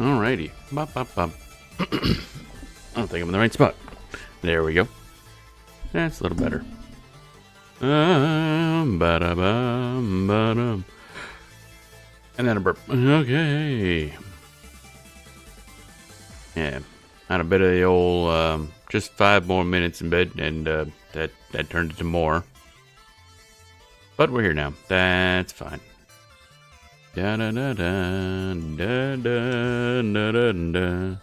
Alrighty. Bop, bop, bop. I don't think I'm in the right spot. There we go. That's a little better. Ba-da-bum, ba-dum. And then a burp. Okay. Yeah. Had a bit of the old, just 5 more minutes in bed, and that turned into more. But we're here now. That's fine. Da da da da da da da da da.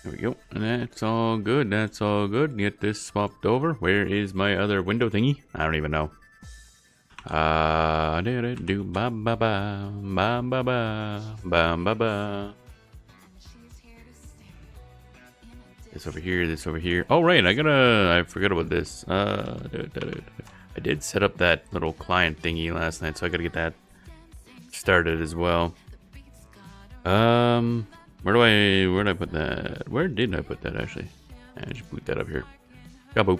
There we go. And that's all good. That's all good. Get this swapped over. Where is my other window thingy? I don't even know. Do ba ba ba ba ba ba ba ba ba. This over here, this over here. Oh, right, I forgot about this. I did set up that little client thingy last night, so I gotta get that started as well. Where did I put that? Where did I put that, actually? I just boot that up here. Kaboop.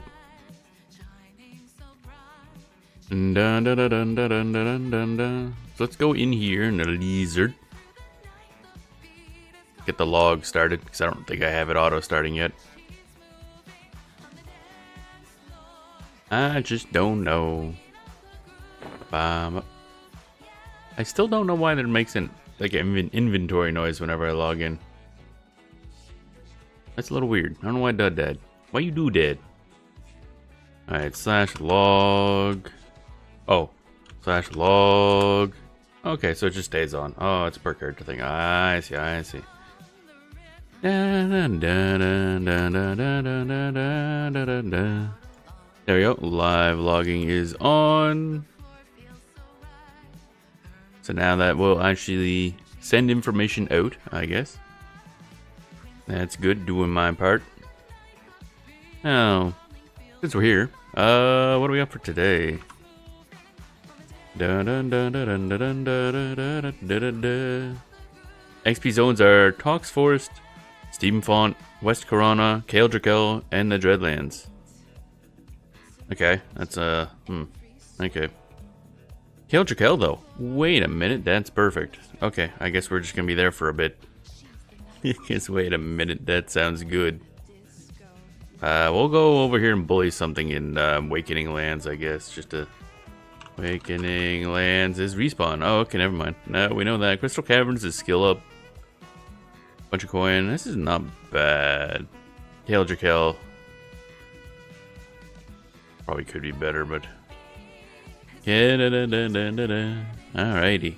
Dun, dun, dun, dun, dun, dun, dun, dun, dun. So let's go in here in the lizard. Get the log started, because I don't think I have it auto starting yet. I just don't know. I still don't know why that makes an inventory noise whenever I log in. That's a little weird. I don't know why it does that. Why you do that? Alright, /log. Oh, /log. Okay, so it just stays on. Oh, it's a per character thing. I see, I see. There we go. Live logging is on. So now that will actually send information out, I guess. That's good, doing my part. Now, since we're here, what do we got for today? XP zones are Tox Forest, Steam Font, West Corona, Kale Drakel, and the Dreadlands. Okay, that's okay. Kale Drakel though. Wait a minute, that's perfect. Okay, I guess we're just gonna be there for a bit. Just wait a minute, that sounds good. We'll go over here and bully something in Awakening Lands, I guess. Just to Awakening Lands is respawn. Oh, okay, never mind. No, we know that. Crystal Caverns is skill up. Bunch of coin. This is not bad. Kale Drakel. Probably could be better, but yeah, alrighty.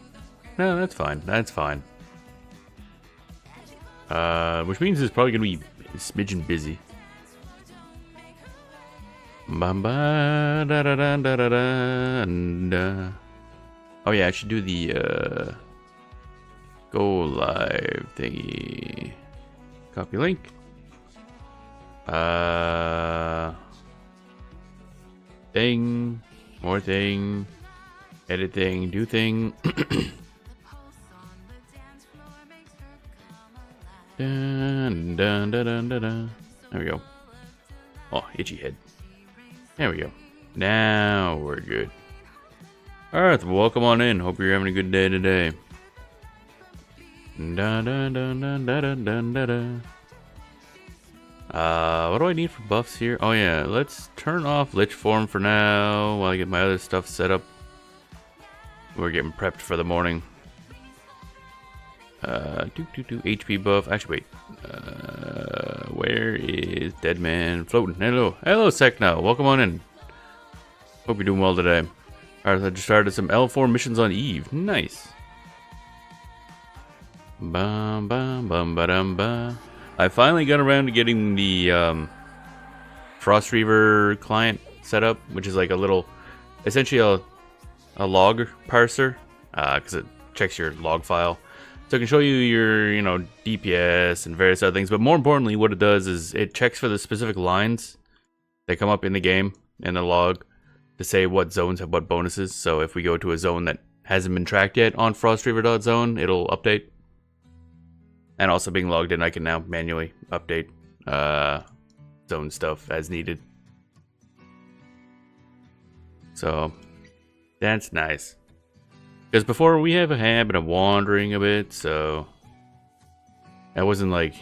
No, that's fine. That's fine. Which means it's probably gonna be a smidgen busy. Oh yeah, I should do the go live thingy. Copy link. Thing, more thing, edit thing, do thing. Dun, dun, dun, dun, dun, dun. There we go. Oh, itchy head. There we go. Now we're good. Alright, welcome on in. Hope you're having a good day today. Dun, dun, dun, dun, dun, dun, dun, dun. What do I need for buffs here? Oh yeah, let's turn off Lich Form for now while I get my other stuff set up. We're getting prepped for the morning. HP buff. Actually, wait. Where is Deadman floating? Hello, hello, Sekno. Welcome on in. Hope you're doing well today. Alright, I just started some L4 missions on Eve. Nice. Bum bum bum ba dum ba. I finally got around to getting the Frostreaver client set up, which is like a little, essentially a log parser, because it checks your log file. So it can show you your, DPS and various other things. But more importantly, what it does is it checks for the specific lines that come up in the game in the log to say what zones have what bonuses. So if we go to a zone that hasn't been tracked yet on Frostreaver.zone, it'll update. And also being logged in, I can now manually update zone stuff as needed. So that's nice. Because before we have a habit of wandering a bit, so I wasn't like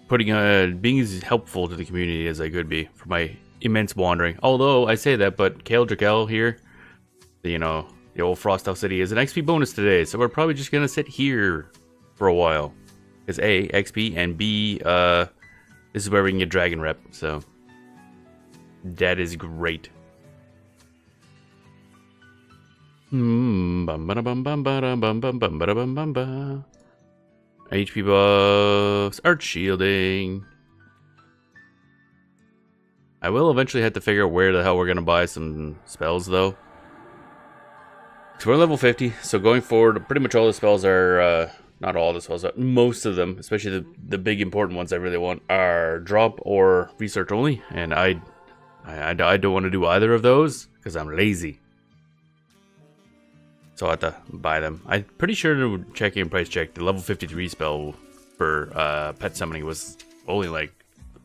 being as helpful to the community as I could be for my immense wandering. Although I say that, but Kale Drakel here, you know, the old Frost Elf City is an XP bonus today, so we're probably just gonna sit here for a while. Because A, XP, and B, this is where we can get Dragon Rep, so that is great. HP buffs, Arch Shielding. I will eventually have to figure out where the hell we're gonna buy some spells though. So we're level 50, so going forward, pretty much all the spells are, not all the spells, but most of them, especially the big important ones I really want, are drop or research only, and I don't want to do either of those, because I'm lazy. So I'll have to buy them. I'm pretty sure, checking price check, the level 53 spell for pet summoning was only like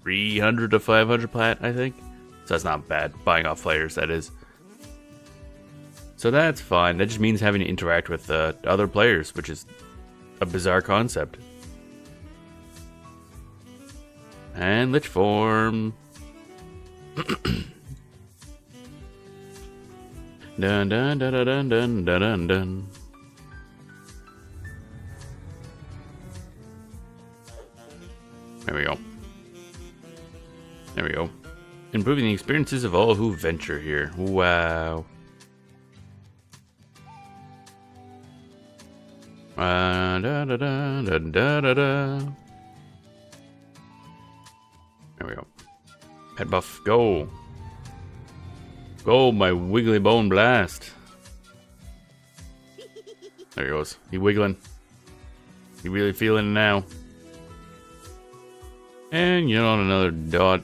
300 to 500 plat, I think. So that's not bad, buying off players, that is. So that's fine. That just means having to interact with other players, which is a bizarre concept. And Lich Form. Dun dun dun dun dun dun dun dun. There we go. There we go. Improving the experiences of all who venture here. Wow. Da, da, da, da, da, da, da. There we go. Pet buff, go. Go, my wiggly bone blast. There he goes. He wiggling. He really feeling it now. And you're on another dot.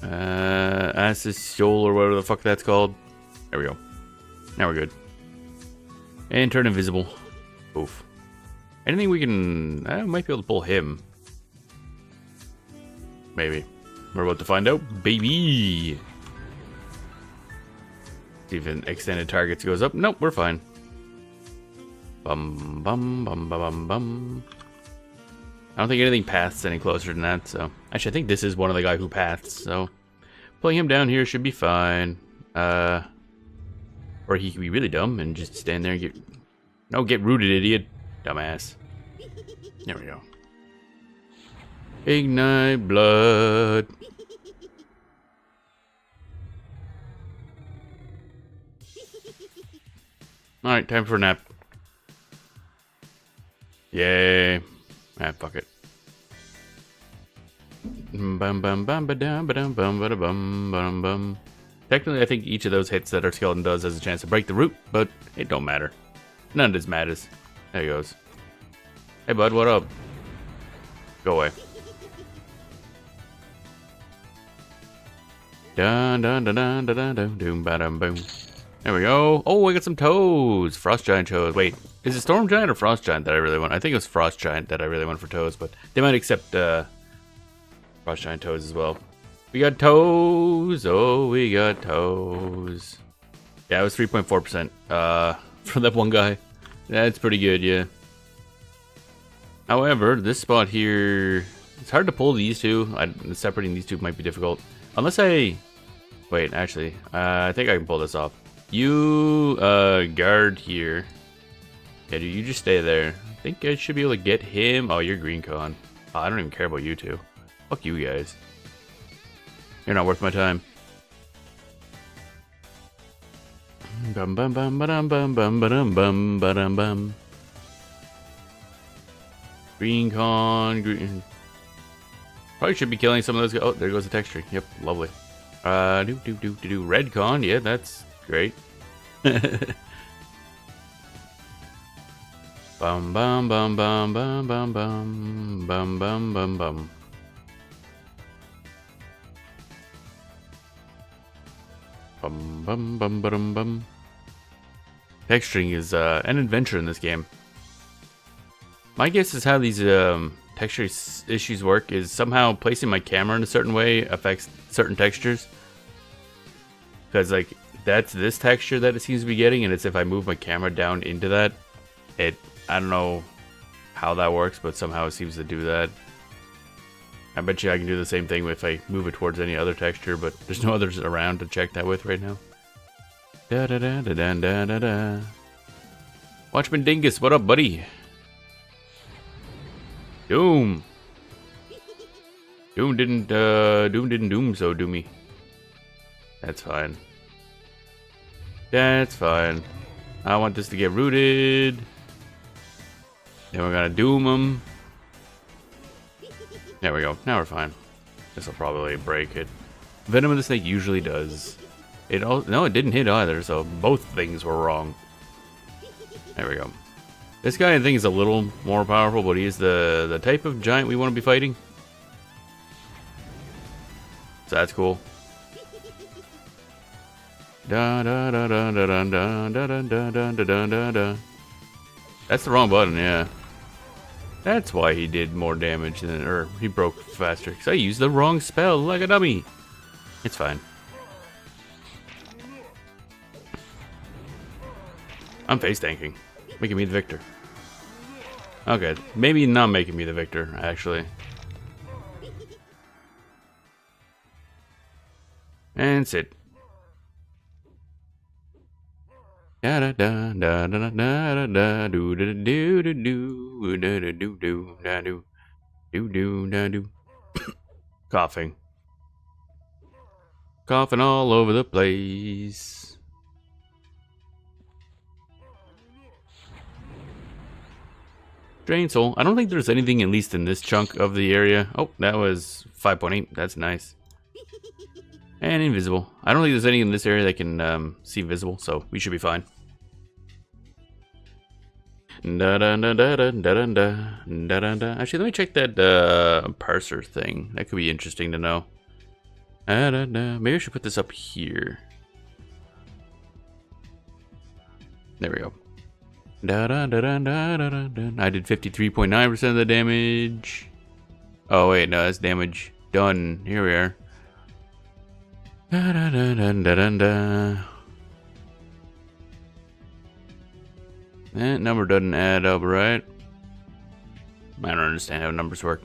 Ass's Soul or whatever the fuck that's called. There we go. Now we're good. And turn invisible. Oof. Anything we can... I might be able to pull him. Maybe. We're about to find out. Baby! See if an extended targets goes up. Nope, we're fine. Bum, bum, bum, bum, bum, bum. I don't think anything paths any closer than that, so... Actually, I think this is one of the guy who paths, so... Pulling him down here should be fine. Or he could be really dumb and just stand there and get... No, get rooted, idiot. Dumbass. There we go. Ignite blood. Alright, time for a nap. Yay. Ah, fuck it. Bum bum bum ba dum ba dum bum ba bum bum bum. Technically, I think each of those hits that our skeleton does has a chance to break the root, but it don't matter. None of this matters. There he goes. Hey bud, what up? Go away. Dun dun dun dun dun dun dun doom ba dum boom. There we go. Oh, I got some toes. Frost Giant toes. Wait, is it Storm Giant or Frost Giant that I really want? I think it was Frost Giant that I really want for toes, but they might accept Frost Giant toes as well. We got toes. Oh, we got toes. Yeah, it was 3.4%. For that one guy. That's pretty good, yeah. However, this spot here, it's hard to pull these two. Separating these two might be difficult. Unless I... Wait, actually, I think I can pull this off. You, guard here. Yeah, dude, you just stay there. I think I should be able to get him. Oh, you're green con. Oh, I don't even care about you two. Fuck you guys. You're not worth my time. Bum bum bum ba-dum bum bum ba-dum bum ba-dum bum. Green con, green. Probably should be killing some of those. Oh, there goes the texture. Yep, lovely. Red con, yeah, that's great. Bum bum bum bum bum bum bum bum bum bum bum. Bum bum bum bum bum. Texturing is an adventure in this game. My guess is how these texture issues work is somehow placing my camera in a certain way affects certain textures. Because like that's this texture that it seems to be getting, and it's if I move my camera down into that, I don't know how that works, but somehow it seems to do that. I bet you I can do the same thing if I move it towards any other texture, but there's no others around to check that with right now. Da da da da da da da da. Watchman Dingus, what up, buddy? Doom. Doom didn't doom so doomy. That's fine. That's fine. I want this to get rooted. Then we're gonna doom them. There we go. Now we're fine. This will probably break it. Venom of the Snake usually does. No, it didn't hit either, so both things were wrong. There we go. This guy, I think, is a little more powerful, but he's the type of giant we want to be fighting. So that's cool. Da da da da da da da da da da da da da. That's the wrong button, yeah. That's why he did more damage than, or he broke faster. Because I used the wrong spell like a dummy. It's fine. I'm face tanking, making me the victor. Okay, maybe not making me the victor, actually. And sit. Da da da da da da da do do do do do do do do da do do da do. Coughing. Coughing all over the place. Drain Soul. I don't think there's anything, at least in this chunk of the area. Oh, that was 5.8. That's nice. And invisible. I don't think there's any in this area that can see visible, so we should be fine. Da da da da da da da da da. Actually, let me check that parser thing. That could be interesting to know. Da da da. Maybe I should put this up here. There we go. Da da da da da da da. I did 53.9% of the damage. Oh wait, no, that's damage done. Here we are. Da da da da da da da. That number doesn't add up, right? I don't understand how numbers work.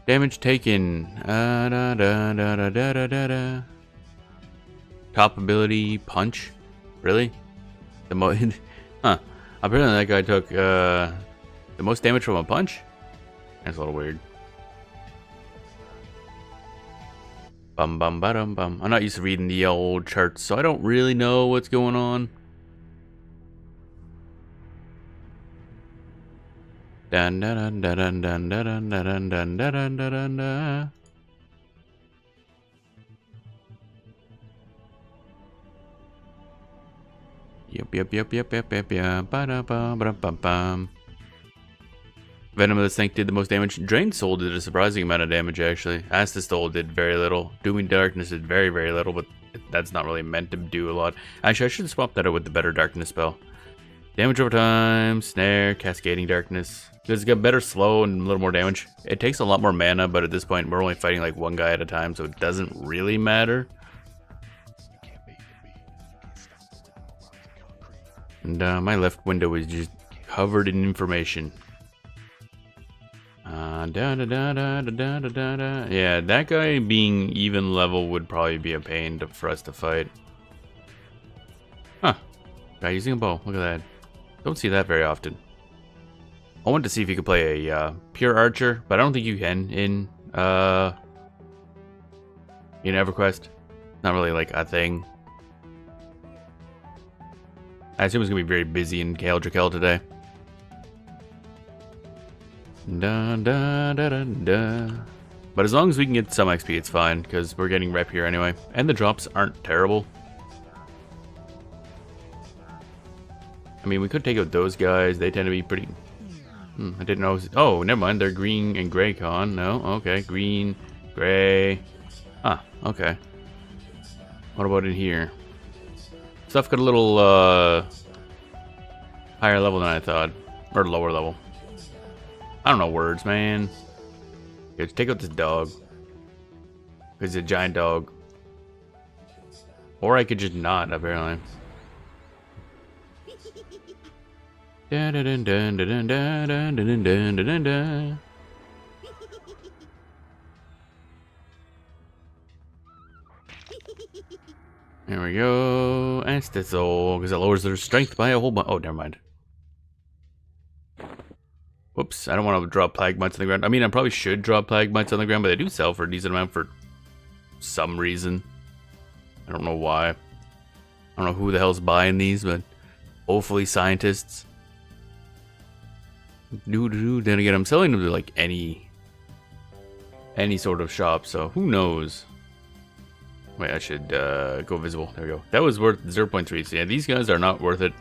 Damage taken. Da da da da da da da. Top ability punch. Really? The most. Huh. Apparently that guy took the most damage from a punch. That's a little weird. Bum bum ba-dum bum. I'm not used to reading the old charts, so I don't really know what's going on. Dun dun dun dun dun dun dun dun dun dun dun dun. Yep. Ba-da-bum-ba-dum-bum-bum. Venom of the Snake did the most damage. Drained Soul did a surprising amount of damage, actually. Astus Soul did very little. Dooming Darkness did very, very little, but that's not really meant to do a lot. Actually, I should swap that out with the Better Darkness spell. Damage over time, Snare, Cascading Darkness. Because it's got better slow and a little more damage. It takes a lot more mana, but at this point, we're only fighting like one guy at a time, so it doesn't really matter. And my left window is just covered in information. Yeah, that guy being even level would probably be a pain for us to fight. Huh. Guy using a bow. Look at that. Don't see that very often. I wanted to see if you could play a pure archer, but I don't think you can in EverQuest. Not really like a thing. I assume it's gonna be very busy in Kale Drakel today. Da, da, da, da, da. But as long as we can get some XP, it's fine, because we're getting rep here anyway. And the drops aren't terrible. I mean, we could take out those guys. They tend to be pretty... I didn't know... Oh, never mind. They're green and gray con. No, okay. Green, gray. Ah, okay. What about in here? Stuff got a little higher level than I thought. Or lower level. I don't know words, man. Here, take out this dog. Because he's a giant dog. Or I could just not, apparently. Dun, dun, dun, dun, dun, dun, dun, dun, dun, dun, dun. There we go. Astethol, because it lowers their strength by a whole bunch. Oh, never mind. Whoops, I don't want to drop plague mites on the ground. I mean, I probably should drop plague mites on the ground, but they do sell for a decent amount for some reason. I don't know why. I don't know who the hell's buying these, but hopefully scientists. Then again, I'm selling them to like any sort of shop, so who knows? Wait, I should go visible. There we go. That was worth 0.3. So yeah, these guys are not worth it.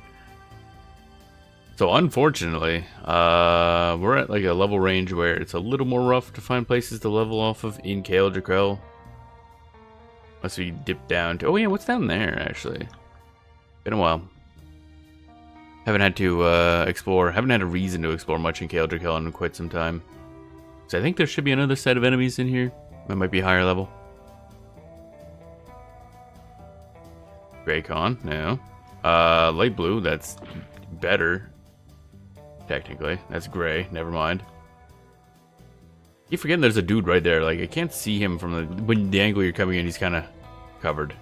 So unfortunately, we're at like a level range where it's a little more rough to find places to level off of in Kale Drakel. Unless we dip down to... Oh yeah, what's down there actually? Been a while. Haven't had to explore. Haven't had a reason to explore much in Kale Drakel in quite some time. So I think there should be another set of enemies in here. That might be higher level. Graycon, no. Light blue, that's better. Technically. That's gray, never mind. Keep forgetting there's a dude right there. Like, I can't see him from when the angle you're coming in, he's kind of covered.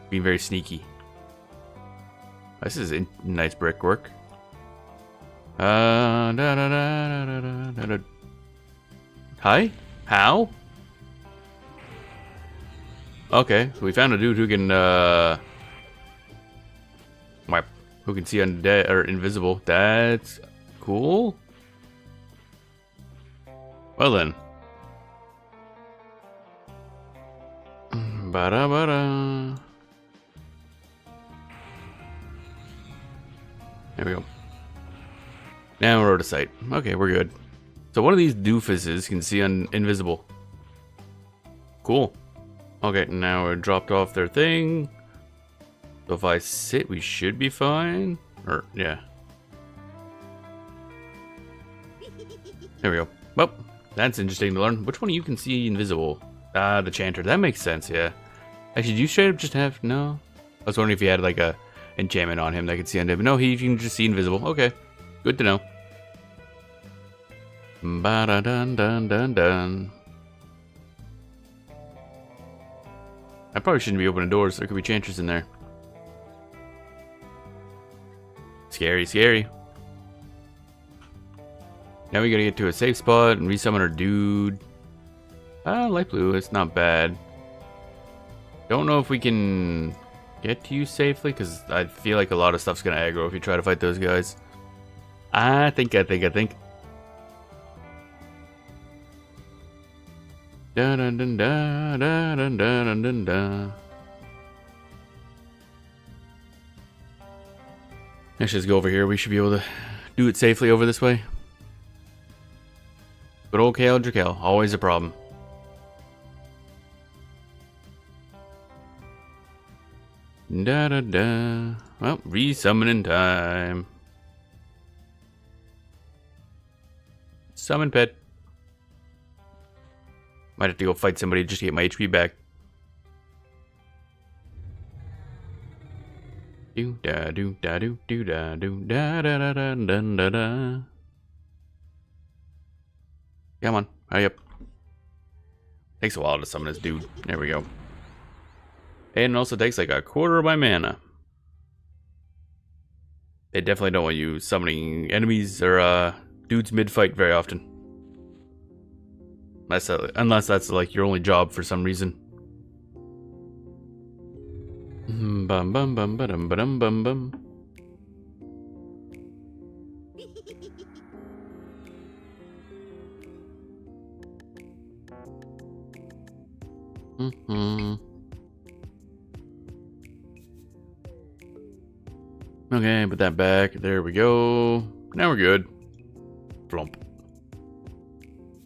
Being very sneaky. This is nice brickwork. Hi? How? Okay, so we found a dude who can see undead or invisible. That's cool. Well then. Ba-da-ba-da. There we go. Now we're out of sight. Okay, we're good. So one of these doofuses can see invisible. Cool. Okay, now we're dropped off their thing. So if I sit, we should be fine. Or, yeah. There we go. Well, that's interesting to learn. Which one of you can see invisible? Ah, the Chanter. That makes sense, yeah. Actually, do you straight up just have... No? I was wondering if you had, like, a enchantment on him that could see undead. But no, he can just see invisible. Okay. Good to know. Ba-da-dun-dun-dun-dun. I probably shouldn't be opening doors. There could be Chanters in there. Scary, scary. Now we gotta get to a safe spot and resummon our dude. Light blue, it's not bad. Don't know if we can get to you safely, because I feel like a lot of stuff's gonna aggro if you try to fight those guys. I think. Dun dun dun dun dun dun dun dun dun. Let's just go over here. We should be able to do it safely over this way. Good old Kale Drakel, always a problem. Da da da. Well, resummoning time. Summon pet. Might have to go fight somebody just to get my HP back. Do da do da do do da do da da da da da da da. Come on, hurry up. Takes a while to summon this dude. There we go. And it also takes like a quarter of my mana. They definitely don't want you summoning enemies or dudes mid-fight very often. Unless that's like your only job for some reason. Bum bum bum bum bum bum bum. Okay, put that back. There we go. Now we're good. Flump.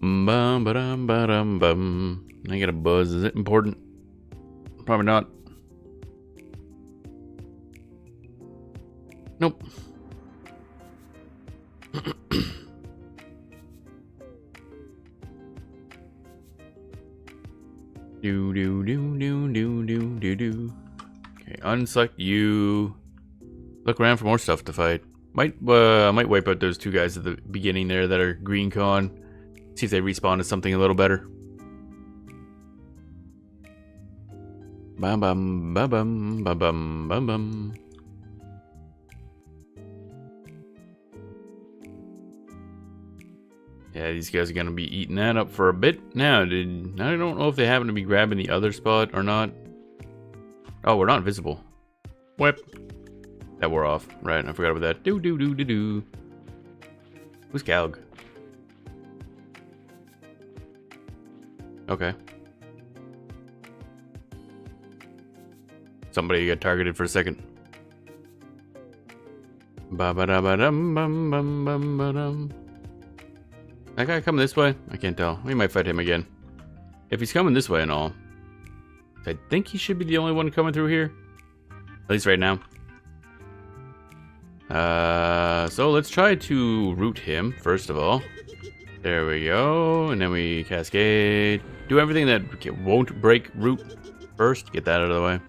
Bum ba-dum ba-dum bum. I got a buzz. Is it important? Probably not. Nope. Do do do do do do do do. Okay, unselect you. Look around for more stuff to fight. Might wipe out those two guys at the beginning there that are green con. See if they respawn to something a little better. Bum bum bum bum bum bum bum bum. Yeah, these guys are gonna be eating that up for a bit. Now, I don't know if they happen to be grabbing the other spot or not. Oh, we're not visible. Whip. That wore off. Right, I forgot about that. Do do do do do. Who's Galg? Okay. Somebody got targeted for a second. Ba ba da ba dum bum bum bum ba dum. That guy coming this way? I can't tell. We might fight him again. If he's coming this way and all. I think he should be the only one coming through here. At least right now. So let's try to root him, first of all. There we go. And then we cascade. Do everything that won't break root first. Get that out of the way.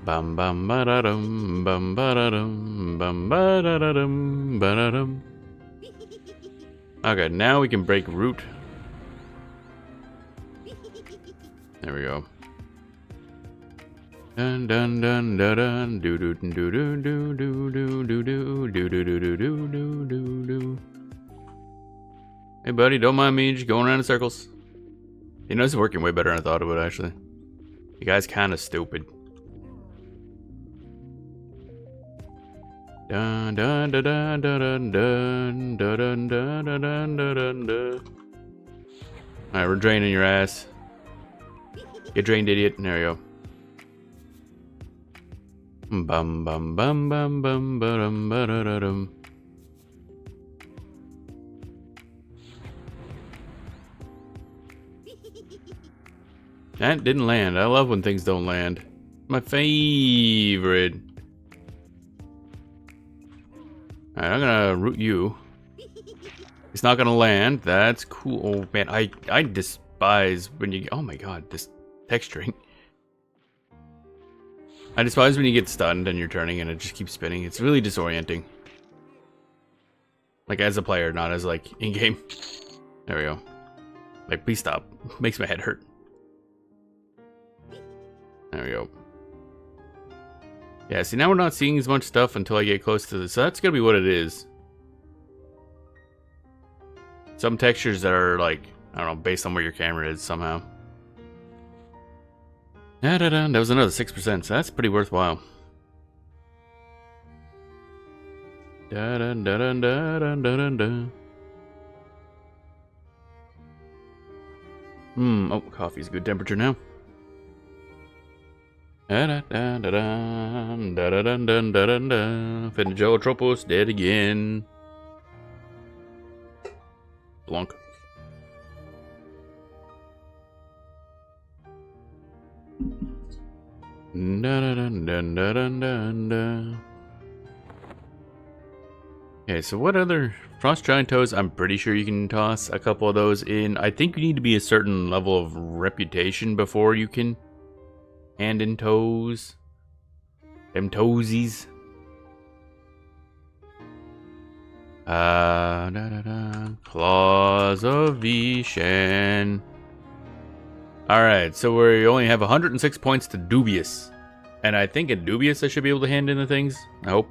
Bum bum ba da dum bum ba da dum bum ba da da dum ba da dum. Okay, now we can break root. There we go. Dun dun dun dun dun do do do do do do do do do do do do do do do do. Hey buddy, don't mind me just going around in circles. You know, it's working way better than I thought it would actually. The guy's kind of stupid. Dun dun dun dun dun dun dun dun dun dun dun dun. Alright, we're draining your ass. Get drained, idiot. There we go. Bum bum bum bum bum bum bum bum. That didn't land. I love when things don't land. My favorite. Alright, I'm gonna root you. It's not gonna land. That's cool. Oh man, I despise when you. Oh my god, this texturing. I despise when you get stunned and you're turning and it just keeps spinning. It's really disorienting. Like as a player, not as like in game. There we go. Like please stop. Makes my head hurt. There we go. Yeah, see now we're not seeing as much stuff until I get close to this. So that's gonna be what it is. Some textures that are like, I don't know, based on where your camera is somehow. That was another 6%, so that's pretty worthwhile. Oh, coffee's a good temperature now. Finjotropos dead again. Blunk. Okay, so what other frost giant toes? I'm pretty sure you can toss a couple of those in. I think you need to be a certain level of reputation before you can hand in toes. Them toesies. Claws of Vishen. Alright, so we only have 106 points to Dubious. And I think in Dubious I should be able to hand in the things. I hope.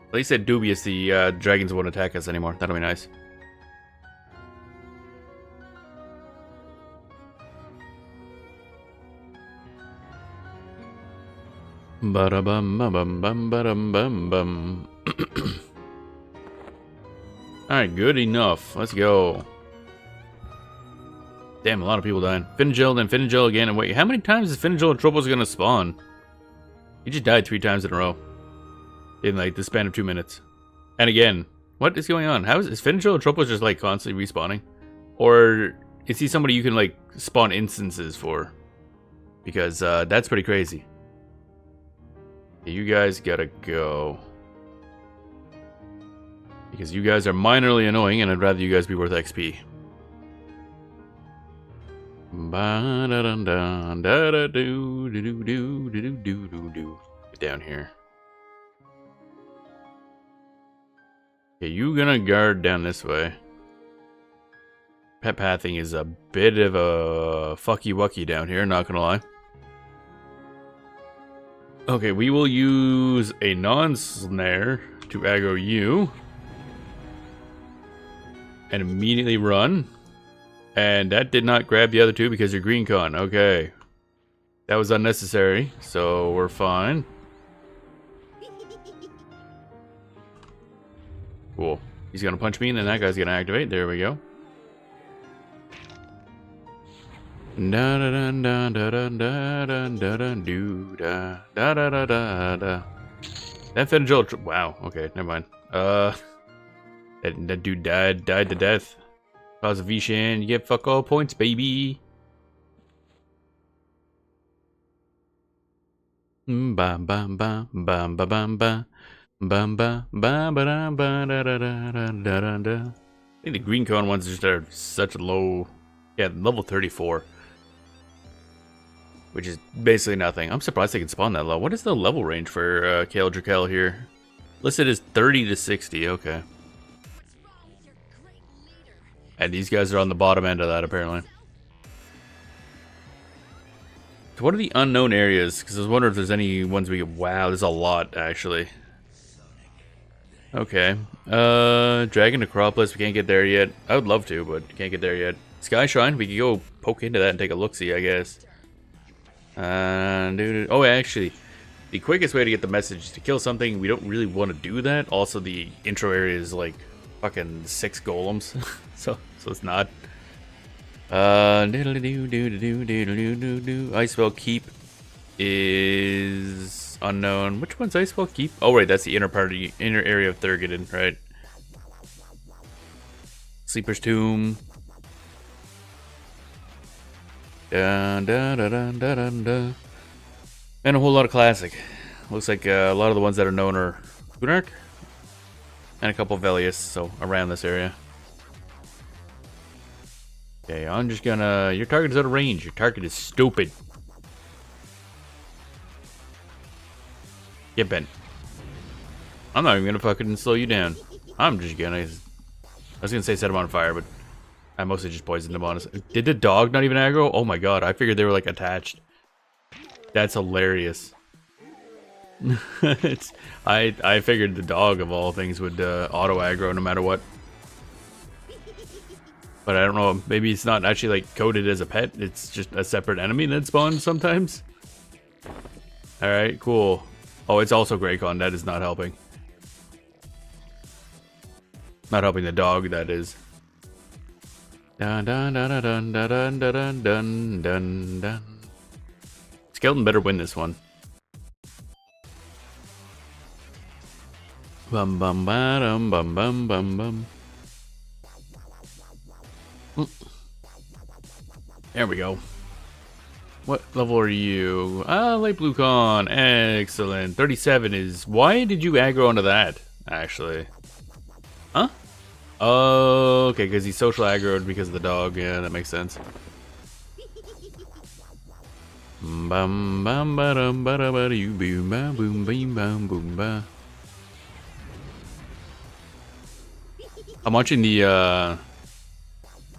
At least at Dubious the dragons won't attack us anymore. That'll be nice. Ba-da-bum, ba-bum, bum, ba-dum, bum, bum. Alright, good enough. Let's go. Damn, a lot of people dying. Finagil, then Finagil again, and wait, how many times is Finagil and Tropos gonna spawn? He just died 3 times in a row. In like the span of 2 minutes. And again, what is going on? How is Finagil and Tropos just like constantly respawning? Or is he somebody you can like spawn instances for? Because that's pretty crazy. You guys gotta go. Because you guys are minorly annoying and I'd rather you guys be worth XP. Get down here. Okay, you gonna guard down this way. Pet pathing is a bit of a fucky wucky down here, not gonna lie. Okay, we will use a non-snare to aggro you. And immediately run. And that did not grab the other two because you're green con. Okay. That was unnecessary, so we're fine. Cool. He's gonna punch me and then that guy's gonna activate. There we go. Da da da da da da da da da da do da da da da da da. That fed Joel. Wow. Okay, never mind. That dude died to death. Cause of Vishan, you get fuck all points, baby. Bam bam bam bam bam bam bam bam bam bam da da da da da. I think the green cone ones just are such a low. Yeah, level 34. Which is basically nothing. I'm surprised they can spawn that low. What is the level range for Kale Drakel here? Listed as 30 to 60, okay. And these guys are on the bottom end of that, apparently. So what are the unknown areas? Because I was wondering if there's any ones we could... Wow, there's a lot, actually. Okay. Dragon Necropolis, we can't get there yet. I would love to, but can't get there yet. Skyshine, we could go poke into that and take a look-see, I guess. Oh, actually, the quickest way to get the message is to kill something. We don't really want to do that. Also, the intro area is like fucking 6 golems, so it's not. Icewell Keep is unknown. Which one's Icewell Keep? Oh, right, that's the inner area of Thurgoden, right? Sleeper's Tomb. Dun, dun, dun, dun, dun, dun, dun. And a whole lot of classic. Looks like a lot of the ones that are known are Gunark and a couple of Velious, so around this area. Okay, I'm just gonna... Your target is out of range. Your target is stupid. Get bent. I'm not even gonna fucking slow you down. I'm just gonna... I was gonna say set him on fire, but I mostly just poisoned him, honestly. Did the dog not even aggro? Oh my god, I figured they were like attached. That's hilarious. I figured the dog of all things would auto aggro no matter what. But I don't know, maybe it's not actually like coded as a pet, it's just a separate enemy that spawns sometimes. Alright, cool. Oh, it's also Greycon, that is not helping. Not helping the dog, that is. Dun dun dun dun dun dun dun dun dun dun. Skeleton better win this one. Bum bum bum bum bum bum bum. There we go. What level are you? Ah, light blue con. Excellent. 37 is... Why did you aggro onto that, actually? Huh? Oh, okay, because he's social aggroed because of the dog. Yeah, that makes sense. Bum bum ba dum ba da ba doo boom ba boom beam bum boom ba. I'm watching the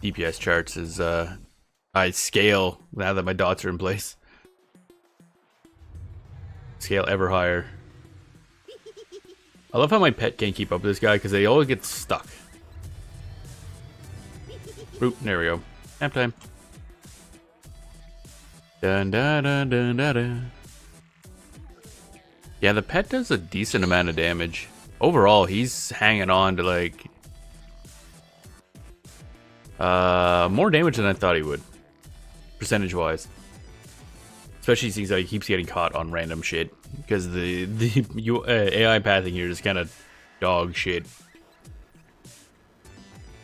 DPS charts as I scale now that my dots are in place. Scale ever higher. I love how my pet can't keep up with this guy because they always get stuck. Oop, there we go. Nap time. Dun dun dun dun dun dun. Yeah, the pet does a decent amount of damage. Overall, he's hanging on to like more damage than I thought he would, percentage-wise. Especially since he keeps getting caught on random shit because the AI pathing here is kind of dog shit.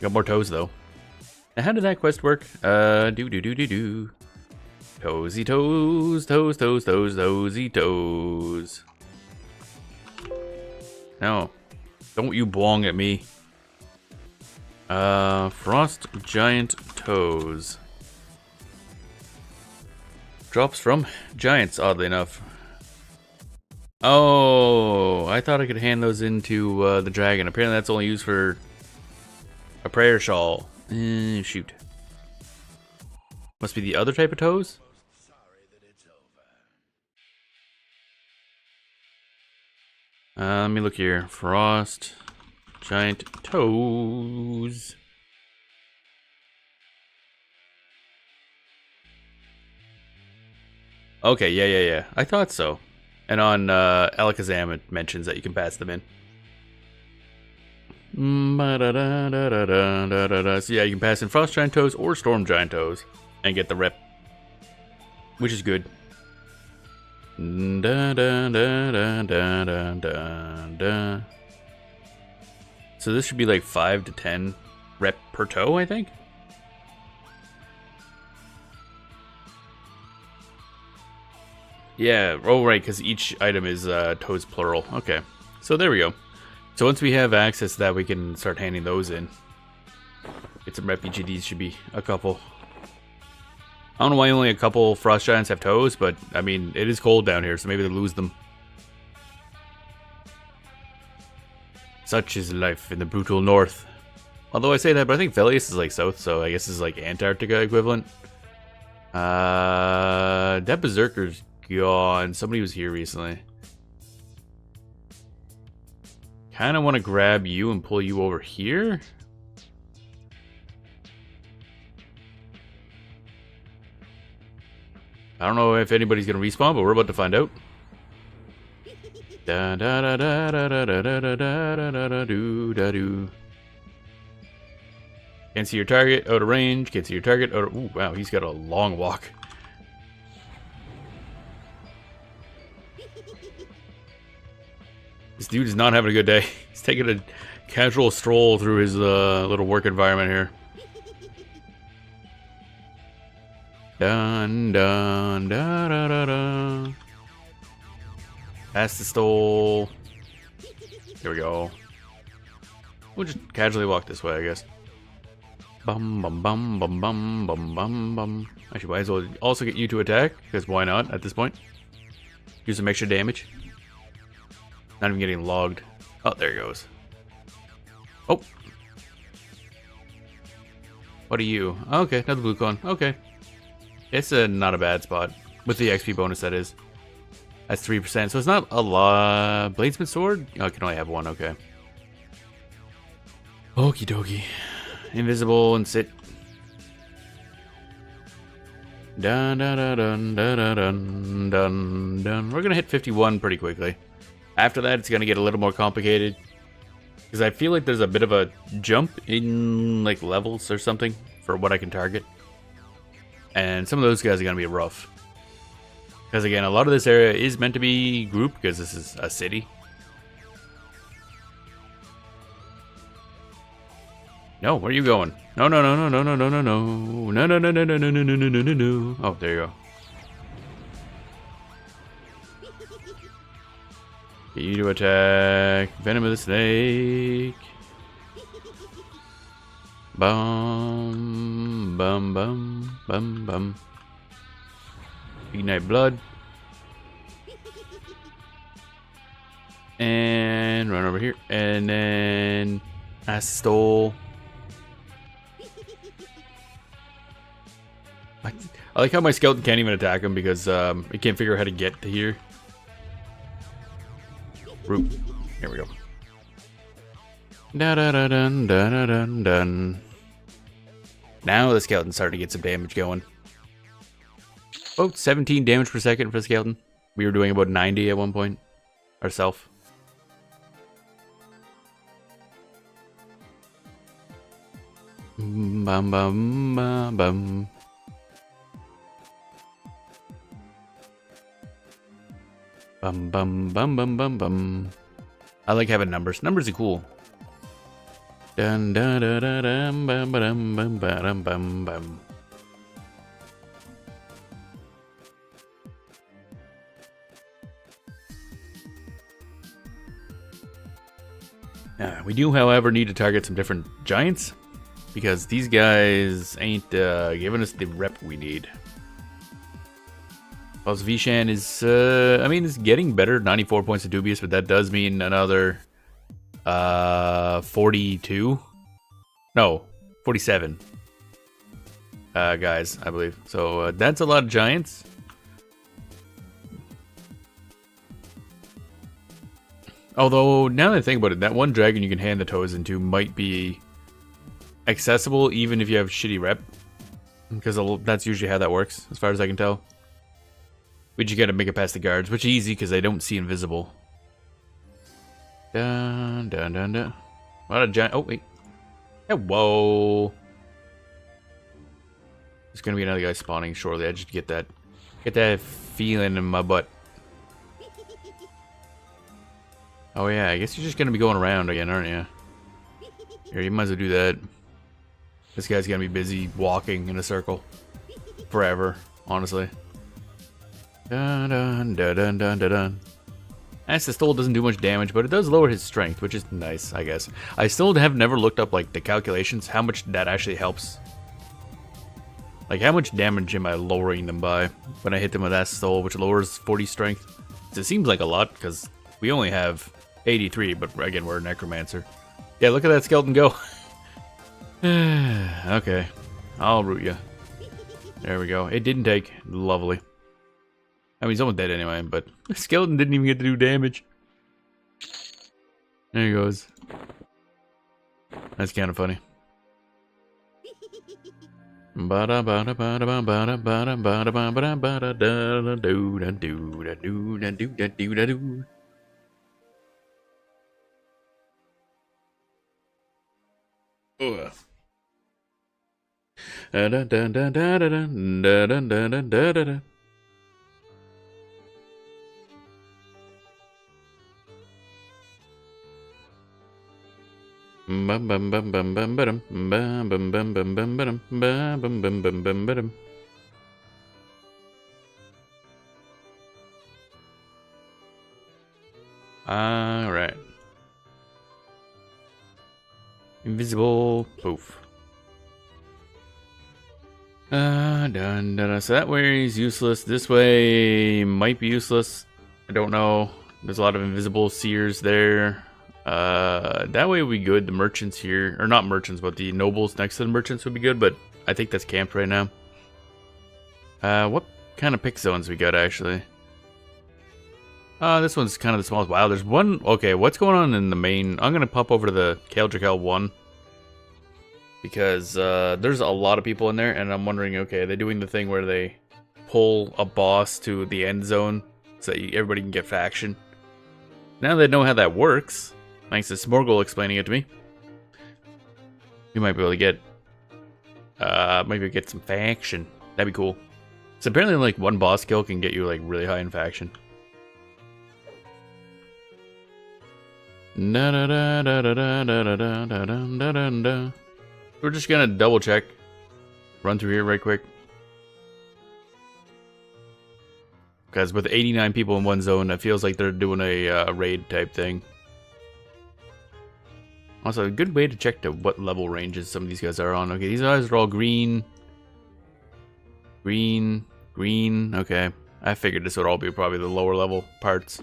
Got more toes though. Now, how did that quest work? Do. Toesy toes, toes, toes, toes, toesy toes. No. Don't you bong at me. Frost Giant Toes. Drops from giants, oddly enough. Oh, I thought I could hand those into the dragon. Apparently that's only used for a prayer shawl. Shoot. Must be the other type of toes? Let me look here. Frost Giant Toes. Okay, yeah. I thought so. And on Alakazam, it mentions that you can pass them in. So yeah, you can pass in Frost Giant Toes or Storm Giant Toes and get the rep, which is good. So this should be like 5 to 10 rep per toe, I think. Yeah, oh right, because each item is toes plural. Okay, so there we go. So once we have access to that, we can start handing those in. Get some rep. Each of these should be a couple. I don't know why only a couple Frost Giants have toes, but I mean, it is cold down here, so maybe they lose them. Such is life in the brutal north. Although I say that, but I think Velious is like south, so I guess it's like Antarctica equivalent. That Berserker's gone. Somebody was here recently. Kind of want to grab you and pull you over here. I don't know if anybody's gonna respawn, but we're about to find out. Da da da da da da da da da da da do da do. Can't see your target out of range. Can't see your target out of. Ooh, wow, he's got a long walk. This dude is not having a good day. He's taking a casual stroll through his little work environment here. Dun dun da da da da. Past the stole. Here we go. We'll just casually walk this way, I guess. Bum bum bum bum bum bum bum bum. Actually, might as well also get you to attack, because why not at this point? Do some extra damage. Not even getting logged. Oh, there he goes. Oh. What are you? Okay, another blue cone. Okay. It's not a bad spot. With the XP bonus, that is. That's 3%. So it's not a lot. Bladesman Sword? Oh, I can only have one. Okay. Okie dokie. Invisible and sit. Dun dun dun dun dun dun dun dun. We're gonna hit 51 pretty quickly. After that, it's gonna get a little more complicated. Because I feel like there's a bit of a jump in like levels or something for what I can target. And some of those guys are going to be rough. Because again, a lot of this area is meant to be grouped because this is a city. No, where are you going? No, no, no, no, no, no, no, no, no. No, no, no, no, no, no, no, no, no, no, no. Oh, there you go. Get you to attack. Venom of the Snake. Bum, bum, bum, bum, bum. Ignite blood. And run over here. And then I stole. I like how my skeleton can't even attack him because it can't figure out how to get to here. Root. Here we go. Da da da dun da da dun dun. Now the skeleton's starting to get some damage going. About 17 damage per second for the skeleton. We were doing about 90 at one point. Ourself. Bum bum bum bum. Bum bum bum bum bum bum. I like having numbers. Numbers are cool. Dun dun dun dun dun bum bum bum bum bum bum. We do, however, need to target some different giants. because these guys ain't giving us the rep we need. Plus, Vishan is, I mean, it's getting better. 94 points to Dubious, but that does mean another 42. No, 47 guys, I believe. So that's a lot of giants. Although, now that I think about it, that one dragon you can hand the toes into might be accessible even if you have shitty rep. Because that's usually how that works, as far as I can tell. We just gotta make it past the guards, which is easy because they don't see invisible. Dun, dun, dun, dun. What a giant. Oh, wait. Yeah, whoa. There's gonna be another guy spawning shortly. I just get that feeling in my butt. Oh yeah, I guess you're just gonna be going around again, aren't you? Here, you might as well do that. This guy's gonna be busy walking in a circle forever, honestly. Dun dun dun dun dun dun dun. As the stole doesn't do much damage, but it does lower his strength, which is nice, I guess. I still have never looked up like the calculations, how much that actually helps. Like how much damage am I lowering them by when I hit them with that stole, which lowers 40 strength? It seems like a lot because we only have 83, but again, we're a necromancer. Yeah, look at that skeleton go. Okay, I'll root you. There we go. It didn't take. Lovely. I mean, he's almost dead anyway, but the skeleton didn't even get to do damage. There he goes. That's kind of funny. Alright. Invisible. Poof. So that way is useless. This way might be useless. I don't know. There's a lot of invisible seers there. That way would be good. The merchants here, or not merchants, but the nobles next to the merchants would be good, but I think that's camped right now. What kind of pick zones we got, actually? This one's kind of the smallest. Wow, there's one. Okay, what's going on in the main? I'm gonna pop over to the Kale 1 because there's a lot of people in there, and I'm wondering, okay, are they doing the thing where they pull a boss to the end zone so that everybody can get faction? Now they know how that works, thanks to Smorgol explaining it to me, we might be able to get maybe get some faction. That'd be cool. So apparently, like, one boss kill can get you like really high in faction. We're just gonna double check, run through here right quick, because with 89 people in one zone, it feels like they're doing a raid type thing. Also, a good way to check to what level ranges some of these guys are on. Okay, these guys are all green, green, green. Okay, I figured this would all be probably the lower level parts.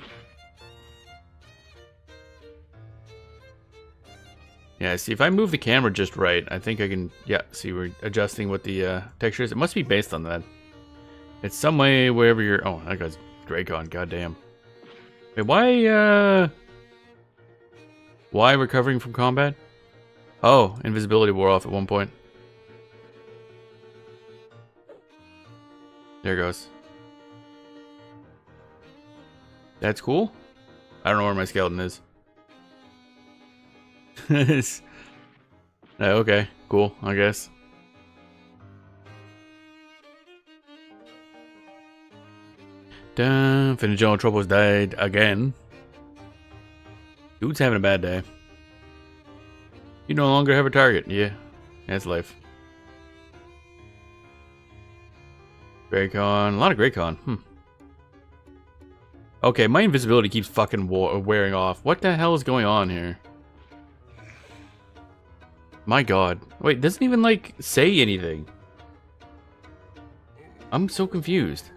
Yeah, see, if I move the camera just right, I think I can, yeah, see, we're adjusting what the texture is. It must be based on that. It's some way wherever you're, oh, that guy's Dracon, goddamn. Wait, why recovering from combat? Oh, invisibility wore off at one point. There it goes. That's cool. I don't know where my skeleton is. Okay, cool, I guess. Damn, Finnegan Troubles died again. Dude's having a bad day. You no longer have a target. Yeah, that's life. Greycon, a lot of Greycon. Okay, my invisibility keeps fucking wearing off. What the hell is going on here? My god. Wait, it doesn't even, like, say anything. I'm so confused.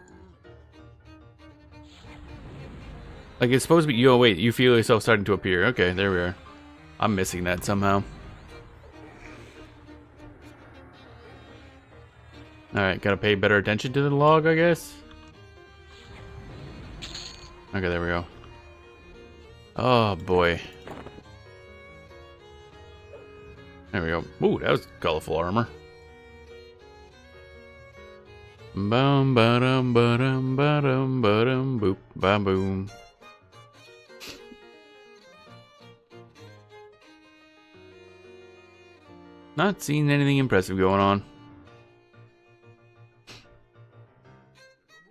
Like, it's supposed to be... Oh, wait, you feel yourself starting to appear. Okay, there we are. I'm missing that somehow. Alright, gotta pay better attention to the log, I guess. Okay, there we go. Oh, boy. There we go. Ooh, that was colorful armor. Bum ba-dum ba-dum ba-dum ba-dum boop ba boom. Not seeing anything impressive going on.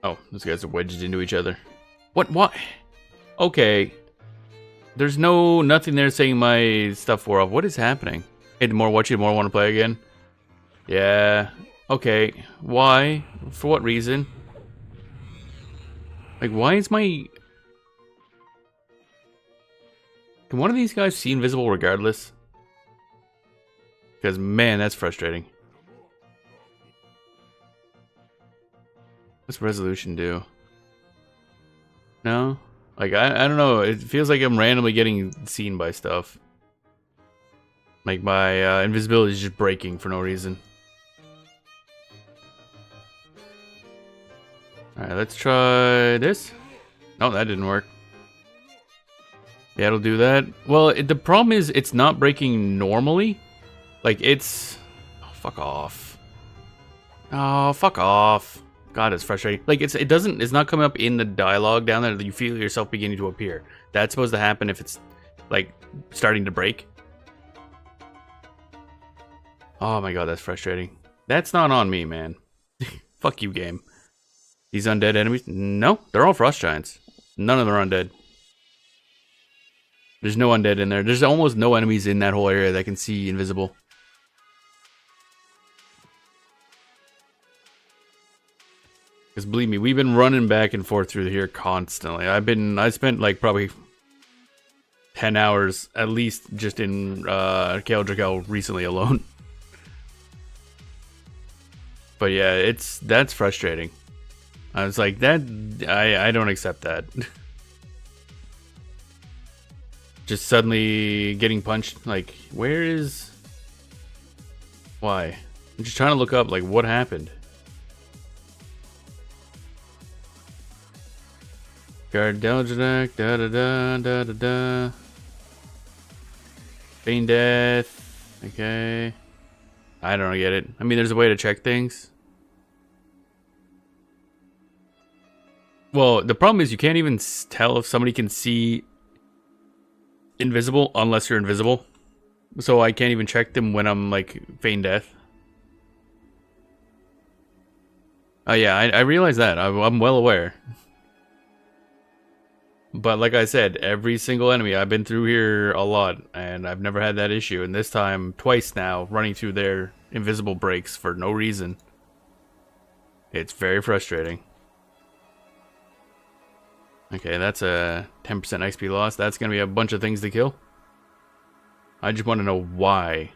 Oh, those guys are wedged into each other. What? What? Okay. There's nothing there saying my stuff wore off. What is happening? Hey, the more watch you, the more want to play again. Yeah. Okay. Why? For what reason? Like, why is my... Can one of these guys see invisible regardless? Because, man, that's frustrating. What's resolution do? No? Like, I don't know. It feels like I'm randomly getting seen by stuff. Like, my invisibility is just breaking for no reason. Alright, let's try this. No, that didn't work. Yeah, it'll do that. Well, the problem is it's not breaking normally. Like, it's... Oh, fuck off. Oh, fuck off. God, it's frustrating. Like, it's not coming up in the dialogue down there that you feel yourself beginning to appear. That's supposed to happen if it's, like, starting to break. Oh my god, that's frustrating. That's not on me, man. Fuck you, game. These undead enemies? No, they're all frost giants. None of them are undead. There's no undead in there. There's almost no enemies in that whole area that can see invisible. Because believe me, we've been running back and forth through here constantly. I spent like probably 10 hours at least just in Kale recently alone. But yeah, that's frustrating. I was like, I don't accept that. Just suddenly getting punched, like, where is... Why? I'm just trying to look up, like, what happened? Guard Deljadak, da-da-da. Feign death. Okay. I don't get it. I mean, there's a way to check things. Well, the problem is you can't even tell if somebody can see invisible unless you're invisible. So I can't even check them when I'm, like, feign death. Oh yeah, I realize that. I'm well aware. But like I said, every single enemy, I've been through here a lot, and I've never had that issue. And this time, twice now, running through their invisible breaks for no reason. It's very frustrating. Okay, that's a 10% XP loss. That's going to be a bunch of things to kill. I just want to know why.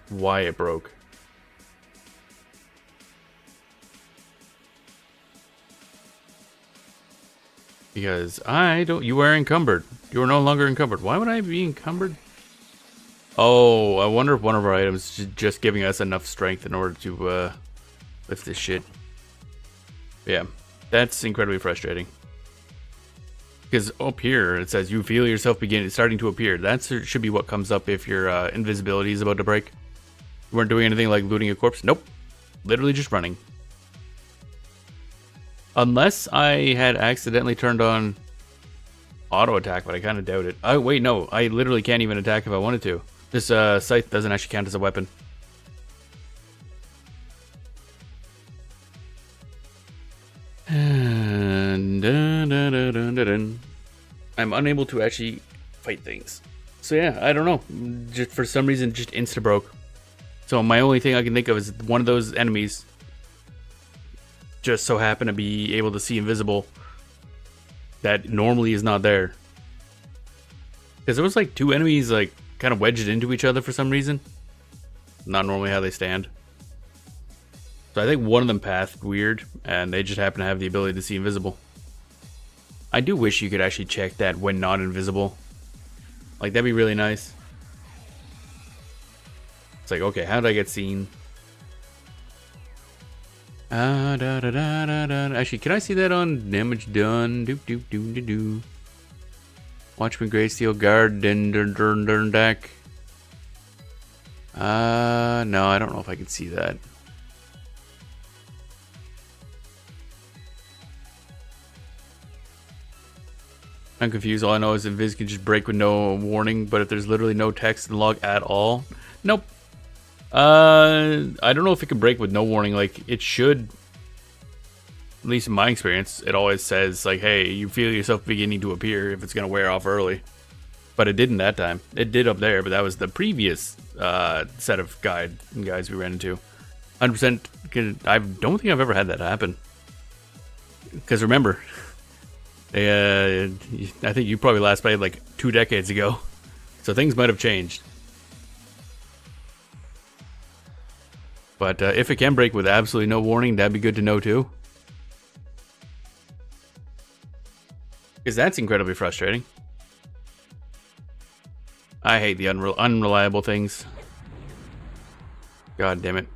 Why it broke. Because you are encumbered. You are no longer encumbered. Why would I be encumbered? Oh, I wonder if one of our items is just giving us enough strength in order to lift this shit. Yeah, that's incredibly frustrating. Because up here it says you feel yourself starting to appear. That should be what comes up if your invisibility is about to break. You weren't doing anything like looting a corpse? Nope. Literally just running. Unless I had accidentally turned on auto attack, but I kind of doubt it. Oh, wait, no. I literally can't even attack if I wanted to. This scythe doesn't actually count as a weapon. I'm unable to actually fight things. So yeah, I don't know. Just for some reason, just insta broke. So my only thing I can think of is one of those enemies just so happen to be able to see invisible that normally is not there. Because there was like 2 enemies like kind of wedged into each other for some reason. Not normally how they stand. So I think one of them pathed weird, and they just happen to have the ability to see invisible. I do wish you could actually check that when not invisible. Like, that'd be really nice. It's like, okay, how did I get seen? Actually, can I see that on damage done? Do. Watchman Greysteel Guard deck. No, I don't know if I can see that. I'm confused. All I know is that Viz can just break with no warning, but if there's literally no text in the log at all, nope. I don't know if it can break with no warning. Like, it should, at least in my experience, it always says, like, hey, you feel yourself beginning to appear if it's going to wear off early. But it didn't that time. It did up there, but that was the previous set of guys we ran into. 100%, I don't think I've ever had that happen. Because remember, I think you probably last played like 2 decades ago. So things might have changed. But if it can break with absolutely no warning, that'd be good to know too. Because that's incredibly frustrating. I hate the unreliable things. God damn it.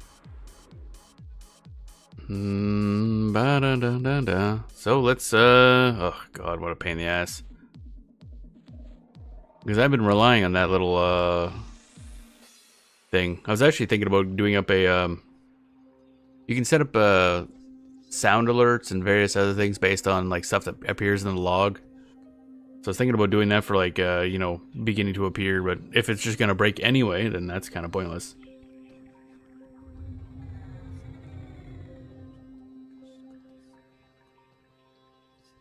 So let's, oh god, what a pain in the ass. Because I've been relying on that little, thing. I was actually thinking about doing up a, you can set up, sound alerts and various other things based on, like, stuff that appears in the log. So I was thinking about doing that for, like, you know, beginning to appear, but if it's just gonna break anyway, then that's kind of pointless.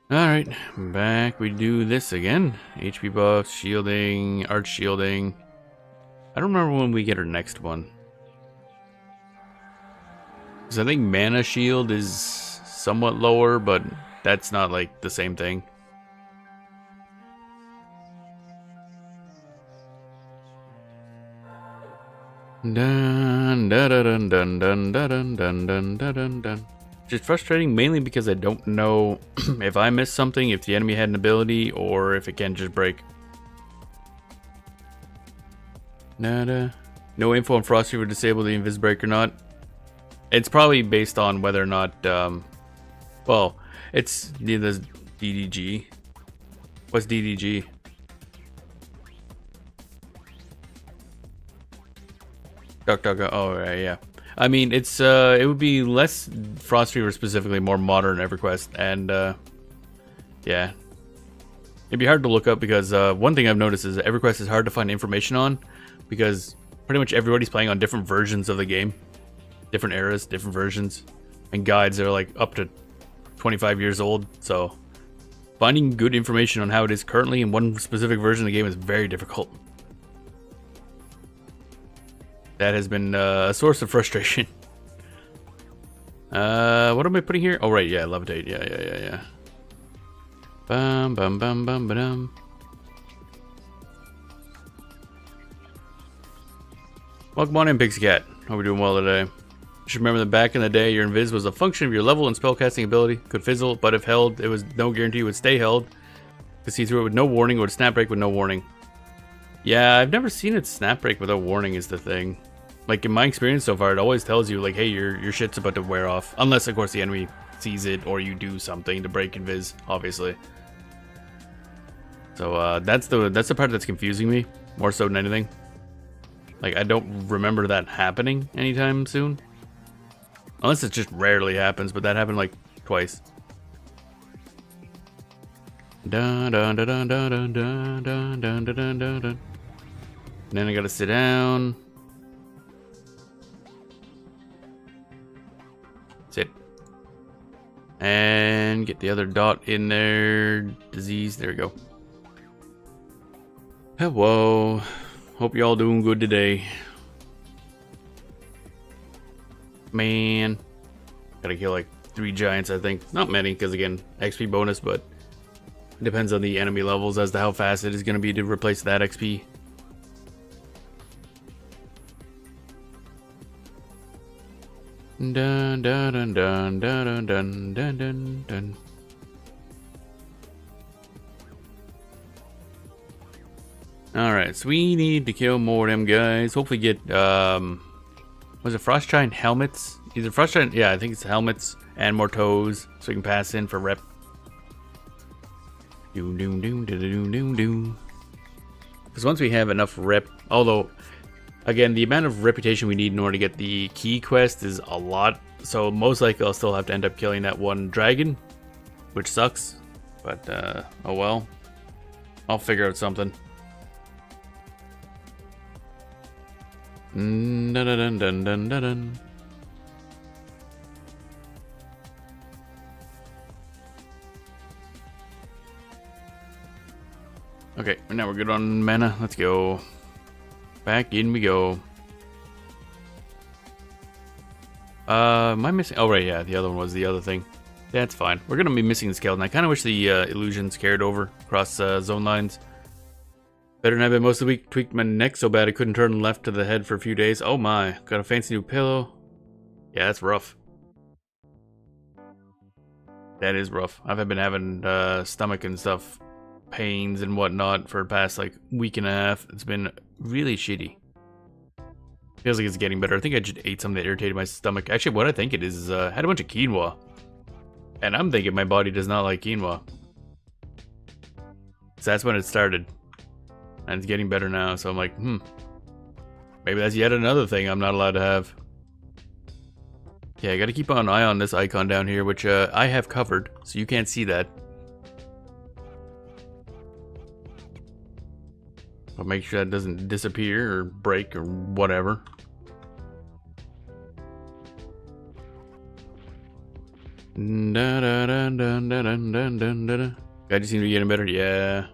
Alright, back we do this again. HP buffs, shielding, arch shielding. I don't remember when we get our next one. Because I think mana shield is somewhat lower, but that's not like the same thing. Dun dun dun dun dun dun dun dun dun dun. Just frustrating mainly because I don't know if I missed something, if the enemy had an ability, or if it can just break. Nada. No info on Frostreaver disable the invis break or not. It's probably based on whether or not, well, it's neither DDG. What's DDG? Oh, right, yeah. I mean, it's, it would be less Frostreaver specifically, more modern EverQuest, and, yeah. It'd be hard to look up because, one thing I've noticed is that EverQuest is hard to find information on because pretty much everybody's playing on different versions of the game. Different eras, different versions. And guides that are, like, up to 25 years old, so finding good information on how it is currently in one specific version of the game is very difficult. That has been a source of frustration. What am I putting here? Oh, right, yeah, levitate. Yeah. Bum, bum, bum, bum, ba-dum. Welcome on in, Pixie Cat. Hope we're doing well today. Just remember that back in the day, your invis was a function of your level and spellcasting ability. Could fizzle, but if held, it was no guarantee it would stay held. Could see through it with no warning, or would snap break with no warning. Yeah, I've never seen it snap break without warning is the thing. Like, in my experience so far, it always tells you, like, hey, your shit's about to wear off. Unless, of course, the enemy sees it, or you do something to break invis, obviously. So, that's the part that's confusing me, more so than anything. Like, I don't remember that happening anytime soon. Unless it just rarely happens, but that happened, like, twice. Dun dun dun dun dun dun dun dun dun dun dun. Then I gotta sit down. Sit. And get the other dot in there. Disease. There we go. Hello. Hope y'all doing good today. Man. Gotta kill like 3 giants, I think. Not many, because again, XP bonus, but it depends on the enemy levels as to how fast it is going to be to replace that XP. Dun dun dun dun dun dun dun dun dun. Alright, so we need to kill more of them guys. Hopefully get, was it Frost Giant helmets? Either Frost Giant, yeah, I think it's helmets and more toes, so we can pass in for rep. Doom doom doom doom doom doom doom. Because once we have enough rep, although, again, the amount of reputation we need in order to get the key quest is a lot, so most likely I'll still have to end up killing that one dragon, which sucks, but, oh well. I'll figure out something. Dun dun dun dun dun dun dun. Okay, now we're good on mana. Let's go. Back in we go. Am I missing? Oh, right, yeah, the other one was the other thing. That's fine. We're gonna be missing the skeleton. I kind of wish the illusions carried over across zone lines. Better than I've been most of the week. Tweaked my neck so bad I couldn't turn left to the head for a few days. Oh my. Got a fancy new pillow. Yeah, that's rough. That is rough. I've been having stomach and stuff, pains and whatnot for the past like week and a half. It's been really shitty. Feels like it's getting better. I think I just ate something that irritated my stomach. Actually, what I think it is I had a bunch of quinoa. And I'm thinking my body does not like quinoa. So that's when it started. And it's getting better now, so I'm like, maybe that's yet another thing I'm not allowed to have. Yeah, I gotta keep an eye on this icon down here, which I have covered, so you can't see that. But make sure that doesn't disappear or break or whatever. Dun dun dun dun dun dun dun dun. Guy just seems to be getting better, yeah.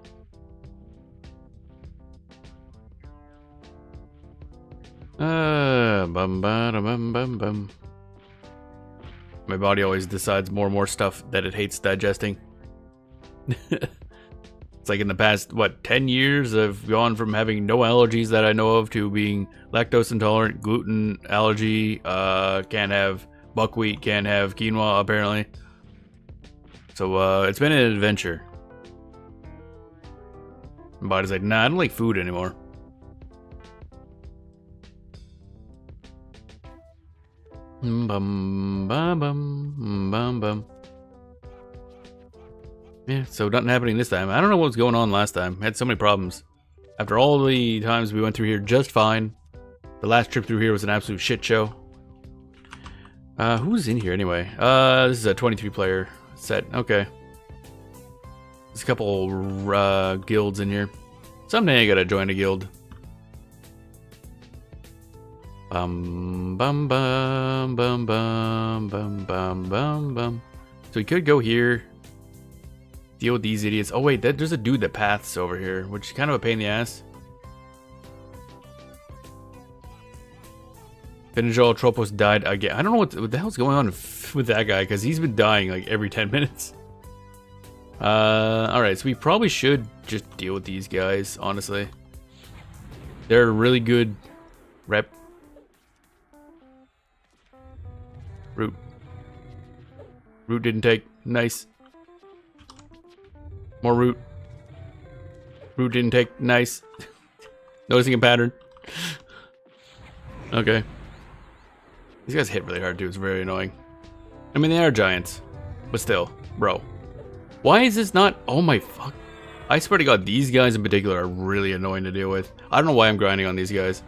Bum bum bum bum. My body always decides more and more stuff that it hates digesting. It's like in the past, what, 10 years I've gone from having no allergies that I know of to being lactose intolerant, gluten allergy, can't have buckwheat, can't have quinoa apparently. So it's been an adventure. My body's like, nah, I don't like food anymore. Bum bum bum bum bum. Yeah, so nothing happening this time. I don't know what was going on last time. I had so many problems. After all the times we went through here just fine, the last trip through here was an absolute shit show. Who's in here anyway? This is a 23 player set. Okay. There's a couple guilds in here. Someday I gotta join a guild. Bum bum bum bum bum bum bum bum bum. So we could go here. Deal with these idiots. Oh wait, there's a dude that paths over here, which is kind of a pain in the ass. Finjal Tropos died again. I don't know what the hell's going on with that guy, because he's been dying like every 10 minutes. Alright, so we probably should just deal with these guys, honestly. They're really good rep. Root. Root didn't take. Nice. More root. Root didn't take. Nice. Noticing a pattern. Okay. These guys hit really hard too. It's very annoying. I mean, they are giants. But still. Bro. Why is this not... Oh my fuck. I swear to God, these guys in particular are really annoying to deal with. I don't know why I'm grinding on these guys.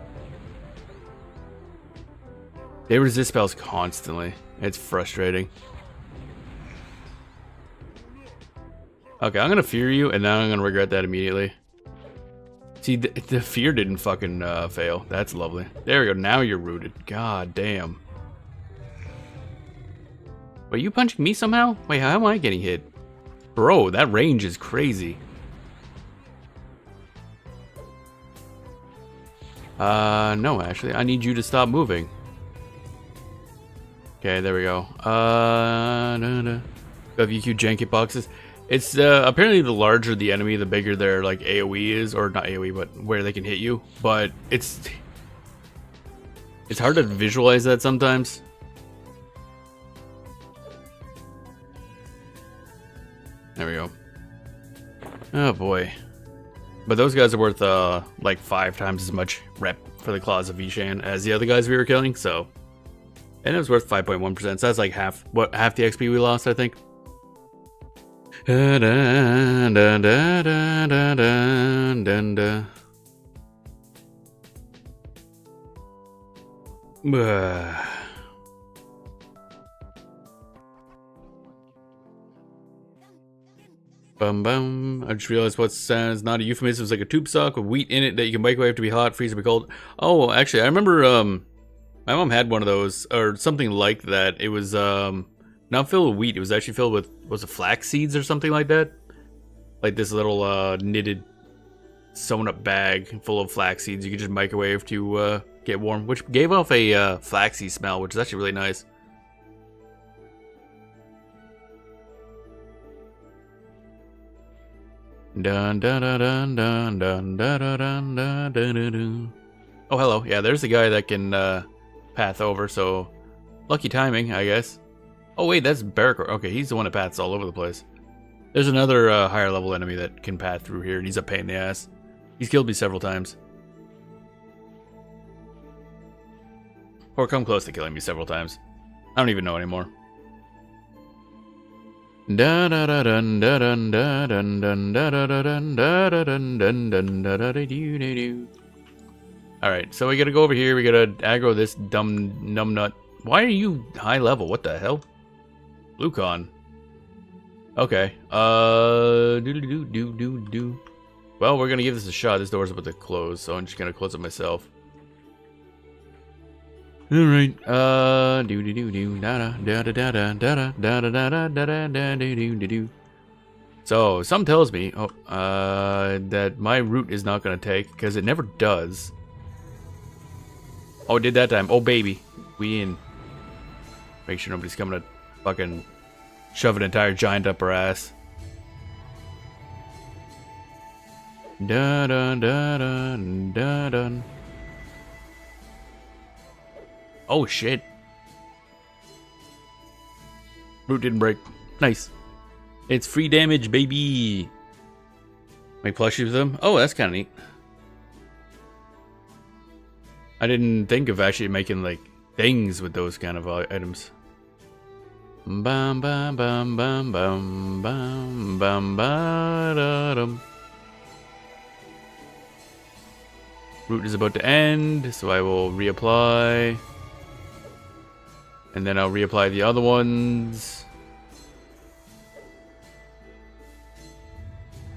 They resist spells constantly. It's frustrating. Okay, I'm gonna fear you, and now I'm gonna regret that immediately. See, the fear didn't fucking fail. That's lovely. There we go. Now you're rooted. God damn. Wait, you punching me somehow? Wait, how am I getting hit? Bro, that range is crazy. No, actually, I need you to stop moving. Okay, there we go. WQ janky boxes. It's apparently the larger the enemy, the bigger their like AoE is, or not AoE, but where they can hit you. But it's hard to visualize that sometimes. But those guys are worth like 5 times as much rep for the Claws of Vishan as the other guys we were killing, so. And it was worth 5.1%, so that's like half the XP we lost, I think. Bum bum. I just realized what sounds not a euphemism. It's like a tube sock with wheat in it that you can microwave to be hot, freeze to be cold. Oh, actually, I remember my mom had one of those or something like that. It was not filled with wheat. It was actually filled with, was it flax seeds or something like that? Like this little knitted, sewn up bag full of flax seeds. You could just microwave to get warm, which gave off a flaxy smell, which is actually really nice. Dun dun dun dun dun dun dun dun dun dun dun. Oh, hello. Yeah, there's the guy that can path over, so lucky timing, I guess. Oh, wait, that's Barrack. Okay, he's the one that paths all over the place. There's another higher level enemy that can path through here, and he's a pain in the ass. He's killed me several times. Or come close to killing me several times. I don't even know anymore. Alright, so we gotta go over here, we gotta aggro this dumb numbnut. Why are you high level? What the hell? Lucon. Okay. Well, we're gonna give this a shot. This door's about to close, so I'm just gonna close it myself. Alright, so, some tells me, that my route is not gonna take, because it never does. Oh, it did that time. Oh, baby. We in. Make sure nobody's coming to fucking shove an entire giant up our ass. Dun. Oh shit. Root didn't break. Nice. It's free damage, baby. Make plushies with them? Oh, that's kind of neat. I didn't think of actually making like things with those kind of items. Bum bum bum bum bum bum bum ba da dum. Root is about to end, so I will reapply. And then I'll reapply the other ones.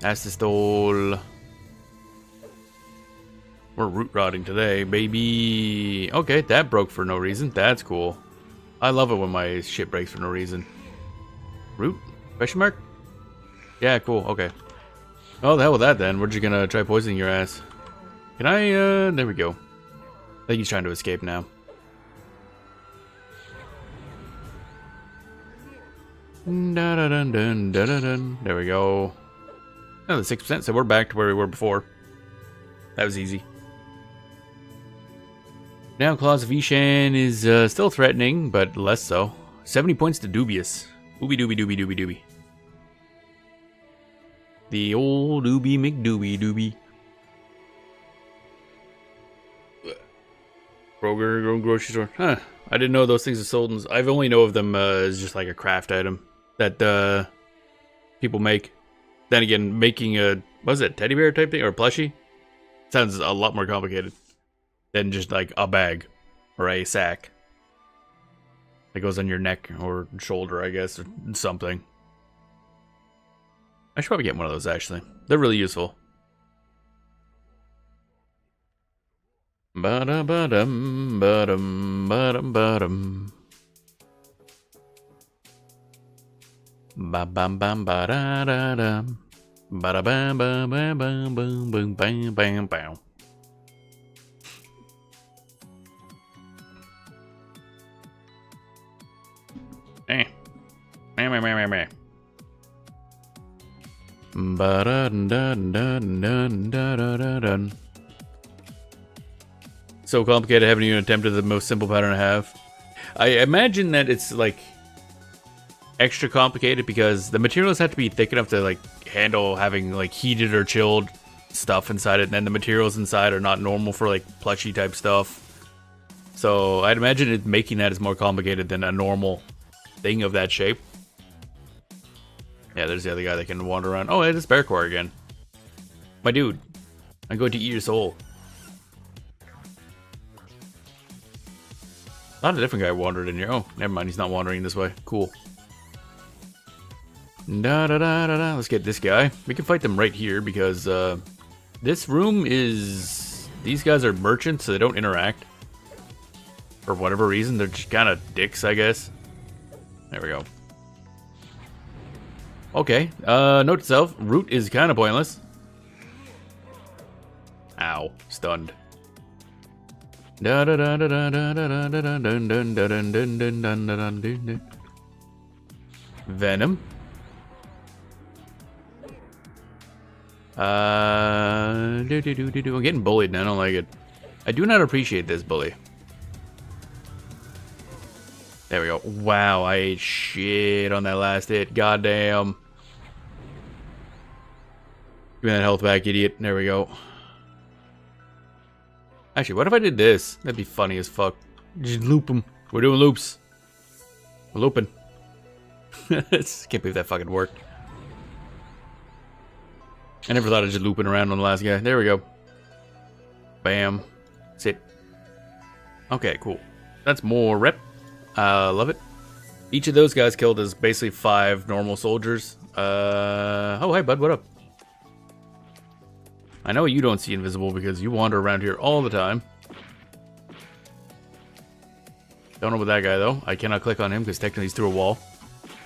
Acetol. We're root rotting today, baby. Okay, that broke for no reason. That's cool. I love it when my shit breaks for no reason. Root? Question mark? Yeah, cool. Okay. Oh, the hell with that then. We're just gonna try poisoning your ass. Can I, there we go. I think he's trying to escape now. Dun. There we go. Another 6%, so we're back to where we were before. That was easy. Now Claws of Vishan is still threatening, but less so. 70 points to Dubious. Doobie. The old Doobie McDoobie. Kroger, grocery store. Huh. I didn't know those things are sold. I've only know of them as just like a craft item that people make. Then again, making a, what was it, teddy bear type thing or a plushie? Sounds a lot more complicated than just like a bag or a sack that goes on your neck or shoulder, I guess, or something. I should probably get one of those actually. They're really useful. Ba-da-ba-dum, ba-dum, ba-dum, ba-dum. Ba-bam-bam-ba-da-da-dum. Ba-da-bam-bam-bam-bam-bam-bam-bam. Meh. Ba-da-dun-dun-dun-dun-dun-dun-dun. So complicated, I haven't even attempted the most simple pattern I have. I imagine that it's like extra complicated because the materials have to be thick enough to like handle having like heated or chilled stuff inside it, and then the materials inside are not normal for like plushy type stuff. So I'd imagine making that is more complicated than a normal thing of that shape. Yeah, there's the other guy that can wander around. Oh, it's Bearcore again. My dude, I'm going to eat your soul. Not a different guy wandered in here. Oh, never mind. He's not wandering this way. Cool. Da da da da da. Let's get this guy. We can fight them right here because this room is. These guys are merchants, so they don't interact. For whatever reason, they're just kind of dicks, I guess. There we go. Okay. Note to self: root is kind of pointless. Ow! Stunned. Da da da da da da da da da dun dun dun dun dun dun dun dun dun. Venom. I'm getting bullied and I don't like it. I do not appreciate this bully. There we go. Wow, I ate shit on that last hit. Goddamn. Give me that health back, idiot. There we go. Actually, what if I did this? That'd be funny as fuck. Just loop them. We're doing loops. We're looping. Can't believe that fucking worked. I never thought of just looping around on the last guy. There we go. Bam. Sit. Okay, cool. That's more rep. Love it. Each of those guys killed is basically 5 normal soldiers. Oh, hey, bud. What up? I know you don't see invisible because you wander around here all the time. Don't know about that guy though. I cannot click on him because technically he's through a wall.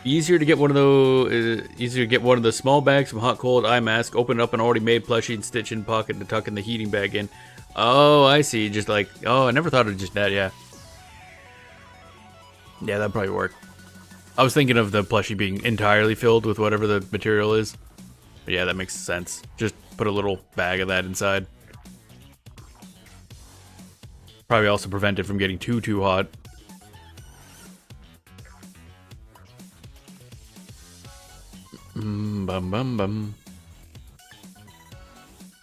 Easier to get one of the small bags from Hot Cold Eye Mask. Open up an already made plushie and stitch in pocket to tuck in the heating bag in. Oh, I see. Just like, oh, I never thought of just that. Yeah. Yeah, that'd probably work. I was thinking of the plushie being entirely filled with whatever the material is. But yeah, that makes sense. Just put a little bag of that inside. Probably also prevent it from getting too hot. Bum bum bum.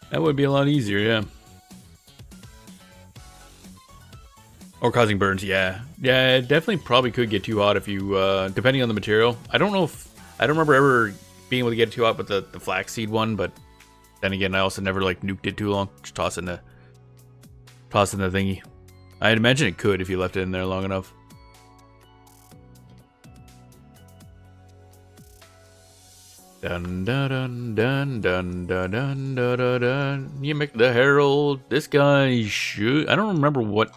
That would be a lot easier, yeah. Or causing burns, yeah. Yeah, it definitely probably could get too hot if you, depending on the material. I don't remember ever being able to get it too hot with the flaxseed one, but then again, I also never like nuked it too long. Just tossing the thingy. I'd imagine it could if you left it in there long enough. Dun dun dun dun dun dun dun dun dun. You make the herald. This guy should. I don't remember what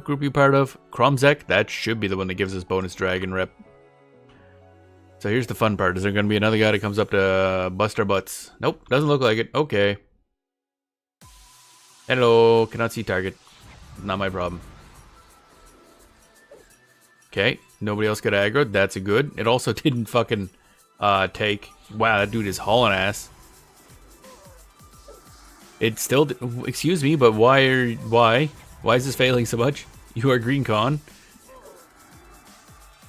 group you part of. Kromzek. That should be the one that gives us bonus dragon rep. So here's the fun part. Is there going to be another guy that comes up to bust our butts? Nope, doesn't look like it. Okay. Hello, cannot see target. Not my problem. Okay, nobody else got aggro. That's a good. It also didn't fucking take. Wow, that dude is hauling ass. It still. Excuse me, but why is this failing so much? You are green con.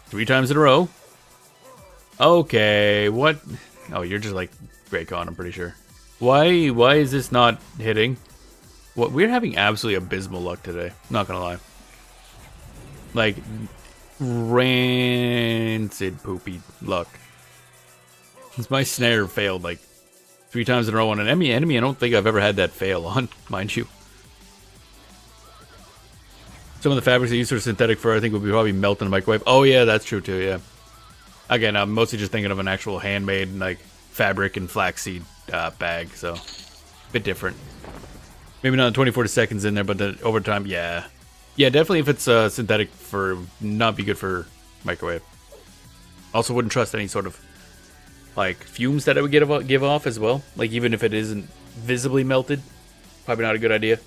3 times in a row. Okay, what? Oh, you're just like Grey Con, I'm pretty sure. Why is this not hitting? What, we're having absolutely abysmal luck today. Not gonna lie. Like, rancid poopy luck. My snare failed like 3 times in a row on an enemy. I don't think I've ever had that fail on, mind you. Some of the fabrics they use for synthetic fur, I think, would be probably melt in the microwave. Oh yeah, that's true too, yeah. Again, I'm mostly just thinking of an actual handmade, like, fabric and flaxseed bag, so a bit different. Maybe not 24 seconds in there, but over time, yeah. Yeah, definitely if it's synthetic fur, not be good for microwave. Also wouldn't trust any sort of, like, fumes that it would give off as well. Like, even if it isn't visibly melted, probably not a good idea.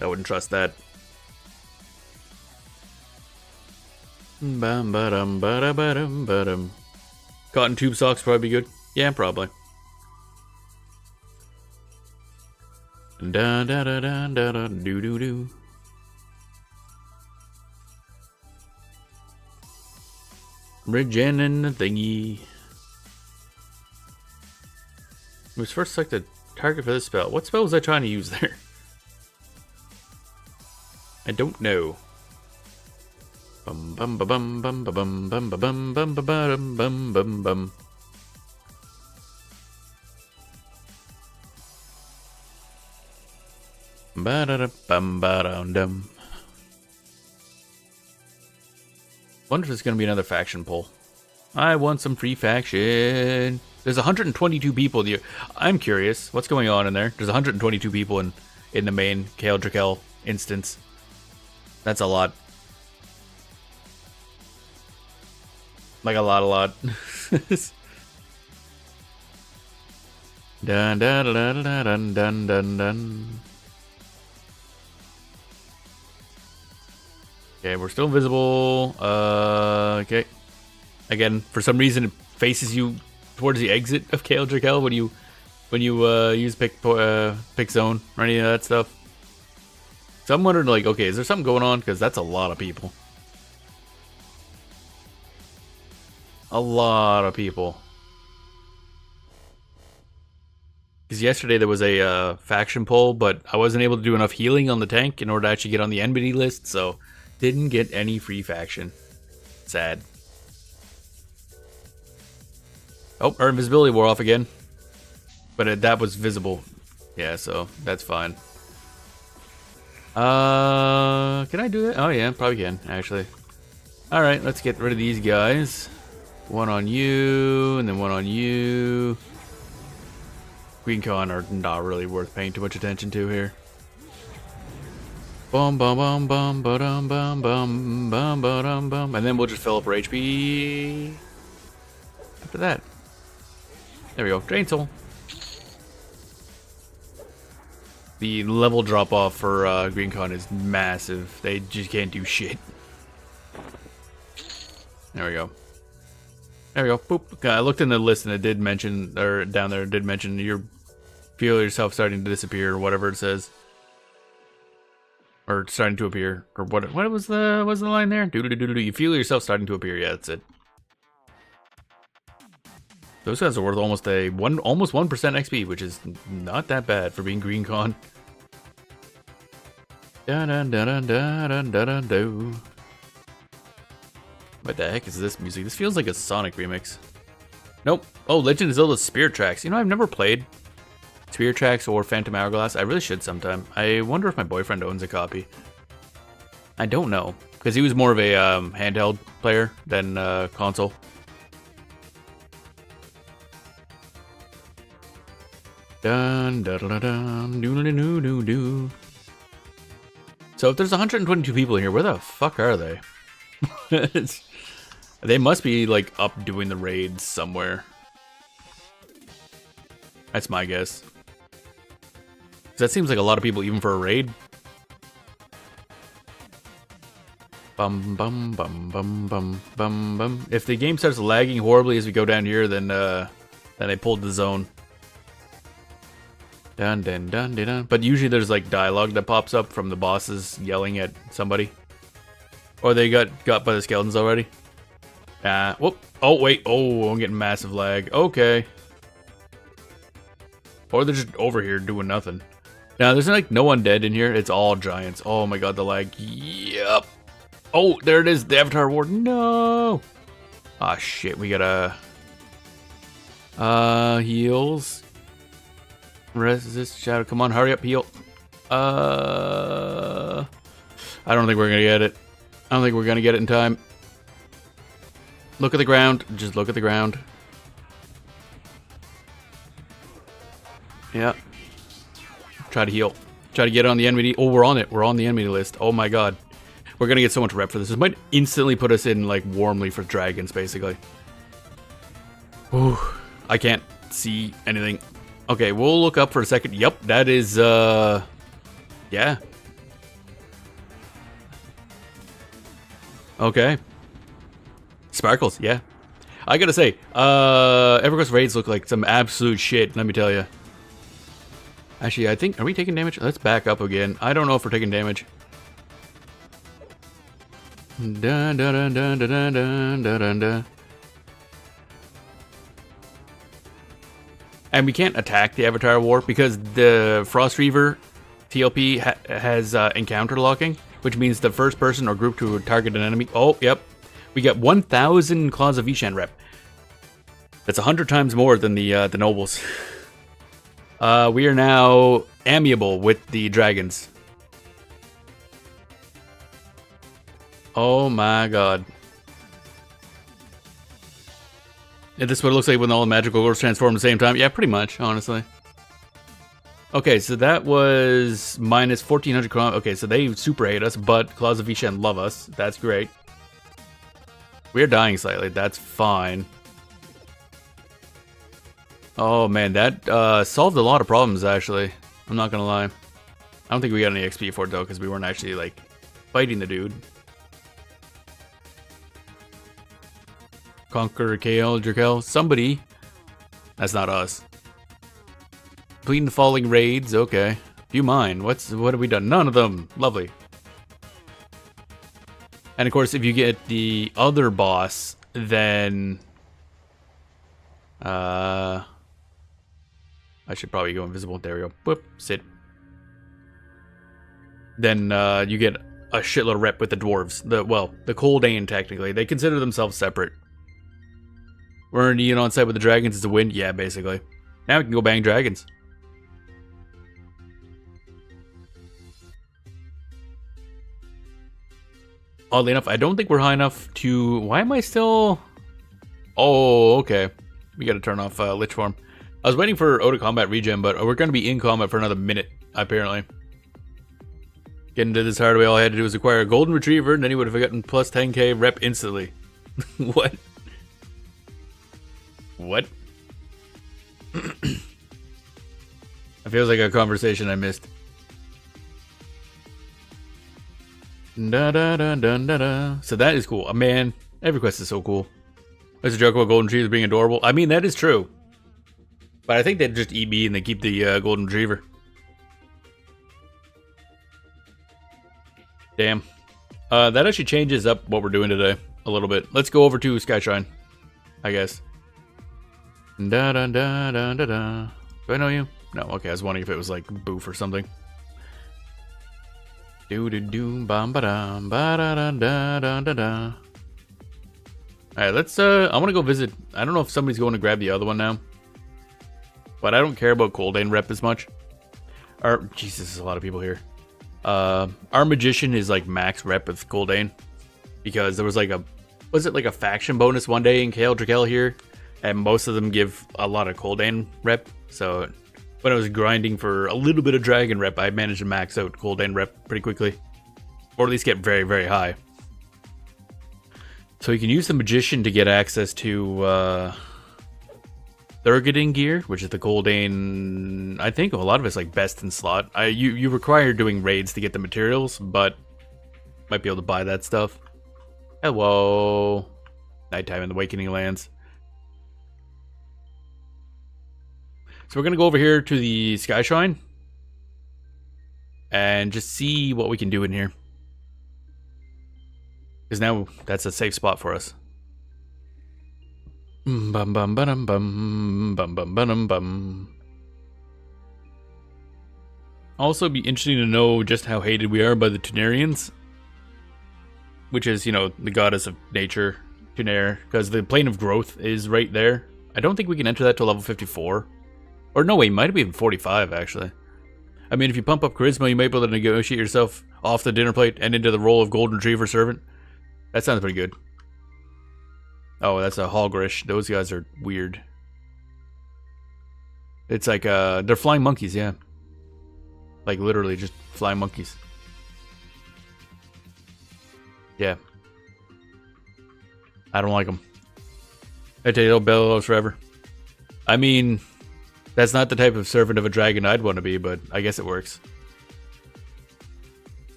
I wouldn't trust that. Bum ba-dum ba-da-ba-dum ba-dum. Cotton tube socks probably be good. Yeah, probably. Da da da da da da do do do. Regen and the thingy. It was first selected target for this spell. What spell was I trying to use there? I don't know. Bum bum ba bum bum ba bum bum ba bum bum ba bum bum bum bum. Ba da da bum ba dum dum. Wonder if there's gonna be another faction poll. I want some free faction. There's 122 people. I'm curious, what's going on in there? There's 122 people in the main Kale Drakel instance. That's a lot. Like a lot. Dun dun dun dun dun dun dun. Okay, we're still invisible. Okay. Again, for some reason, it faces you towards the exit of Kale Drakel when you use pick zone or any of that stuff. So I'm wondering, like, okay, is there something going on? Because that's a lot of people. A lot of people. Because yesterday there was a faction poll, but I wasn't able to do enough healing on the tank in order to actually get on the enmity list, so didn't get any free faction. Sad. Oh, our invisibility wore off again. But that was visible. Yeah, so that's fine. Can I do that? Oh yeah, probably can, actually. Alright, let's get rid of these guys. One on you, and then one on you. Green Con are not really worth paying too much attention to here. Bum bum bum bum ba-dum bum bum bum ba-dum bum. And then we'll just fill up our HP. After that. There we go. Drain Soul. The level drop off for Green Con is massive. They just can't do shit. There we go. There we go. Boop. Okay, I looked in the list and it did mention, or down there, it did mention you feel yourself starting to disappear, or whatever it says, or starting to appear, or what? What was the line there? You feel yourself starting to appear. Yeah, that's it. Those guys are worth almost 1% XP, which is not that bad for being Green Con. Dun dun dun dun dun dun dun dun. What the heck is this music? This feels like a Sonic remix. Nope. Oh, Legend of Zelda Spirit Tracks. You know, I've never played Spirit Tracks or Phantom Hourglass. I really should sometime. I wonder if my boyfriend owns a copy. I don't know, because he was more of a handheld player than console. Dun dun dun dun doo doo doo doo. So if there's 122 people in here, where the fuck are they? They must be like up doing the raids somewhere. That's my guess. 'Cause that seems like a lot of people even for a raid. Bum bum bum bum bum bum bum. If the game starts lagging horribly as we go down here, then I pulled the zone. Dun dun dun dun dun. But usually there's like dialogue that pops up from the bosses yelling at somebody. Or they got by the skeletons already. Whoop. Oh, wait. Oh, I'm getting massive lag. Okay. Or they're just over here doing nothing. Now, there's like no undead in here. It's all giants. Oh my god, the lag. Yep. Oh, there it is. The Avatar Ward. No. Ah, shit. We gotta... heals. Resist shadow. Come on, hurry up, heal. I don't think we're gonna get it. I don't think we're gonna get it in time. Look at the ground. Just look at the ground. Yeah. Try to heal. Try to get on the enemy. Oh, we're on it. We're on the enemy list. Oh my god. We're gonna get so much rep for this. This might instantly put us in, like, warmly for dragons, basically. Ooh. I can't see anything. Okay, we'll look up for a second. Yep, that is, yeah. Okay. Sparkles, yeah. I gotta say, EverQuest raids look like some absolute shit, let me tell you. Actually, I think, are we taking damage? Let's back up again. I don't know if we're taking damage. Dun dun dun dun dun dun dun dun dun. And we can't attack the Avatar War because the Frostreaver TLP has encounter locking, which means the first person or group to target an enemy. Oh, yep. We got 1,000 Claws of Vishan rep. That's 100 times more than the nobles. We are now amiable with the dragons. Oh my god. Is this what it looks like when all the magical lords transform at the same time? Yeah, pretty much, honestly. Okay, so that was minus 1,400 Kron. Okay, so they super hate us, but Claws of Vishan love us. That's great. We're dying slightly. That's fine. Oh man, that solved a lot of problems, actually. I'm not gonna lie. I don't think we got any XP for it, though, because we weren't actually, like, fighting the dude. Conquer, Kale, Drakel, somebody. That's not us. Completing the falling raids, okay. You mind? What have we done? None of them. Lovely. And of course, if you get the other boss, then I should probably go invisible. There we go. Boop, sit. Then you get a shitload of rep with the dwarves. The Coldane, technically. They consider themselves separate. We're in on site with the dragons is the win. Yeah, basically. Now we can go bang dragons. Oddly enough, I don't think we're high enough to... Why am I still... Oh, okay. We gotta turn off Lich Form. I was waiting for out of combat regen, but we're gonna be in combat for another minute, apparently. Getting into this hard way, all I had to do was acquire a golden retriever, and then he would have gotten plus 10k rep instantly. What? What? It feels like a conversation I missed. Da da da da da da. So that is cool. Man, EverQuest is so cool. There's a joke about golden retrievers being adorable. I mean, that is true. But I think they just eat me and they keep the golden retriever. Damn. That actually changes up what we're doing today a little bit. Let's go over to Skyshrine, I guess. Da da da da da da. Do I know you? No. Okay, I was wondering if it was like Boof or something. Do do do bam ba da ba da da da da da da. All right, let's. I want to go visit. I don't know if somebody's going to grab the other one now, but I don't care about Coldane rep as much. Jesus, there's a lot of people here. Our magician is like max rep with Coldane because there was like a faction bonus one day in Kale Drakel here. And most of them give a lot of Coldane rep. So when I was grinding for a little bit of Dragon rep, I managed to max out Coldane rep pretty quickly. Or at least get very, very high. So you can use the Magician to get access to Thurgadin gear, which is the Coldane... I think a lot of it's like best in slot. You require doing raids to get the materials, but might be able to buy that stuff. Hello. Nighttime in the Awakening Lands. So we're going to go over here to the Skyshrine and just see what we can do in here. Because now that's a safe spot for us. Bum bum bum bum bum bum bum bum. Also, be interesting to know just how hated we are by the Tunarians, which is, you know, the goddess of nature, Tunair, because the plane of growth is right there. I don't think we can enter that to level 54. Or no, wait, it might be even 45, actually. I mean, if you pump up Charisma, you might be able to negotiate yourself off the dinner plate and into the role of Golden Retriever Servant. That sounds pretty good. Oh, that's a Hogrish. Those guys are weird. It's like, they're flying monkeys, yeah. Like, literally just flying monkeys. Yeah. I don't like them. I tell you, Velious forever. I mean... That's not the type of servant of a dragon I'd want to be, but I guess it works.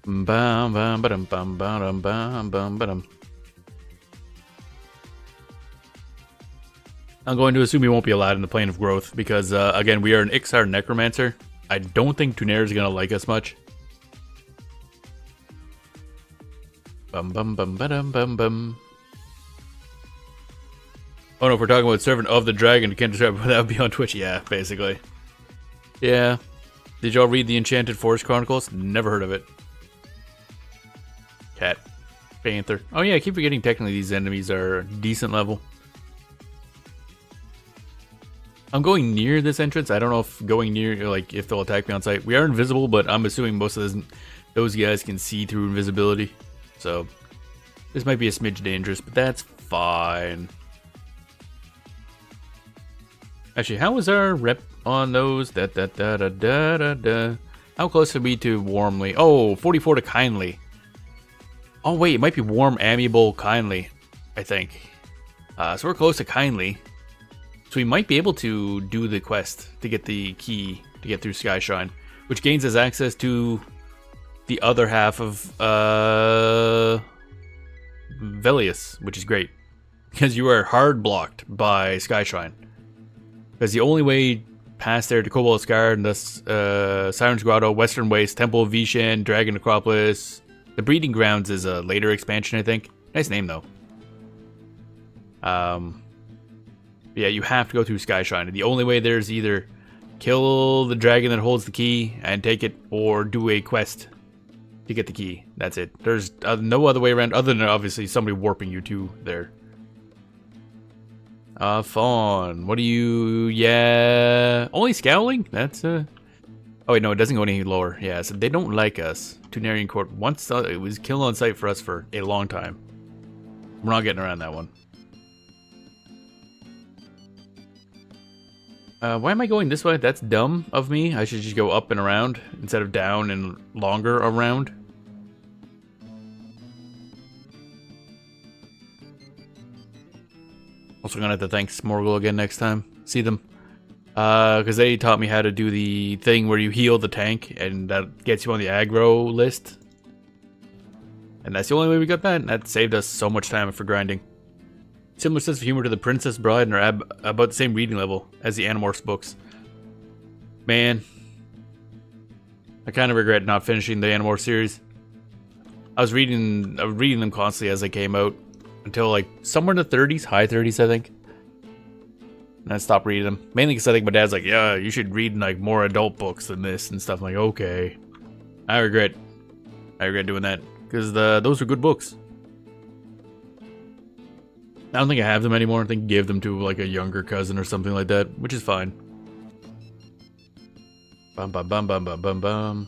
I'm going to assume he won't be allowed in the plane of growth because, again, we are an Ixar Necromancer. I don't think Tunair is going to like us much. Bum bum bum ba-dum bum bum. Oh no, if we're talking about Servant of the Dragon, can't describe that would be on Twitch. Yeah, basically. Yeah. Did y'all read the Enchanted Forest Chronicles? Never heard of it. Cat. Panther. Oh yeah, I keep forgetting technically these enemies are decent level. I'm going near this entrance. I don't know if going near, like, if they'll attack me on sight. We are invisible, but I'm assuming most of those guys can see through invisibility. So, this might be a smidge dangerous, but that's fine. Actually, how was our rep on those? How close are we to warmly? Oh, 44 to kindly. Oh wait, it might be warm, amiable, kindly, I think. So we're close to kindly. So we might be able to do the quest to get the key to get through Skyshrine, which gains us access to the other half of Velious, which is great. Because you are hard blocked by Skyshrine. Because the only way past there to Cobalt Scar and thus Siren's Grotto, Western Waste, Temple of Vishan, Dragon Necropolis. The Breeding Grounds is a later expansion, I think. Nice name, though. Yeah, you have to go through Skyshrine. And the only way there's either kill the dragon that holds the key and take it, or do a quest to get the key. That's it. There's no other way around, other than obviously somebody warping you to there. Fawn. What do you... Yeah... Only Scowling? That's, Oh, wait, no, it doesn't go any lower. Yeah, so they don't like us. Tunarian Court. Once, it was kill on sight for us for a long time. We're not getting around that one. Why am I going this way? That's dumb of me. I should just go up and around instead of down and longer around. Also gonna have to thank Smorgle again next time. See them. Because they taught me how to do the thing where you heal the tank, and that gets you on the aggro list. And that's the only way we got that, and that saved us so much time for grinding. Similar sense of humor to the Princess Bride, and are about the same reading level as the Animorphs books. Man, I kind of regret not finishing the Animorphs series. I was reading them constantly as they came out until like somewhere in the 30s, high 30s, I think. And I stopped reading them, mainly because I think my dad's like, "Yeah, you should read like more adult books than this and stuff." I'm like, okay, I regret doing that because those were good books. I don't think I have them anymore. I think I gave them to like a younger cousin or something like that, which is fine. Bum bum bum bum bum bum bum.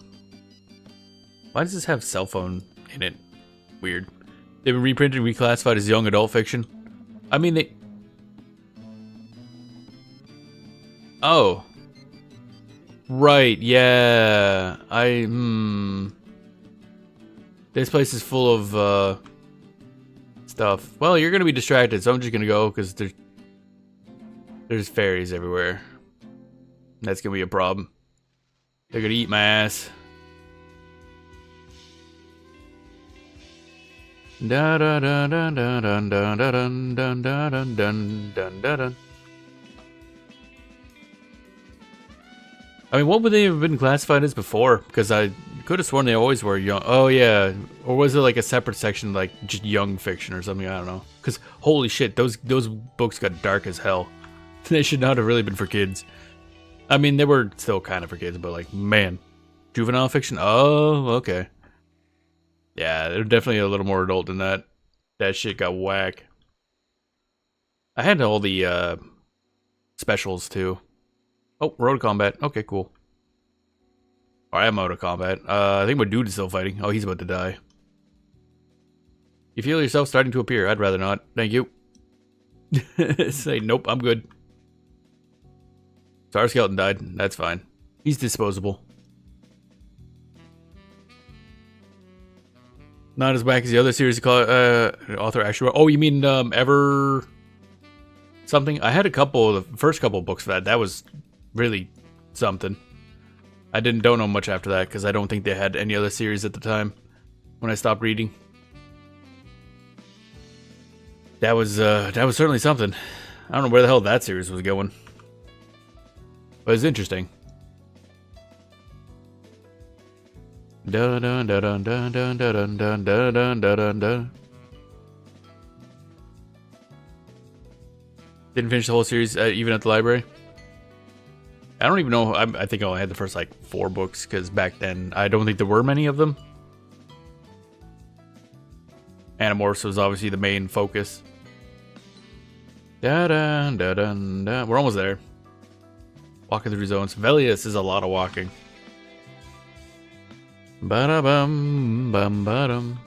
Why does this have cell phone in it? Weird. They've been reprinted and reclassified as young adult fiction. I mean, they... Oh. Right, yeah. This place is full of, stuff. Well, you're gonna be distracted, so I'm just gonna go, because there's fairies everywhere. That's gonna be a problem. They're gonna eat my ass. Da da da da da da da da dun dun dun dun dun dun. I mean, what would they have been classified as before? Because I could have sworn they always were young. Oh yeah, or was it like a separate section, like just young fiction or something? I don't know. Because holy shit, those books got dark as hell. They should not have really been for kids. I mean, they were still kind of for kids, but like, man, juvenile fiction. Oh, okay. Yeah, they're definitely a little more adult than that. That shit got whack. I had all the specials too. Oh, road combat. Okay, cool. Oh, I am out of combat. I think my dude is still fighting. Oh, he's about to die. You feel yourself starting to appear. I'd rather not. Thank you. Say, nope, I'm good. Star Skeleton died. That's fine. He's disposable. Not as whack as the other series author actually wrote. Oh, you mean Ever something? I had a couple of the first couple of books for that. That was really something. I don't know much after that because I don't think they had any other series at the time when I stopped reading. That was certainly something. I don't know where the hell that series was going, but it's interesting. Dun dun dun dun dun dun dun dun dun dun dun dun. Didn't finish the whole series even at the library. I don't even know. I think I only had the first like 4 books because back then I don't think there were many of them. Animorphs was obviously the main focus. Da da da da da. We're almost there. Walking through zones. Velious is a lot of walking. Ba-da-bum, bum-ba-dum.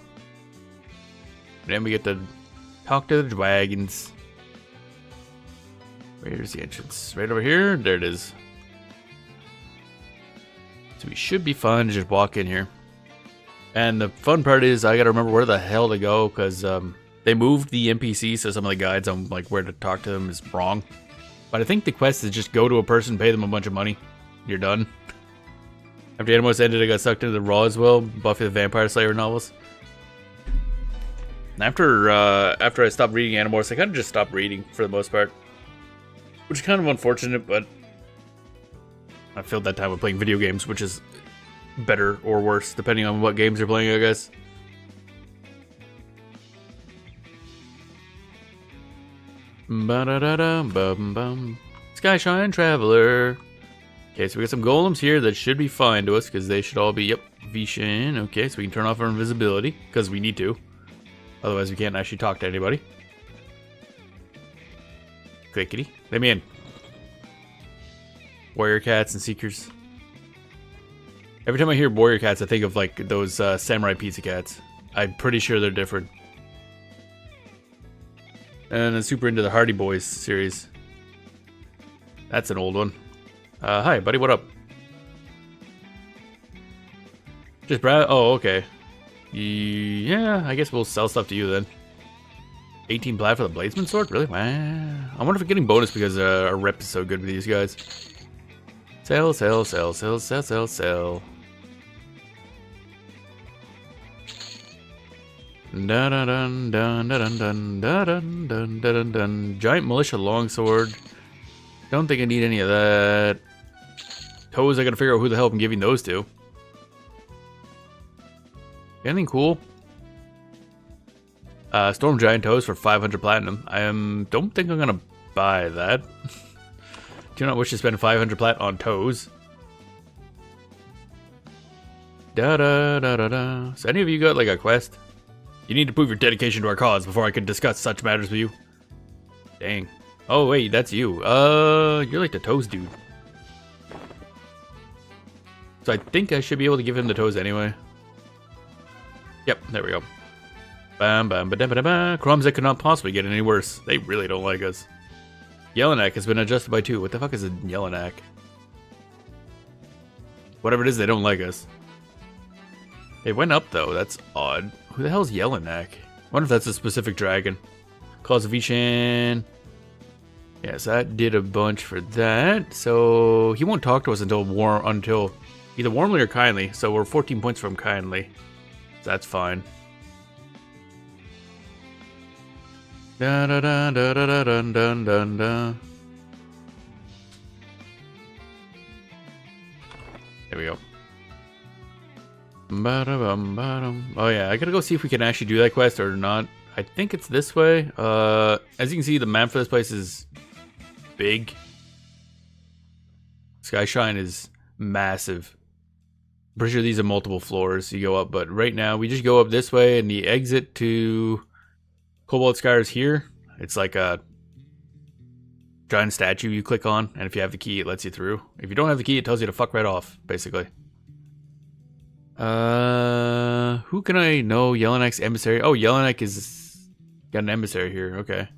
Then we get to talk to the dragons. Where's the entrance? Right over here? There it is. So we should be fun to just walk in here. And the fun part is I gotta remember where the hell to go because they moved the NPC, so some of the guides on like where to talk to them is wrong. But I think the quest is just go to a person, pay them a bunch of money. You're done. After Animorphs ended, I got sucked into the Roswell, Buffy the Vampire Slayer novels. And after I stopped reading Animorphs, I kind of just stopped reading for the most part. Which is kind of unfortunate, but I filled that time with playing video games, which is better or worse, depending on what games you're playing, I guess. Ba-da-da-da-bum-bum. Skyshine Traveler. Okay, so we got some golems here that should be fine to us, because they should all be, yep, Vishen. Okay, so we can turn off our invisibility, because we need to. Otherwise, we can't actually talk to anybody. Clickety. Let me in. Warrior cats and seekers. Every time I hear warrior cats, I think of like those samurai pizza cats. I'm pretty sure they're different. And I'm super into the Hardy Boys series. That's an old one. Hi, buddy. What up? Just Brad. Oh, okay. Yeah, I guess we'll sell stuff to you then. 18 plat for the Bladesman sword? Really? Wow. I wonder if we're getting bonus because our rep is so good with these guys. Sell, sell, sell, sell, sell, sell, sell. Dun dun dun dun dun dun dun dun dun dun. Giant militia longsword. Don't think I need any of that. Toes, I gotta figure out who the hell I'm giving those to. Anything cool? Storm Giant Toes for 500 platinum. I don't think I'm gonna buy that. Do not wish to spend 500 plat on toes. Da da da da da. So any of you got like a quest? You need to prove your dedication to our cause before I can discuss such matters with you. Dang. Oh wait, that's you. You're like the toes dude. So I think I should be able to give him the toes anyway. Yep, there we go. Bam bam ba da ba da ba. Crumbs that could not possibly get any worse. They really don't like us. Yellowknack has been adjusted by 2. What the fuck is a Yellowknack? Whatever it is, they don't like us. They went up though, that's odd. Who the hell's Yellowknack? I wonder if that's a specific dragon. Claws of Vishen. Yes, that did a bunch for that. So he won't talk to us until either warmly or kindly. So we're 14 points from kindly. So that's fine. Da da da da da da dun dun dun dun. There we go. Ba-da-bum, ba-dum. Oh yeah, I gotta go see if we can actually do that quest or not. I think it's this way. As you can see, the map for this place is big. Skyshine is massive. I'm pretty sure these are multiple floors you go up, but right now we just go up this way, and the exit to Cobalt Sky is here. It's like a giant statue you click on, and if you have the key, it lets you through. If you don't have the key, it tells you to fuck right off, basically. Who can I know? Yellowknack's emissary. Oh, Yellowknack is got an emissary here. Okay.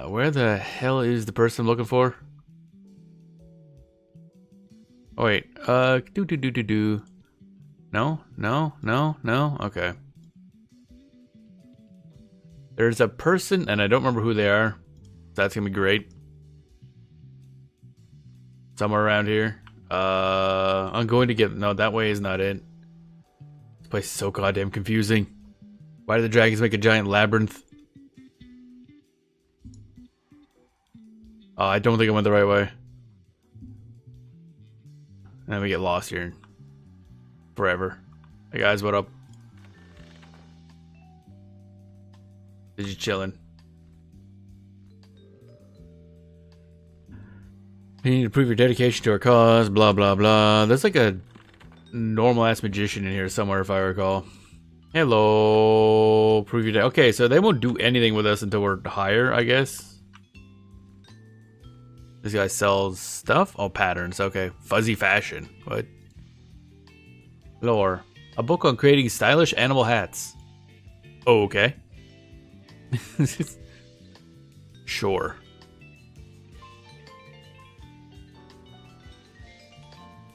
Where the hell is the person I'm looking for? Oh wait. No. Okay. There's a person, and I don't remember who they are. That's gonna be great. Somewhere around here. I'm going to get... No, that way is not it. This place is so goddamn confusing. Why do the dragons make a giant labyrinth? Oh, I don't think I went the right way. And we get lost here. Forever. Hey guys, what up? Just chilling. You need to prove your dedication to our cause, blah, blah, blah. There's like a normal-ass magician in here somewhere, if I recall. Hello. Prove your okay, so they won't do anything with us until we're higher, I guess. This guy sells stuff? Oh, patterns. Okay. Fuzzy fashion. What? Lore. A book on creating stylish animal hats. Oh, okay. Sure.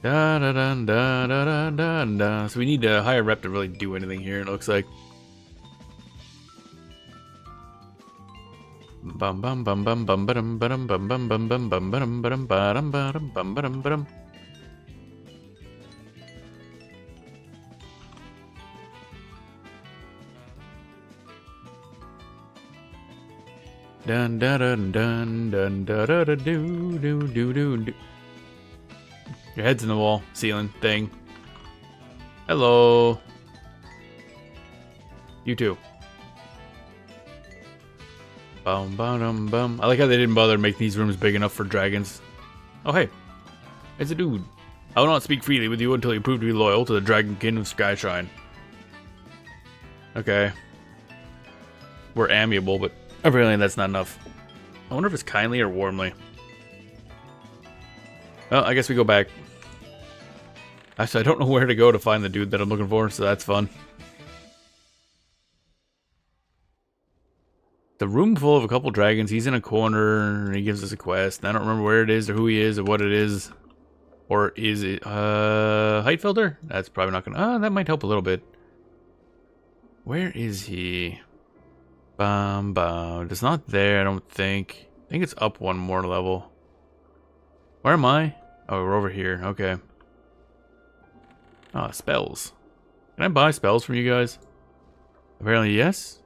Da da da da da da da. So we need a higher rep to really do anything here, it looks like. Bum bum bum bum bum bum bum bum bum bum bum bum bum bum bum bum bum bum. Dun dun dun dun dun dun dun dun do do do do do. Your head's in the wall, ceiling thing. Hello. You too. Bum bum bum. I like how they didn't bother to make these rooms big enough for dragons. Oh hey, it's a dude. I will not speak freely with you until you prove to be loyal to the Dragon King of Skyshrine. Okay. We're amiable, but apparently that's not enough. I wonder if it's kindly or warmly. Well, I guess we go back. Actually, I don't know where to go to find the dude that I'm looking for, so that's fun. The room full of a couple dragons. He's in a corner, and he gives us a quest. I don't remember where it is, or who he is, or what it is. Or is it, Heightfelder? That's probably not gonna, that might help a little bit. Where is he? Bum bum. It's not there, I don't think. I think it's up one more level. Where am I? Oh, we're over here. Okay. Ah, spells. Can I buy spells from you guys? Apparently, yes.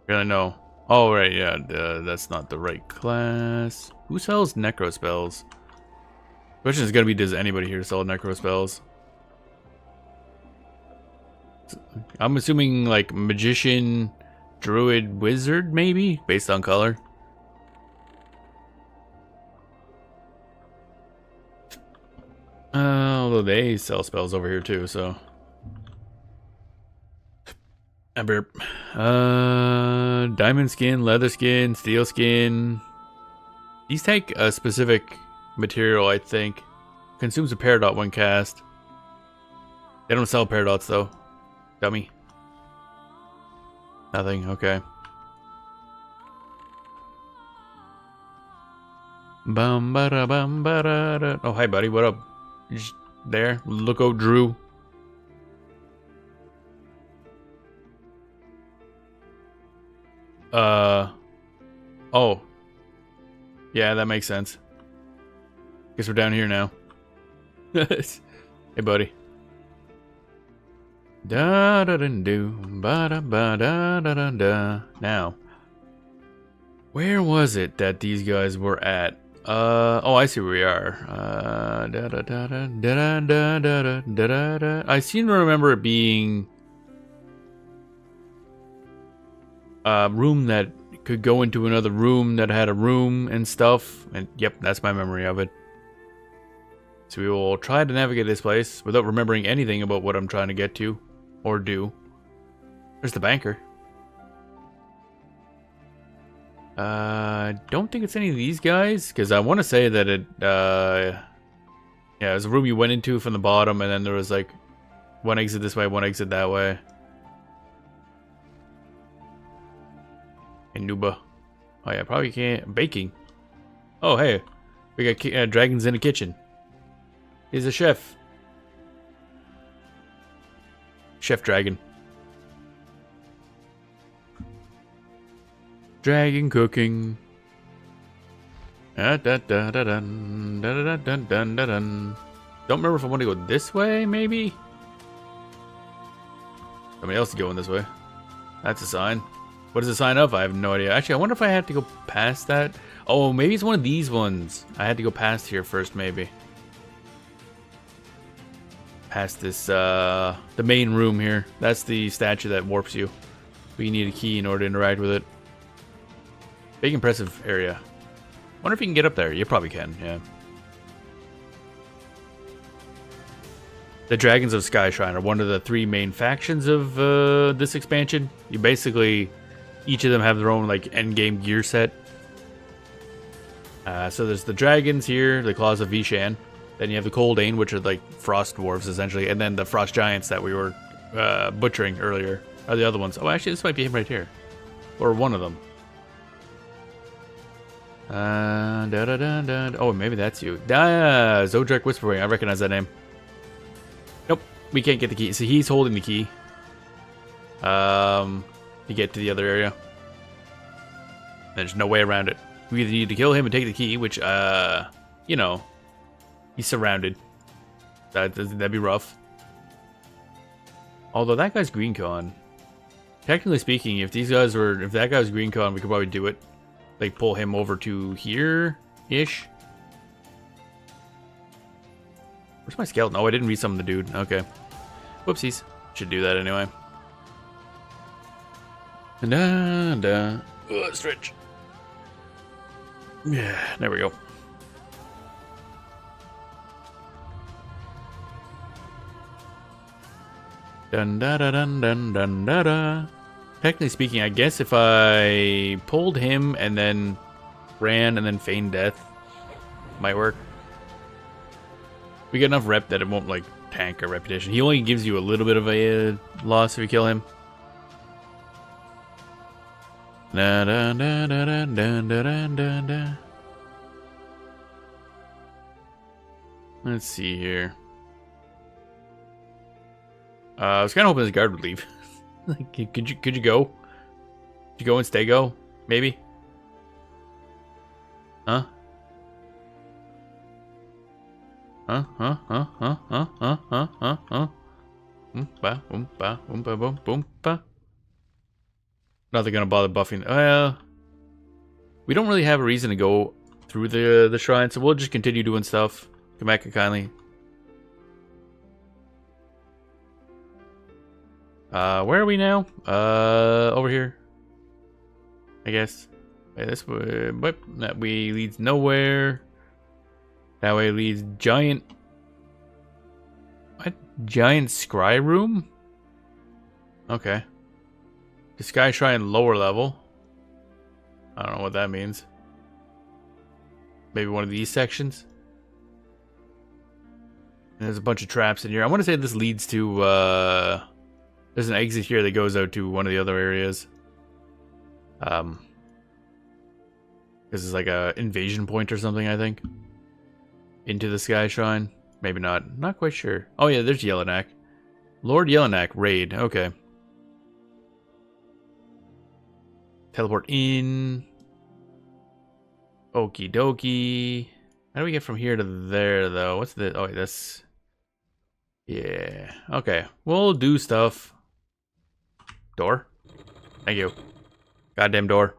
Apparently, no. Oh, right, yeah. That's not the right class. Who sells necro spells? Question is gonna be, does anybody here sell necro spells? I'm assuming like magician, druid, wizard, maybe, based on color. Although they sell spells over here too, so. Diamond skin, leather skin, steel skin. These take a specific material, I think. Consumes a peridot when cast. They don't sell peridots though. Dummy. Nothing, okay. Bum ba da bum ba da da. Oh, hi buddy, what up? There, Looko Drew. Oh. Yeah, that makes sense. Guess we're down here now. Hey, buddy. Da da da do ba da ba da da da da. Now, where was it that these guys were at? Oh, I see where we are. Da da da da da da da da da. I seem to remember it being a room that could go into another room that had a room and stuff. And yep, that's my memory of it. So we will try to navigate this place without remembering anything about what I'm trying to get to or do. There's the banker. Don't think it's any of these guys, because I want to say that it, yeah, it was a room you went into from the bottom, and then there was like one exit this way, one exit that way. And Nuba. Oh yeah, probably can't. Baking. Oh hey, we got dragons in the kitchen. He's a chef. Chef Dragon. Dragon cooking. Da, da, da, da, dun, da, da, da, dun, da, dun. Don't remember if I want to go this way, maybe? Somebody else is going this way. That's a sign. What is the sign of? I have no idea. Actually, I wonder if I have to go past that. Oh, maybe it's one of these ones. I had to go past here first, maybe. Past this, the main room here. That's the statue that warps you. But you need a key in order to interact with it. Big impressive area. Wonder if you can get up there. You probably can, yeah. The Dragons of Sky Shrine are one of the 3 main factions of this expansion. You basically, each of them have their own like endgame gear set. So there's the dragons here, the Claws of Vishan. Then you have the Coldane, which are like frost dwarves essentially, and then the frost giants that we were butchering earlier are the other ones. Oh, actually, this might be him right here, or one of them. Oh, maybe that's you. Zodrak Whisperwing. I recognize that name. Nope, we can't get the key. So he's holding the key. To get to the other area. There's no way around it. We either need to kill him and take the key, which, you know, he's surrounded. That'd be rough. Although that guy's green con. Technically speaking, if that guy was green con, we could probably do it. Like pull him over to here-ish. Where's my skeleton? Oh, I didn't resummon the dude. Okay. Whoopsies. Should do that anyway. Stretch. Yeah, there we go. Dun da da dun dun dun da da. Technically speaking, I guess if I pulled him and then ran and then feigned death, might work. We get enough rep that it won't like tank our reputation. He only gives you a little bit of a loss if you kill him. Da da da da da da da da da. Let's see here. I was kind of hoping this guard would leave. Like, could you go? Could you go and stay go? Maybe? Huh? Huh? Huh? Huh? Huh? Huh? Huh? Huh? Huh? Huh? Oompa, oompa, oompa, boom, boompa. Nothing gonna bother buffing. Well, we don't really have a reason to go through the shrine, so we'll just continue doing stuff. Come back kindly. Where are we now? Over here. I guess. This way, but that way leads nowhere. That way leads giant. What? Giant scry room? Okay. The Sky Shrine lower level. I don't know what that means. Maybe one of these sections. And there's a bunch of traps in here. I want to say this leads to there's an exit here that goes out to one of the other areas. This is like a invasion point or something, I think. Into the Sky Shrine. Maybe not. Not quite sure. Oh yeah, there's Yellonak. Lord Yellonak raid. Okay. Teleport in. Okie dokie. How do we get from here to there, though? What's the... Oh, this... Yeah. Okay. We'll do stuff. Door? Thank you. Goddamn door.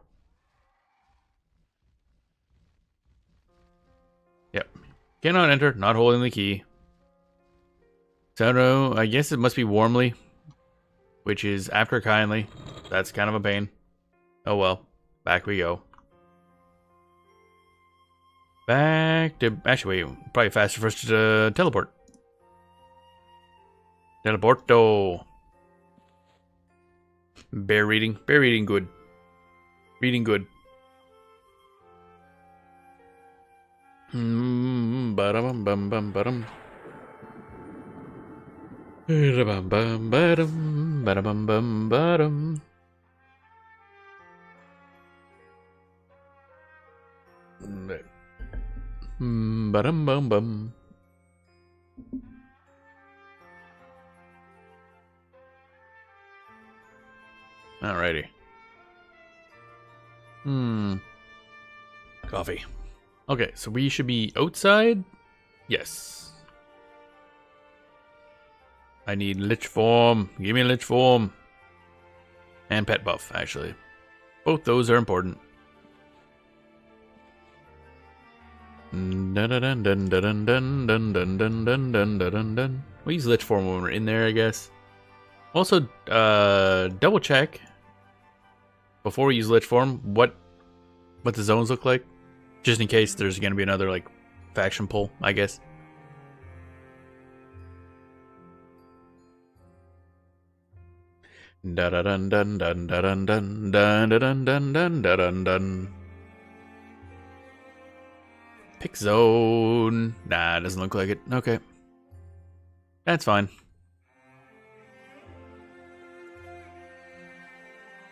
Yep. Cannot enter. Not holding the key. So, I guess it must be warmly. Which is after kindly. That's kind of a pain. Oh well. Back we go. Back to... Actually, wait. Probably faster for us to teleport. Teleporto. Bear reading. Bear reading good. Reading good. Ba-dum bum bum ba-dum. Ba-dum bum ba-dum. Ba-dum bum ba-dum. Ba-dum bum bum. Alrighty. Coffee. Okay, so we should be outside? Yes. I need Lich Form. Give me a Lich Form. And Pet Buff, actually. Both those are important. Dun dun dun dun dun dun dun dun dun dun dun dun dun. We'll use Lich Form when we're in there, I guess. Also, double check before we use Lich Form what the zones look like, just in case there's gonna be another like faction pull, I guess. Da da dun dun dun dun dun dun dun dun dun dun dun. Pick zone. Nah, it doesn't look like it. Okay. That's fine.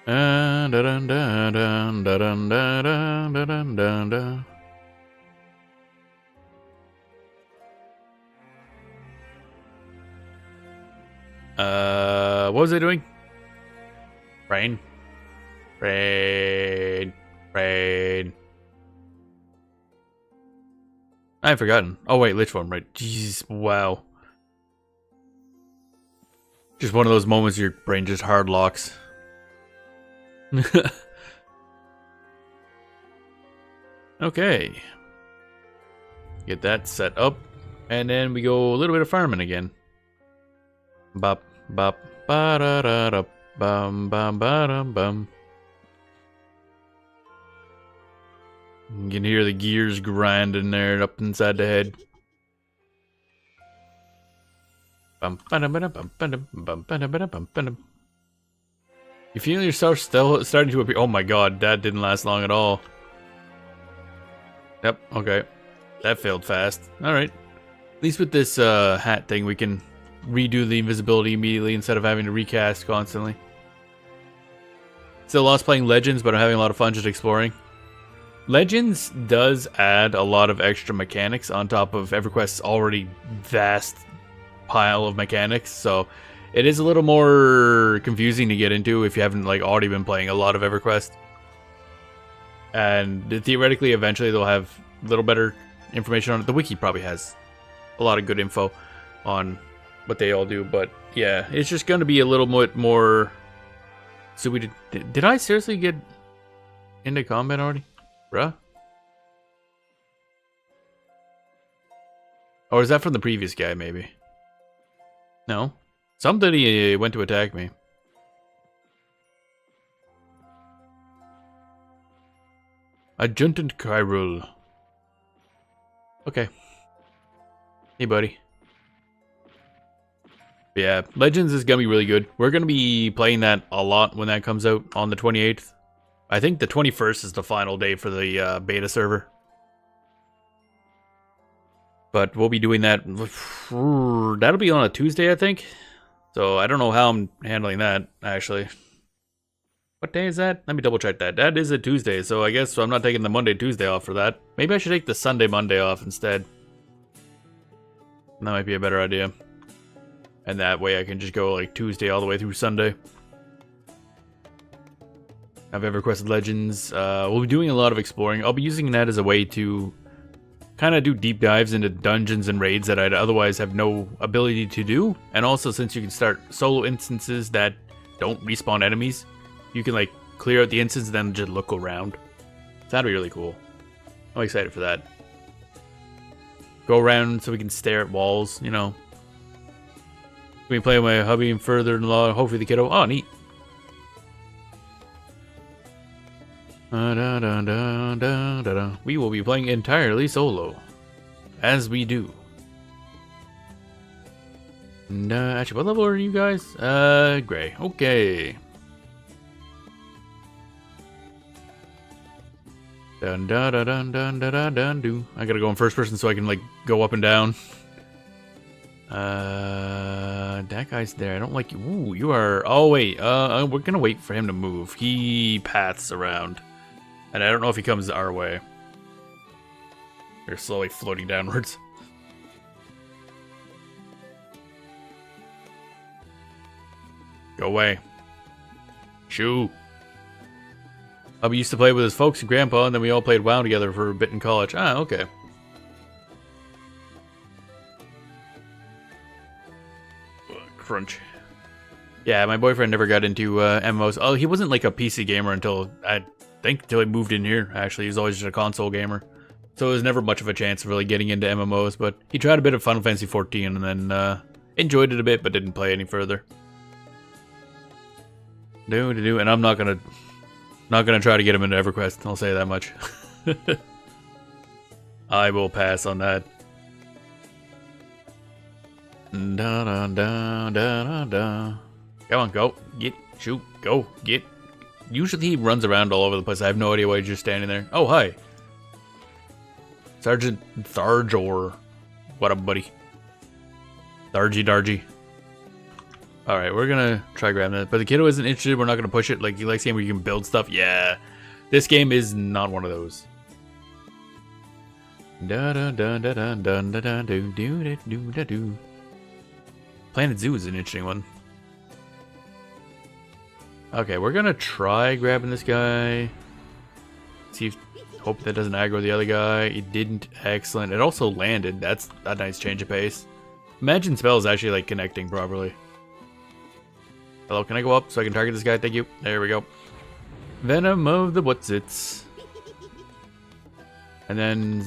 Dun dun dun dun dun dun dun dun dun dun. What was I doing? Rain. Rain. Rain. I've forgotten. Oh wait, Lich form, right? Jeez, wow. Just one of those moments your brain just hard locks. Okay. Get that set up. And then we go a little bit of farming again. Bop, bop, ba da da da, bum, bum, ba dum, bum. You can hear the gears grinding there up inside the head. Bum, ba-dum, ba-dum, bum, ba-dum, bum, ba-dum, ba-dum, bum, ba-dum. You feel yourself still starting to appear. Oh my god, that didn't last long at all. Yep, okay. That failed fast. Alright. At least with this hat thing, we can redo the invisibility immediately instead of having to recast constantly. Still lost playing Legends, but I'm having a lot of fun just exploring. Legends does add a lot of extra mechanics on top of EverQuest's already vast pile of mechanics, so it is a little more confusing to get into if you haven't like already been playing a lot of EverQuest. And theoretically, eventually they'll have a little better information on it. The wiki probably has a lot of good info on what they all do, but yeah, it's just going to be a little bit more. So we did I seriously get into combat already, bruh? Or is that from the previous guy? Maybe. No, somebody went to attack me. Adjutant Kyrul. Okay. Hey, buddy. But yeah, Legends is gonna be really good. We're gonna be playing that a lot when that comes out on the 28th. I think the 21st is the final day for the beta server. But we'll be doing that. That'll be on a Tuesday, I think. So I don't know how I'm handling that, actually. What day is that? Let me double check that. That is a Tuesday, so I guess I'm not taking the Monday, Tuesday off for that. Maybe I should take the Sunday, Monday off instead. That might be a better idea. And that way I can just go like Tuesday all the way through Sunday. I've EverQuest Legends. We'll be doing a lot of exploring. I'll be using that as a way to kind of do deep dives into dungeons and raids that I'd otherwise have no ability to do. And also, since you can start solo instances that don't respawn enemies, you can like clear out the instance and then just look around. So that'd be really cool. I'm excited for that. Go around so we can stare at walls, you know. We can play with my hubby and further-in-law, hopefully the kiddo. Oh, neat. We will be playing entirely solo. As we do. And, actually, what level are you guys? Gray. Okay. Dun dun dun dun dun dun dun do. I gotta go in first person so I can like go up and down. That guy's there. I don't like you. Ooh, you are. Oh wait. We're gonna wait for him to move. He paths around, and I don't know if he comes our way. They're slowly floating downwards. Go away. Shoo. We used to play with his folks and grandpa, and then we all played WoW together for a bit in college. Ah, okay. Crunch. Yeah, my boyfriend never got into MMOs. Oh, he wasn't like a PC gamer until, I think, until he moved in here, actually. He was always just a console gamer. So it was never much of a chance of really getting into MMOs, but he tried a bit of Final Fantasy XIV and then enjoyed it a bit, but didn't play any further. And I'm not gonna try to get him into EverQuest, I'll say that much. I will pass on that. Da da da da da da. Come on, go. Get Shoot, go, get. Usually he runs around all over the place. I have no idea why he's just standing there. Oh, hi. Sergeant Tharjor. What up, buddy? Thargy Dargy. Alright, we're gonna try grabbing it. But the kiddo isn't interested. We're not gonna push it. Like, you like game where you can build stuff? Yeah. This game is not one of those. Da da da da da da da da do do do da do. Planet Zoo is an interesting one. Okay, we're gonna try grabbing this guy. See if, hope that doesn't aggro the other guy. It didn't. Excellent. It also landed. That's a nice change of pace. Imagine spell is actually like connecting properly. Hello, can I go up so I can target this guy? Thank you. There we go. Venom of the what's-its. And then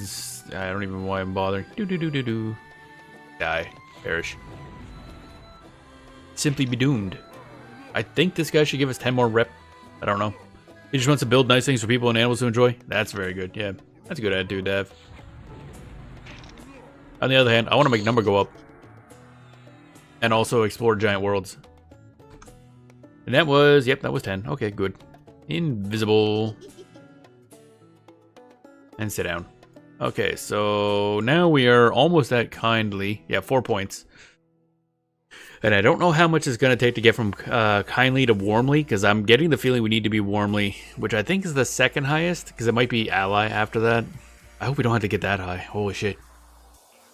I don't even know why I'm bothering. Do. Die. Perish. Simply be doomed. I think this guy should give us 10 more rep. I don't know. He just wants to build nice things for people and animals to enjoy. That's very good. Yeah, that's a good attitude to have. On the other hand, I want to make number go up. And also explore giant worlds. And that was, yep, that was 10. Okay, good. Invisible. And sit down. Okay, so now we are almost at kindly. Yeah, 4 points. And I don't know how much it's going to take to get from kindly to warmly, because I'm getting the feeling we need to be warmly, which I think is the second highest, because it might be ally after that. I hope we don't have to get that high. Holy shit.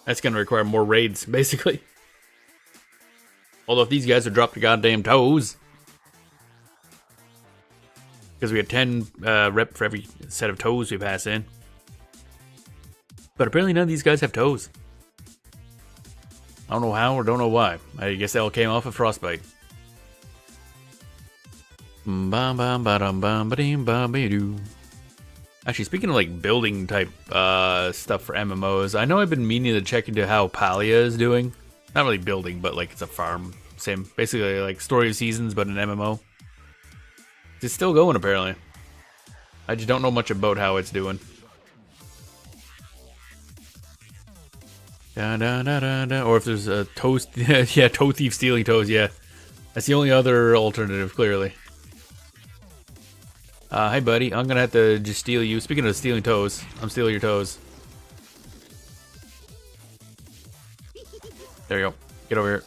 That's going to require more raids, basically. Although if these guys would drop the goddamn toes. Because we had 10 rep for every set of toes we pass in. But apparently none of these guys have toes. I don't know how or don't know why. I guess they all came off of Frostbite. Actually, speaking of like building type stuff for MMOs, I know I've been meaning to check into how Palia is doing. Not really building, but like it's a farm. Same, basically like Story of Seasons, but an MMO. It's still going apparently. I just don't know much about how it's doing. Or if there's a toast, yeah, toe thief stealing toes, yeah. That's the only other alternative, clearly. Hi buddy, I'm gonna have to just steal you. Speaking of stealing toes, I'm stealing your toes. There you go. Get over here.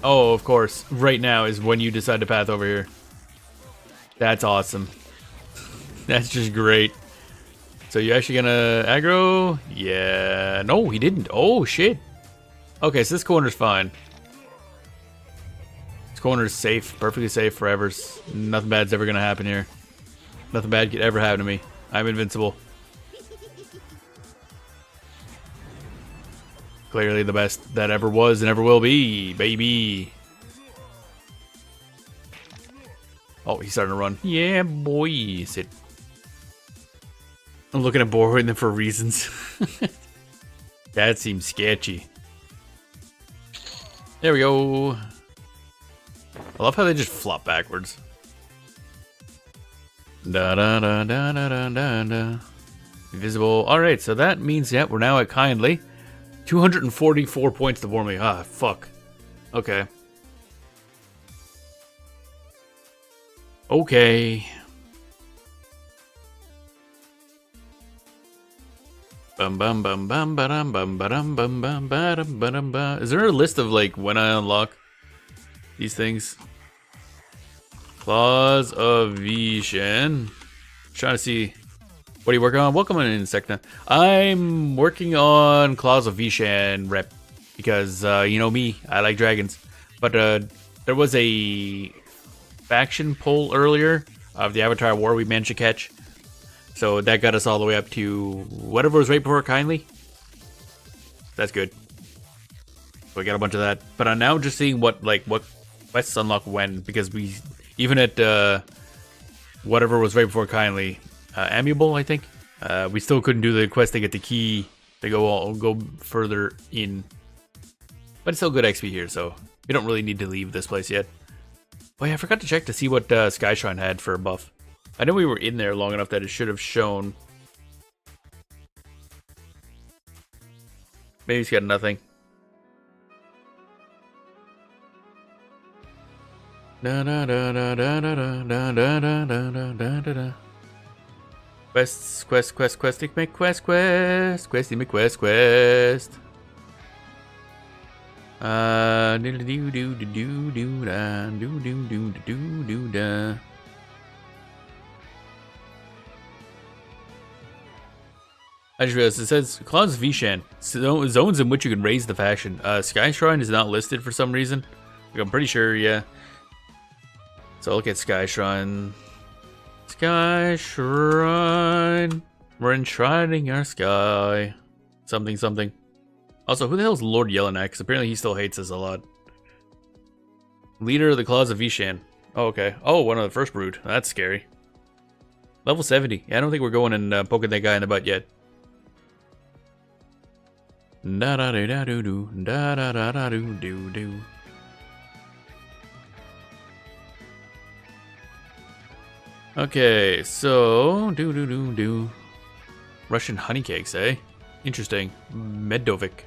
Oh, of course. Right now is when you decide to path over here. That's awesome. That's just great. So you actually gonna aggro? Yeah. No, he didn't. Oh, shit. Okay, so this corner's fine. This corner's safe. Perfectly safe forever. Nothing bad's ever gonna happen here. Nothing bad could ever happen to me. I'm invincible. Clearly the best that ever was and ever will be, baby. Oh, he's starting to run. Yeah, boy. Sit. I'm looking at borrowing them for reasons. That seems sketchy. There we go. I love how they just flop backwards. Da da da da da da da da. Invisible. Alright, so that means, yeah, we're now at kindly. 244 points to warmly. Ah, fuck. Okay. Okay. Bum bum bum bum ba-dum bum ba-dum bum bum ba-dum ba-dum ba. Is there a list of like when I unlock these things? Claws of Vishen. Trying to see. What are you working on? Welcome in, Insecta. I'm working on Claws of Vishen rep because you know me, I like dragons. But there was a faction poll earlier of the Avatar War we managed to catch. So that got us all the way up to whatever was right before kindly. That's good. So we got a bunch of that. But I'm now just seeing what quests unlock when, because we even at whatever was right before kindly, amiable I think. We still couldn't do the quest to get the key to go further in. But it's still good XP here, so we don't really need to leave this place yet. Oh yeah, I forgot to check to see what Sky Shrine had for a buff. I know we were in there long enough that it should have shown. Maybe he's got nothing. Da da da da da da da da da da da da da. Quest, make quest. Questy, make quest. Do do do do do do da do do do do do da. I just realized it says Clause Vishan, zones in which you can raise the faction. Sky Shrine is not listed for some reason. I'm pretty sure, yeah. So look at Sky Shrine. Sky Shrine. We're enshrining our sky. Something, something. Also, who the hell is Lord Yelling at? Because apparently he still hates us a lot. Leader of the Claws of Vishan. Oh, okay. Oh, one of the first brood. That's scary. Level 70. Yeah, I don't think we're going and poking that guy in the butt yet. Da da da da do do. Da da da da do do do. Okay, so do do do do. Russian honey cakes, eh? Interesting. Medovic.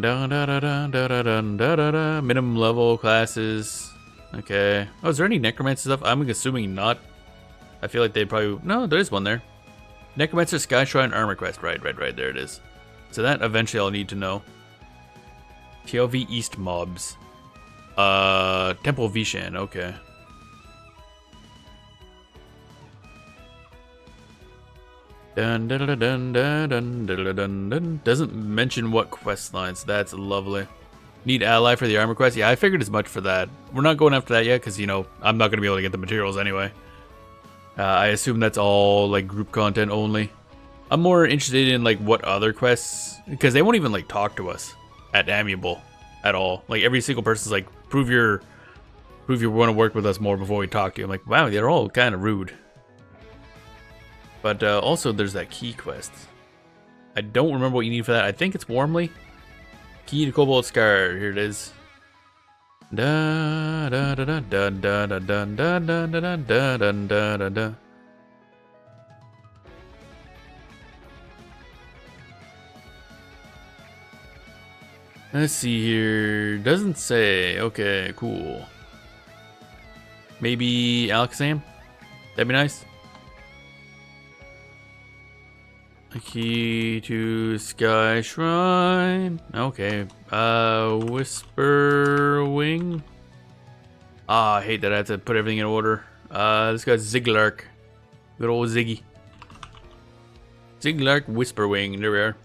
Da da da da da da da da da da. Minimum level classes. Okay. Oh, is there any necromancer stuff? I'm assuming not. I feel like they probably. No, there is one there. Necromancer, Sky Shrine, Armor Quest. Right. There it is. So that eventually I'll need to know. TLV East mobs. Temple Vishan. Okay. Dun, dun, dun, dun, dun, dun, dun, dun, dun. Doesn't mention what quest lines. That's lovely. Need ally for the armor quest? Yeah, I figured as much for that. We're not going after that yet because, you know, I'm not going to be able to get the materials anyway. I assume that's all, like, group content only. I'm more interested in, like, what other quests... Because they won't even, like, talk to us at Amiable at all. Like, every single person's like, prove you want to work with us more before we talk to you. I'm like, wow, they're all kind of rude. But also, there's that key quest. I don't remember what you need for that. I think it's Warmly. Key to Cobalt Scar. Here it is. Da da da da da da da da da da da da da da da. Let's see here. Doesn't say. Okay, cool. Maybe Alakazam? That'd be nice. A key to Sky Shrine. Okay. Whisper Wing. Ah, I hate that I have to put everything in order. This guy's Ziglark. Good old Ziggy. Ziglark Whisper Wing. There we are.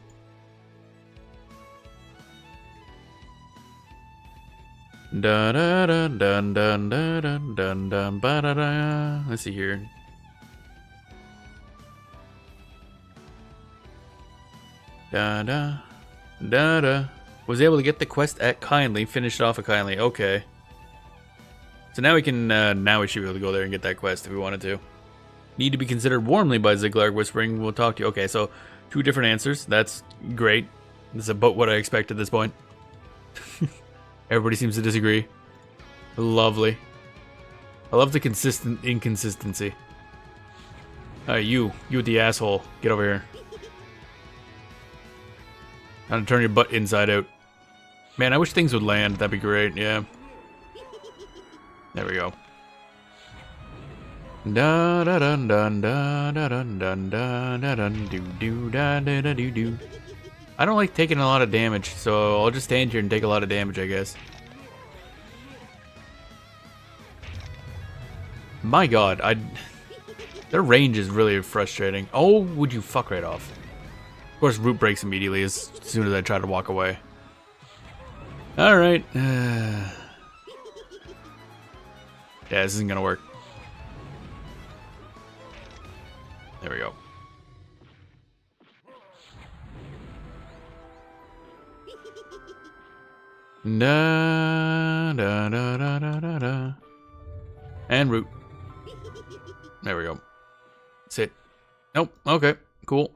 Da da da dun dun dun dun dun dun ba da da. Let's see here. Da da da da. Was able to get the quest at Kindly. Finished off at Kindly. Okay. So now we can. Now we should be able to go there and get that quest if we wanted to. Need to be considered warmly by Ziglark Whispering. We'll talk to you. Okay, so 2 different answers. That's great. This is about what I expect at this point. Everybody seems to disagree. Lovely. I love the consistent inconsistency. You with the asshole. Get over here. Trying to turn your butt inside out. Man, I wish things would land. That'd be great. Yeah. There we go. Da da dun dun da da dun dun da da dun do do da da da do do. I don't like taking a lot of damage, so I'll just stand here and take a lot of damage, I guess. My god, their range is really frustrating. Oh, would you fuck right off? Of course, root breaks immediately as soon as I try to walk away. Alright. Yeah, this isn't gonna work. There we go. Da da da da da da da. And root. There we go. Sit. Nope. Okay. Cool.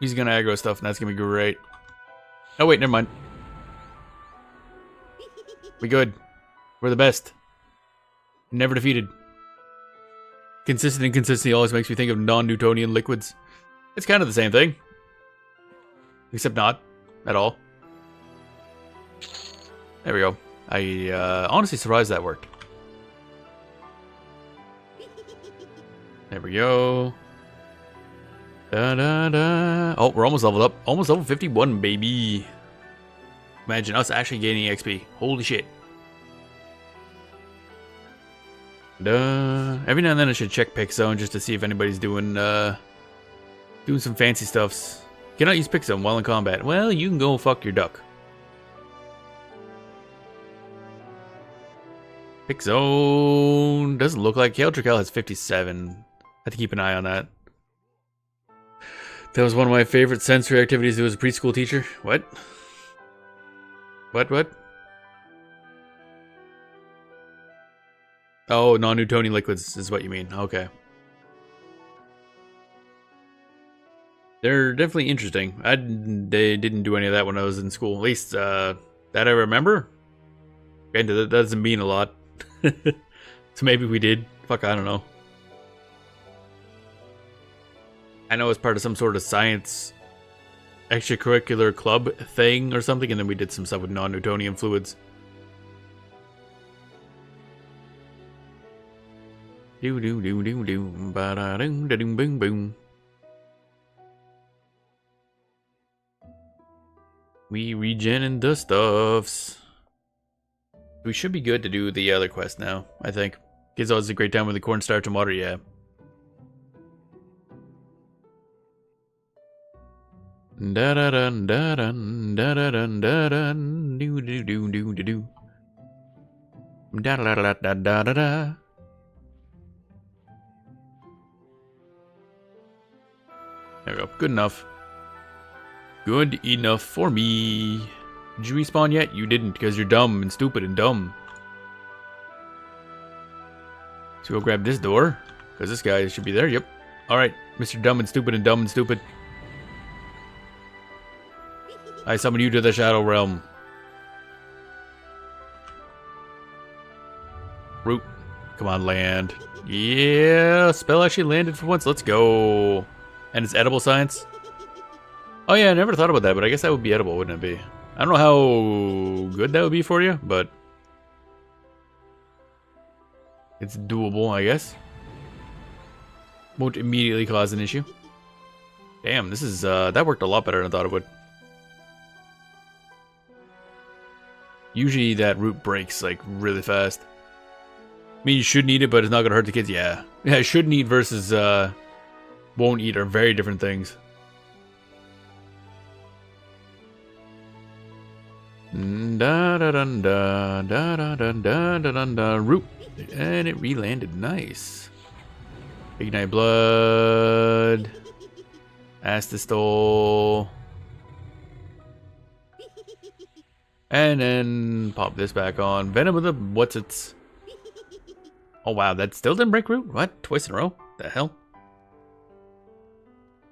He's gonna aggro stuff, and that's gonna be great. Oh wait, never mind. We good. We're the best. Never defeated. Consistent inconsistency always makes me think of non-Newtonian liquids. It's kind of the same thing. Except not. At all. There we go. Honestly surprised that worked. There we go. Oh, we're almost leveled up. Almost level 51, baby. Imagine us actually gaining XP. Holy shit. Every now and then I should check pick zone just to see if anybody's doing some fancy stuffs. Cannot use pick zone while in combat. Well, you can go fuck your duck. Pick zone doesn't look like Keldrikel has 57. Have to keep an eye on that. That was one of my favorite sensory activities to do as a preschool teacher. What? What? Oh, non-Newtonian liquids is what you mean. Okay. They're definitely interesting. They didn't do any of that when I was in school. At least, that I remember. And that doesn't mean a lot. So maybe we did. Fuck, I don't know. I know it's part of some sort of science extracurricular club thing or something, and then we did some stuff with non-Newtonian fluids. Do do do do do ba da dum da dum boom boom. We regening the stuffs. We should be good to do the other quest now, I think. Gives us a great time with the cornstarch and water, yeah. Da da dun da dun da da dun da dun do do do do do do da da da da da da da. There we go. Good enough. Good enough for me. Did you respawn yet? You didn't, because you're dumb and stupid and dumb. So go grab this door, because this guy should be there. Yep. Alright, Mr. Dumb and Stupid and Dumb and Stupid. I summon you to the Shadow Realm. Root. Come on, land. Yeah, spell actually landed for once. Let's go. And it's edible science? Oh yeah, I never thought about that, but I guess that would be edible, wouldn't it be? I don't know how good that would be for you, but it's doable, I guess. Won't immediately cause an issue. Damn, this is, that worked a lot better than I thought it would. Usually that root breaks, like, really fast. I mean, you should eat it, but it's not gonna hurt the kids. Yeah. Yeah, shouldn't eat versus, won't eat are very different things. Da da dun da da da da da da da da root, and it re-landed. Nice. Ignite blood. Astistol. And then pop this back on. Venom of the what's its? Oh wow, that still didn't break root. What? Twice in a row? The hell?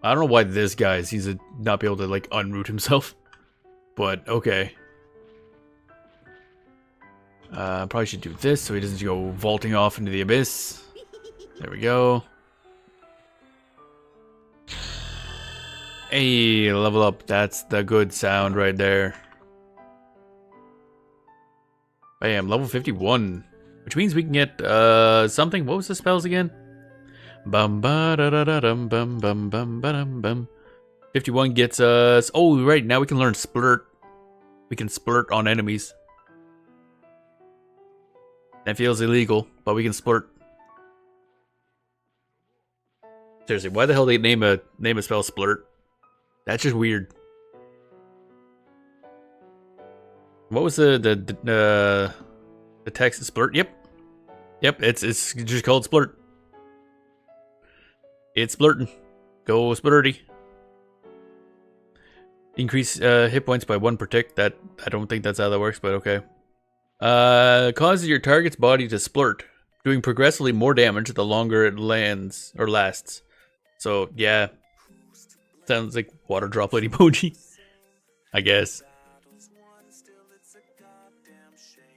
I don't know why this guy seems to not be able to like unroot himself, but okay. Probably should do this so he doesn't go vaulting off into the abyss. There we go. Hey, level up. That's the good sound right there. Bam, level 51. Which means we can get something. What was the spells again? Bum ba da da da dum bum bum bum ba dum bum. 51 gets us. Oh, right. Now we can learn splurt. We can splurt on enemies. That feels illegal, but we can splurt. Seriously, why the hell did they name a spell splurt? That's just weird. What was the text? Splurt? Yep. It's just called splurt. It's splurting. Go splurty. Increase hit points by 1 per tick. That I don't think that's how that works, but okay. Causes your target's body to splurt, doing progressively more damage the longer it lands or lasts. So yeah, sounds like water droplet emoji, I guess.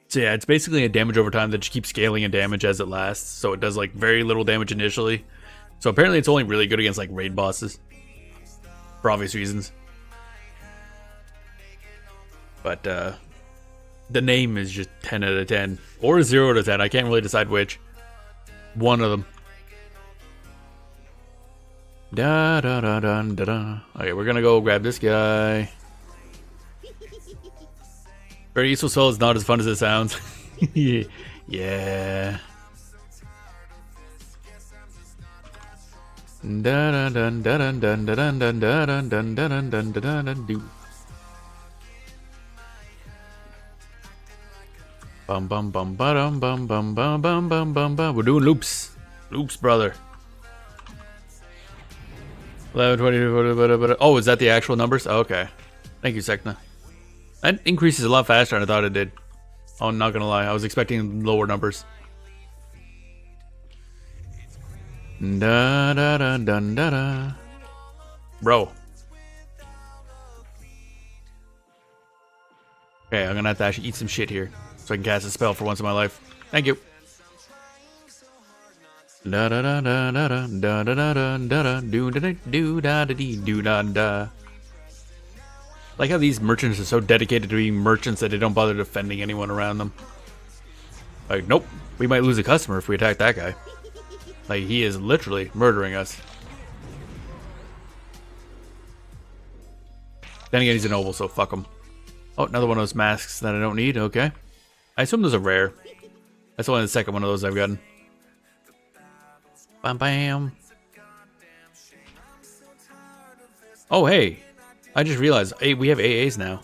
So yeah, it's basically a damage over time that just keeps scaling in damage as it lasts. So it does like very little damage initially. So apparently it's only really good against like raid bosses, for obvious reasons. But The name is just 10 out of 10. Or 0 out of 10. I can't really decide which. One of them. Da da da da da da. Okay, we're gonna go grab this guy. Very useful soul is not as fun as it sounds. Yeah. Da da da da da da da da da da da da da da da do. Bum bum bum bum bum bum bum bum bum bum bum. We're doing loops. Loops, brother. 11, 20, oh, is that the actual numbers? Oh, okay. Thank you, Sekna. That increases a lot faster than I thought it did. Oh, I'm not gonna lie. I was expecting lower numbers. Da da da da da da. Bro. Okay, I'm gonna have to actually eat some shit here so I can cast a spell for once in my life. Thank you. Da da da da da da da da da da da do da do da da dee do da da. Like how these merchants are so dedicated to being merchants that they don't bother defending anyone around them. Like, nope, we might lose a customer if we attack that guy. Like, he is literally murdering us. Then again, he's a noble, so fuck him. Oh, another one of those masks that I don't need. Okay. I assume those are rare. That's only the second one of those I've gotten. Bam bam. Oh, hey. I just realized we have AAs now.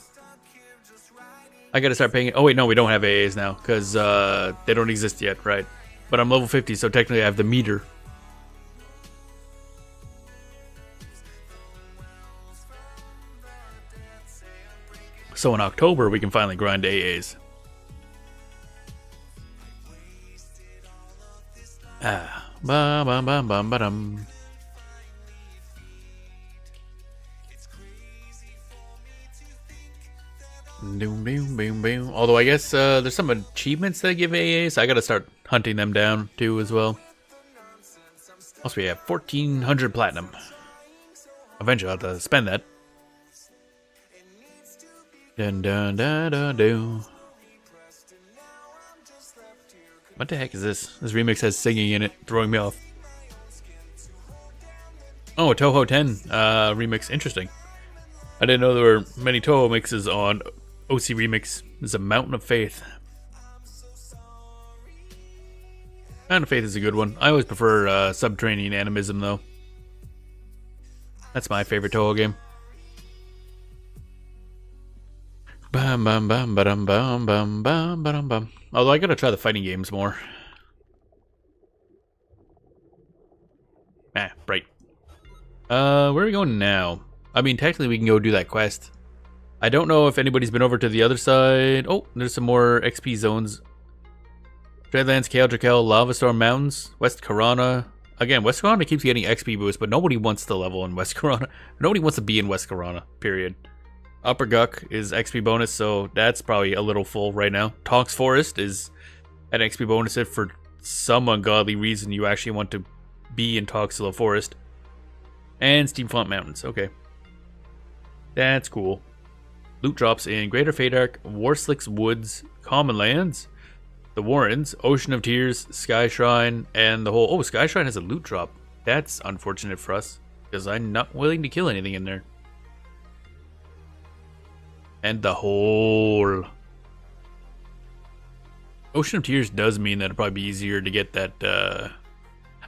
I gotta start paying it. Oh, wait, no, we don't have AAs now because they don't exist yet, right? But I'm level 50, so technically I have the meter. So in October, we can finally grind AAs. Ah. Ba ba ba ba ba dum. Boom, boom, boom, boom. Although I guess there's some achievements that give AAs. I gotta start hunting them down too as well. Also, we have 1,400 platinum. Eventually, I'll have to spend that. Dun dun dun dun dun. What the heck is this? This remix has singing in it, throwing me off. Oh, a Toho 10 remix. Interesting. I didn't know there were many Toho mixes on OC Remix. There's a Mountain of Faith. Mountain of Faith is a good one. I always prefer Subterranean Animism, though. That's my favorite Toho game. Bum bum bum bum bum bum bum bum bum. Although I gotta try the fighting games more. Ah, right. Where are we going now? I mean, technically we can go do that quest. I don't know if anybody's been over to the other side. Oh, there's some more XP zones. Dreadlands, Kale, Drakel, Lava Storm Mountains, West Corona. Again, West Corona keeps getting XP boost, but nobody wants to level in West Corona. Nobody wants to be in West Corona, period. Upper Guck is XP bonus, so that's probably a little full right now. Tonks Forest is an XP bonus if for some ungodly reason you actually want to be in Toxilo Forest. And Steamfont Mountains, okay. That's cool. Loot drops in Greater Fadark, Warslick's Woods, Common Lands, the Warrens, Ocean of Tears, Sky Shrine, and the whole... Oh, Sky Shrine has a loot drop. That's unfortunate for us, because I'm not willing to kill anything in there. And the whole... Ocean of Tears does mean that it'd probably be easier to get that,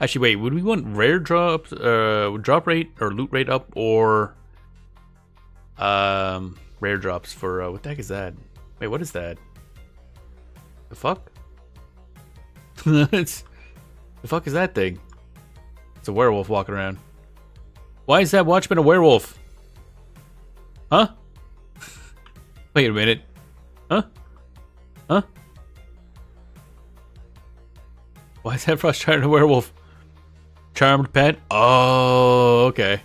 Actually, wait, would we want rare drops, drop rate, or loot rate up, or... rare drops for, what the heck is that? Wait, what is that? The fuck? The fuck is that thing? It's a werewolf walking around. Why is that watchman a werewolf? Huh? Wait a minute. Huh? Huh? Why is that Frostreaver a werewolf? Charmed pet? Oh, okay.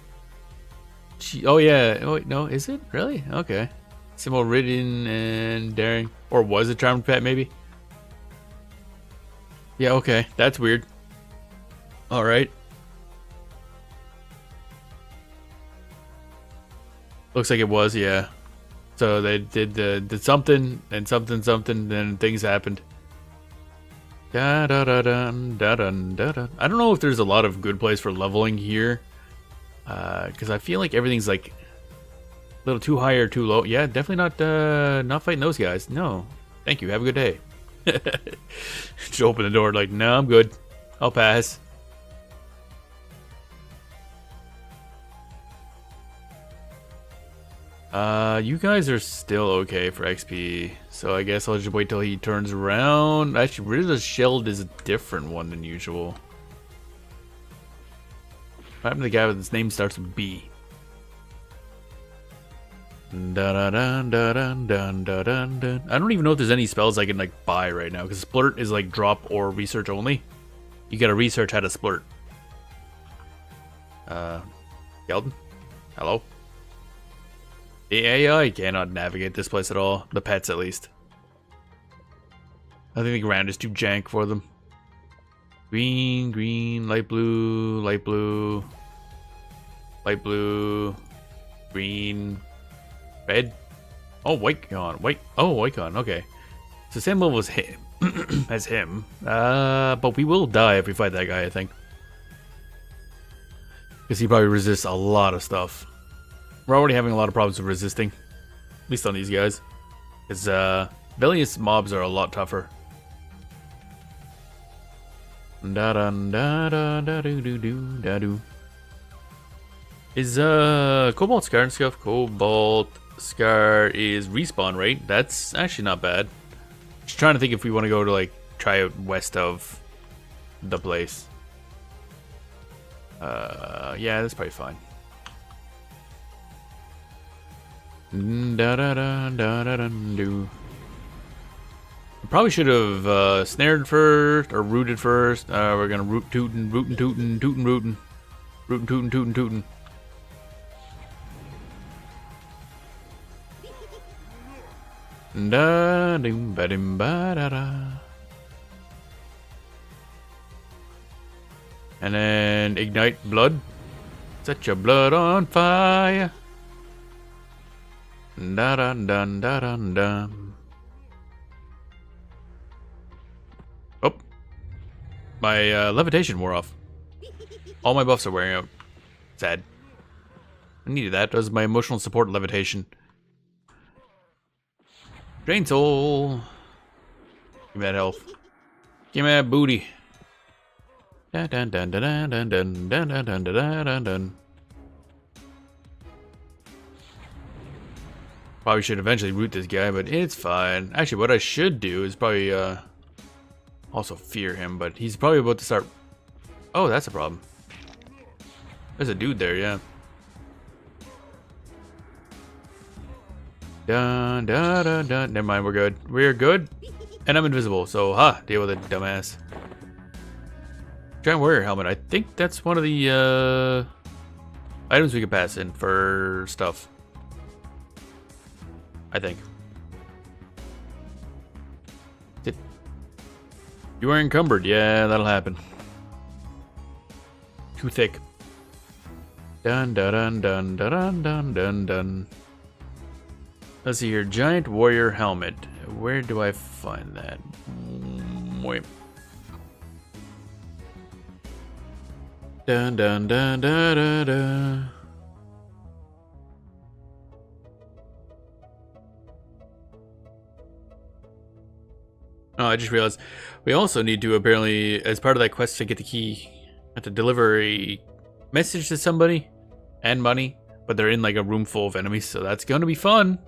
Oh, yeah. Oh, wait, no, is it? Really? Okay. Symbol ridden and daring. Or was it Charmed pet, maybe? Yeah, okay. That's weird. Alright. Looks like it was, yeah. So they did something and something, then things happened. Da da da dun da dun da dun. I don't know if there's a lot of good plays for leveling here, because I feel like everything's like a little too high or too low. Yeah, definitely not fighting those guys. No, thank you. Have a good day. Just open the door like, no, I'm good. I'll pass. You guys are still okay for XP, so I guess I'll just wait till he turns around. Actually, Rizza's Shield is a different one than usual. What happened to the guy with his name starts with B? I don't even know if there's any spells I can like buy right now, because Splurt is like drop or research only. You gotta research how to Splurt. Gelden? Hello? The AI cannot navigate this place at all. The pets, at least. I think the ground is too jank for them. Green, green, light blue, light blue, light blue, green, red. Oh, white gone. White. Oh, white gone. Okay. So same level as him. As him. But we will die if we fight that guy, I think. Because he probably resists a lot of stuff. We're already having a lot of problems with resisting. At least on these guys. Because Velious mobs are a lot tougher. Da dun da da da do do do da do. Is Cobalt Scar and stuff? Cobalt Scar is respawn, right? That's actually not bad. Just trying to think if we want to go to like try out west of the place. Yeah, that's probably fine. Da da da da da do. Probably should have snared first or rooted first. We're gonna root tootin', rootin' tootin', tootin' rootin', rootin' tootin' tootin' tootin'. Da dum ba dim ba da da. And then ignite blood. Set your blood on fire. Da da da da da da. Oh, my levitation wore off. All my buffs are wearing out. Sad. I needed that. That was my emotional support levitation. Drain soul. Give me that health. Give me that booty. Dun dun dun dun dun dun dun dun dun dun dun dun. Probably should eventually root this guy, but it's fine. Actually, what I should do is probably also fear him, but he's probably about to start. Oh, that's a problem. There's a dude there, yeah. Dun dun dun dun. Never mind, we're good. We're good. And I'm invisible, so deal with it, dumbass. Giant warrior helmet. I think that's one of the items we can pass in for stuff. I think. You are encumbered. Yeah, that'll happen. Too thick. Dun dun dun dun dun dun dun dun. Let's see here. Giant warrior helmet. Where do I find that? Wait. Dun dun dun dun dun dun. Oh, I just realized we also need to apparently, as part of that quest to get the key, have to deliver a message to somebody and money, but they're in like a room full of enemies, so that's going to be fun.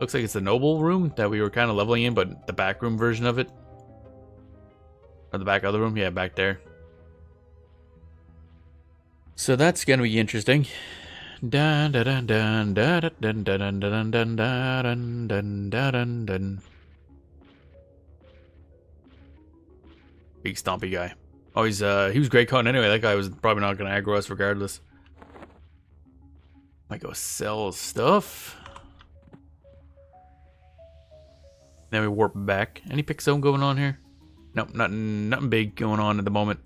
Looks like it's the noble room that we were kind of leveling in, but the back room version of it. Or the back other room, yeah, back there. So that's going to be interesting. Dun dun dun dun dun dun dun dun dun dun dun dun dun dun. Big stompy guy. Oh, he was great cutting anyway. That guy was probably not gonna aggro us regardless. Might go sell stuff. Then we warp back. Any pick zone going on here? Nope, nothing big going on at the moment.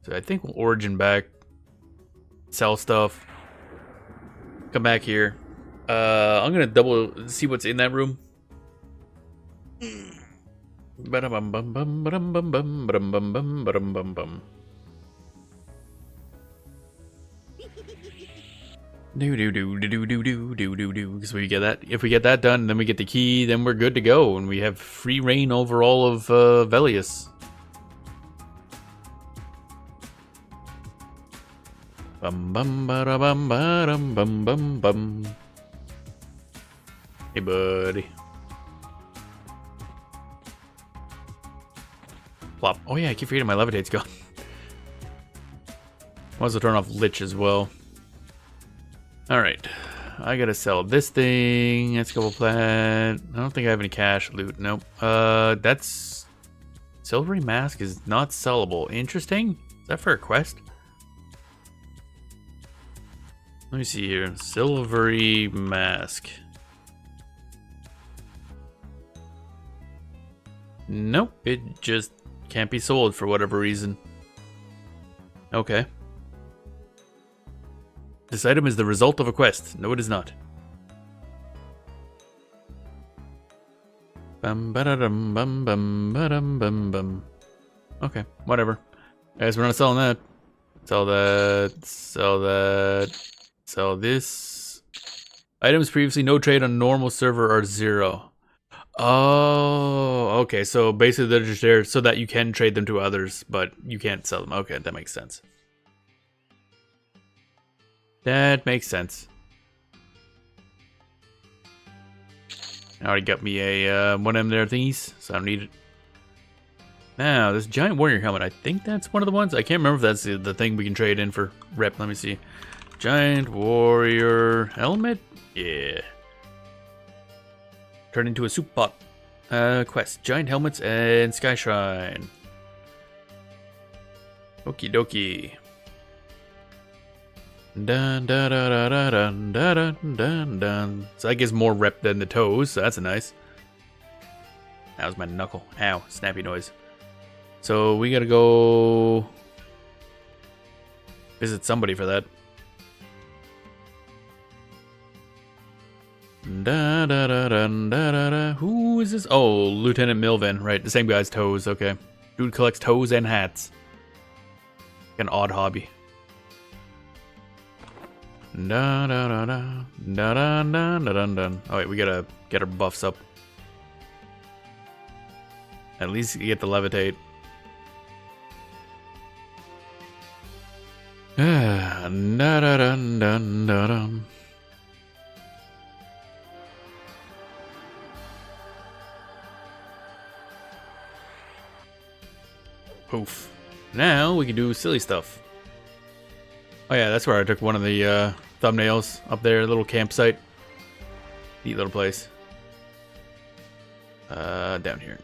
So I think we'll origin back. Sell stuff. Come back here. I'm gonna double see what's in that room. Ba-dum-bum-bum, ba-dum-bum-bum, ba-dum-bum-bum, ba-dum-bum-bum. Because we get that, if we get that done, then we get the key, then we're good to go, and we have free reign over all of Velious. Bum bum ba da bum ba dum bum bum bum. Hey, buddy. Plop. Oh yeah, I keep forgetting my levitate's gone. Might as well turn off Lich as well. Alright. I gotta sell this thing. Let's go plat. I don't think I have any cash loot. Nope. That's... Silvery Mask is not sellable. Interesting. Is that for a quest? Let me see here. Silvery Mask. Nope. It just can't be sold for whatever reason. Okay. This item is the result of a quest. No, it is not. Bum ba da dum bum bum ba dum bum bum. Okay, whatever. Guys, we're not selling that. Sell that. Sell that. Sell this. Items previously no trade on normal server are 0. Oh, okay. So basically they're just there so that you can trade them to others, but you can't sell them. Okay, that makes sense. That makes sense. I already got me a one of them there thingies, so I don't need it. Now, this giant warrior helmet, I think that's one of the ones. I can't remember if that's the thing we can trade in for rep. Let me see. Giant warrior helmet? Yeah. Turn into a soup pot. Quest. Giant helmets and sky shrine. Okie dokie. Dun dun dun dun dun dun dun dun. So that gives more rep than the toes, so that's nice. That was my knuckle. Ow, snappy noise. So we gotta go visit somebody for that. Da da da da da da da. Who is this? Oh, Lieutenant Milvan, right? The same guy's toes. Okay, dude collects toes and hats. An odd hobby. Da da da da da da da da da da. Oh wait, we gotta get our buffs up. At least you get the levitate. Da da da da da da. Poof. Now we can do silly stuff. Oh yeah, that's where I took one of the thumbnails up there, little campsite. Neat little place. Down here.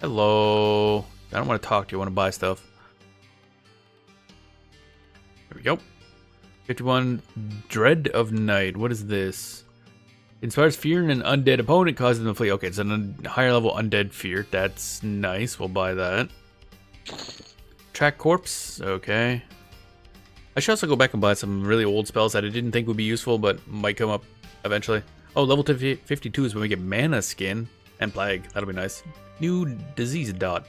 Hello. I don't want to talk to you, I want to buy stuff. There we go. 51 Dread of Night. What is this? Inspires fear in an undead opponent, causes them to flee. Okay, it's a higher level undead fear. That's nice. We'll buy that. Track corpse. Okay. I should also go back and buy some really old spells that I didn't think would be useful, but might come up eventually. Oh, level 52 is when we get mana skin and plague. That'll be nice. New disease dot.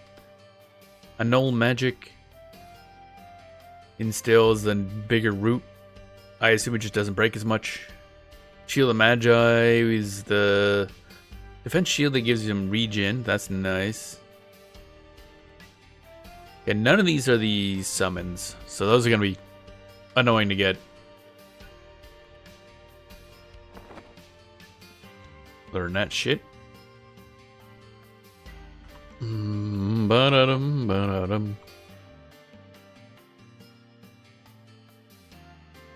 Annul magic. Instills a bigger root. I assume it just doesn't break as much. Shield of Magi is the defense shield that gives him regen. That's nice. Yeah, none of these are the summons, so those are gonna be annoying to get. Learn that shit. Ba-da-dum, ba-da-dum.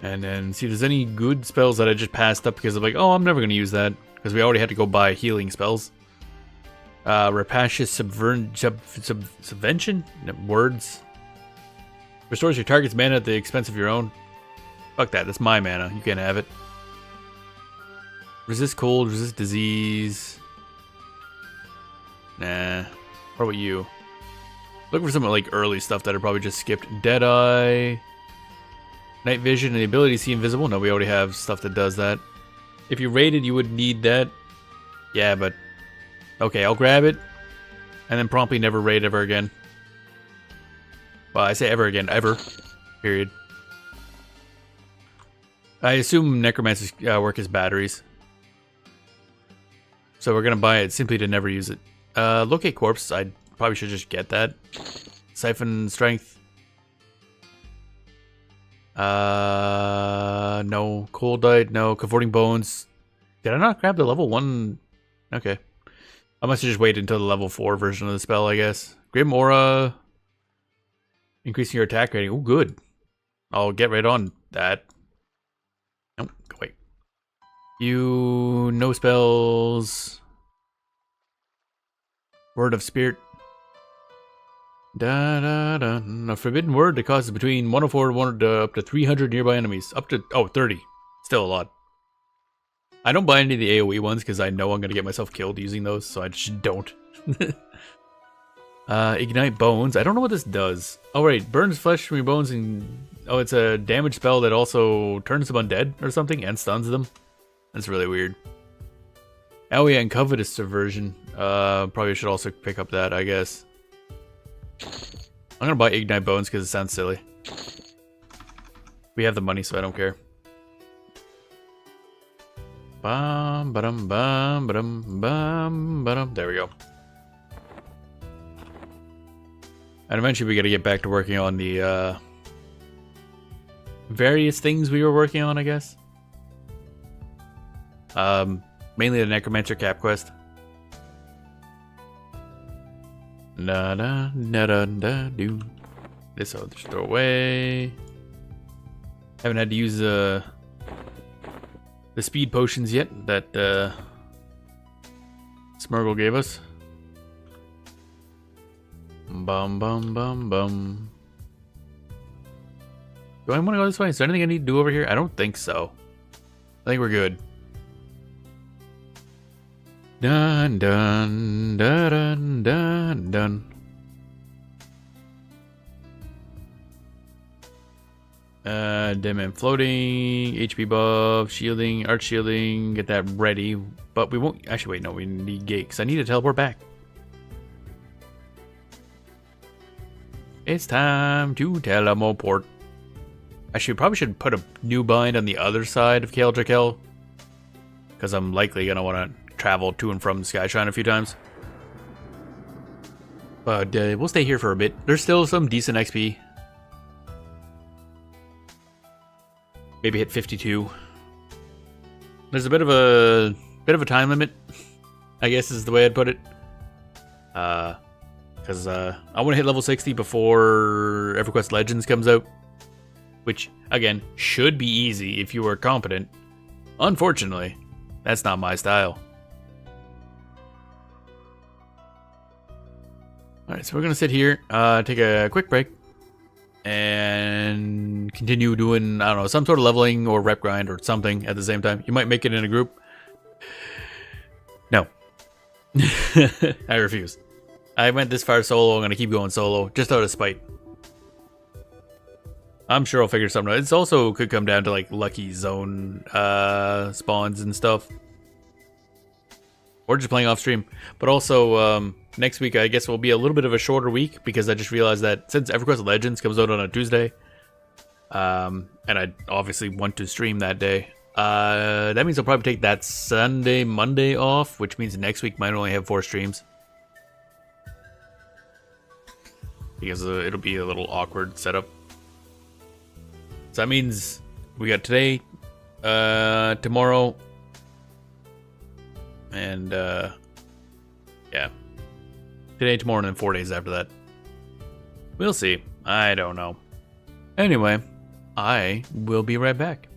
And then see if there's any good spells that I just passed up because I'm like, oh, I'm never going to use that. Because we already had to go buy healing spells. Rapacious Subvention? Words. Restores your target's mana at the expense of your own. Fuck that, that's my mana. You can't have it. Resist cold, resist disease. Nah. What about you? Look for some like early stuff that I probably just skipped. Deadeye. Night vision and the ability to see invisible. No, we already have stuff that does that. If you raided, you would need that. Yeah, but... Okay, I'll grab it. And then promptly never raid ever again. Well, I say ever again. Ever. Period. I assume necromancers work as batteries. So we're going to buy it simply to never use it. Locate corpse. I probably should just get that. Siphon strength. No. Cold Dite. No. Comforting bones. Did I not grab the level 1? Okay. I must have just waited until the level 4 version of the spell, I guess. Grim Aura. Increasing your attack rating. Oh, good. I'll get right on that. Nope. Wait. You... No spells. Word of Spirit. A forbidden word that causes between 104 up to 300 nearby enemies. Up to... Oh, 30. Still a lot. I don't buy any of the AoE ones because I know I'm going to get myself killed using those, so I just don't. Ignite Bones. I don't know what this does. Oh, right. Burns flesh from your bones and... Oh, it's a damage spell that also turns them undead or something and stuns them. That's really weird. Oh, yeah, and Covetous Subversion. Probably should also pick up that, I guess. I'm gonna buy Ignite Bones because it sounds silly. We have the money, so I don't care. Bum, ba-dum, bum, ba-dum, bum, ba-dum. There we go. And eventually we gotta get back to working on the, various things we were working on, I guess. Mainly the Necromancer Cap Quest. Do. This I'll just throw away. Haven't had to use the speed potions yet that Smurgle gave us. Bum bum bum bum. Do I want to go this way? Is there anything I need to do over here? I don't think so. I think we're good. Dun dun dun dun dun dun. Dim and floating, HP buff, shielding, arch shielding, get that ready. But we won't actually wait, no, we need gate because I need to teleport back. It's time to teleport. Actually, probably should put a new bind on the other side of Kael'drakel. Because I'm likely gonna want to travel to and from Skyshrine a few times. But we'll stay here for a bit. There's still some decent XP. Maybe hit 52. There's a bit of a time limit, I guess is the way I'd put it. Because I want to hit level 60 before EverQuest Legends comes out. Which, again, should be easy if you are competent. Unfortunately, that's not my style. Alright, so we're going to sit here, take a quick break, and continue doing, I don't know, some sort of leveling or rep grind or something at the same time. You might make it in a group. No. I refuse. I went this far solo, I'm going to keep going solo, just out of spite. I'm sure I'll figure something out. It's also could come down to like lucky zone spawns and stuff. Or just playing off stream. But also, next week I guess will be a little bit of a shorter week because I just realized that since EverQuest Legends comes out on a Tuesday, and I obviously want to stream that day, that means I'll probably take that Sunday, Monday off, which means next week might only have 4 streams. Because it'll be a little awkward setup. So that means we got today, tomorrow, and yeah. Today, tomorrow, and then 4 days after that. We'll see. I don't know. Anyway, I will be right back.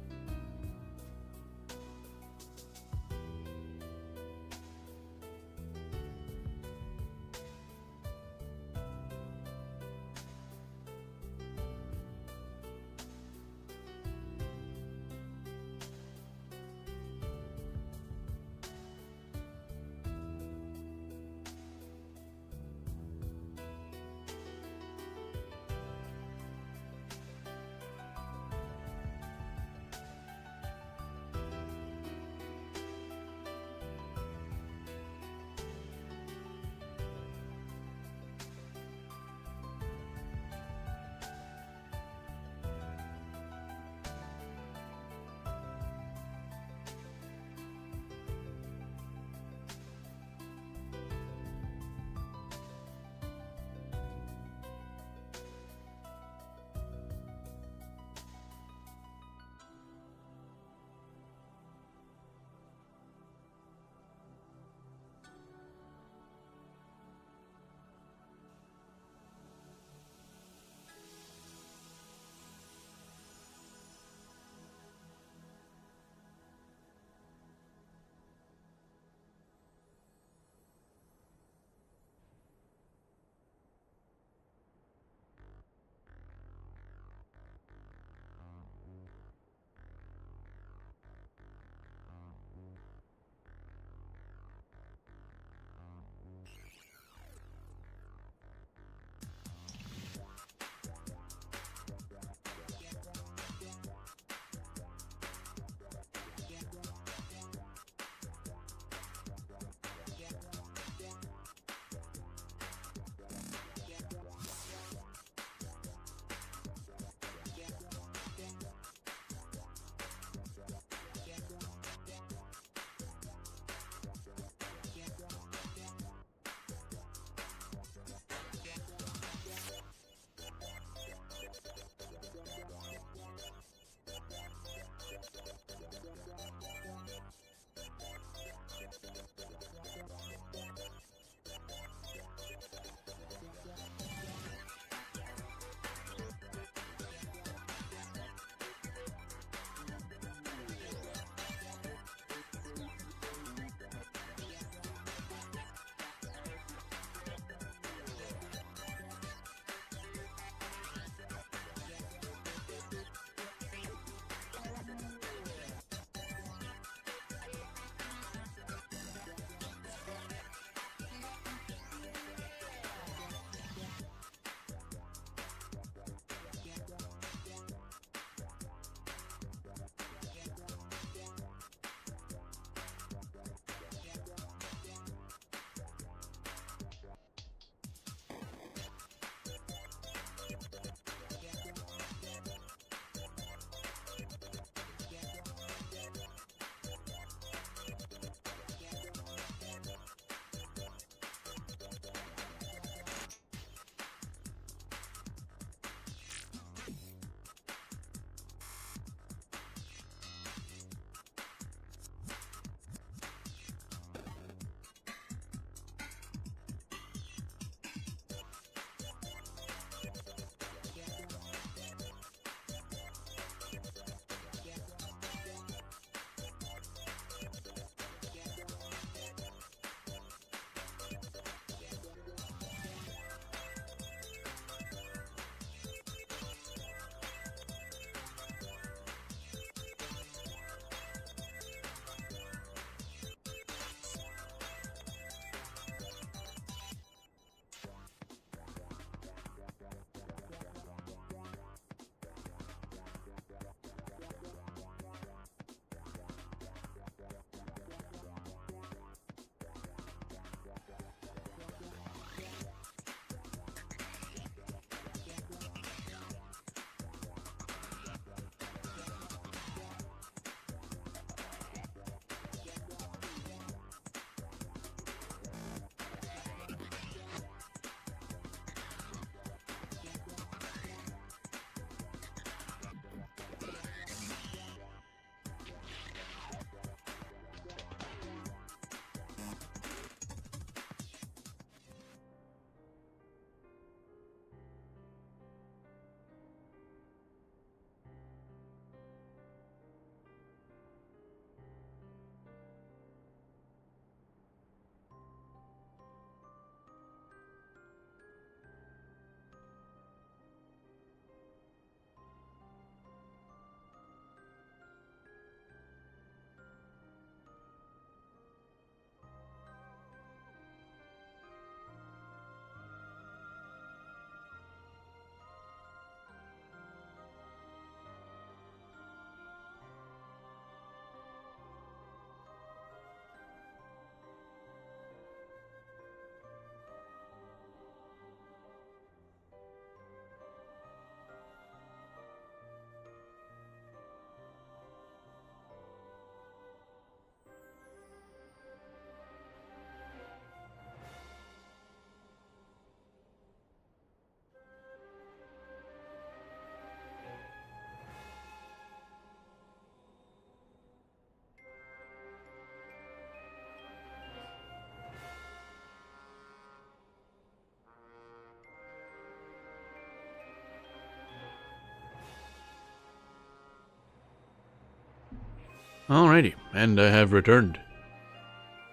Alrighty, and I have returned.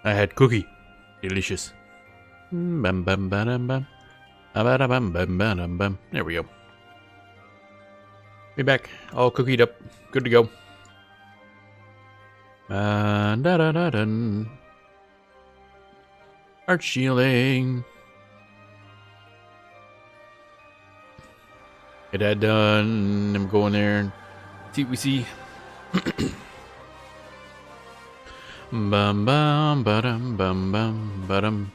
I had cookie. Delicious. Bam bam bam bam. Bam bam bam bam. There we go. Be back. All cookied up. Good to go. Da da da dun. Art shielding. Get that done. I'm going there and see what we see. Bum bum ba-dum bum bum ba-dum.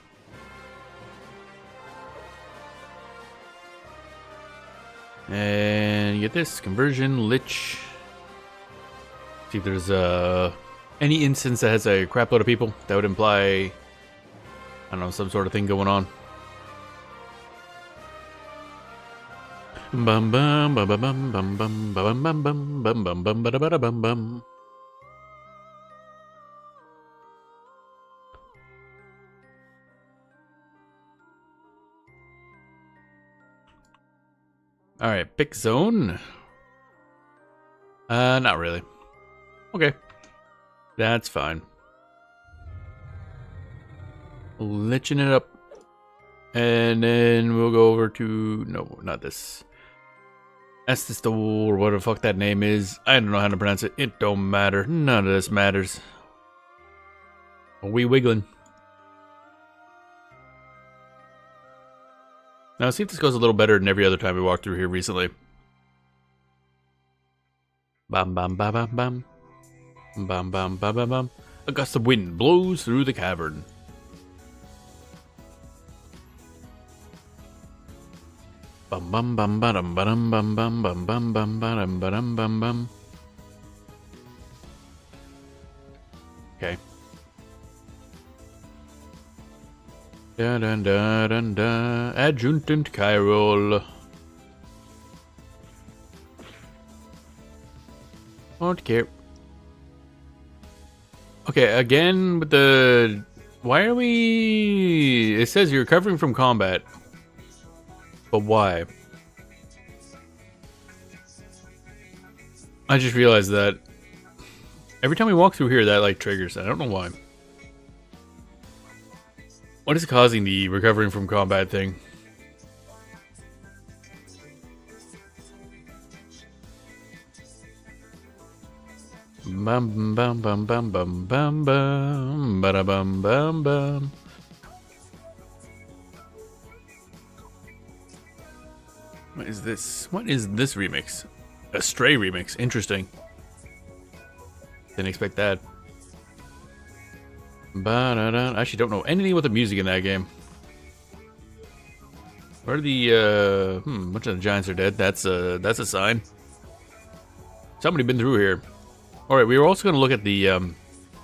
And you get this conversion lich. See if there's any instance that has a crap load of people. That would imply, I don't know, some sort of thing going on. Bum bum bum bum bum bum bum bum bum bum bum bum bum bum bum bum. Alright, pick zone. Not really. Okay. That's fine. Liching it up. And then we'll go over to... No, not this. Estes the or whatever the fuck that name is. I don't know how to pronounce it. It don't matter. None of this matters. Are we wiggling? Now, see if this goes a little better than every other time we walked through here recently. Bam bam bam bam bam. Bam bam bam bam bam. A gust of wind blows through the cavern. Bum bum bum bum bum bum bum bum bum bum bum bum bum bum. Okay. Da da da da da. Adjutant Kyrol. Don't care. Okay, again with the. Why are we? It says you're recovering from combat. But why? I just realized that every time we walk through here, that like triggers. I don't know why. What is causing the recovering from combat thing? Bum bum bum bum bum bum bum ba bum bum bum. What is this? What is this remix? A Stray remix. Interesting. Didn't expect that. I actually don't know anything about the music in that game. Where are the bunch of the giants are dead. That's a sign. Somebody been through here. Alright, we were also gonna look at the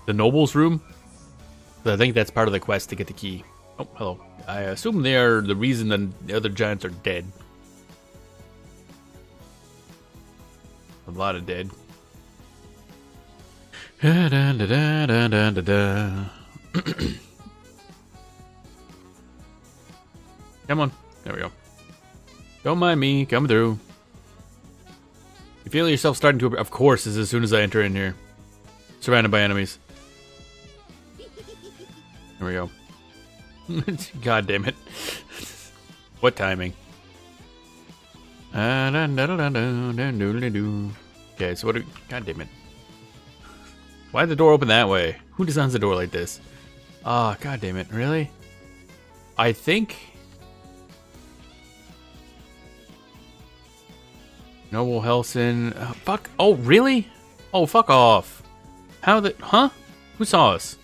nobles room. I think that's part of the quest to get the key. Oh, hello. I assume they are the reason the other giants are dead. A lot of dead. Da, da, da, da, da, da, da. Come on. There we go. Don't mind me. Come through. You feel yourself starting to... Of course, as soon as I enter in here. Surrounded by enemies. There we go. God damn it. What timing? Okay, so what do... God damn it. Why did the door open that way? Who designs the door like this? Ah, god damn it. Really? I think... Noble Helson... fuck. Oh, really? Oh, fuck off. How the... Huh? Who saw us?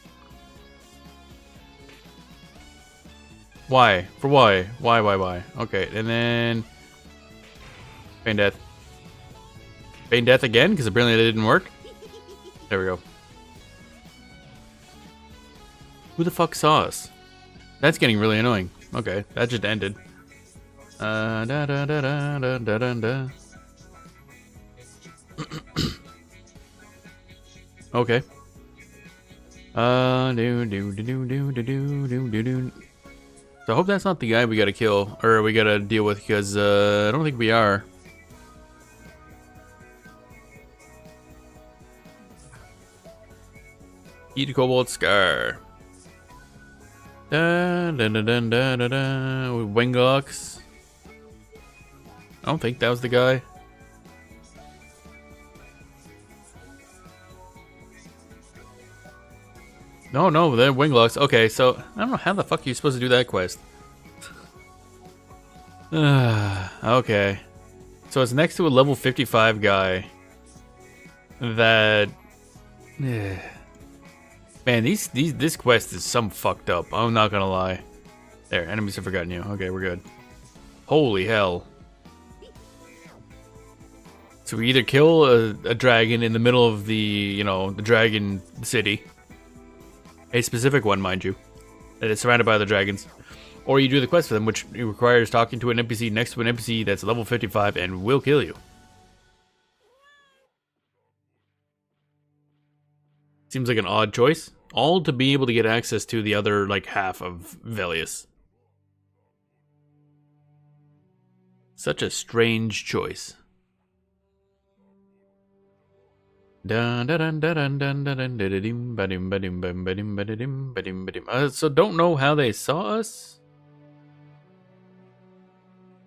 Why? For why? Why? Okay, and then... Feign death. Feign death again? Because apparently that didn't work. There we go. Who the fuck saw us? That's getting really annoying. Okay, that just ended. Da da da da da da da da. Okay. So I hope that's not the guy we gotta kill, or we gotta deal with, because I don't think we are. Eat a Cobalt Scar. Da da da da da da da. Winglocks. I don't think that was the guy. No, they're Winglocks. Okay, so I don't know how the fuck you're supposed to do that quest. Okay. So it's next to a level 55 guy that man, this quest is some fucked up. I'm not gonna lie. There, enemies have forgotten you. Okay, we're good. Holy hell. So we either kill a dragon in the middle of the, you know, the dragon city. A specific one, mind you, that is surrounded by the dragons. Or you do the quest for them, which requires talking to an NPC next to an NPC that's level 55 and will kill you. Seems like an odd choice. All to be able to get access to the other, like, half of Velious. Such a strange choice. So don't know how they saw us?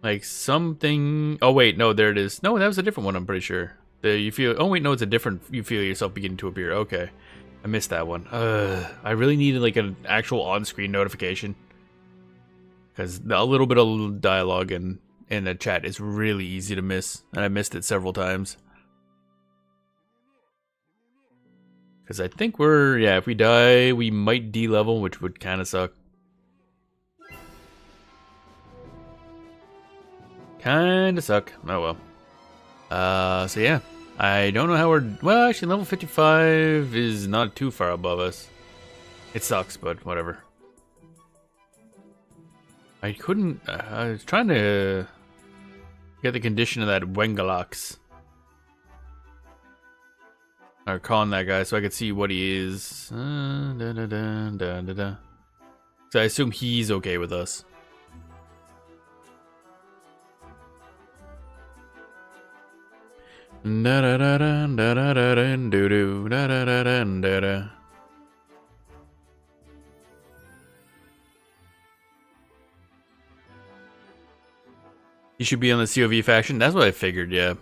Like something... Oh wait, no, there it is. No, that was a different one, I'm pretty sure. You feel... Oh wait, no, it's a different... You feel yourself beginning to appear. Okay. I missed that one. I really needed like an actual on-screen notification. Because a little bit of dialogue in the chat is really easy to miss. And I missed it several times. Because I think we're... Yeah, if we die, we might de-level, which would kind of suck. Kinda suck. Oh well. So yeah. I don't know how we're... Well, actually, level 55 is not too far above us. It sucks, but whatever. I couldn't... I was trying to get the condition of that Wengalox. Or con that guy so I could see what he is. So I assume he's okay with us. You should be on the COV faction. That's what I figured, yeah.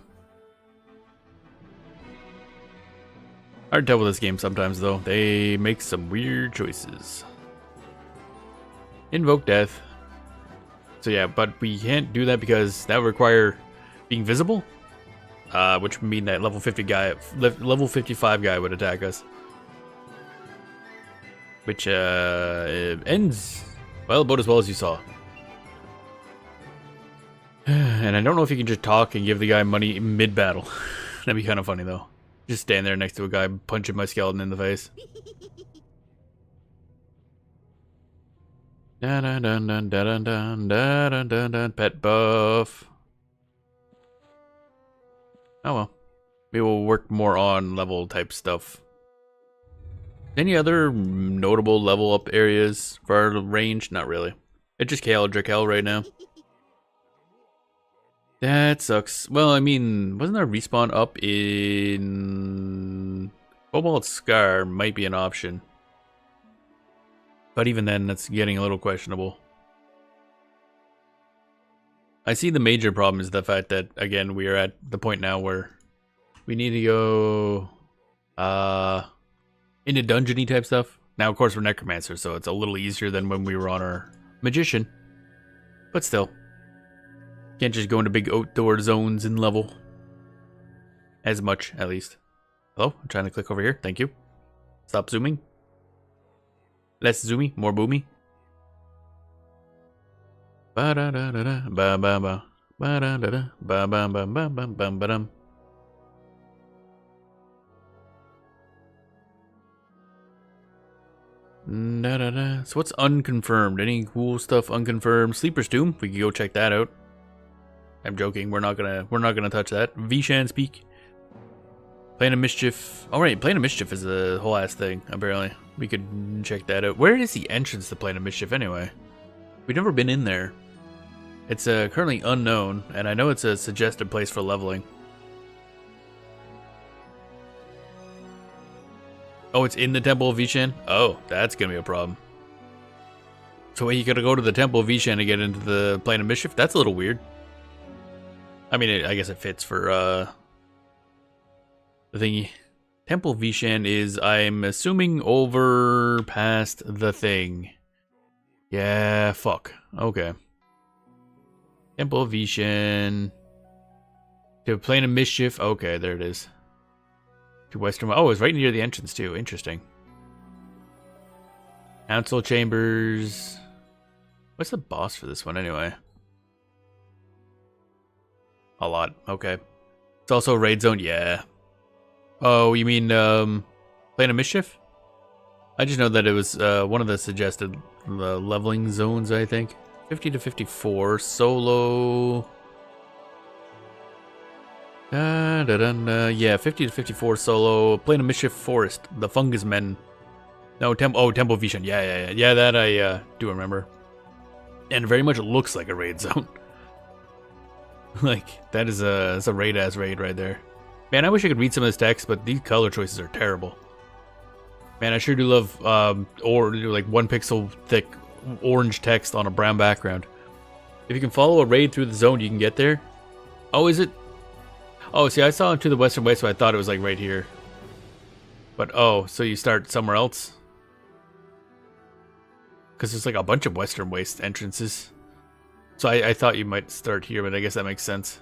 Hard to tell with this game sometimes, though. They make some weird choices. Invoke death. So yeah, but we can't do that because that would require being visible. Which would mean that level 55 guy would attack us. Which ends, well, about as well as you saw. And I don't know if you can just talk and give the guy money mid-battle. That'd be kind of funny, though. Just stand there next to a guy punching my skeleton in the face. Pet buff. Oh well. We will work more on level type stuff. Any other notable level up areas for our range? Not really. It's just Drakel right now. That sucks. Well, I mean, wasn't there a respawn up in... Cobalt Scar might be an option. But even then, that's getting a little questionable. I see the major problem is the fact that, again, we are at the point now where we need to go into dungeony type stuff. Now, of course, we're Necromancer, so it's a little easier than when we were on our Magician. But still. Can't just go into big outdoor zones and level. As much, at least. Hello? I'm trying to click over here. Thank you. Stop zooming. Less zoomy, more boomy. Ba da da da da ba ba ba ba da da da ba ba ba ba ba ba ba dum. Da da da. So what's unconfirmed? Any cool stuff unconfirmed? Sleeper's Tomb. We could go check that out. I'm joking. We're not gonna touch that. Vishan's Peak. Plane of Mischief. All right, Plane of Mischief is a whole ass thing. Apparently, we could check that out. Where is the entrance to Plane of Mischief anyway? We've never been in there. It's currently unknown, and I know it's a suggested place for leveling. Oh, it's in the Temple of Vishan? Oh, that's gonna be a problem. So wait, you gotta go to the Temple of Vishan to get into the Plane of Mischief? That's a little weird. I mean, I guess it fits for, the thingy. Temple of Vishan is, I'm assuming, over past the thing. Yeah, fuck. Okay. Temple of Vishan. To Plane of Mischief. Okay, there it is. To Western... Oh, it's right near the entrance, too. Interesting. Council Chambers. What's the boss for this one, anyway? A lot. Okay. It's also a raid zone. Yeah. Oh, you mean, Plane of Mischief? I just know that it was, one of the suggested leveling zones, I think. 50 to 54. Solo... Yeah, 50 to 54 solo. Plane of Mischief Forest. The Fungus Men. No, Temple of Vishan. Yeah, that I do remember. And very much looks like a raid zone. Like, that is it's a raid-ass raid right there. Man, I wish I could read some of this text, but these color choices are terrible. Man, I sure do love, or like 1 pixel thick orange text on a brown background. If you can follow a raid through the zone, you can get there. Oh, is it? Oh, see, I saw it to the Western Way, so I thought it was like right here. But, oh, so you start somewhere else? Because there's like a bunch of Western Waste entrances. So I thought you might start here, but I guess that makes sense.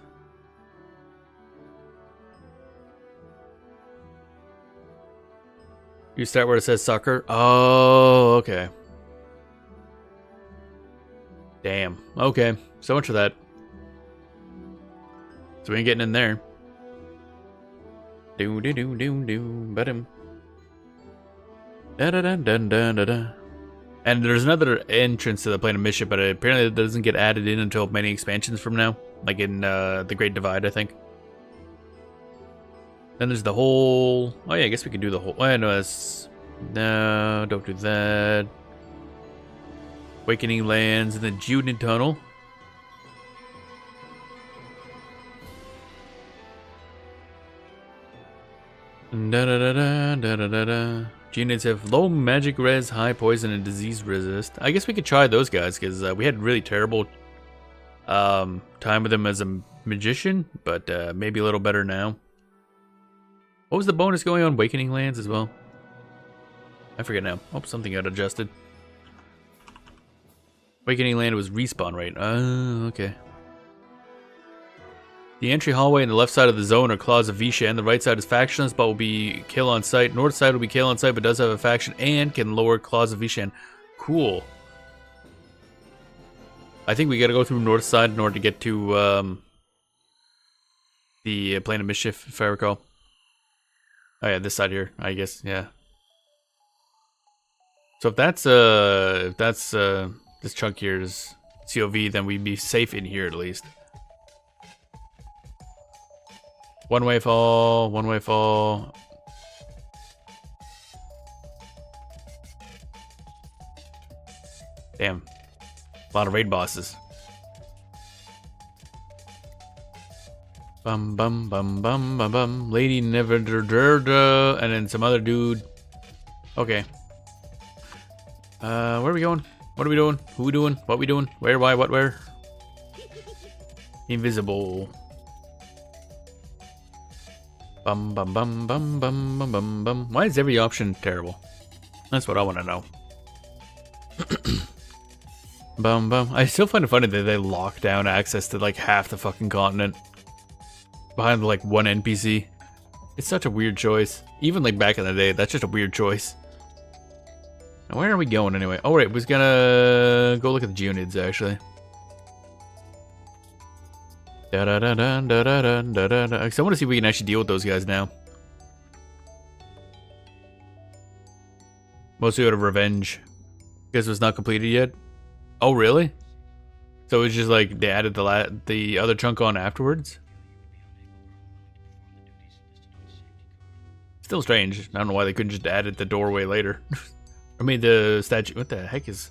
You start where it says soccer? Oh, okay. Damn. Okay. So much for that. So we ain't getting in there. Do do do do do ba-dum. Da da da da da da da. And there's another entrance to the Plane of Mischief, but apparently it doesn't get added in until many expansions from now. Like in the Great Divide, I think. Then there's the whole... Oh yeah, I guess we could do the whole... Oh, no, that's... No, don't do that. Awakening Lands and the Junin Tunnel. Da da da da da da da da. Genids have low magic res, high poison, and disease resist. I guess we could try those guys because we had really terrible time with them as a magician, but maybe a little better now. What was the bonus going on Awakening Lands as well? I forget now. Oh, something got adjusted. Awakening Land was respawn rate. Oh, okay. The entry hallway and the left side of the zone are Claws of Vishan. The right side is factionless, but will be kill on sight. North side will be kill on sight, but does have a faction and can lower Claws of Vishan. Cool. I think we gotta go through north side in order to get to the Plane of Mischief, if I recall. Oh yeah, this side here, I guess. Yeah. So if that's this chunk here is COV, then we'd be safe in here at least. One way fall, one way fall. Damn. A lot of raid bosses. Bum bum bum bum bum bum. Lady never and then some other dude. Okay. Where are we going? What are we doing? Who we doing? What we doing? Where, why, what, where? Invisible. Bum bum bum bum bum bum bum bum. Why is every option terrible? That's what I want to know. Bum bum. I still find it funny that they lock down access to like half the fucking continent behind like one NPC. It's such a weird choice. Even like back in the day, that's just a weird choice. Now where are we going anyway? Oh right, we was gonna go look at the Geonids actually. Da da da da da da da da da da. I want to see if we can actually deal with those guys now. Mostly out of revenge, because it was not completed yet. Oh really? So it's just like they added the other chunk on afterwards. Still strange. I don't know why they couldn't just add it the doorway later. I mean the statue. What the heck is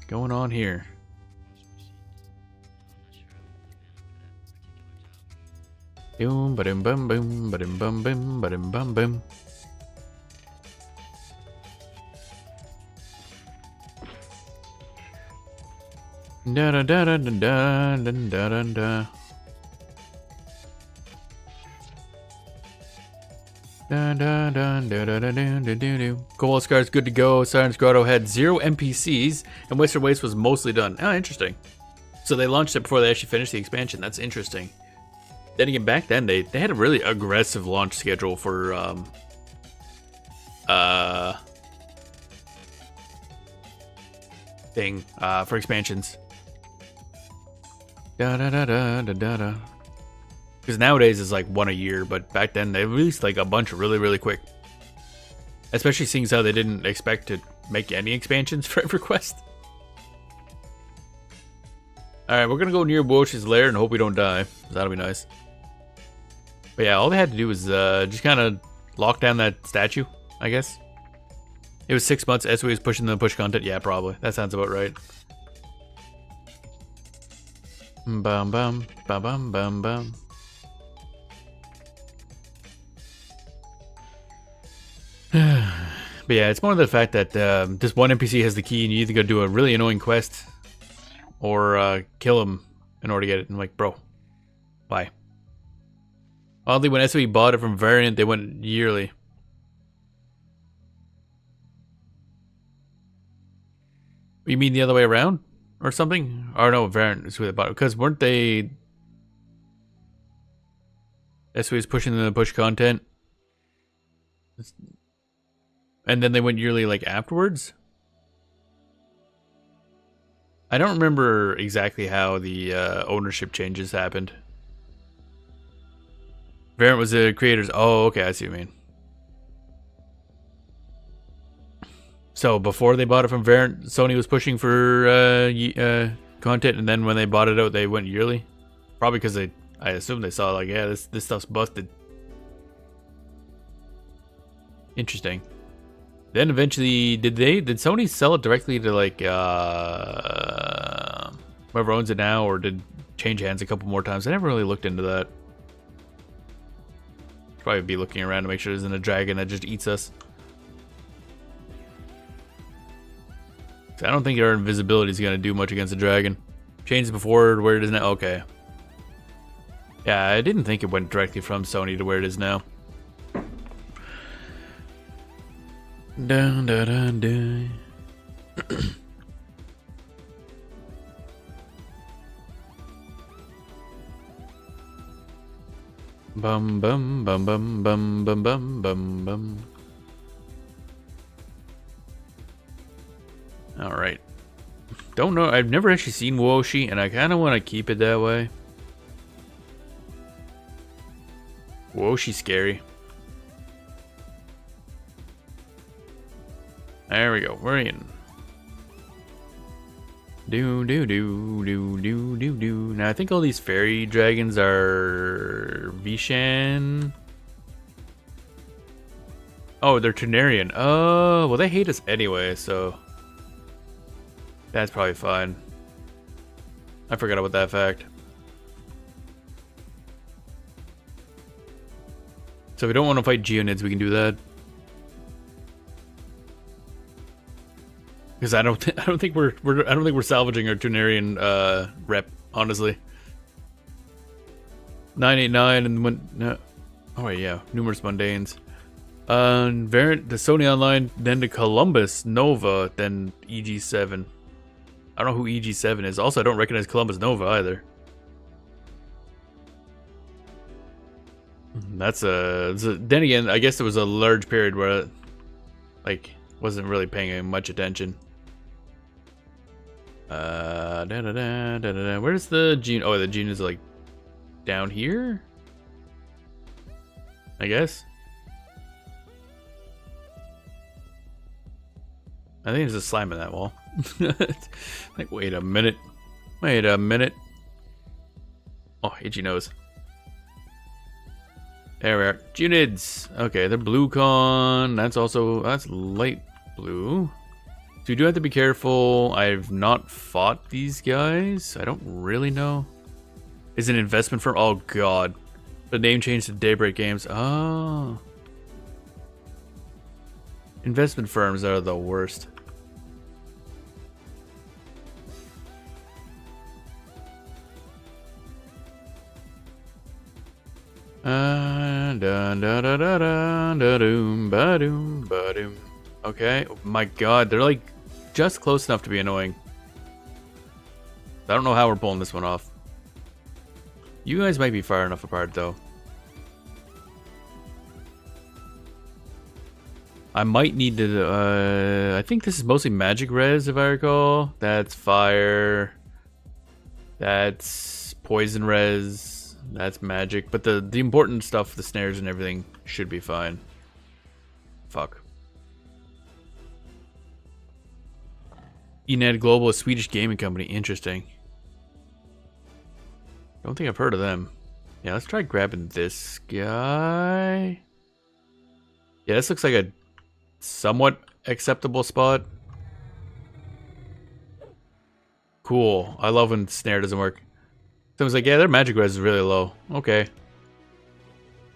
going on here? Boom, ba-dum, bum, boom, ba-dum, bum, bum, ba-dum, bum, bum. Da da da da da da da da da. Dun, dun, dun, dun, dun, dun, dun, dun, dun, dun. Cobalt Scar's good to go. Siren's Grotto had 0 NPCs, and Western Waste was mostly done. Oh, interesting. So they launched it before they actually finished the expansion. That's interesting. Then again, back then they had a really aggressive launch schedule for for expansions. Da da da da da da da. Because nowadays it's like one a year, but back then they released like a bunch really quick. Especially seeing as how they didn't expect to make any expansions for EverQuest. Alright, we're gonna go near Wosh's lair and hope we don't die. That'll be nice. But yeah, all they had to do was just kind of lock down that statue, I guess. It was 6 months as we was pushing the push content. Yeah, probably. That sounds about right. Bum bum bum bum bum bum. But yeah, it's more of the fact that this one NPC has the key and you either go do a really annoying quest or kill him in order to get it. And I'm like, bro, why? Oddly, when SOE bought it from Variant, they went yearly. You mean the other way around? Or something? Or no, Variant is who they bought it. Because weren't they... SOE is pushing the push content? And then they went yearly like afterwards? I don't remember exactly how the ownership changes happened. Variant was the creators. Oh, okay, I see what you mean. So before they bought it from Variant, Sony was pushing for content, and then when they bought it out, they went yearly. Probably because I assume they saw like, yeah, this stuff's busted. Interesting. Then eventually, did Sony sell it directly to like whoever owns it now, or did change hands a couple more times? I never really looked into that. Probably be looking around to make sure there isn't a dragon that just eats us. I don't think our invisibility is gonna do much against a dragon. Changed before to where it is now. Okay. Yeah, I didn't think it went directly from Sony to where it is now. Dun, dun, dun, dun. Bum bum bum bum bum bum bum bum bum. All right. Don't know. I've never actually seen Woshi, and I kind of want to keep it that way. Woshi's scary. There we go. We're in. Do do do do do do do. Now I think all these fairy dragons are Vishan. Oh, they're Tunarian. Oh, well they hate us anyway, so that's probably fine. I forgot about that fact. So if we don't want to fight Geonids, we can do that. Because I don't think we're salvaging our Tunarian rep, honestly. 989 and when no, oh wait, yeah, numerous mundanes. Variant to Sony Online, then to Columbus Nova, then EG7. I don't know who EG7 is. Also, I don't recognize Columbus Nova either. That's then again, I guess there was a large period where like wasn't really paying much attention. Where's the gene? Oh, the gene is like down here, I guess. I think there's a slime in that wall. Like, wait a minute. Wait a minute. Oh, itchy nose. There we are. Geonids. Okay, they're blue con. That's light blue. So you do have to be careful. I've not fought these guys. I don't really know. Is it an investment firm? Oh god. The name changed to Daybreak Games. Oh. Investment firms are the worst. dun, dun, dun, dun, dun, dun, doom, ba-doom, ba-doom. Okay, oh my god, they're like just close enough to be annoying. I don't know how we're pulling this one off. You guys might be far enough apart though. I might need to, I think this is mostly magic res if I recall. That's fire. That's poison res. That's magic. But the important stuff, the snares and everything, should be fine. Fuck. Ened Global, a Swedish gaming company. Interesting. Don't think I've heard of them. Yeah, let's try grabbing this guy. Yeah, this looks like a somewhat acceptable spot. Cool. I love when snare doesn't work. Someone's like, yeah, their magic res is really low. Okay.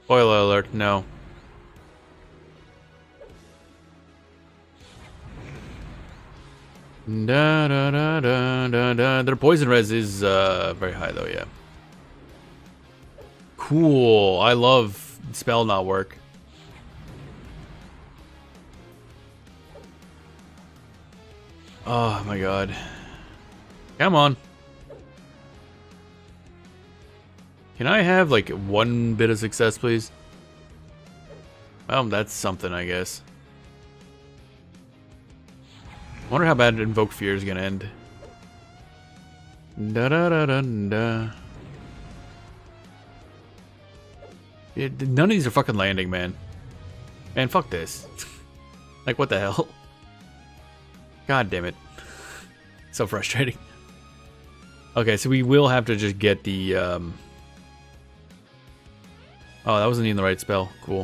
Spoiler alert, no. Da, da, da, da, da, da. Their poison res is very high though, yeah. Cool. I love spell not work. Oh my god. Come on. Can I have like one bit of success, please? Well, that's something, I guess. Wonder how bad Invoke Fear is gonna end. Da da da da da. Yeah, none of these are fucking landing, man. Man, fuck this. Like, what the hell? God damn it. So frustrating. Okay, so we will have to just get the, Oh, that wasn't even the right spell. Cool.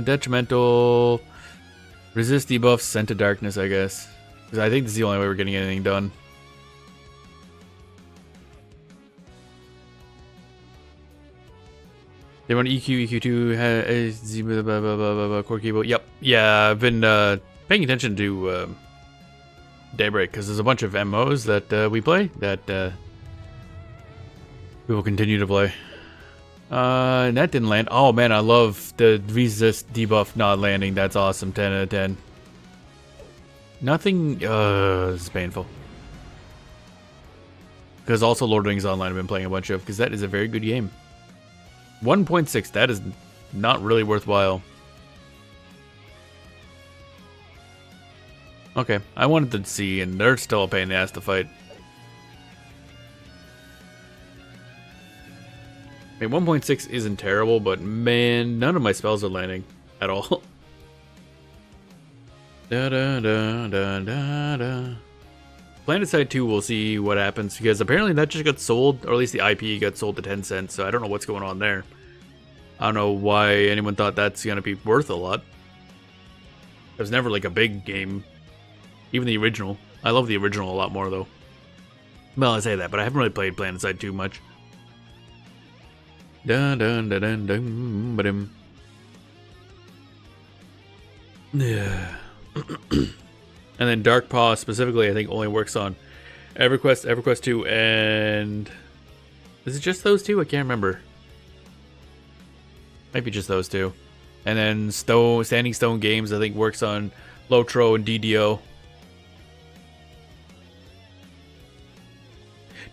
Detrimental. Resist debuffs, Scent of Darkness, I guess. Because I think this is the only way we're getting anything done. They want EQ, EQ2, core keyboard. Yep. Yeah, I've been paying attention to Daybreak because there's a bunch of MMOs that we play that we will continue to play. That didn't land. Oh man, I love the resist debuff not landing. That's awesome. 10 out of 10. Nothing. This is painful. Because also Lord of the Rings Online I've been playing a bunch of because that is a very good game. 1.6. That is not really worthwhile. Okay, I wanted to see, and they're still a pain in the ass to fight. I mean, 1.6 isn't terrible, but man, none of my spells are landing at all. Da da da da da da. PlanetSide 2, we'll see what happens, because apparently that just got sold, or at least the IP got sold to 10 cents, so I don't know what's going on there. I don't know why anyone thought that's going to be worth a lot. It was never like a big game. Even the original. I love the original a lot more, though. Well, I say that, but I haven't really played PlanetSide too much. Dun dun dun dun dun ba-dum. Yeah. And then Dark Paw specifically, I think, only works on EverQuest, EverQuest 2, and... Is it just those two? I can't remember. Might be just those two. And then Standing Stone Games, I think, works on Lotro and DDO.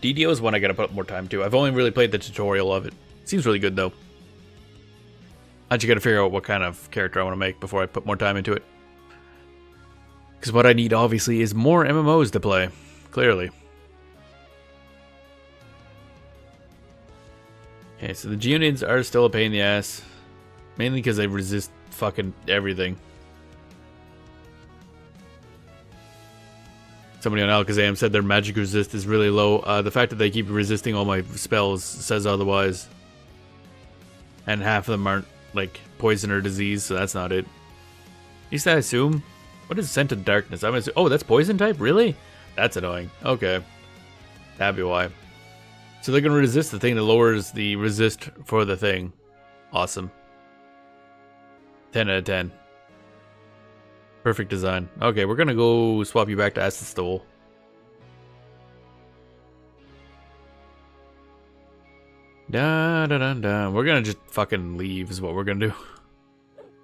DDO is one I gotta put more time to. I've only really played the tutorial of it. Seems really good, though. I just gotta figure out what kind of character I want to make before I put more time into it. Because what I need, obviously, is more MMOs to play. Clearly. Okay, so the Geonids are still a pain in the ass. Mainly because they resist fucking everything. Somebody on Alakazam said their magic resist is really low. The fact that they keep resisting all my spells says otherwise. And half of them aren't, like, poison or disease, so that's not it. At least I assume. What is Scent of Darkness? I'm assuming, oh, that's poison type? Really? That's annoying. Okay. That'd be why. So they're going to resist the thing that lowers the resist for the thing. Awesome. 10 out of 10. Perfect design. Okay, we're going to go swap you back to Acid Stole. Da da da da. We're gonna just fucking leave is what we're gonna do.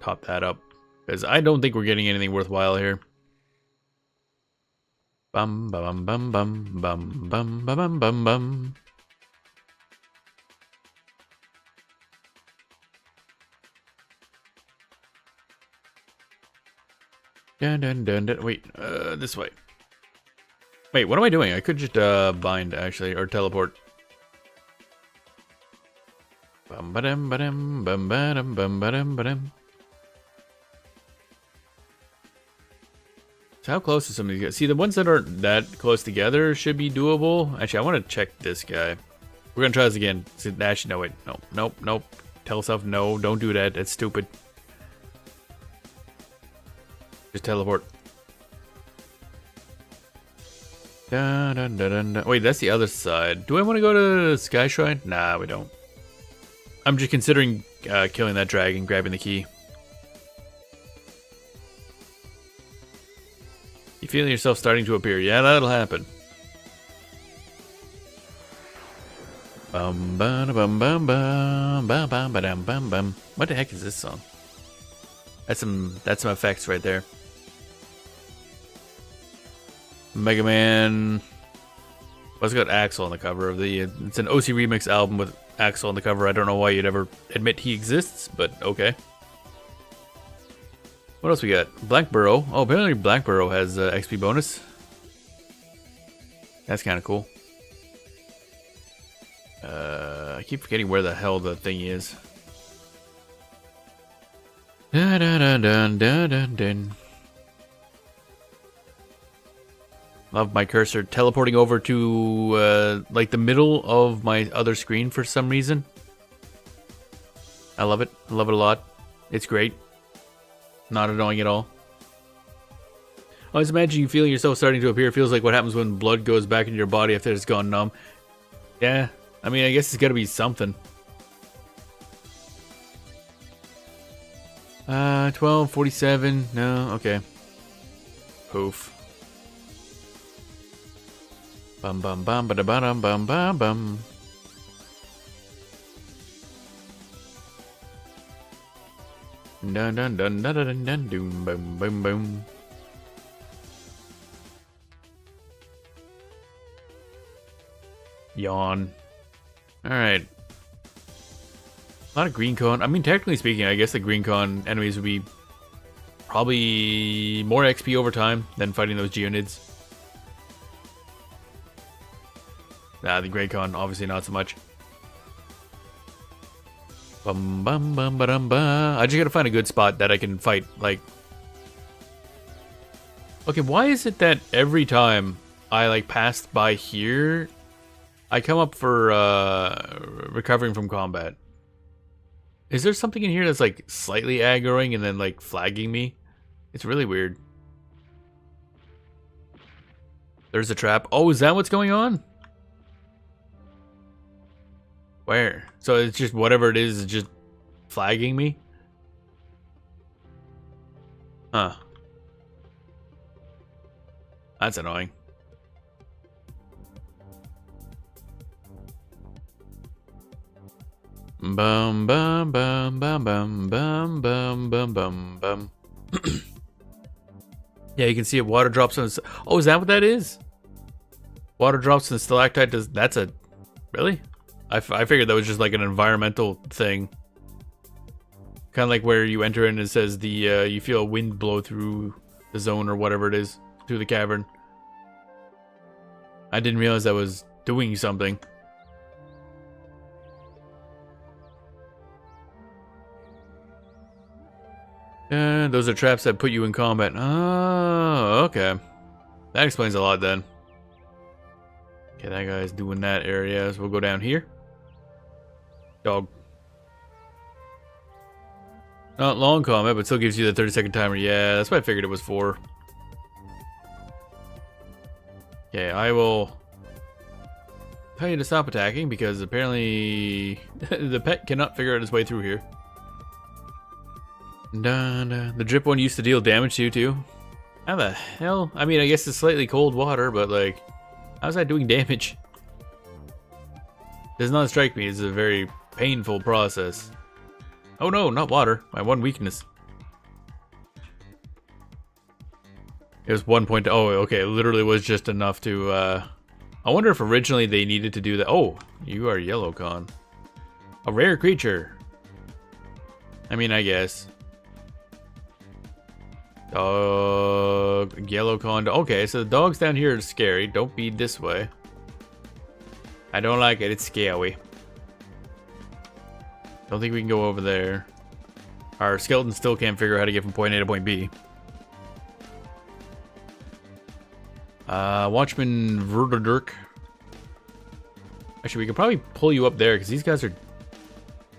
Top that up. Because I don't think we're getting anything worthwhile here. Bum bum bum bum bum bum bum bum bum. Dun dun dun dun. Wait, this way. Wait, what am I doing? I could just bind actually, or teleport. Bum ba-dum ba-dum bum ba-dum bum ba-dum ba-dum. So how close are some of these guys? See, the ones that aren't that close together should be doable. Actually, I want to check this guy. We're gonna try this again. Actually, no, wait, no, nope, nope. Tell yourself no, don't do that. That's stupid. Just teleport. Dun, dun, dun, dun, dun. Wait, that's the other side. Do I want to go to Sky Shrine? Nah, we don't. I'm just considering killing that dragon, grabbing the key. You feeling yourself starting to appear? Yeah, that'll happen. Bum bum bum bum bum bum bum bum bum bum. What the heck is this song? That's some effects right there. Mega Man. Well, it's got Axel on the cover of the. It's an OC Remix album with Axel on the cover. I don't know why you'd ever admit he exists, but okay. What else we got? Black Burrow. Oh, apparently Black Burrow has XP bonus. That's kind of cool. I keep forgetting where the hell the thing is. Dun dun dun dun dun dun dun. Love my cursor teleporting over to like the middle of my other screen for some reason. I love it. I love it a lot. It's great. Not annoying at all. I was imagining you feeling yourself starting to appear. It feels like what happens when blood goes back into your body after it's gone numb. Yeah, I mean, I guess it's got to be something. 12:47. No, okay. Poof. Bum bum bum ba da ba dum bum bum bum. Dun dun dun dun dun dun doom boom boom boom. Yawn. Alright. A lot of green cone. I mean, technically speaking, I guess the green cone enemies would be probably more XP over time than fighting those Geonids. Nah, the Grey Con, obviously not so much. Bum bum bum ba dum ba. I just gotta find a good spot that I can fight, like... Okay, why is it that every time I, like, passed by here, I come up for, recovering from combat? Is there something in here that's, like, slightly aggroing and then, like, flagging me? It's really weird. There's a trap. Oh, is that what's going on? Where? So it's just whatever it is just flagging me? Huh. That's annoying. Bum bum bum bum bum bum bum bum bum bum. Yeah, you can see it. Water drops on. Oh, is that what that is? Water drops and stalactite does. That's a. Really? I figured that was just like an environmental thing. Kind of like where you enter in and it says the you feel a wind blow through the zone or whatever it is, through the cavern. I didn't realize that was doing something. And those are traps that put you in combat. Oh, okay. That explains a lot then. Okay, that guy's doing that area, so we'll go down here. Dog. Not long combat, but still gives you the 30-second timer. Yeah, that's what I figured it was for. Okay, I will tell you to stop attacking because apparently the pet cannot figure out his way through here. The drip one used to deal damage to you too. How the hell? I mean, I guess it's slightly cold water, but like, how's that doing damage? Does not strike me as a very painful process. Oh no, not water. My one weakness. It was 1 point. Oh, okay. It literally was just enough to. I wonder if originally they needed to do that. Oh, you are yellow con. A rare creature. I mean, I guess. Dog. Yellow con. Okay, so the dogs down here are scary. Don't be this way. I don't like it. It's scary. Don't think we can go over there. Our skeleton still can't figure out how to get from point A to point B. Watchman Verderdirk. Actually, we could probably pull you up there because these guys are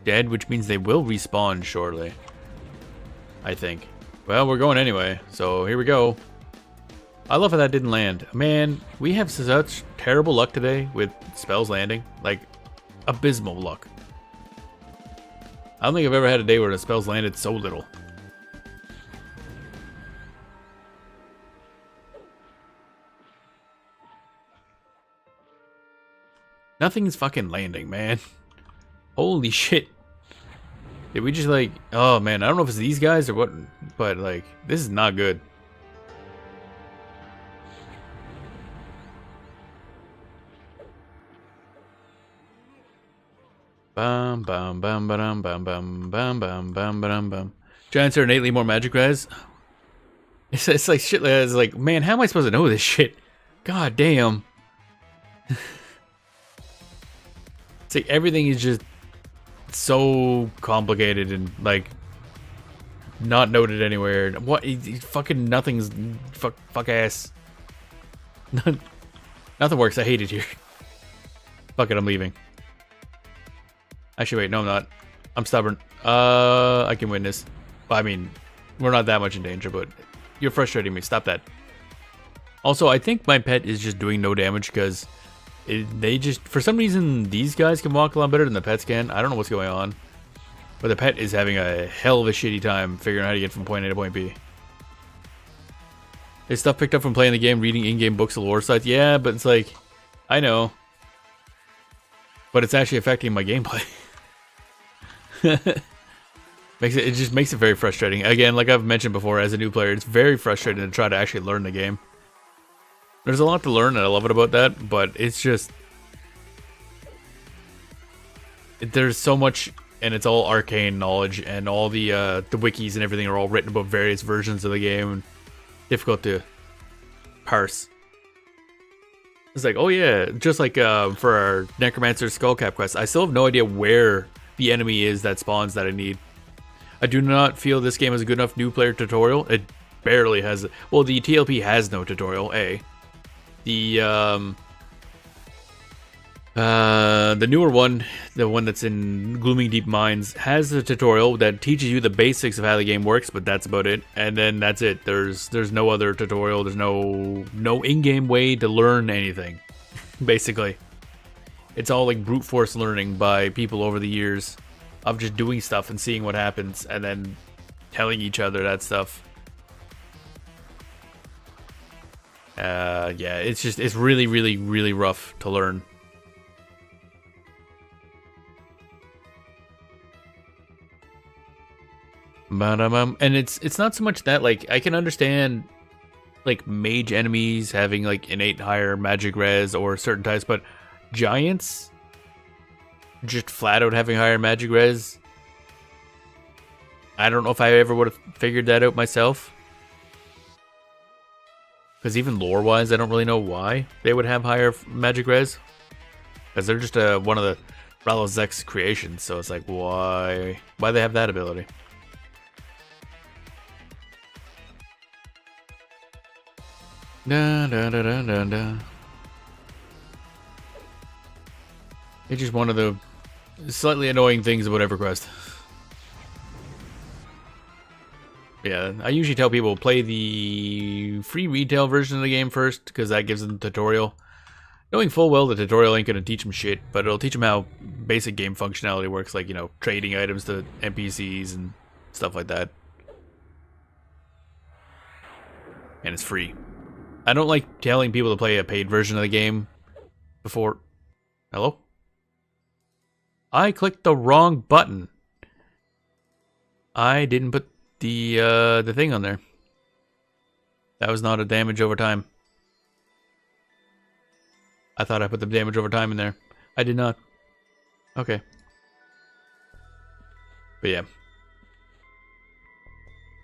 dead, which means they will respawn shortly. I think. Well, we're going anyway, so here we go. I love how that didn't land. Man, we have such terrible luck today with spells landing. Like, abysmal luck. I don't think I've ever had a day where the spells landed so little. Nothing's fucking landing, man. Holy shit. Did we just like... Oh, man. I don't know if it's these guys or what, but like, this is not good. Bum bum bum bum bum bum bum bum bum bum bum. Giants are innately more magic res. It's like shit. It's like, man, how am I supposed to know this shit? God damn. It's like everything is just so complicated and like not noted anywhere. What? Fucking nothing's fuck ass. Nothing works. I hate it here. Fuck it. I'm leaving. Actually, wait, no, I'm not. I'm stubborn. I can win this. Well, I mean, we're not that much in danger, but you're frustrating me. Stop that. Also, I think my pet is just doing no damage because they just, for some reason, these guys can walk a lot better than the pets can. I don't know what's going on. But the pet is having a hell of a shitty time figuring out how to get from point A to point B. Is stuff picked up from playing the game, reading in-game books of lore sites? Yeah, but it's like, I know. But it's actually affecting my gameplay. It just makes it very frustrating. Again, like I've mentioned before, as a new player, it's very frustrating to try to actually learn the game. There's a lot to learn, and I love it about that, but it's just... There's so much, and it's all arcane knowledge, and all the wikis and everything are all written about various versions of the game, and difficult to parse. It's like, oh yeah, just like for our Necromancer Skullcap quest, I still have no idea where the enemy is that spawns that I need. I do not feel this game has a good enough new player tutorial. It barely has. Well, the TLP has no tutorial. The newer one, the one that's in Glooming Deep Mines, has a tutorial that teaches you the basics of how the game works, but that's about it. And then that's it. There's no other tutorial. There's no in-game way to learn anything. Basically, it's all like brute force learning by people over the years of just doing stuff and seeing what happens, and then telling each other that stuff. Yeah, it's really, really, really rough to learn. And it's not so much that, like, I can understand like mage enemies having like innate higher magic res or certain types, but giants just flat out having higher magic res, I don't know if I ever would have figured that out myself. Because even lore wise, I don't really know why they would have higher magic res. Because they're just one of the Ralozek's creations, so it's like, why they have that ability? Da, da, da, da, da, da. It's just one of the slightly annoying things about EverQuest. Yeah, I usually tell people play the free retail version of the game first, because that gives them the tutorial. Knowing full well the tutorial ain't gonna teach them shit, but it'll teach them how basic game functionality works, like, you know, trading items to NPCs and stuff like that. And it's free. I don't like telling people to play a paid version of the game before... Hello? I clicked the wrong button. I didn't put the thing on there. That was not a damage over time. I thought I put the damage over time in there. I did not. Okay. But yeah.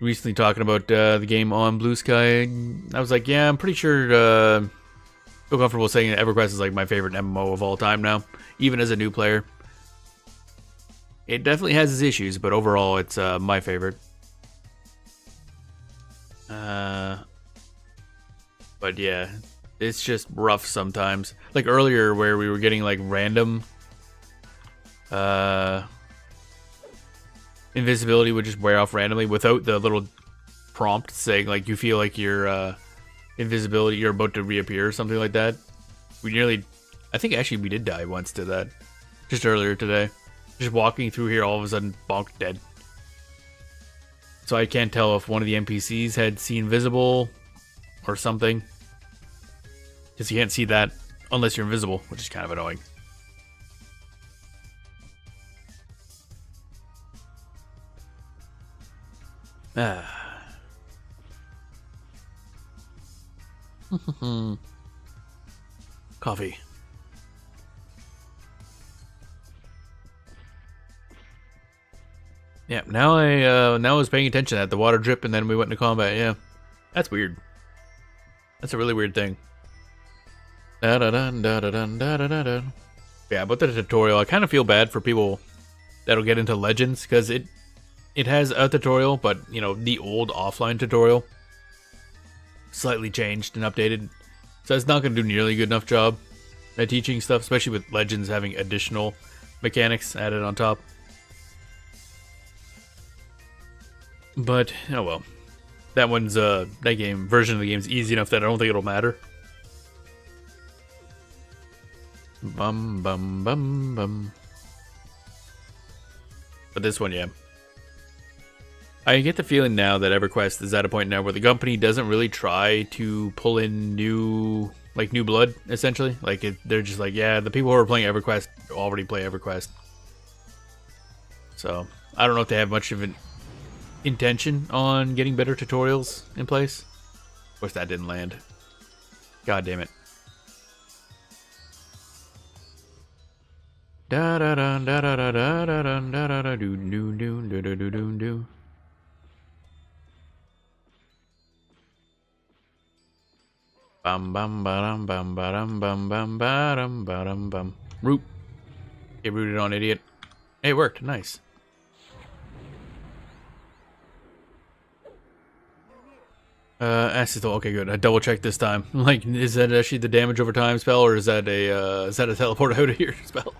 Recently talking about the game on Blue Sky, I was like, yeah, I'm pretty sure, feel comfortable saying that EverQuest is like my favorite MMO of all time now, even as a new player. It definitely has its issues, but overall, it's my favorite. But yeah, it's just rough sometimes. Like earlier, where we were getting like random invisibility would just wear off randomly without the little prompt saying like you feel like your invisibility, you're about to reappear or something like that. I think actually we did die once to that just earlier today. Just walking through here, all of a sudden, bonk, dead. So I can't tell if one of the NPCs had seen visible or something. Because you can't see that unless you're invisible, which is kind of annoying. Coffee. Yeah, now I was paying attention at the water drip, and then we went into combat. Yeah, that's weird. That's a really weird thing. Yeah, about the tutorial, I kind of feel bad for people that'll get into Legends because it has a tutorial, but you know the old offline tutorial, slightly changed and updated, so it's not going to do nearly a good enough job at teaching stuff, especially with Legends having additional mechanics added on top. But, oh well. That one's, that version of the game is easy enough that I don't think it'll matter. Bum, bum, bum, bum. But this one, yeah. I get the feeling now that EverQuest is at a point now where the company doesn't really try to pull in new blood, essentially. Like, they're just like, yeah, the people who are playing EverQuest already play EverQuest. So, I don't know if they have much of an intention on getting better tutorials in place. Of course, that didn't land. God damn it. Da da da da da da da da da da da do do do do do do do do. Bum bum bum bum bum bum bum bum bum bum. Root. Get rooted on, idiot. Hey, it worked. Nice. Acid. Okay, good. I double checked this time. Like, is that actually the damage over time spell, or is that a teleport out of here spell?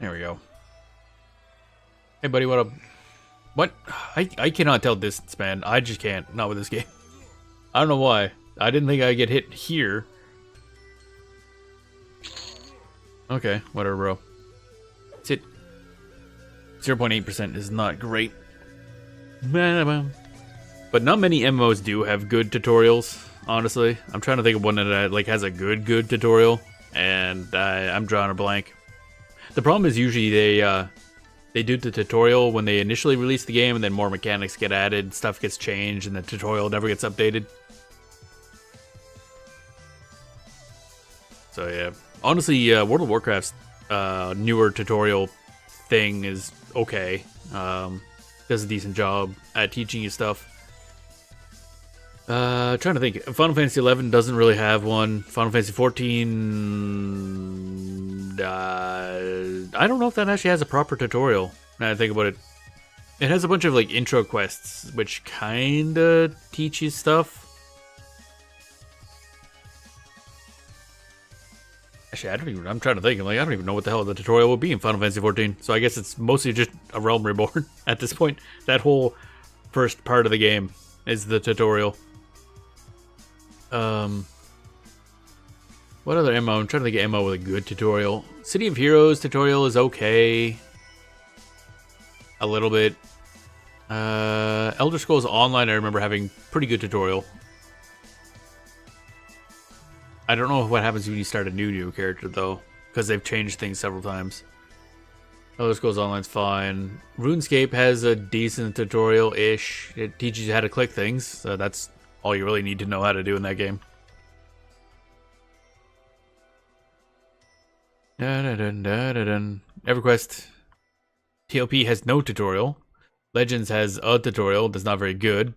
There we go. Hey, buddy, what up? What? I cannot tell distance, man. I just can't. Not with this game. I don't know why. I didn't think I'd get hit here. Okay, whatever, bro. It's it. 0.8% is not great. But not many MMOs do have good tutorials, honestly. I'm trying to think of one that like has a good tutorial, and I'm drawing a blank. The problem is usually they do the tutorial when they initially release the game, and then more mechanics get added, stuff gets changed, and the tutorial never gets updated. So yeah, honestly, World of Warcraft's newer tutorial thing is okay. Does a decent job at teaching you stuff. Trying to think. Final Fantasy XI doesn't really have one. Final Fantasy XIV, I don't know if that actually has a proper tutorial. Now I think about it. It has a bunch of like intro quests, which kinda teach you stuff. Actually, I'm trying to think. I don't even know what the hell the tutorial will be in Final Fantasy XIV. So I guess it's mostly just a Realm Reborn at this point. That whole first part of the game is the tutorial. What other MMO? I'm trying to think of MMO with a good tutorial. City of Heroes tutorial is okay. A little bit. Elder Scrolls Online, I remember having pretty good tutorial. I don't know what happens when you start a new character, though. because they've changed things several times. Elder Scrolls Online's fine. RuneScape has a decent tutorial-ish. It teaches you how to click things, so that's all you really need to know how to do in that game. EverQuest TLP has no tutorial. Legends has a tutorial that's not very good.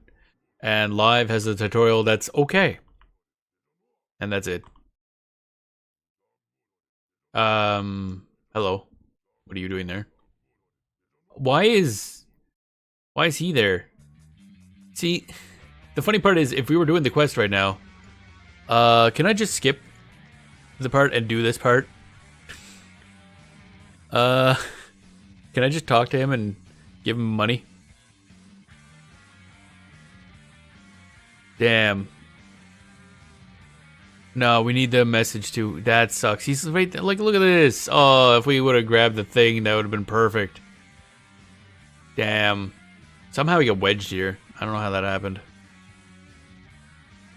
And Live has a tutorial that's okay. And that's it. Hello. What are you doing there? Why is he there? See, the funny part is if we were doing the quest right now, can I just skip the part and do this part? Can I just talk to him and give him money? Damn. No, we need the message too. That sucks. He's right there. Like, look at this. Oh, if we would have grabbed the thing, that would have been perfect. Damn. Somehow we got wedged here. I don't know how that happened.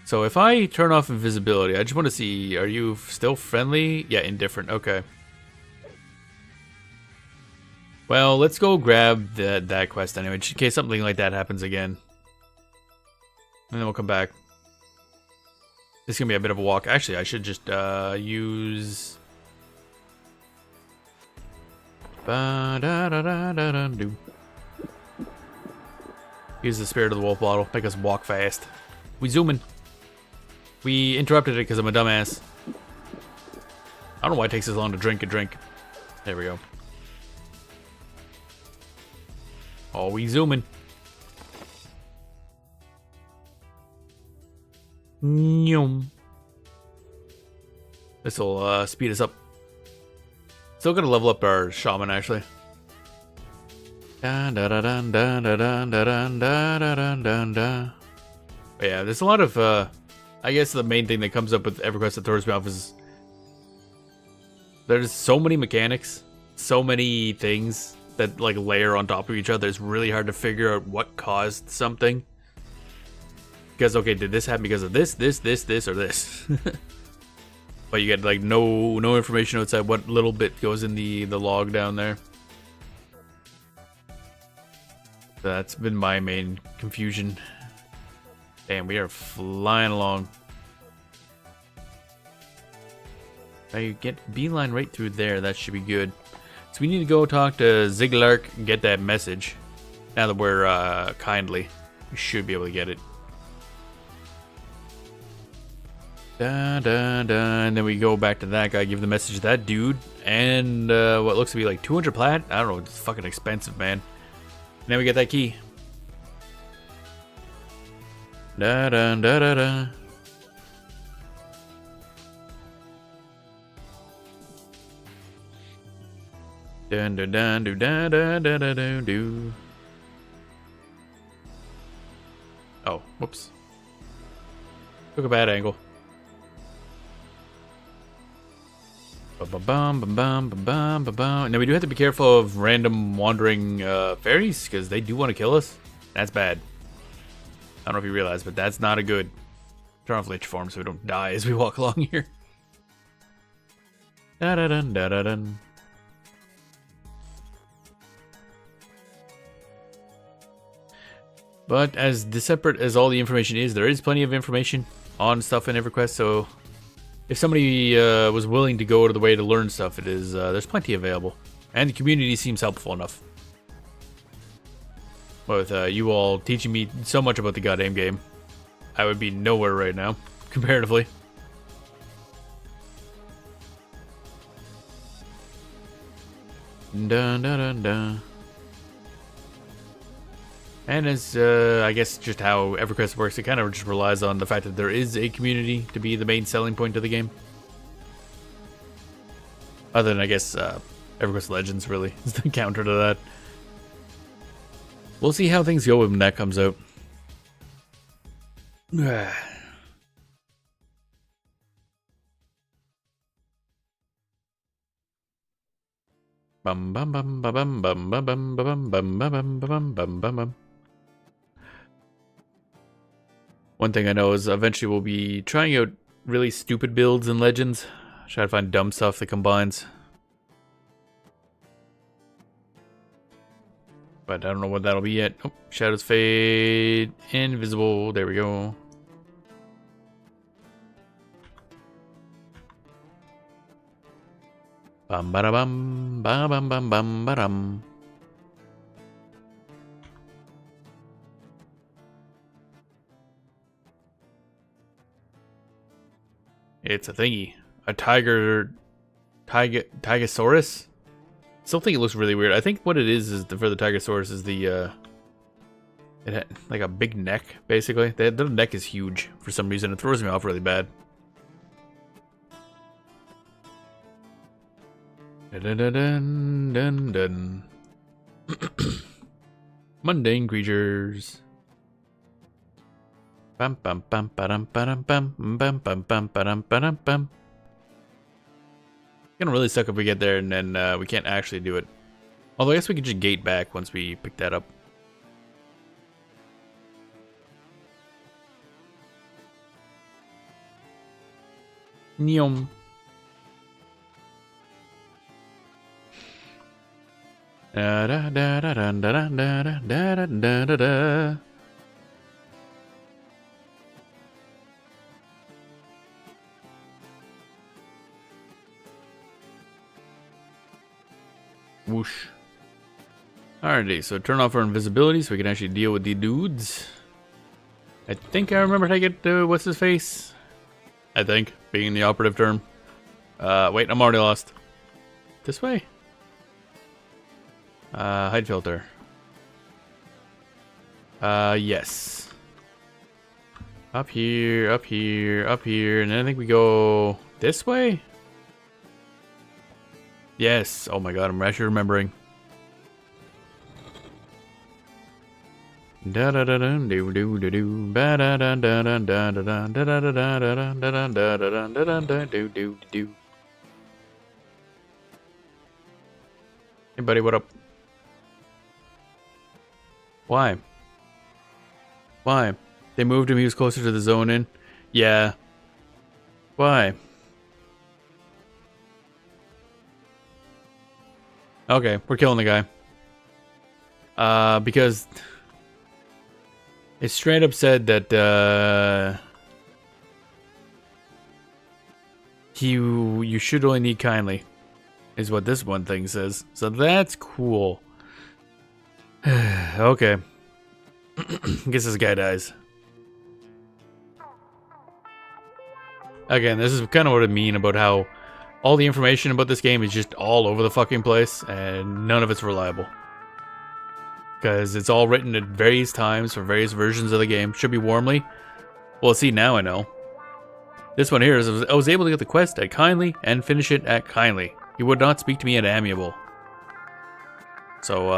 So if I turn off invisibility, I just want to see, are you still friendly? Yeah, indifferent. Okay. Well, let's go grab that quest anyway, just in case something like that happens again. And then we'll come back. This is going to be a bit of a walk. Actually, I should just use... Use the Spirit of the Wolf bottle. Make us walk fast. We zooming. We interrupted it because I'm a dumbass. I don't know why it takes as long to drink a drink. There we go. Oh, we zooming. This will speed us up. Still gonna level up our shaman actually. But yeah, there's a lot of I guess the main thing that comes up with EverQuest that throws me off is there's so many mechanics, so many things that like layer on top of each other. It's really hard to figure out what caused something. Because okay, did this happen because of this, or this? But you get like no information outside what little bit goes in the log down there. That's been my main confusion. Damn, we are flying along. Now you get beeline right through there. That should be good. So we need to go talk to Ziglark and get that message. Now that we're kindly, we should be able to get it. And then we go back to that guy, give the message to that dude, and what looks to be like 200 plat. I don't know, it's fucking expensive, man. And then we get that key. Da da da da da. Dun dun dun dun dun dun dun dun dun dun. Oh, whoops. Took a bad angle. And then we do have to be careful of random wandering fairies, because they do want to kill us. That's bad. I don't know if you realize, but that's not a good. Turn off lich form so we don't die as we walk along here. Da-da-dun, da-da-dun. But as separate as all the information is, there is plenty of information on stuff in EverQuest, so if somebody was willing to go to the way to learn stuff, it is there's plenty available. And the community seems helpful enough. With you all teaching me so much about the goddamn game, I would be nowhere right now, comparatively. Dun, dun, dun, dun. And as, I guess, just how EverQuest works, it kind of just relies on the fact that there is a community to be the main selling point of the game. Other than, I guess, EverQuest Legends, really, is the counter to that. We'll see how things go when that comes out. Bum bum bum bum bum bum bum bum bum bum bum bum bum bum. One thing I know is eventually we'll be trying out really stupid builds in Legends. Try to find dumb stuff that combines. But I don't know what that'll be yet. Oh, shadows fade. Invisible. There we go. Bum ba da bum ba bum bum bum ba dum. It's a thingy. A Tigosaurus? Still think it looks really weird. I think what it is for the Tigosaurus is the it had like a big neck, basically. Their neck is huge for some reason. It throws me off really bad. Dun, dun, dun, dun, dun. Mundane creatures. Bum bum bum ba-dum ba-dum bum bum bum bum ba-dum ba-dum bum. It's gonna really suck if we get there and then we can't actually do it. Although I guess we could just gate back once we pick that up. Nyom. Da da da da da da da da da da da da. Whoosh. Alrighty, so turn off our invisibility so we can actually deal with the dudes. I think I remember how to get what's his face. I think, being the operative term. Wait, I'm already lost. This way? Hide filter. Yes. Up here, up here, up here, and then I think we go this way? Yes. Oh my god, I'm actually remembering. Da da da da do do do do ba da da da da da da da da da da da da da da da da do do do. Hey buddy, what up? Why? Why? They moved him, he was closer to the zone in? Yeah. Why? Okay, we're killing the guy. Because it straight up said that you should only need kindly, is what this one thing says. So that's cool. Okay. Guess this guy dies. Again, this is kind of what I mean about how all the information about this game is just all over the fucking place, and none of it's reliable. Because it's all written at various times for various versions of the game. Should be warmly. Well, see, now I know. This one here is I was able to get the quest at kindly and finish it at kindly. He would not speak to me at amiable. So,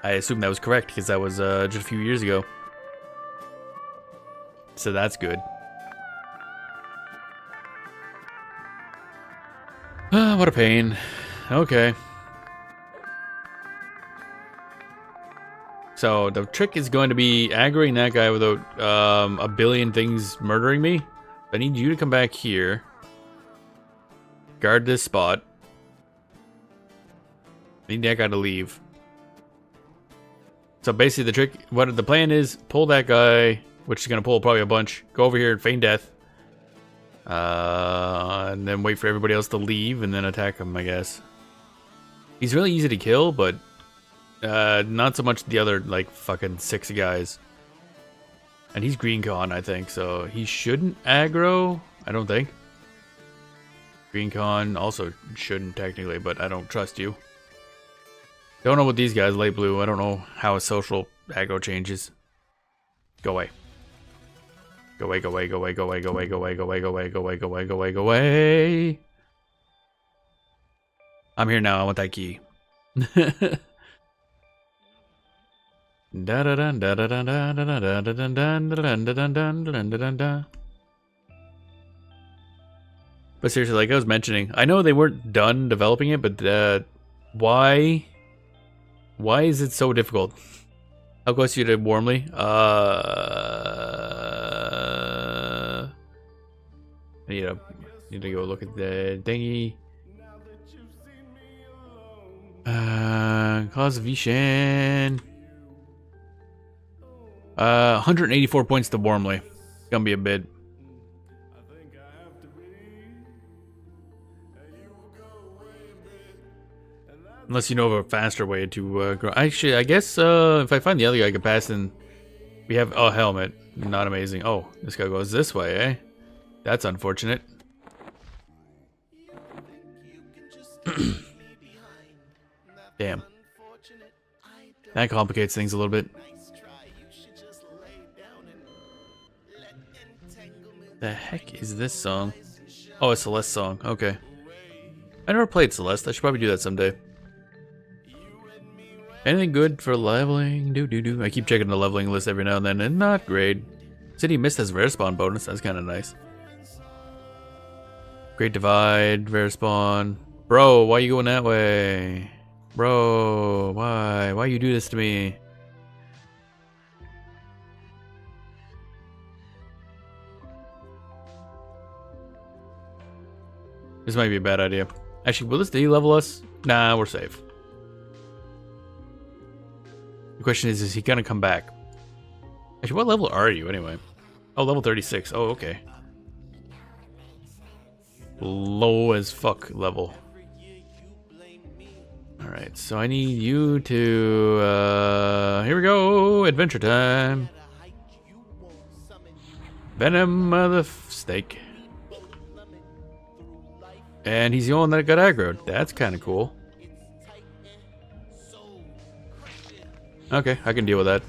I assume that was correct because that was just a few years ago. So that's good. Ah, what a pain. Okay. So the trick is going to be aggroing that guy without a billion things murdering me. I need you to come back here. Guard this spot. I need that guy to leave. So basically the trick, what the plan is, pull that guy, which is going to pull probably a bunch. Go over here and feign death. And then wait for everybody else to leave and then attack him, I guess. He's really easy to kill, but not so much the other, like, fucking 6 guys. And he's green con, I think, so he shouldn't aggro, I don't think. Green con also shouldn't technically, but I don't trust you. Don't know what these guys, light blue, I don't know how a social aggro changes. Go away. Go away, go away, go away, go away, go away, go away, go away, go away, go away, go away, go away, go away. I'm here now, I want that key. But seriously, like I was mentioning, I know they weren't done developing it, but why is it so difficult? How close are you to warmly? I need a Need to go look at the dinghy. Cause of Vishan. 184 points to Warmly. Gonna be a bid. Unless you know of a faster way to grow. Actually, I guess if I find the other guy I can pass in. We have a helmet. Not amazing. Oh, this guy goes this way, eh? That's unfortunate. Damn. That complicates things a little bit. The heck is this song? Oh, a Celeste song. Okay. I never played Celeste. I should probably do that someday. Anything good for leveling? Do. I keep checking the leveling list every now and then, and not great. City Mist has rare spawn bonus. That's kind of nice. Great Divide, rare spawn. Bro, why you going that way? Bro, why? Why you do this to me? This might be a bad idea. Actually, will this de-level us? Nah, we're safe. The question is he gonna come back? Actually, what level are you anyway? Oh, level 36. Oh, okay. Low as fuck level. Alright, so I need you to... here we go! Adventure time! Venom of the Snake. And he's the only one that got aggroed. That's kind of cool. Okay, I can deal with that.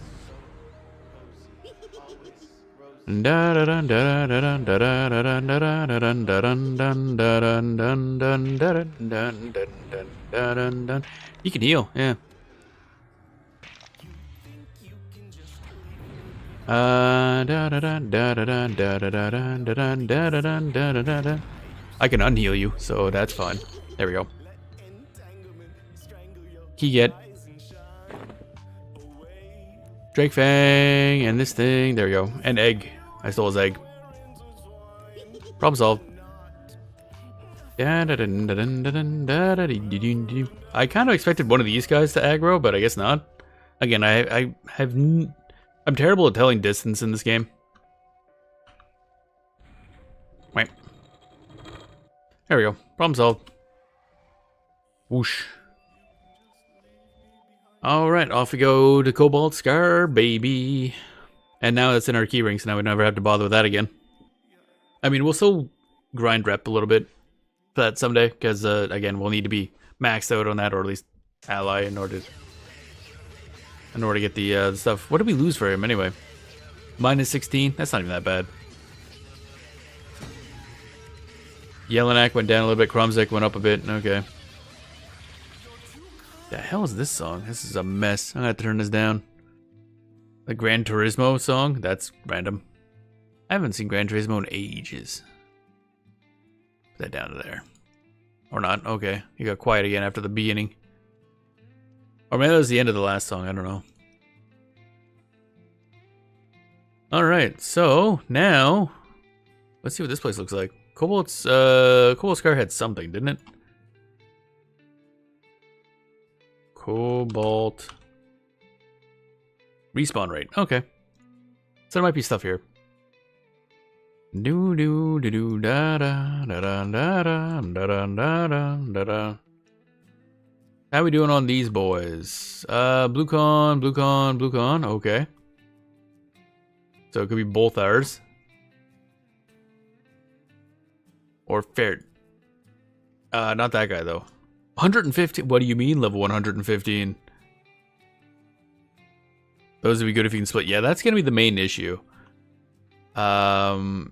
You can heal, yeah. I can unheal you, so that's fine. There we go. Key get. Drake Fang and this thing. There we go. And egg. I stole his egg. Problem solved. I kind of expected one of these guys to aggro, but I guess not. Again, I'm terrible at telling distance in this game. Wait. There we go. Problem solved. Whoosh. Alright, off we go to Cobalt Scar, baby. And now it's in our keyring, so now we never have to bother with that again. I mean, we'll still grind rep a little bit for that someday, because, again, we'll need to be maxed out on that, or at least ally in order to get the stuff. What did we lose for him, anyway? Minus 16? That's not even that bad. Jelinek went down a little bit, Krumzik went up a bit, okay. The hell is this song? This is a mess. I'm gonna have to turn this down. The Gran Turismo song? That's random. I haven't seen Gran Turismo in ages. Put that down to there. Or not. Okay. You got quiet again after the beginning. Or maybe that was the end of the last song. I don't know. Alright. So, now... let's see what this place looks like. Cobalt Scar had something, didn't it? Cobalt respawn rate. Okay, so there might be stuff here. Do do do do da da da da da da da da da da. How we doing on these boys? Blue con. Okay, so it could be both ours or fair. Not that guy though. 115? What do you mean level 115? Those would be good if you can split. Yeah, that's gonna be the main issue. Oathmar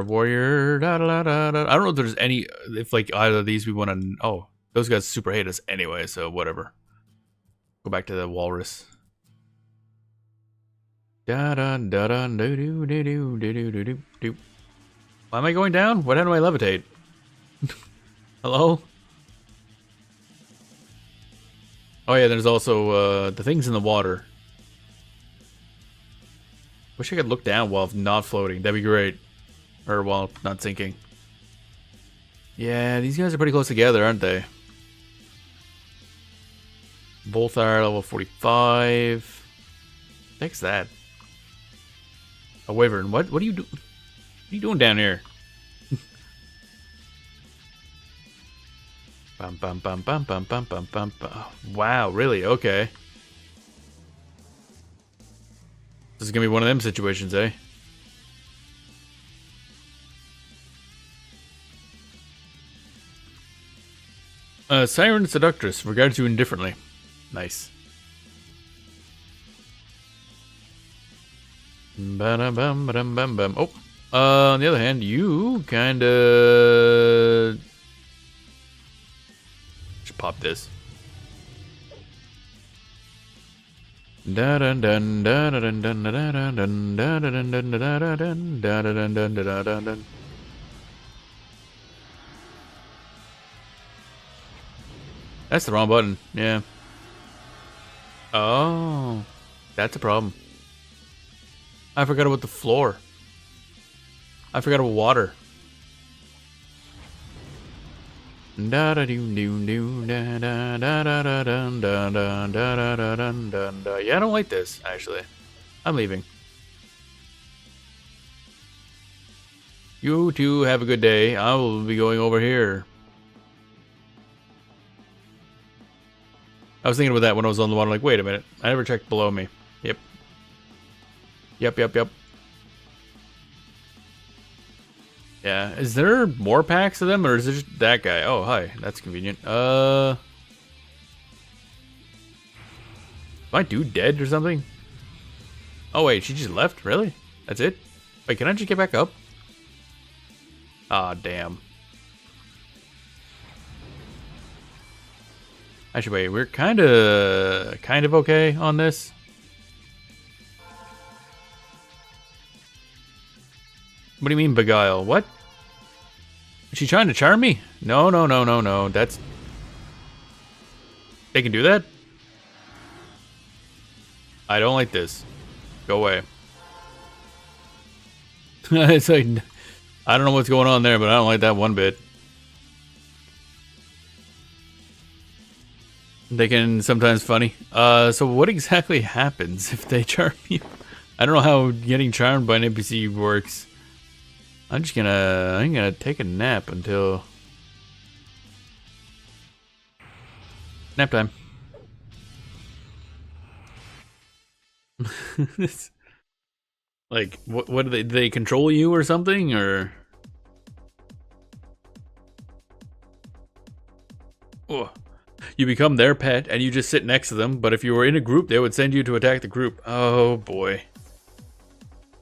Warrior. Da, da, da, da. I don't know if there's any. If like either of these we want to. Oh, those guys super hate us anyway. So whatever. Go back to the walrus. Da da da da do do do do do do do do. Why am I going down? What? How do I levitate? Hello? Oh yeah, there's also the things in the water. Wish I could look down while not floating. That'd be great. Or, well, not sinking. Yeah, these guys are pretty close together, aren't they? Both are level 45. Thanks that. A wyvern. What are you doing? What are you doing down here? Bum, bum, bum, bum, bum, bum, bum, bum, bum. Wow, really? Okay. This is gonna be one of them situations, eh? Siren Seductress regards you indifferently. Nice. Ba-da-bum, ba-dum, bum, bum. Oh, on the other hand, you kinda just pop this. Da dun dun da dun dun da dun dun da dun dun da dun da dun dun da dun. That's the wrong button. Yeah. Oh, that's a problem. I forgot about the floor. I forgot about water. Da da doo doo doo da da da da da dun da da da da da dun dun da. Yeah, I don't like this actually. I'm leaving. You two have a good day. I will be going over here. I was thinking about that when I was on the water. Like, wait a minute. I never checked below me. Yep. Yep. Yeah. Is there more packs of them, or is it just that guy? Oh, hi. That's convenient. My dude dead or something? Oh, wait. She just left? Really? That's it? Wait, can I just get back up? Ah, damn. Actually, wait. We're kind of okay on this. What do you mean beguile? What? Is she trying to charm me? No. That's... They can do that? I don't like this. Go away. It's like... I don't know what's going on there, but I don't like that one bit. They can sometimes funny. So what exactly happens if they charm you? I don't know how getting charmed by an NPC works. I'm gonna take a nap until nap time. Like, what do they control you or something, or? Oh. You become their pet and you just sit next to them, but if you were in a group, they would send you to attack the group. Oh boy.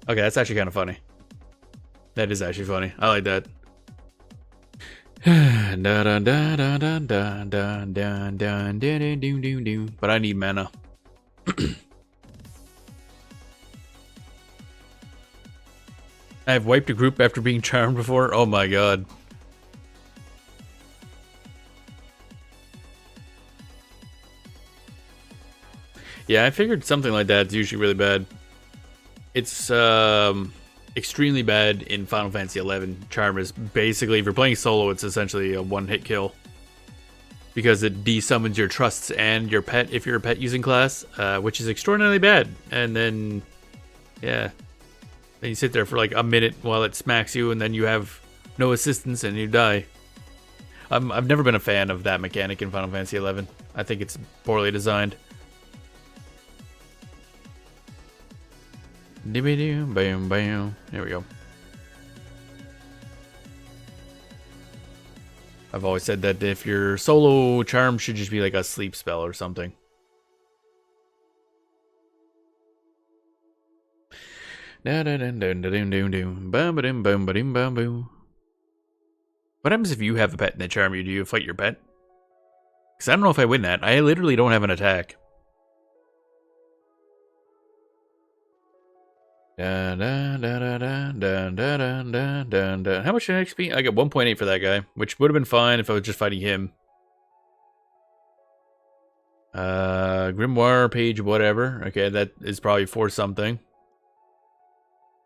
Okay, that's actually kind of funny. That is actually funny. I like that. But I need mana. I have wiped a group after being charmed before. Oh my god. Yeah, I figured something like that's usually really bad. It's extremely bad in Final Fantasy XI. Charm is basically, if you're playing solo, it's essentially a one-hit kill. Because it desummons your trusts and your pet if you're a pet using class, which is extraordinarily bad. And then, yeah. Then you sit there for like a minute while it smacks you, and then you have no assistance and you die. I've never been a fan of that mechanic in Final Fantasy XI. I think it's poorly designed. There we go. I've always said that if your solo charm should just be like a sleep spell or something. What happens if you have a pet and they charm you? Do you fight your pet? Because I don't know if I win that. I literally don't have an attack. How much XP? I got 1.8 for that guy, which would have been fine if I was just fighting him. Grimoire page, whatever. Okay, that is probably for something.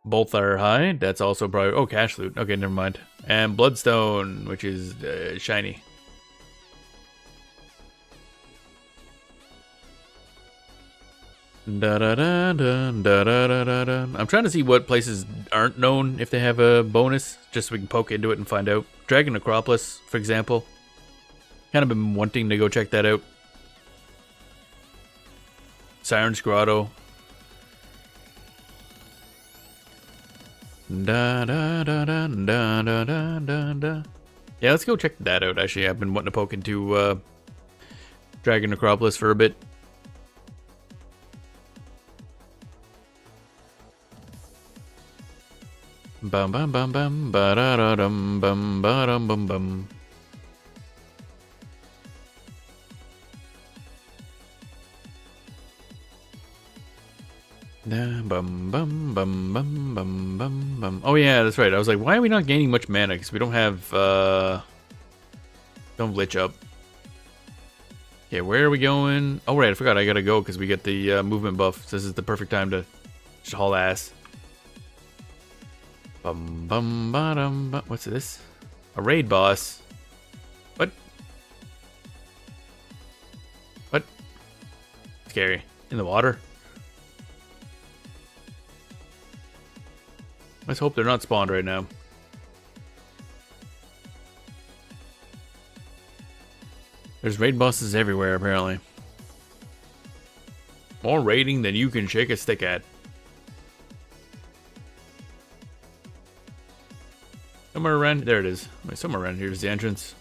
Both are high. That's also probably... Oh, cash loot. Okay, never mind. And bloodstone, which is shiny. Da da da da da da da da. I'm trying to see what places aren't known if they have a bonus, just so we can poke into it and find out. Dragon Acropolis, for example. Kind of been wanting to go check that out. Siren's Grotto. Da da da da da da da da da. Yeah, let's go check that out. Actually, I've been wanting to poke into Dragon Acropolis for a bit. Bum bum bum bum ba da da dum bum ba dum bum bum. Bum bum bum bum bum bum bum. Oh yeah, that's right. I was like, why are we not gaining much mana? Because we don't have Lich up. Okay, where are we going? Oh right, I forgot I gotta go because we get the movement buff. So this is the perfect time to just haul ass. Bum bum bum bum. What's this? A raid boss. What? What? Scary. In the water. Let's hope they're not spawned right now. There's raid bosses everywhere, apparently. More raiding than you can shake a stick at. Somewhere around... There it is. Wait, somewhere around here is the entrance.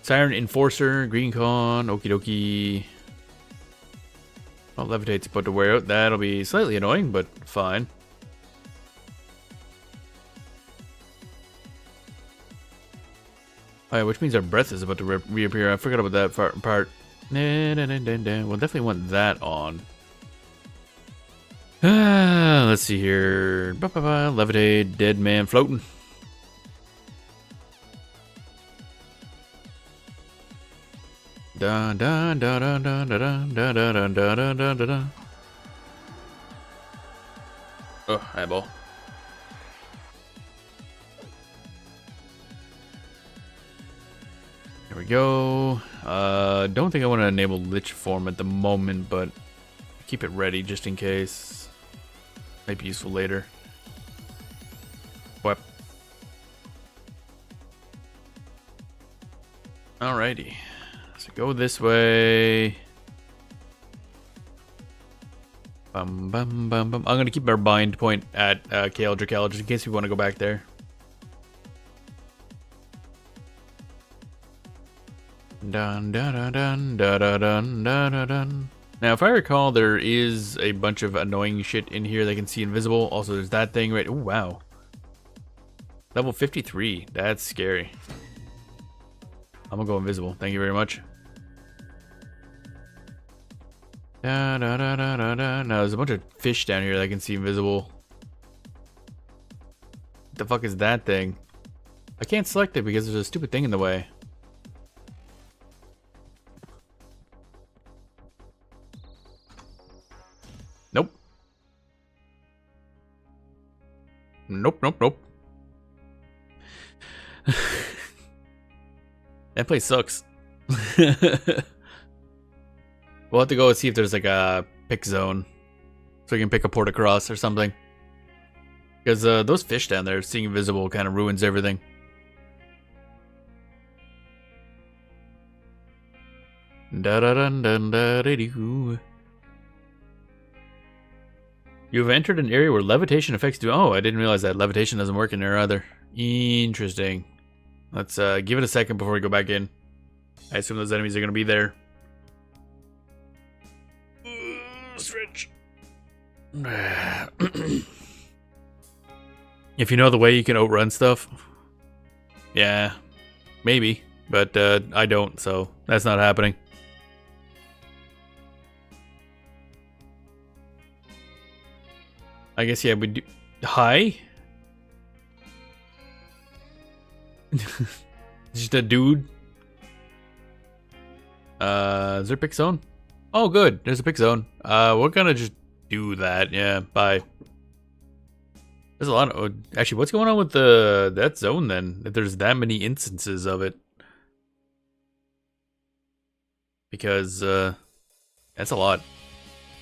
Siren Enforcer, Green Con, okie dokie. Oh, Levitate's about to wear out. That'll be slightly annoying, but fine. Oh, yeah, which means our breath is about to reappear. I forgot about that part. We'll definitely want that on. Let's see here. Levitate, dead man floating. Da da da da da da da da da da da da da. Oh, eyeball. There we go. Don't think I want to enable Lich form at the moment, but keep it ready just in case. Might be useful later. What? Alrighty. So go this way. Bum bum bum bum. I'm gonna keep our bind point at Kale Drakel just in case we want to go back there. Dun dun dun dun dun dun dun dun. Now, if I recall, there is a bunch of annoying shit in here that can see invisible. Also, there's that thing right. Oh wow. Level 53. That's scary. I'm gonna go invisible. Thank you very much. Da, da, da, da, da, da. Now, there's a bunch of fish down here that can see invisible. What the fuck is that thing? I can't select it because there's a stupid thing in the way. Nope. Nope, nope, nope. That place sucks. We'll have to go and see if there's like a pick zone. So we can pick a port across or something. Because those fish down there, seeing invisible kind of ruins everything. Da da dun dun da da doo. You've entered an area where levitation effects do. Oh, I didn't realize that levitation doesn't work in there either. Interesting. Let's give it a second before we go back in. I assume those enemies are going to be there. Stretch. If you know the way, you can outrun stuff. Yeah, maybe, but I don't, so that's not happening. I guess, yeah, we do. Hi? Just a dude. Is there a pick zone? Oh, good. There's a pick zone. We're gonna just do that. Yeah, bye. There's a lot of... Actually, what's going on with that zone then? If there's that many instances of it. Because, that's a lot.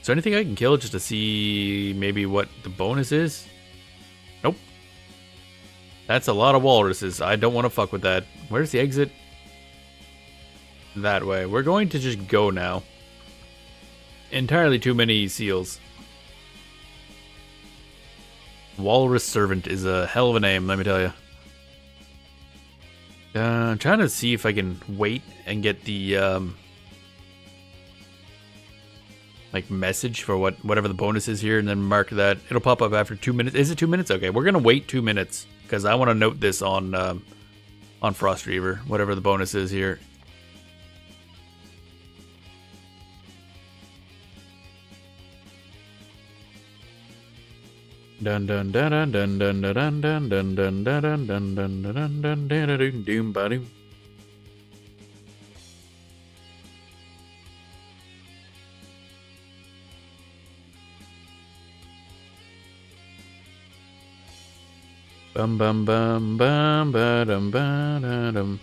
Is there anything I can kill just to see maybe what the bonus is? Nope. That's a lot of walruses. I don't want to fuck with that. Where's the exit? That way. We're going to just go now. Entirely too many seals. Walrus Servant is a hell of a name, let me tell you. I'm trying to see if I can wait and get the like message for whatever the bonus is here, and then mark that. It'll pop up after 2 minutes. Is it 2 minutes? Okay, we're gonna wait 2 minutes because I want to note this on Frostreaver, whatever the bonus is here. Dun dun dun dun dun dun dun dun dun dun dun dun dun dun dun dun dun dun dun. Bum bum bum bum ba dum ba da dum.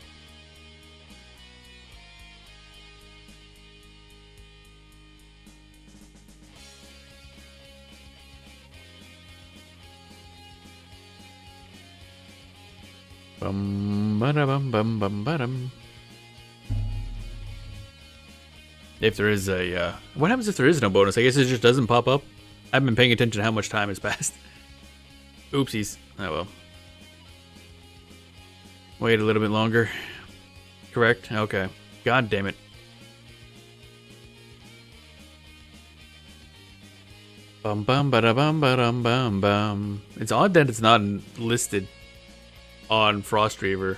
Bum ba da bum bum bum ba dum. If there is a what happens if there is no bonus? I guess it just doesn't pop up. I haven't been paying attention to how much time has passed. Oopsies. Oh well. Wait a little bit longer. Correct? Okay. God damn it. Bum bum ba da bum ba dum bum bum. It's odd that it's not listed on Frostreaver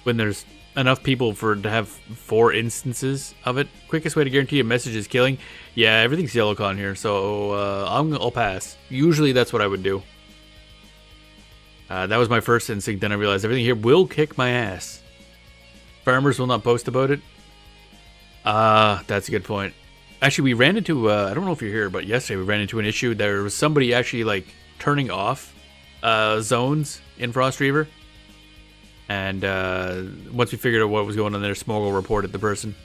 when there's enough people to have 4 instances of it. Quickest way to guarantee a message is killing. Yeah, everything's yellow con here, so I'll pass. Usually that's what I would do. That was my first instinct, then I realized everything here will kick my ass. Farmers will not post about it. That's a good point. Actually, we ran into, I don't know if you're here, but yesterday we ran into an issue. There was somebody actually, like, turning off zones in Frostreaver. And once we figured out what was going on there, Smoggle reported the person.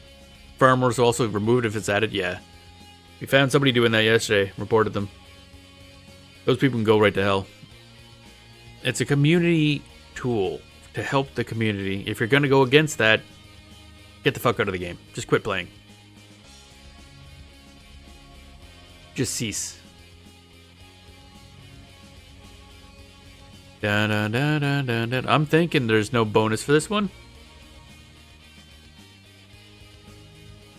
Farmers also removed if it's added, yeah. We found somebody doing that yesterday, reported them. Those people can go right to hell. It's a community tool to help the community. If you're going to go against that, get the fuck out of the game. Just quit playing. Just cease. Dun, dun, dun, dun, dun, dun. I'm thinking there's no bonus for this one.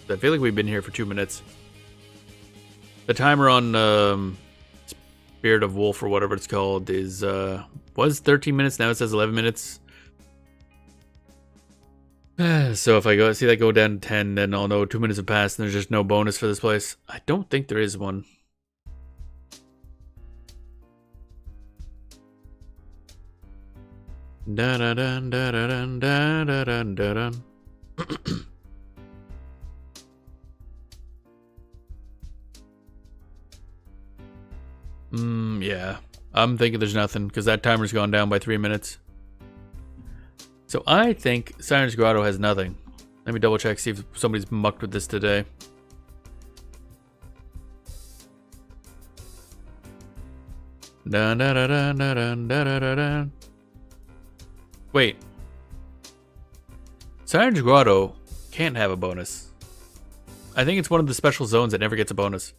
I feel like we've been here for 2 minutes. The timer on Spirit of Wolf or whatever it's called is was 13 minutes. Now it says 11 minutes. So if I go see that go down to 10, then I'll know 2 minutes have passed and there's just no bonus for this place. I don't think there is one. Da da da da da da da da da da. Yeah. I'm thinking there's nothing because that timer's gone down by 3 minutes. So I think Siren's Grotto has nothing. Let me double check, see if somebody's mucked with this today. Da da da da da da da da da. Wait. Siren's Grotto can't have a bonus. I think it's one of the special zones that never gets a bonus.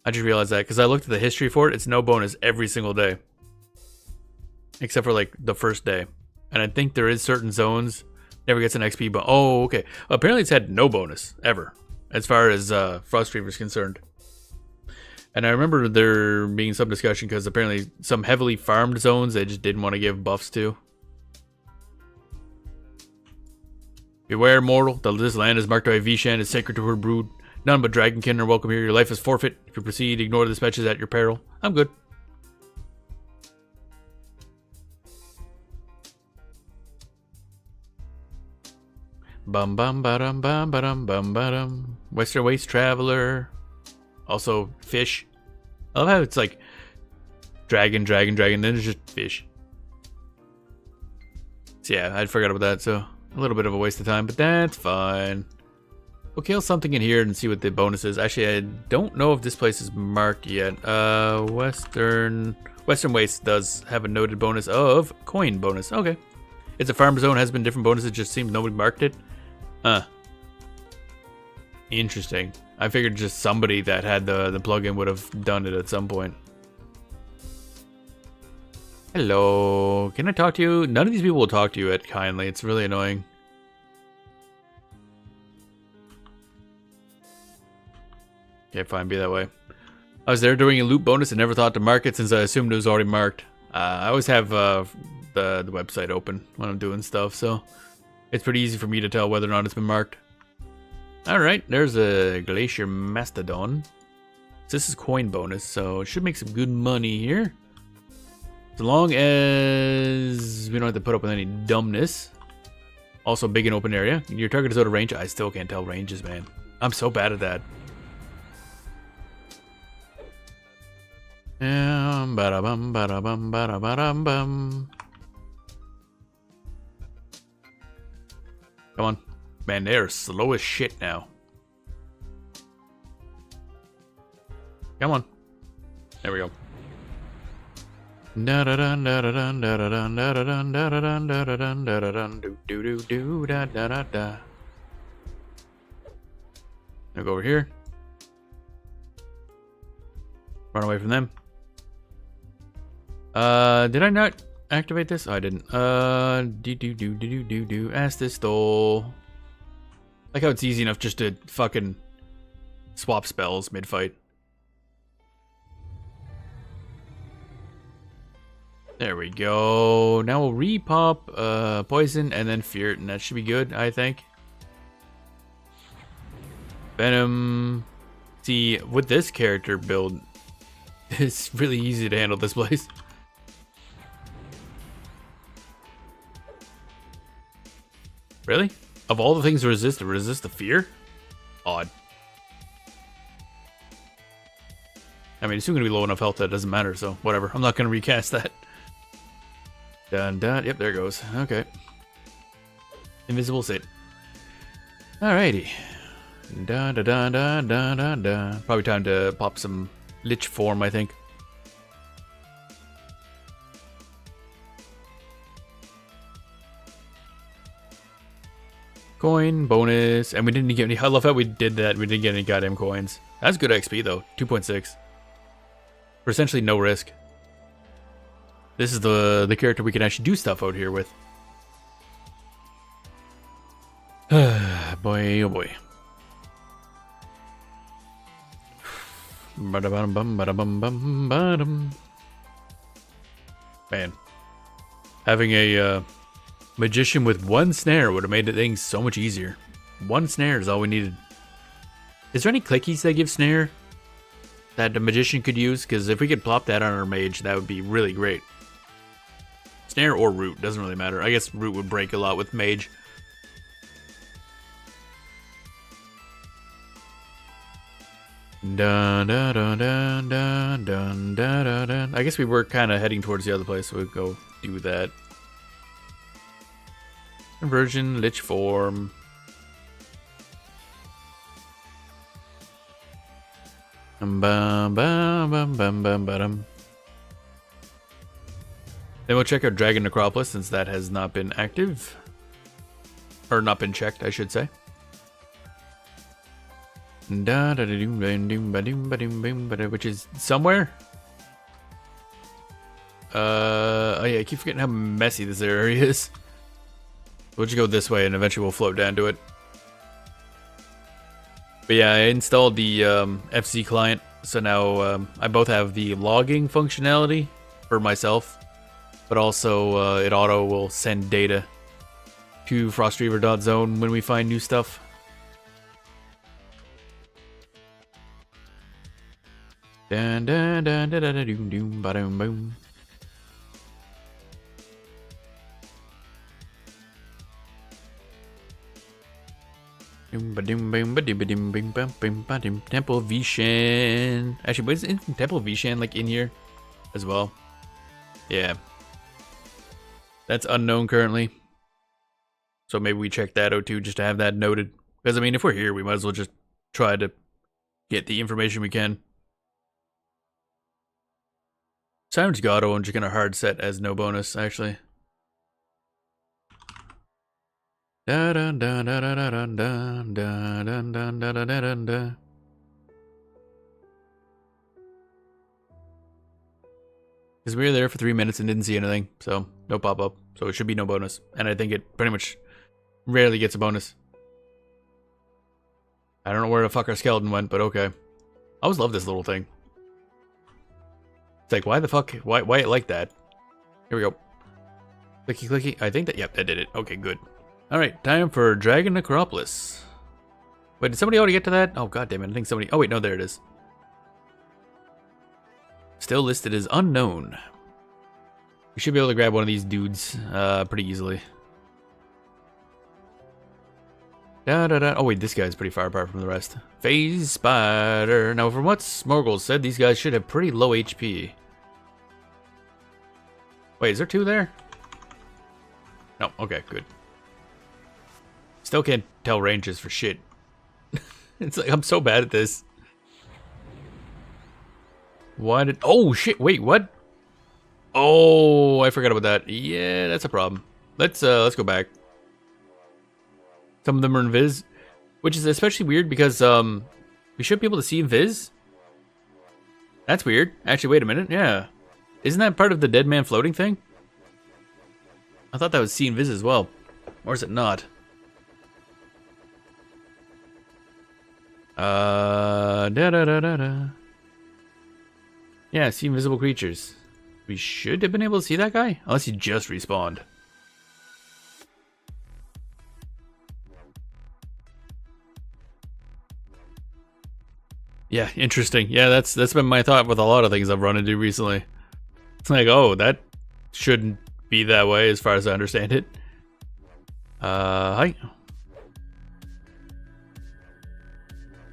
I just realized that because I looked at the history for it. It's no bonus every single day. Except for like the first day. And I think there is certain zones never gets an XP, but oh, okay. Apparently it's had no bonus ever as far as Frostreaver is concerned. And I remember there being some discussion because apparently some heavily farmed zones they just didn't want to give buffs to. Beware, mortal. This land is marked by Vishan, is sacred to her brood. None but dragonkin are welcome here. Your life is forfeit. If you proceed, ignore the dispatches at your peril. I'm good. Bum bum ba-dum bum ba-dum bum ba-dum. Western Waste Traveler. Also fish. I love how it's like Dragon, dragon, dragon. Then it's just fish. So yeah, I forgot about that. So a little bit of a waste of time, but that's fine. We'll kill something in here and see what the bonus is. Actually, I don't know if this place is marked yet. Western Waste does have a noted bonus of coin bonus. Okay. It's a farm zone, has been different bonuses, it just seems nobody marked it. Interesting. I figured just somebody that had the plugin would have done it at some point. Hello. Can I talk to you? None of these people will talk to you at kindly. It's really annoying. Okay, fine, be that way. I was there doing a loot bonus and never thought to mark it since I assumed it was already marked. I always have the website open when I'm doing stuff, so it's pretty easy for me to tell whether or not it's been marked. Alright, there's a Glacier Mastodon. This is coin bonus, so it should make some good money here. As long as we don't have to put up with any dumbness. Also, big and open area. Your target is out of range. I still can't tell ranges, man. I'm so bad at that. Ba-da-bum, ba-da-bum, ba-da-ba-dum-bum. Come on. Man, they're slow as shit now. Come on. There we go. Da da da da da da da da da da da da da da da da da do do do do da da da da. Now go over here. Run away from them. Did I not activate this? Oh, I didn't. Do. Astistol. Like how it's easy enough just to fucking swap spells mid-fight. There we go. Now we'll repop Poison and then Fear, and that should be good, I think. Venom. See, with this character build, it's really easy to handle this place. Really? Of all the things to resist the fear? Odd. I mean, it's still gonna be low enough health that it doesn't matter, so whatever. I'm not gonna recast that. Dun dun. Yep, there it goes. Okay. Invisible sit. Alrighty. Dun dun dun dun dun dun dun. Probably time to pop some Lich form, I think. Coin bonus, and we didn't get any. I love how we did that. We didn't get any goddamn coins. That's good XP though. 2.6 for essentially no risk. This is the character we can actually do stuff out here with. Boy, oh boy. Man, having a magician with one snare would have made things so much easier. One snare is all we needed. Is there any clickies that give snare that the magician could use? Because if we could plop that on our mage, that would be really great. Snare or root, doesn't really matter. I guess root would break a lot with mage. Dun dun dun dun dun dun dun dun. I guess we were kind of heading towards the other place, so we'll go do that. Conversion, Lich form. Bum bum bum bum bum bum. Then we'll check out Dragon Necropolis since that has not been active. Or not been checked, I should say. Which is somewhere? Oh yeah, I keep forgetting how messy this area is. We'll just go this way and eventually we'll float down to it. But yeah, I installed the FC client, so now I both have the logging functionality for myself, but also it auto will send data to Frostreaver.zone when we find new stuff. Dun dun dun dun dun dun dun dun ba dum boom. Temple Vishan. Actually, but isn't Temple Vishan like in here as well? Yeah. That's unknown currently. So maybe we check that out too, just to have that noted. Because, I mean, if we're here, we might as well just try to get the information we can. Simon's Gatto, I'm just going to hard set as no bonus, actually. Da da da da da da da da da da da da da da. Because we were there for 3 minutes and didn't see anything, so no pop-up. So it should be no bonus. And I think it pretty much rarely gets a bonus. I don't know where the fuck our skeleton went, but okay. I always love this little thing. It's like, why the fuck? Why it like that? Here we go. Clicky clicky. I think that, yep, that did it. Okay, good. Alright, time for Dragon Necropolis. Wait, did somebody already get to that? Oh, god damn it. I think somebody... Oh, wait, no, there it is. Still listed as unknown. We should be able to grab one of these dudes pretty easily. Da, da, da. Oh wait, this guy's pretty far apart from the rest. Phase Spider. Now, from what Smorgles said, these guys should have pretty low HP. Wait, is there two there? No, okay, good. Still can't tell ranges for shit. It's like, I'm so bad at this. Why did... Oh, shit, wait, what? Oh, I forgot about that. Yeah, that's a problem. Let's go back. Some of them are in Viz, which is especially weird because we should be able to see Viz. That's weird. Actually, wait a minute. Yeah, isn't that part of the dead man floating thing? I thought that was seeing Viz as well, or is it not? Da da da da da. Yeah, see invisible creatures. We should have been able to see that guy, unless he just respawned. Yeah, interesting. Yeah, that's been my thought with a lot of things I've run into recently. It's like, oh, that shouldn't be that way as far as I understand it. Hi.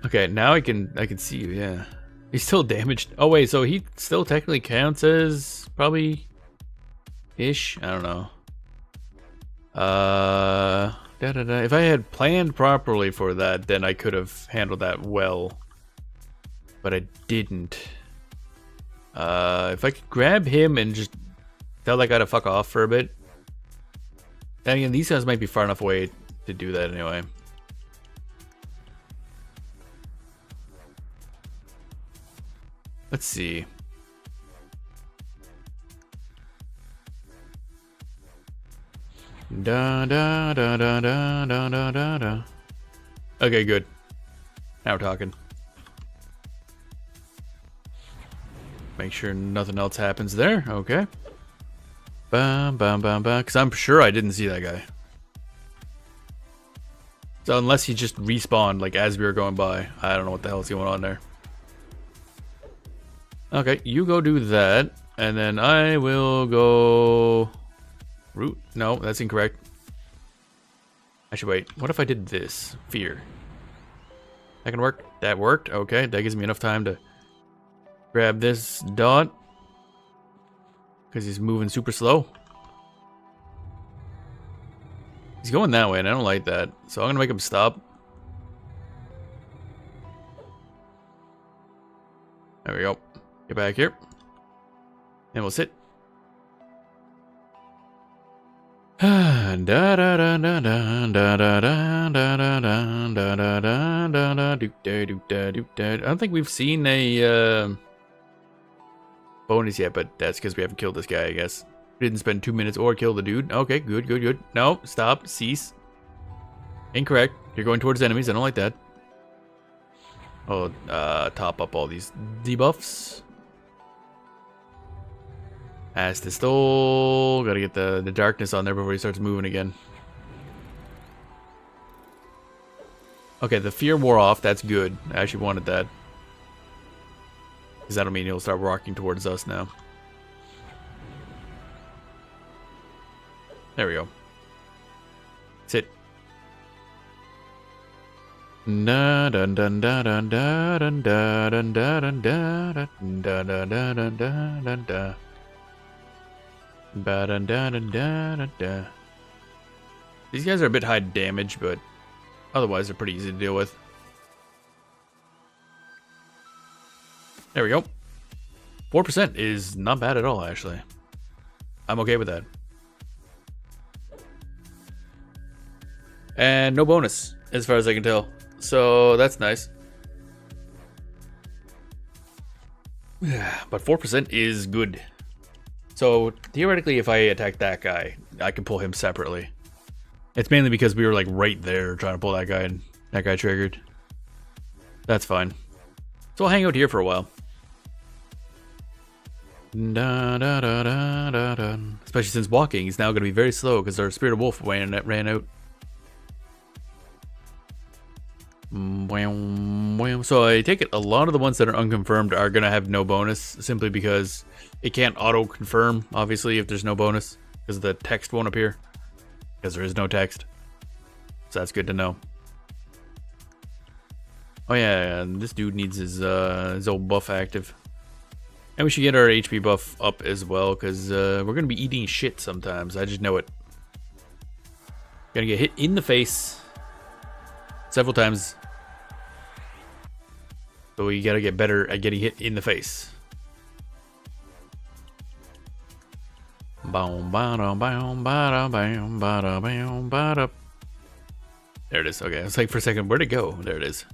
Okay, now I can see you, yeah. He's still damaged. Oh wait, so he still technically counts as probably ish? I don't know. If I had planned properly for that, then I could have handled that well. But I didn't. If I could grab him and just tell that guy to fuck off for a bit. Then again, these guys might be far enough away to do that anyway. Let's see. Da da da da da da da da da. Okay, good. Now we're talking. Make sure nothing else happens there. Okay. Bam, bam, bam, bam. Because I'm sure I didn't see that guy. So unless he just respawned like as we were going by, I don't know what the hell's going on there. Okay, you go do that, and then I will go... Root? No, that's incorrect. I should wait. What if I did this? Fear. That can work? That worked? Okay, that gives me enough time to grab this dot. Because he's moving super slow. He's going that way, and I don't like that. So I'm going to make him stop. There we go. Get back here. And we'll sit. I don't think we've seen a bonus yet, but that's because we haven't killed this guy, I guess. We didn't spend 2 minutes or kill the dude. Okay, good, good, good. No, stop, cease. Incorrect. You're going towards enemies. I don't like that. Oh, top up all these debuffs. Astistol. Gotta get the darkness on there before he starts moving again. Okay, the fear wore off. That's good. I actually wanted that. Because that'll mean he'll start walking towards us now. There we go. Sit. Da dun dun da dun da dun da dun da dun da dun da dun da dun da dun da. Ba-da-da-da-da-da. These guys are a bit high damage, but otherwise they're pretty easy to deal with. There we go. 4% is not bad at all, actually. I'm okay with that. And no bonus, as far as I can tell. So that's nice. But 4% is good. So theoretically, if I attack that guy, I can pull him separately. It's mainly because we were like right there trying to pull that guy, and that guy triggered. That's fine. So I'll hang out here for a while. Especially since walking is now going to be very slow because our Spirit of Wolf ran out. So I take it a lot of the ones that are unconfirmed are going to have no bonus simply because it can't auto-confirm, obviously, if there's no bonus, because the text won't appear, because there is no text. So that's good to know. Oh yeah, this dude needs his old buff active. And we should get our HP buff up as well, because we're going to be eating shit sometimes. I just know it. Gonna get hit in the face several times. So we gotta get better at getting hit in the face. There it is. Okay, it's like for a second, where'd it go? There it is.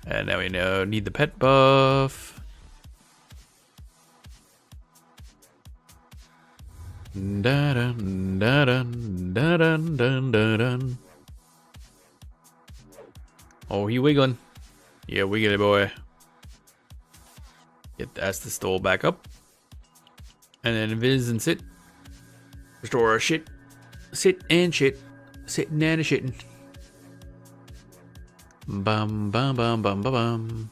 And now we need the pet buff. Oh, he wiggling. Yeah, wiggly boy. Get the Astastol back up. And then Viz and sit. Restore our shit. Sit and shit. Sitting and a shitting. Bum bum bum bum bum bum.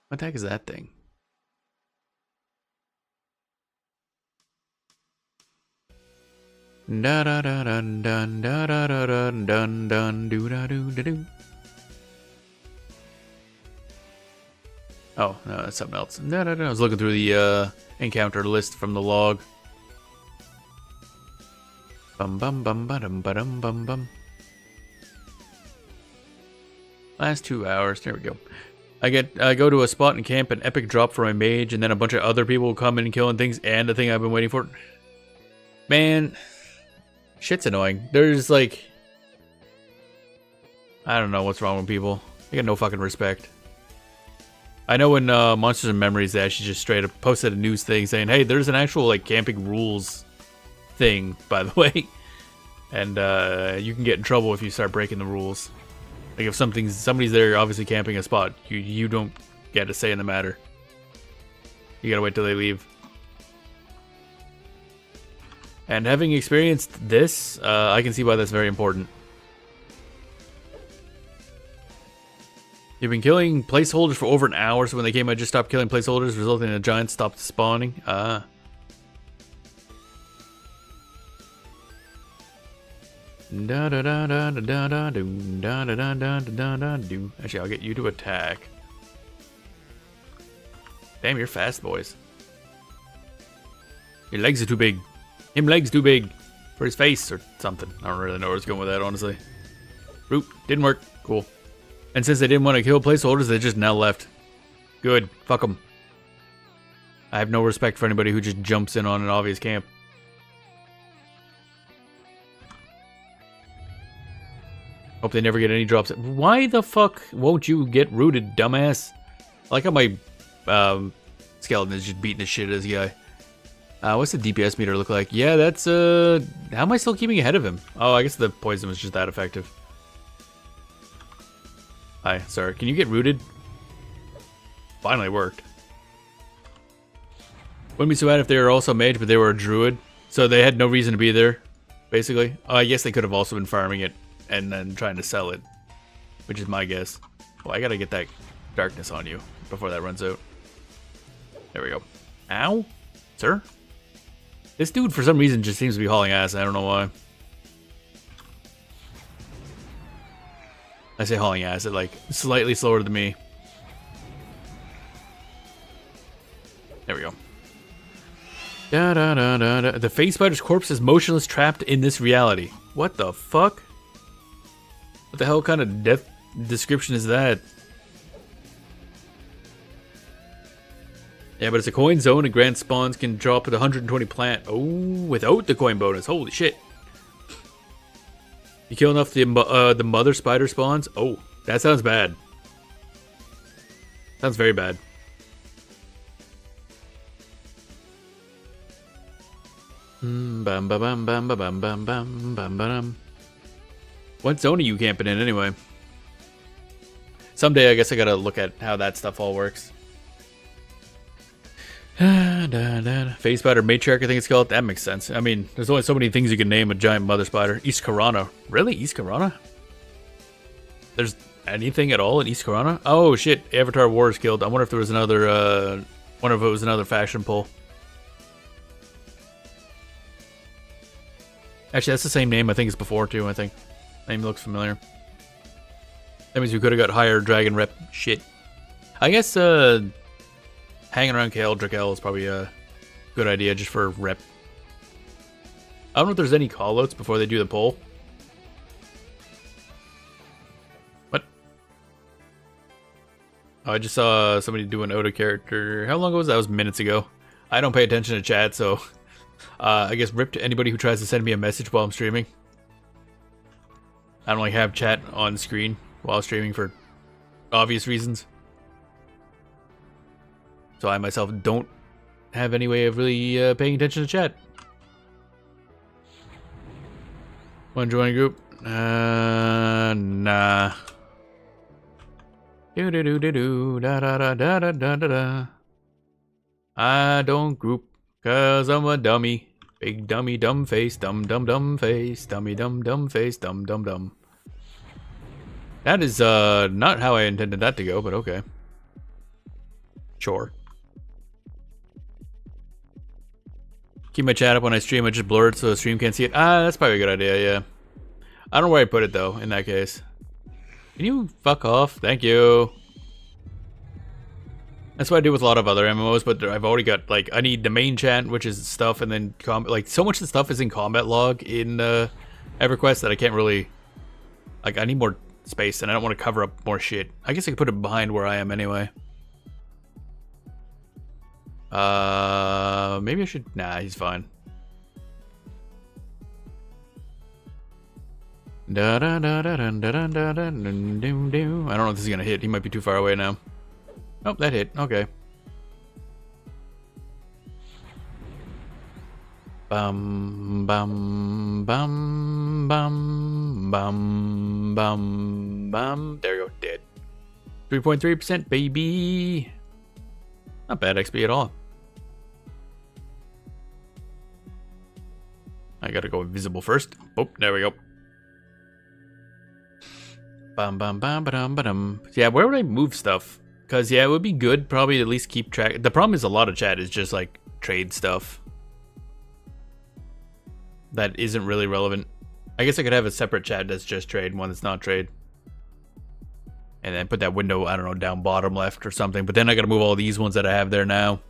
What the heck is that thing? Da da da dun dun da da da dun dun dun do da do da do. Oh no, that's something else. Da da da. I was looking through the encounter list from the log. Bum bum bum ba-dum ba-dum bum bum. Last 2 hours. There we go. I go to a spot and camp, an epic drop for my mage, and then a bunch of other people will come in and killing things, and the thing I've been waiting for. Man, shit's annoying. There's like, I don't know what's wrong with people. They got no fucking respect. I know in Monsters and Memories they actually just straight up posted a news thing saying, hey, there's an actual like camping rules thing, by the way, and you can get in trouble if you start breaking the rules. Like if somebody's there obviously camping a spot, you don't get a say in the matter. You gotta wait till they leave. And having experienced this, I can see why that's very important. You've been killing placeholders for over an hour, so when they came I just stopped killing placeholders, resulting in a giant stopped spawning. Da da da da da da do da da da da da da do. Actually, I'll get you to attack. Damn, you're fast, boys. Your legs are too big. Him legs too big for his face or something. I don't really know where it's going with that, honestly. Root didn't work. Cool. And since they didn't want to kill placeholders, they just now left. Good. Fuck them. I have no respect for anybody who just jumps in on an obvious camp. Hope they never get any drops. Why the fuck won't you get rooted, dumbass? I like how my skeleton is just beating the shit out of this guy. What's the DPS meter look like? Yeah, that's how am I still keeping ahead of him? Oh, I guess the poison was just that effective. Hi, sorry. Can you get rooted? Finally worked. Wouldn't be so bad if they were also mage, but they were a druid, so they had no reason to be there. Basically, I guess they could have also been farming it and then trying to sell it, which is my guess. Well, I gotta get that darkness on you before that runs out. There we go. Ow, sir. This dude, for some reason, just seems to be hauling ass. I don't know why. I say hauling ass at like slightly slower than me. There we go. Da, da, da, da, da. The face spider's corpse is motionless, trapped in this reality. What the fuck? What the hell kind of death description is that? Yeah, but it's a coin zone and grand spawns can drop with 120 plant. Oh, without the coin bonus. Holy shit. You kill enough the mother spider spawns? Oh, that sounds bad. Sounds very bad. Bam bam bam bam bam bam bam bam bam. What zone are you camping in anyway? Someday I guess I gotta look at how that stuff all works. Face spider matriarch, I think it's called. That makes sense. I mean, there's only so many things you can name a giant mother spider. East Karana. Really? East Karana? There's anything at all in East Karana? Oh shit, Avatar Wars Guild. I wonder if there was another, wonder if it was another faction pull. Actually, that's the same name I think as before too, I think. Name looks familiar. That means we could have got higher dragon rep shit. I guess, hanging around Kale Drakel is probably a good idea just for rep. I don't know if there's any callouts before they do the poll. What? Oh, I just saw somebody do an auto character. How long ago was that? That was minutes ago. I don't pay attention to chat, so I guess rip to anybody who tries to send me a message while I'm streaming. I don't like have chat on screen while streaming for obvious reasons. So I myself don't have any way of really paying attention to chat. Want to join a group? Nah. Do do do do do da da da da da da da. I don't group, cause I'm a dummy. Big dummy, dumb face, dumb dumb dumb face, dummy dumb dumb face, dumb dumb dumb. That is not how I intended that to go, but okay. Sure. Keep my chat up when I stream, I just blur it so the stream can't see it. Ah, that's probably a good idea, yeah. I don't know where I put it though, in that case. Can you fuck off? Thank you. That's what I do with a lot of other MMOs, but I've already got, like, I need the main chat, which is stuff, and then like, so much of the stuff is in combat log in EverQuest that I can't really, like, I need more space, and I don't want to cover up more shit. I guess I could put it behind where I am anyway. Maybe I should, nah, he's fine. I don't know if this is gonna hit, he might be too far away now. Oh, that hit. Okay. Bum bum bum bum bum bum bum. There you go. Dead. 3.3%, baby. Not bad XP at all. I gotta go invisible first. Oh, there we go. Bum bum bum ba-dum ba-dum. Yeah, where would I move stuff? Because, yeah, it would be good probably to at least keep track. The problem is a lot of chat is just, like, trade stuff. That isn't really relevant. I guess I could have a separate chat that's just trade, one that's not trade. And then put that window, I don't know, down bottom left or something. But then I gotta move all these ones that I have there now.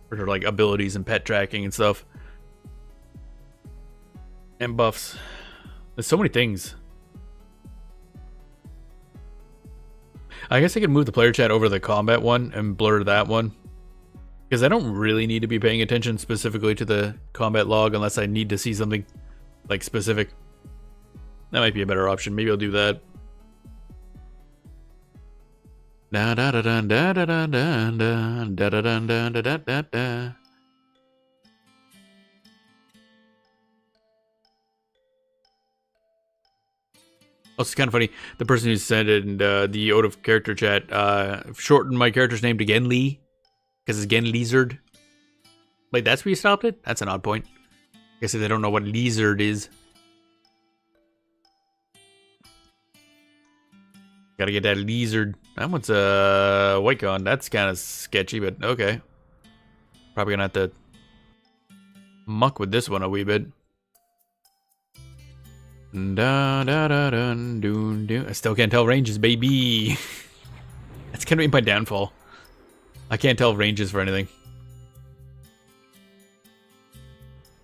Which are, like, abilities and pet tracking and stuff. And buffs. There's so many things. I guess I could move the player chat over the combat one and blur that one. Because I don't really need to be paying attention specifically to the combat log unless I need to see something like specific. That might be a better option. Maybe I'll do that. Da da da da da da da da da da da da da da. Oh, it's kind of funny. The person who said it in the out of character chat shortened my character's name to Genli because it's Genlizard. Wait, that's where you stopped it? That's an odd point. I guess they don't know what lizard is. Gotta get that lizard. That one's a white gun. That's kind of sketchy, but okay. Probably gonna have to muck with this one a wee bit. Da da da dun dun dun. I still can't tell ranges, baby. That's gonna be my downfall. I can't tell ranges for anything.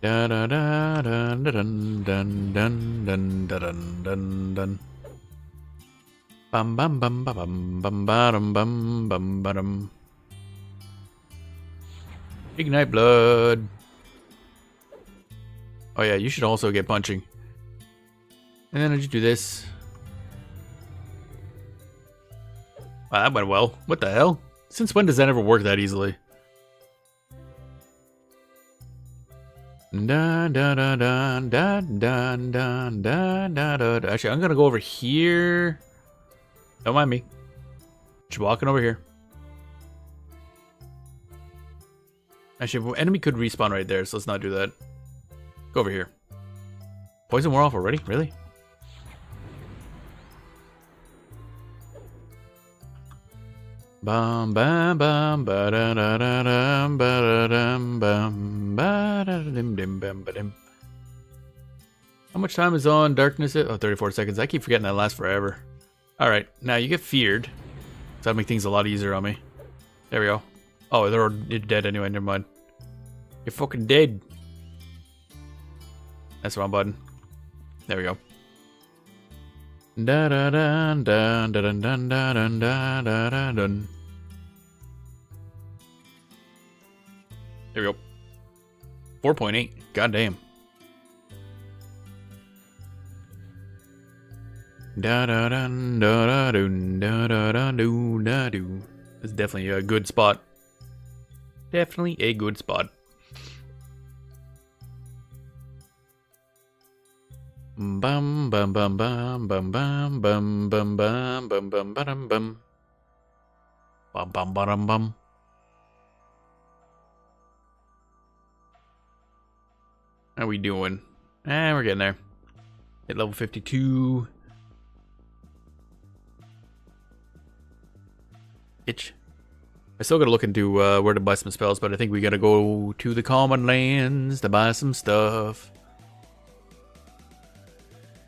Da da da dun dun dun dun dun dun dun dun. Bum bum bum bum bum bum bum bum bum. Ignite blood. Oh yeah, you should also get punching. And then I just do this. Wow, that went well. What the hell? Since when does that ever work that easily? Da da da da da da da da da da. Actually, I'm gonna go over here. Don't mind me. Just walking over here. Actually, enemy could respawn right there, so let's not do that. Go over here. Poison wore off already? Really? Bum bum bum ba da da da dum ba da dum bum ba da dim dim bum ba dim. How much time is on darkness? Oh, 34 seconds. I keep forgetting that lasts forever. Alright, now you get feared. So that'll make things a lot easier on me. There we go. Oh, they're dead anyway, never mind. You're fucking dead. That's the wrong button. There we go. Da da da da da da da da da da da da. There we go. 4.8. Goddamn. Da da da da da do da da da do da do. This is definitely a good spot. Definitely a good spot. Bum bum bum bum bum bum bum bum bum bum bum bum bum bum bum bum bum. How we doing? We're getting there. Hit level 52. Itch. I still gotta look into where to buy some spells, but I think we gotta go to the Common Lands to buy some stuff.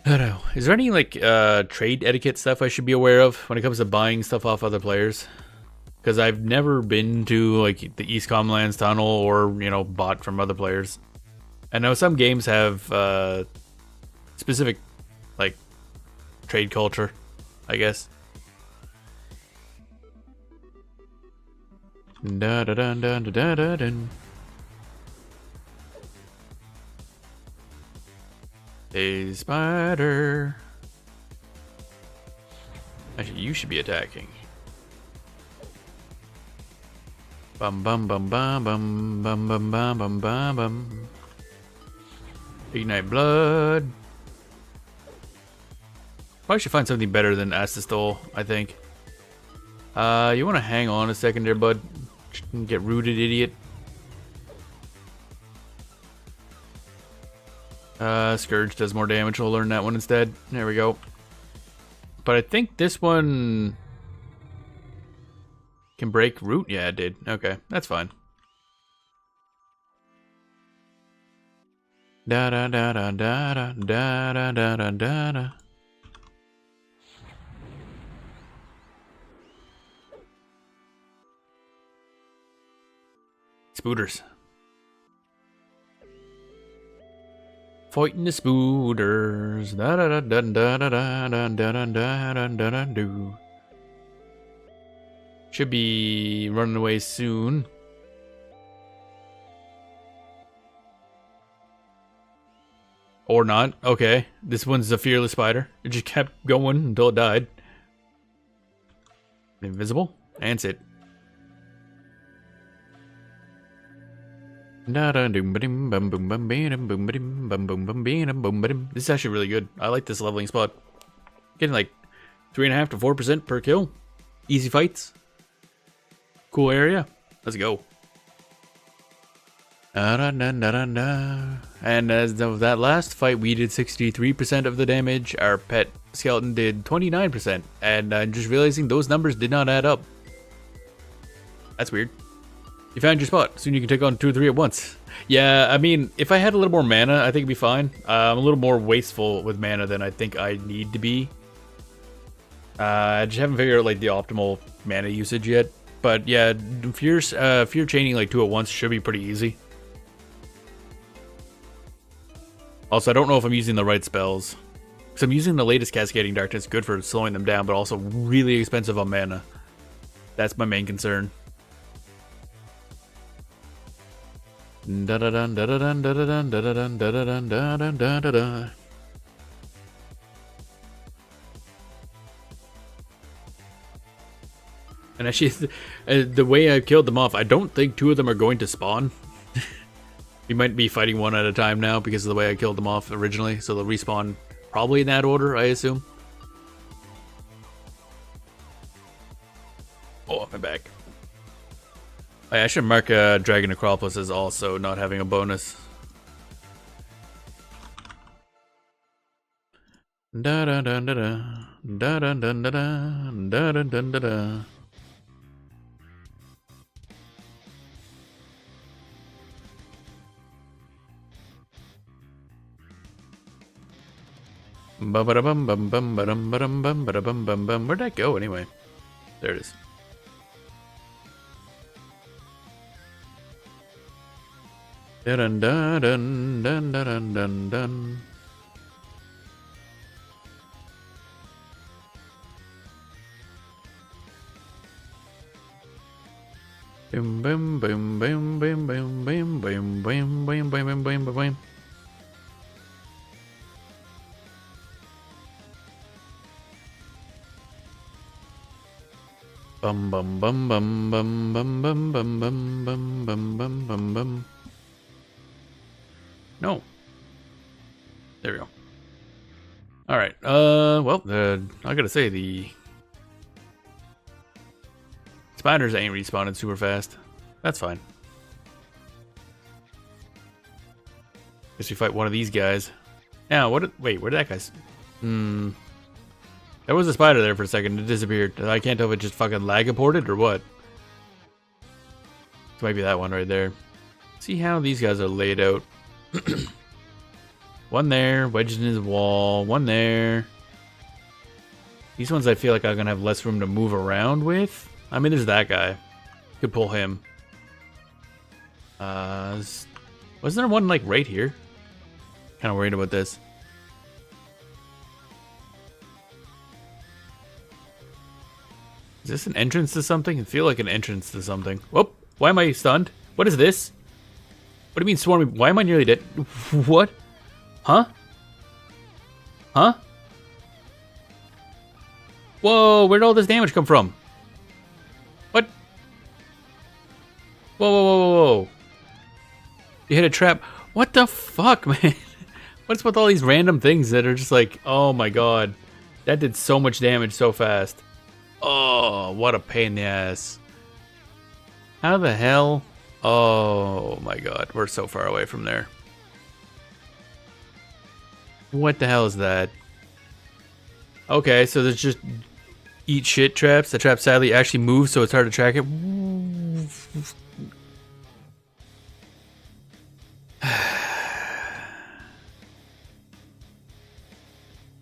I don't know. Is there any like trade etiquette stuff I should be aware of when it comes to buying stuff off other players? Because I've never been to like the East Common Lands tunnel or, you know, bought from other players. I know some games have specific like trade culture, I guess. Da da da da da da da. A spider. Actually, you should be attacking. Bum bum bum bum bum bum bum bum bum bum bum. Ignite blood. Probably should find something better than Astastol, I think. You want to hang on a second there, bud? Get rooted, idiot. Scourge does more damage. We'll learn that one instead. There we go. But I think this one can break root. Yeah, it did. Okay, that's fine. Da da da da da da da da da da da da. Spooters. Fighting the spooters. Da da da da da da da da da da da da da do. Should be running away soon. Or not. Okay. This one's a fearless spider. It just kept going until it died. Invisible. And sit. This is actually really good. I like this leveling spot. Getting like 3.5 to 4% per kill. Easy fights. Cool area. Let's go. And as of that last fight, we did 63% of the damage. Our pet skeleton did 29%. And I'm just realizing those numbers did not add up. That's weird. You found your spot. Soon you can take on 2 or 3 at once. Yeah, I mean, if I had a little more mana, I think it'd be fine. I'm a little more wasteful with mana than I think I need to be. I just haven't figured out like the optimal mana usage yet. But yeah, fear chaining like 2 at once should be pretty easy. Also, I don't know if I'm using the right spells. Because I'm using the latest Cascading Darkness, good for slowing them down, but also really expensive on mana. That's my main concern. Da-da-dun, da-da-dun, da-da-dun, da-da-dun, da-da-dun, da-da-dun, da-da-dun. And actually, the way I killed them off, I don't think 2 of them are going to spawn. We might be fighting one at a time now because of the way I killed them off originally. So they'll respawn probably in that order, I assume. Oh, my back. I should mark Dragon Necropolis as also not having a bonus. Da da da da da da da da da da da da da da. Where'd that go anyway? There it is. Dun dun dun dun dun dun dun. Boom boom boom boom boom boom boom boom boom boom boom boom boom. Bum bum bum bum bum bum bum bum bum bum bum bum bum bum. No. There we go. All right. Well, I gotta say the spiders ain't respawned super fast. That's fine. Guess we fight one of these guys. Now, wait, where did that guy's? There was a spider there for a second. It disappeared. I can't tell if it just fucking lag-aported or what. This might be that one right there. See how these guys are laid out. One there, wedged in his wall. One there. These ones I feel like I'm going to have less room to move around with. I mean, there's that guy. Could pull him. Wasn't there one, like, right here? Kind of worried about this. Is this an entrance to something? I feel like an entrance to something. Whoop! Why am I stunned? What is this? What do you mean swarming? Why am I nearly dead? What? Huh? Huh? Whoa, where'd all this damage come from? What? Whoa, whoa, whoa, whoa, whoa. You hit a trap. What the fuck, man? What's with all these random things that are just like, oh my god. That did so much damage so fast. Oh, what a pain in the ass. How the hell? Oh my god, we're so far away from there. What the hell is that? Okay, so there's just eat shit traps. The trap sadly actually moves, so it's hard to track it.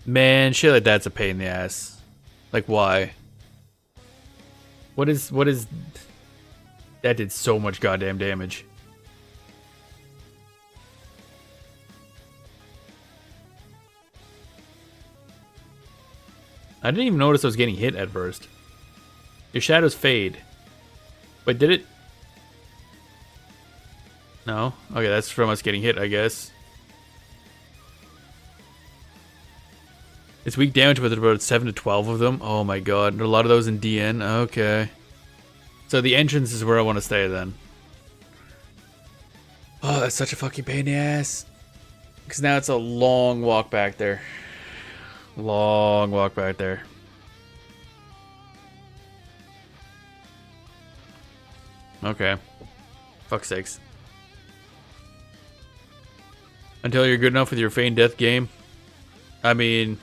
Man, shit like that's a pain in the ass. Like, why? What is... That did so much goddamn damage. I didn't even notice I was getting hit at first. Your shadows fade. Wait, did it? No? Okay, that's from us getting hit, I guess. It's weak damage with about 7 to 12 of them. Oh my god, there are a lot of those in DN. Okay. So the entrance is where I want to stay then. Oh, that's such a fucking pain in the ass. Because now it's a long walk back there. Long walk back there. Okay. Fuck's sakes. Until you're good enough with your feigned death game. I mean...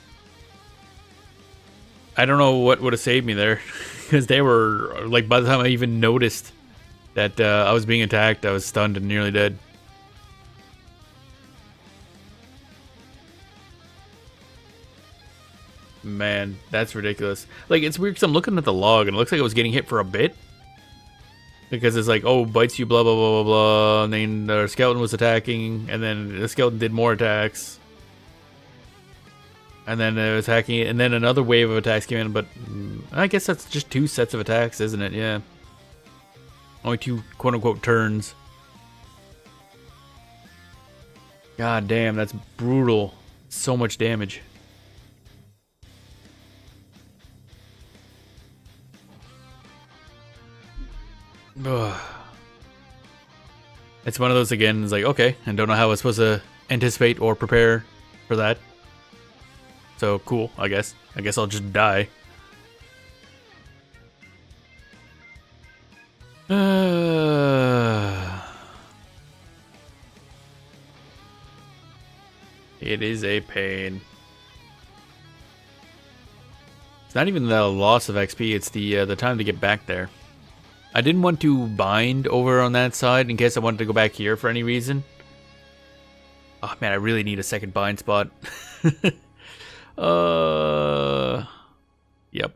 I don't know what would have saved me there. Because they were, like, by the time I even noticed that I was being attacked, I was stunned and nearly dead. Man, that's ridiculous. Like, it's weird because I'm looking at the log and it looks like I was getting hit for a bit. Because it's like, oh, bites you, blah, blah, blah, blah, blah. And then the skeleton was attacking, and then the skeleton did more attacks. And then it was hacking it, and then another wave of attacks came in, but I guess that's just 2 sets of attacks, isn't it? Yeah. Only 2 quote-unquote turns. God damn, that's brutal. So much damage. Ugh. It's one of those again, it's like, okay, I don't know how I was supposed to anticipate or prepare for that. So, cool, I guess. I guess I'll just die. It is a pain. It's not even the loss of XP, it's the time to get back there. I didn't want to bind over on that side in case I wanted to go back here for any reason. Oh man, I really need a second bind spot. Yep.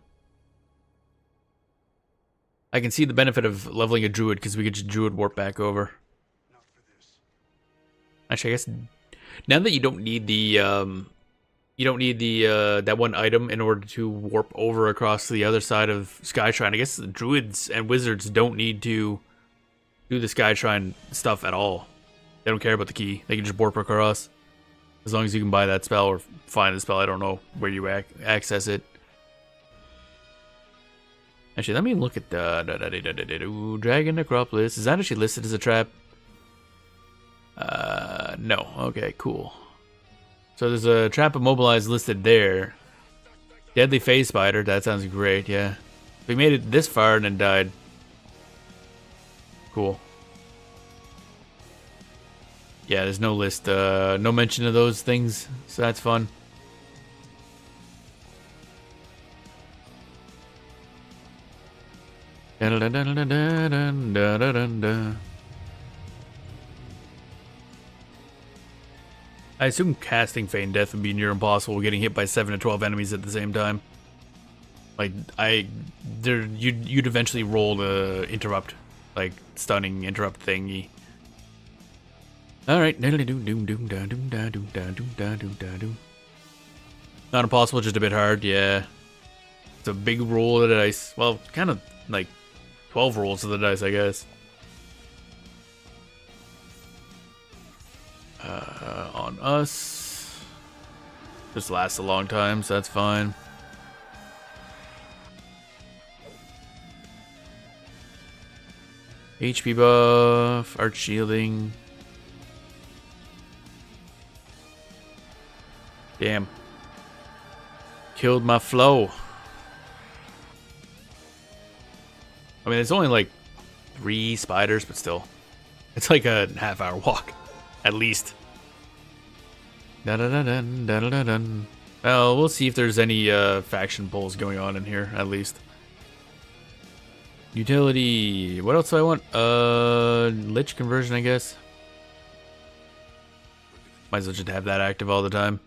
I can see the benefit of leveling a druid because we could just druid warp back over. Actually, I guess now that you don't need the that one item in order to warp over across to the other side of Skytrine, I guess the druids and wizards don't need to do the Skytrine stuff at all. They don't care about the key. They can just warp across. As long as you can buy that spell or find the spell, I don't know where you access it. Actually, let me look at the Dragon Necropolis. Is that actually listed as a trap? No. Okay, cool. So there's a trap immobilized listed there. Deadly Phase Spider. That sounds great. Yeah. We made it this far and then died. Cool. Yeah, there's no list, no mention of those things, so that's fun. I assume casting Feign Death would be near impossible, getting hit by 7 to 12 enemies at the same time. Like, you'd eventually roll the interrupt, like stunning interrupt thingy. Alright. Not impossible, just a bit hard, yeah. It's a big roll of the dice. Well, kind of like 12 rolls of the dice, I guess. On us. This lasts a long time, so that's fine. HP buff, arch shielding. Damn. Killed my flow. I mean, it's only like 3 spiders, but still. It's like a half-hour walk. At least. Dun-dun-dun-dun, dun-dun-dun. Well, we'll see if there's any faction pulls going on in here, at least. Utility. What else do I want? Lich conversion, I guess. Might as well just have that active all the time.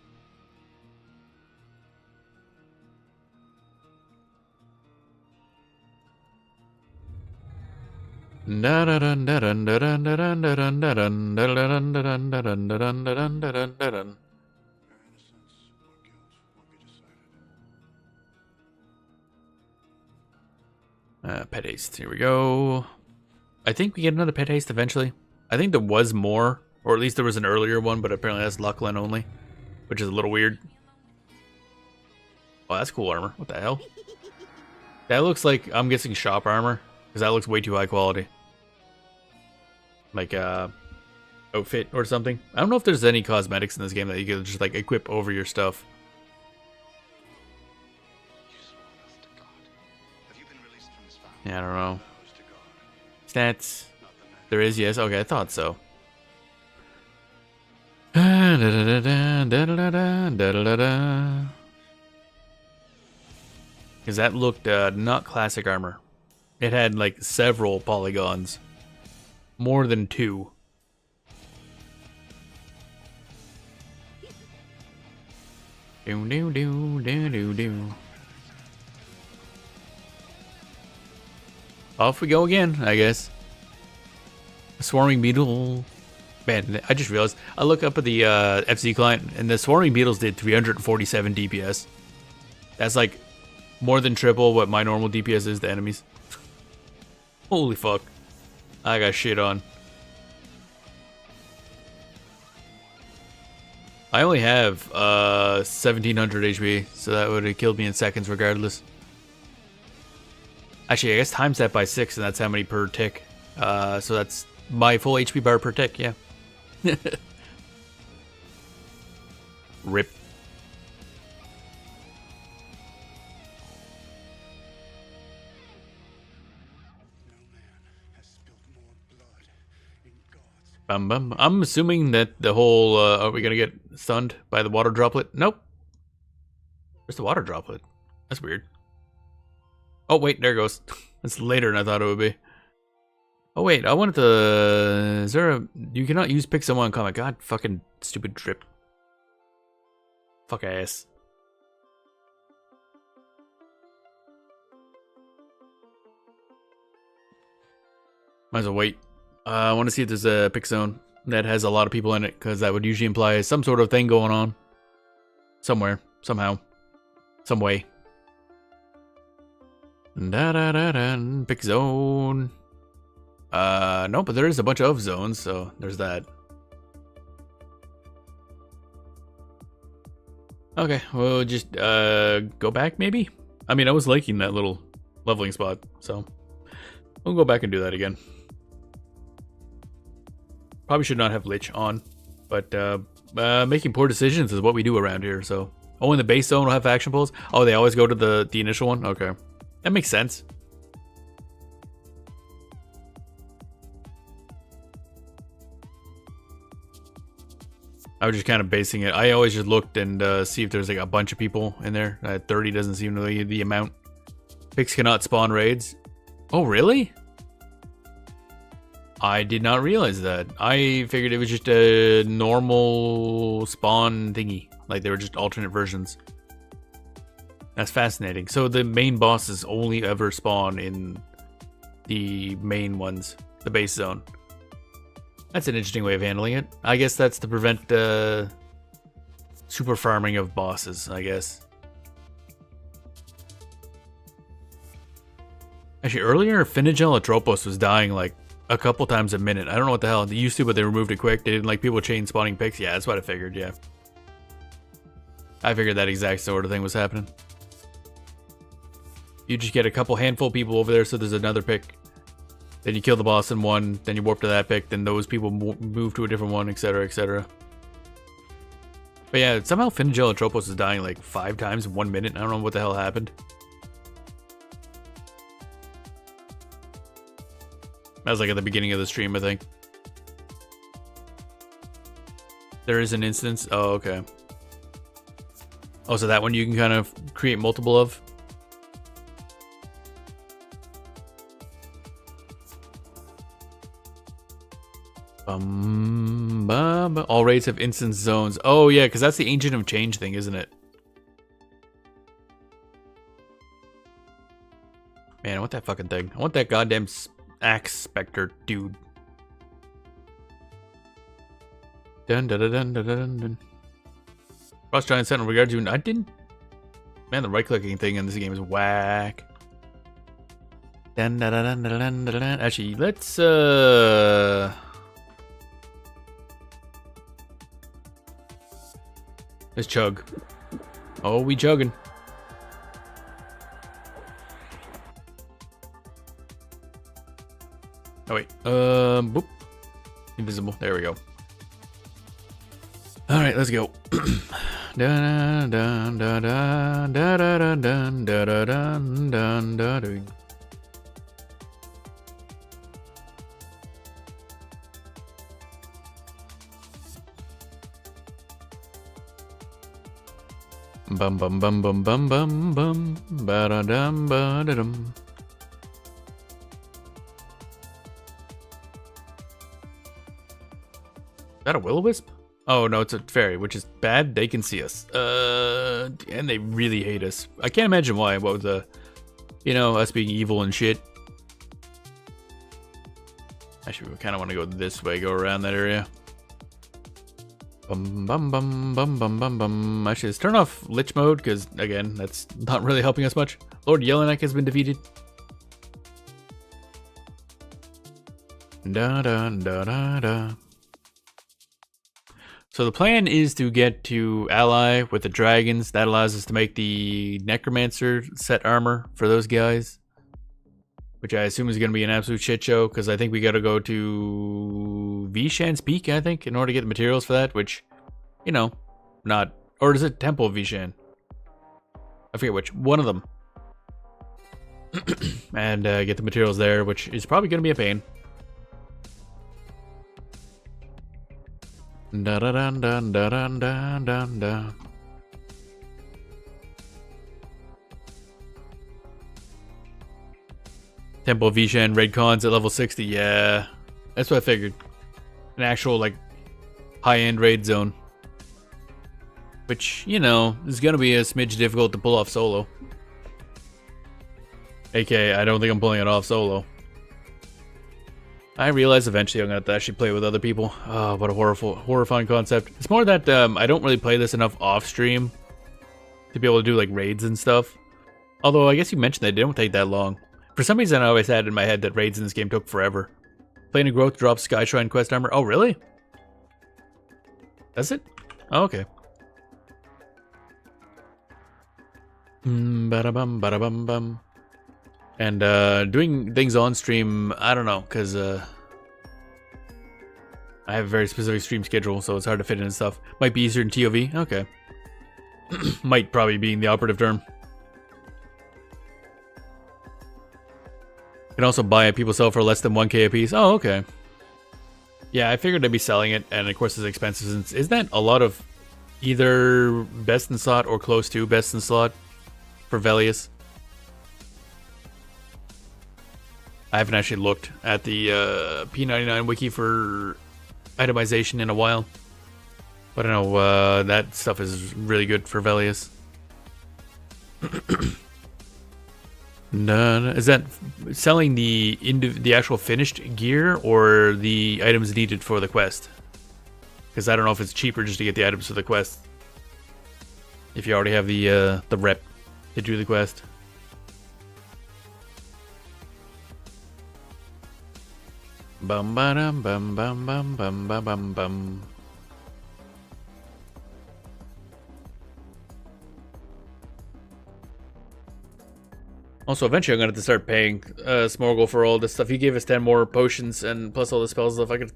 Pet haste. Here we go. I think we get another pet haste eventually. I think there was more, or at least there was an earlier one, but apparently that's Luckland only, which is a little weird. Oh, that's cool armor. What the hell? That looks like, I'm guessing shop armor, because that looks way too high quality. Like outfit or something. I don't know if there's any cosmetics in this game that you can just like equip over your stuff. Yeah, I don't know. Stats. There is, yes. Okay, I thought so. Because that looked not classic armor. It had like several polygons. More than 2. Off we go again, I guess. Swarming beetle. Man, I just realized. I look up at the FC client, and the swarming beetles did 347 DPS. That's like more than triple what my normal DPS is to enemies. Holy fuck. I got shit on. I only have 1700 HP, so that would have killed me in seconds regardless. Actually, I guess times that by 6, and that's how many per tick. So that's my full HP bar per tick, yeah. Rip. I'm assuming that the whole, are we gonna get stunned by the water droplet? Nope. Where's the water droplet? That's weird. Oh, wait, there it goes. That's later than I thought it would be. Oh, wait, I wanted to... Is there a... You cannot use pick someone in combat. God, fucking stupid drip. Fuck ass. Might as well wait. I want to see if there's a pick zone that has a lot of people in it, because that would usually imply some sort of thing going on. Somewhere. Somehow. Some way. Da-da-da-da. Pick zone. No, but there is a bunch of zones, so there's that. Okay, we'll just go back maybe? I mean, I was liking that little leveling spot, so we'll go back and do that again. Probably should not have Lich on, but making poor decisions is what we do around here, so. Oh, in the base zone will have action pulls? Oh, they always go to the initial one? Okay. That makes sense. I was just kind of basing it. I always just looked and see if there's like a bunch of people in there. 30 doesn't seem to be the amount. Picks cannot spawn raids. Oh, really? I did not realize that. I figured it was just a normal spawn thingy. Like they were just alternate versions. That's fascinating. So the main bosses only ever spawn in the main ones, the base zone. That's an interesting way of handling it. I guess that's to prevent super farming of bosses, I guess. Actually, earlier, Finagel Atropos was dying like a couple times a minute. I don't know what the hell. They used to, but they removed it quick. They didn't like people chain spawning picks. Yeah, that's what I figured, yeah. I figured that exact sort of thing was happening. You just get a couple handful of people over there, so there's another pick. Then you kill the boss in one, then you warp to that pick, then those people move to a different one, etc, etc. But yeah, somehow Finagel Atropos is dying like 5 times in 1 minute. I don't know what the hell happened. That was like at the beginning of the stream, I think. There is an instance. Oh, okay. Oh, so that one you can kind of create multiple of? All raids have instance zones. Oh, yeah, because that's the Ancient of Change thing, isn't it? Man, I want that fucking thing. I want that goddamn Axe Spectre dude. Dun dun dun dun dun dun dun. Frost Giant Sentinel regards you. I didn't. Man, the right clicking thing in this game is whack. Dun dun dun dun dun dun dun. Actually, let's chug. Oh, we chugging. Oh wait. Boop. Invisible. There we go. All right, let's go. Dun dun dun dun dun dun dun dun dun dun dun. Bum bum bum bum bum bum bum ba da dum ba da dum. Is that a will-o-wisp? Oh no, it's a fairy, which is bad. They can see us. And they really hate us. I can't imagine why. What with the, you know, us being evil and shit. Actually, we kind of want to go this way, go around that area. Bum bum bum bum bum bum bum. Actually, let's turn off Lich mode, because, again, that's not really helping us much. Lord Yellowneck has been defeated. Da da da da da. So the plan is to get to ally with the dragons. That allows us to make the Necromancer set armor for those guys, which I assume is going to be an absolute shit show, because I think we got to go to Vishan's Peak, I think, in order to get the materials for that, which, you know, not... Or is it Temple of Vishan? I forget which. One of them. And get the materials there, which is probably going to be a pain. Da da da da da da da da. Temple of Vishan, Red Cons at level 60. Yeah, that's what I figured. An actual, like, high-end raid zone. Which, you know, is going to be a smidge difficult to pull off solo. AK, I don't think I'm pulling it off solo. I realize eventually I'm going to have to actually play with other people. Oh, what a horrifying concept. It's more that I don't really play this enough off-stream to be able to do, like, raids and stuff. Although, I guess you mentioned they don't take that long. For some reason, I always had in my head that raids in this game took forever. Playing a growth drops Sky Shrine quest armor. Oh, really? Does it? Oh, okay. Ba-da-bum, ba-da-bum-bum. And doing things on stream, I don't know, because I have a very specific stream schedule, so it's hard to fit in and stuff. Might be easier in TOV. Okay. Might probably being the operative term. You can also buy it. People sell for less than 1k a piece. Oh, okay. Yeah, I figured I'd be selling it, and of course it's expensive. Is that a lot of either best in slot or close to best in slot for Velious? I haven't actually looked at the P99 wiki for itemization in a while. But I know that stuff is really good for Velious. No, is that selling the actual finished gear or the items needed for the quest? Because I don't know if it's cheaper just to get the items for the quest. If you already have the rep to do the quest. Bum ba dum bum bum bum bum bum bum bum. Also, eventually I'm gonna have to start paying Smorgel for all this stuff. He gave us 10 more potions and plus all the spells stuff. I could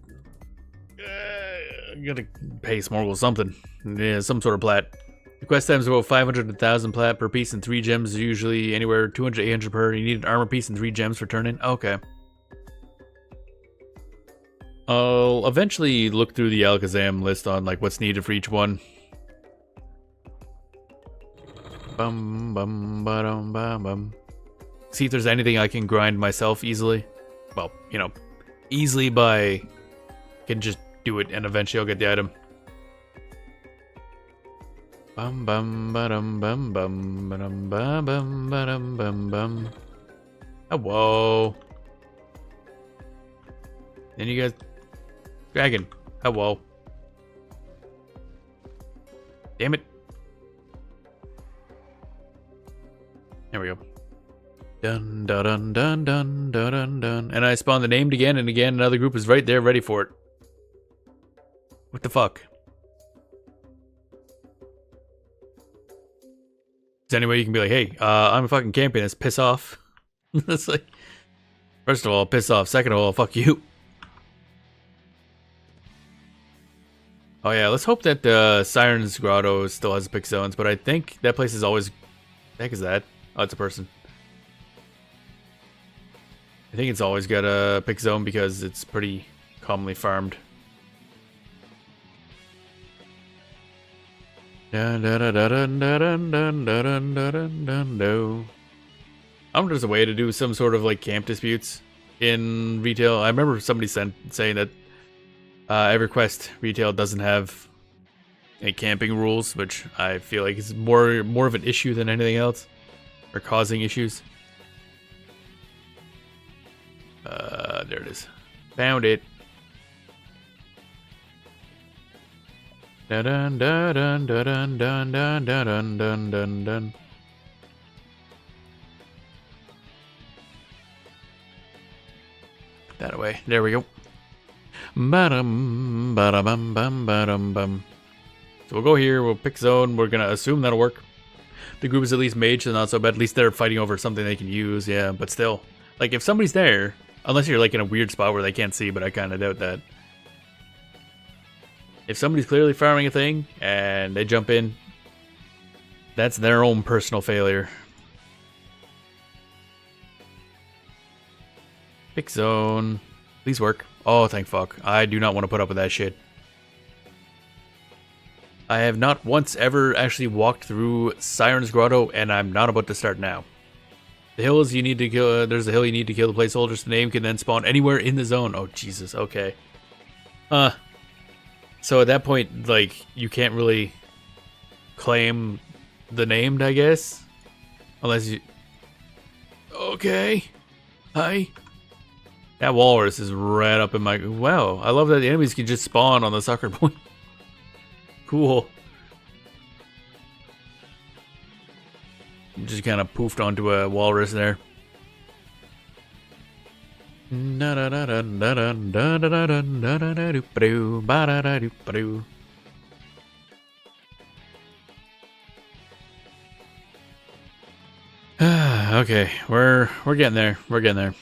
I'm gonna pay Smorgel something. Yeah, some sort of plat. The quest times about 500 to 1,000 plat per piece and 3 gems, usually anywhere 200 to 800 per. You need an armor piece and 3 gems for turn-in. Okay. I'll eventually look through the Alakazam list on like what's needed for each one. Bum bum ba-dum bum bum. See if there's anything I can grind myself easily. Well, you know, easily by can just do it and eventually I'll get the item. Bum bum ba-dum bum bum ba-dum ba-bum ba-dum bum bum. Oh, whoa. Then you guys... Dragon. Hello. Damn it. There we go. Dun dun dun dun dun dun dun dun. And I spawned the named again and again. Another group is right there ready for it. What the fuck? Is any way you can be like, hey, I'm a fucking champion, let's piss off? It's like, first of all, piss off. Second of all, fuck you. Oh yeah, let's hope that Siren's Grotto still has pick zones, but I think that place is always... The heck is that? Oh, it's a person. I think it's always got a pick zone because it's pretty commonly farmed. I wonder if there's a way to do some sort of like camp disputes in retail. I remember somebody saying that EverQuest retail doesn't have any camping rules, which I feel like is more of an issue than anything else, or causing issues. There it is. Found it. Dun dun dun dun dun dun dun dun dun dun dun. Put that away. There we go. Ba-dum, ba-da-bum, bum, ba-dum, bum. So we'll go here, we'll pick zone, we're gonna assume that'll work. The group is at least mage, so not so bad. At least they're fighting over something they can use, yeah, but still. Like, if somebody's there, unless you're like in a weird spot where they can't see, but I kinda doubt that. If somebody's clearly farming a thing, and they jump in, that's their own personal failure. Pick zone. Please work. Oh, thank fuck. I do not want to put up with that shit. I have not once ever actually walked through Siren's Grotto, and I'm not about to start now. The hills you need to kill. There's a hill you need to kill the placeholders. The name can then spawn anywhere in the zone. Oh, Jesus. Okay. So at that point, like, you can't really claim the named, I guess. Unless you... Okay. Hi. That walrus is right up in my... Wow, I love that the enemies can just spawn on the sucker point. Cool. Just kind of poofed onto a walrus there. Okay, we're getting there. We're getting there.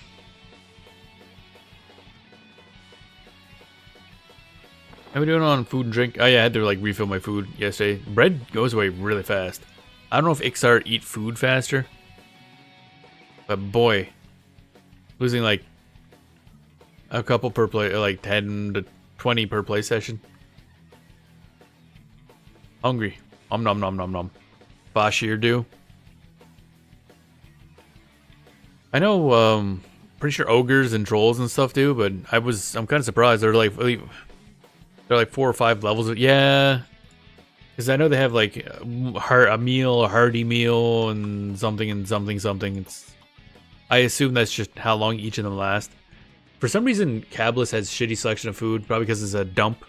How are we doing on food and drink? Oh yeah, I had to like refill my food yesterday. Bread goes away really fast. I don't know if Ixar eat food faster, but boy, losing like a couple per play, like 10 to 20 per play session. Hungry. Nom nom nom nom nom. Bashir do. I know, pretty sure ogres and trolls and stuff do, but I'm kind of surprised. They're like 4 or 5 levels. Yeah, because I know they have like a meal, a hearty meal, and something something. I assume that's just how long each of them last. For some reason, Cablis has shitty selection of food, probably because it's a dump.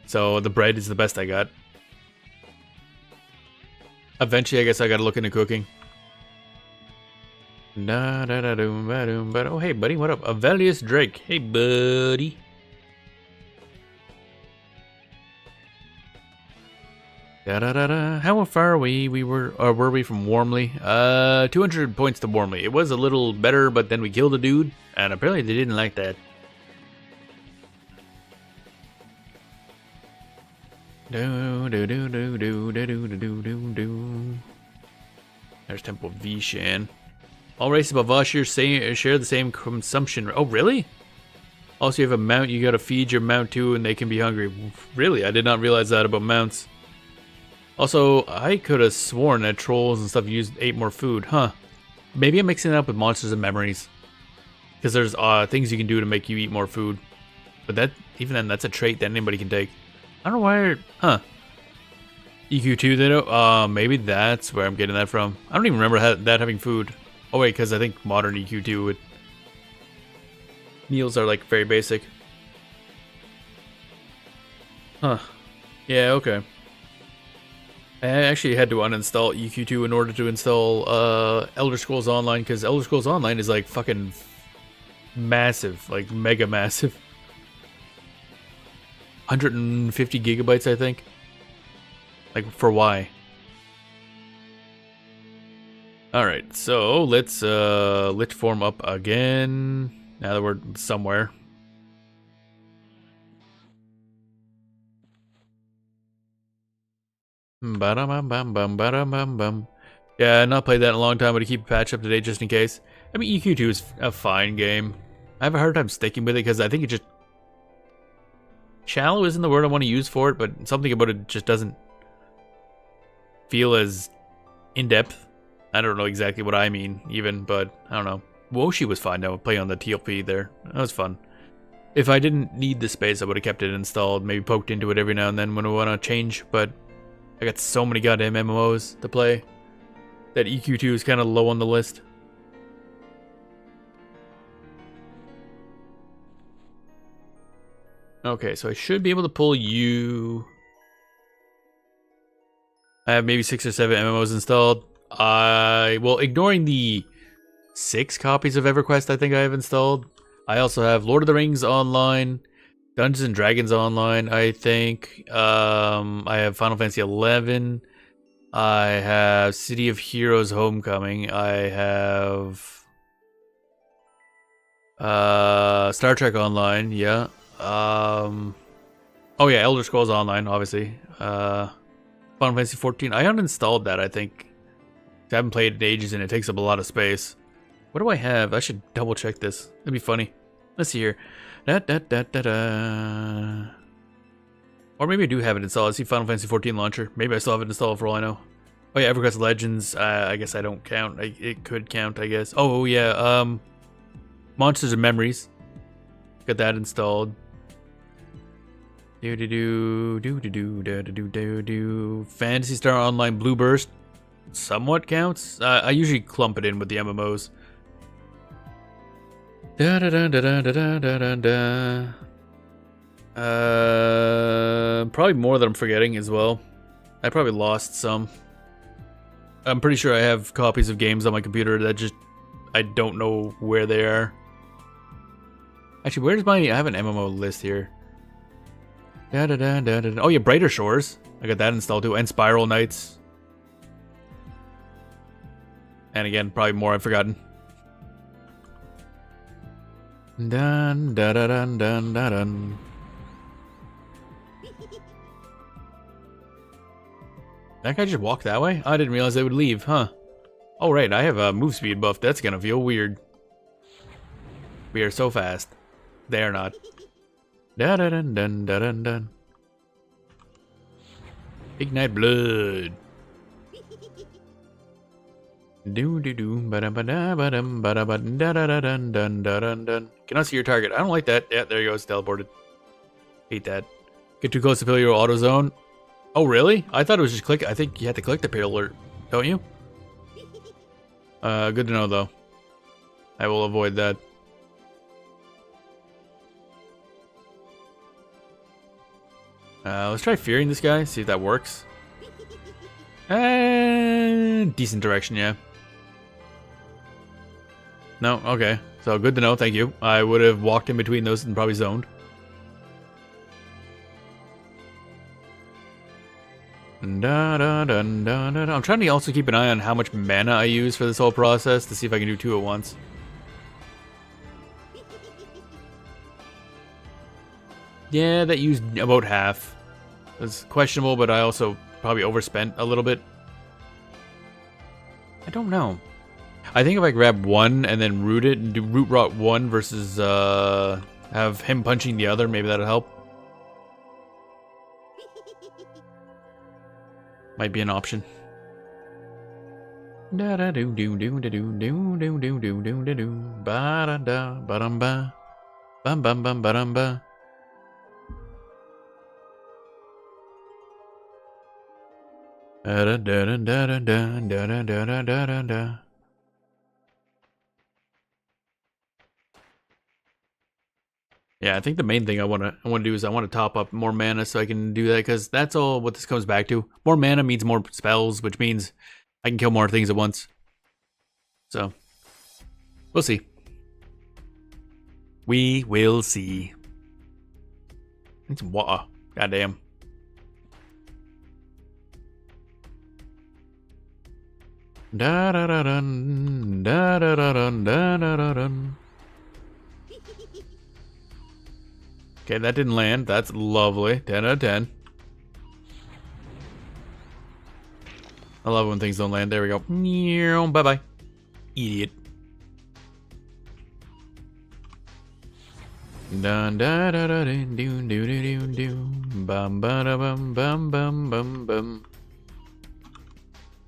So the bread is the best I got. Eventually, I guess I gotta look into cooking. Oh, hey, buddy, what up? A Velious Drake. Hey, buddy. How far away were we from Warmly? 200 points to Warmly. It was a little better, but then we killed a dude, and apparently they didn't like that. There's Temple of Vishan. All races above us share the same consumption. Oh, really? Also, you have a mount you gotta feed your mount to, and they can be hungry. Really? I did not realize that about mounts. Also, I could have sworn that trolls and stuff used 8 more food. Huh. Maybe I'm mixing it up with monsters and memories. Because there's things you can do to make you eat more food. But even then, that's a trait that anybody can take. I don't know why... Huh. EQ2, they don't... maybe that's where I'm getting that from. I don't even remember that having food. Oh wait, because I think modern EQ2 would... Meals are like very basic. Huh. Yeah, okay. I actually had to uninstall EQ2 in order to install Elder Scrolls Online, because Elder Scrolls Online is like fucking massive, like mega massive. 150 gigabytes, I think. Like, for why? Alright, so let's lit form up again. Now that we're somewhere. Ba-dum-bum-bum-bum-bum-bum. Yeah, not played that in a long time, but to keep a patch up to date just in case. I mean, EQ2 is a fine game. I have a hard time sticking with it because I think it just... Shallow isn't the word I want to use for it, but something about it just doesn't feel as in-depth. I don't know exactly what I mean, even, but I don't know. Woshi was fine now, playing on the TLP there. That was fun. If I didn't need the space, I would have kept it installed, maybe poked into it every now and then when I want to change, but I got so many goddamn MMOs to play that EQ2 is kind of low on the list. Okay, so I should be able to pull you. I have maybe 6 or 7 MMOs installed. Well, ignoring the 6 copies of EverQuest I think I have installed. I also have Lord of the Rings Online, Dungeons and Dragons Online, I think. I have Final Fantasy 11. I have City of Heroes Homecoming. I have Star Trek Online, yeah. Oh yeah, Elder Scrolls Online, obviously. Final Fantasy 14. I uninstalled that, I think. I haven't played it in ages and it takes up a lot of space. What do I have? I should double check this. It'd be funny. Let's see here. Da, da, da, da, da. Or maybe I do have it installed. I see Final Fantasy 14 launcher. Maybe I still have it installed for all I know. Oh yeah, EverQuest Legends. I guess I don't count. It could count, I guess. Oh yeah. Monsters and Memories. Got that installed. Fantasy Star Online Blue Burst. Somewhat counts. I usually clump it in with the MMOs. Probably more that I'm forgetting as well. I probably lost some. I'm pretty sure I have copies of games on my computer that just I don't know where they are. Actually, where's my? I have an MMO list here. Oh yeah, Brighter Shores. I got that installed too, and Spiral Knights. And again, probably more I've forgotten. Dun dun dun dun dun dun. That guy just walked that way? I didn't realize they would leave, huh? Oh right, I have a move speed buff. That's gonna feel weird. We are so fast. They are not. Dun dun dun dun dun dun dun. Ignite blood. Do do do ba da ba da ba dum ba da ba da da da dun dun dun dun. Cannot see your target. I don't like that. Yeah, there you go. It's teleported. Hate that. Get too close to failure auto zone. Oh really? I thought it was just click. I think you had to click the pale alert, don't you? Good to know though. I will avoid that. Let's try fearing this guy. See if that works. Decent direction, yeah. No, okay. So good to know, thank you. I would have walked in between those and probably zoned. Da, da, da, da, da, da. I'm trying to also keep an eye on how much mana I use for this whole process to see if I can do 2 at once. Yeah, that used about half. It's questionable, but I also probably overspent a little bit. I don't know. I think if I grab one and then root it and do root rot one versus have him punching the other, maybe that'll help. Might be an option. Da da do do do do do do do do do do do do ba da da ba dum ba bum bum bum ba dum ba. Da da da da da da da da da da da da. Yeah, I think the main thing I want to do is I want to top up more mana so I can do that, because that's all what this comes back to. More mana means more spells, which means I can kill more things at once. So, we'll see. We will see. Need some water. Goddamn. Da da da dun da da da dun da da da dun. Okay, that didn't land. That's lovely. 10 out of 10. I love when things don't land. There we go. Bye-bye. Idiot. Dun da da da dun dun dun dun dun bum ba da bum bum bum bum bum.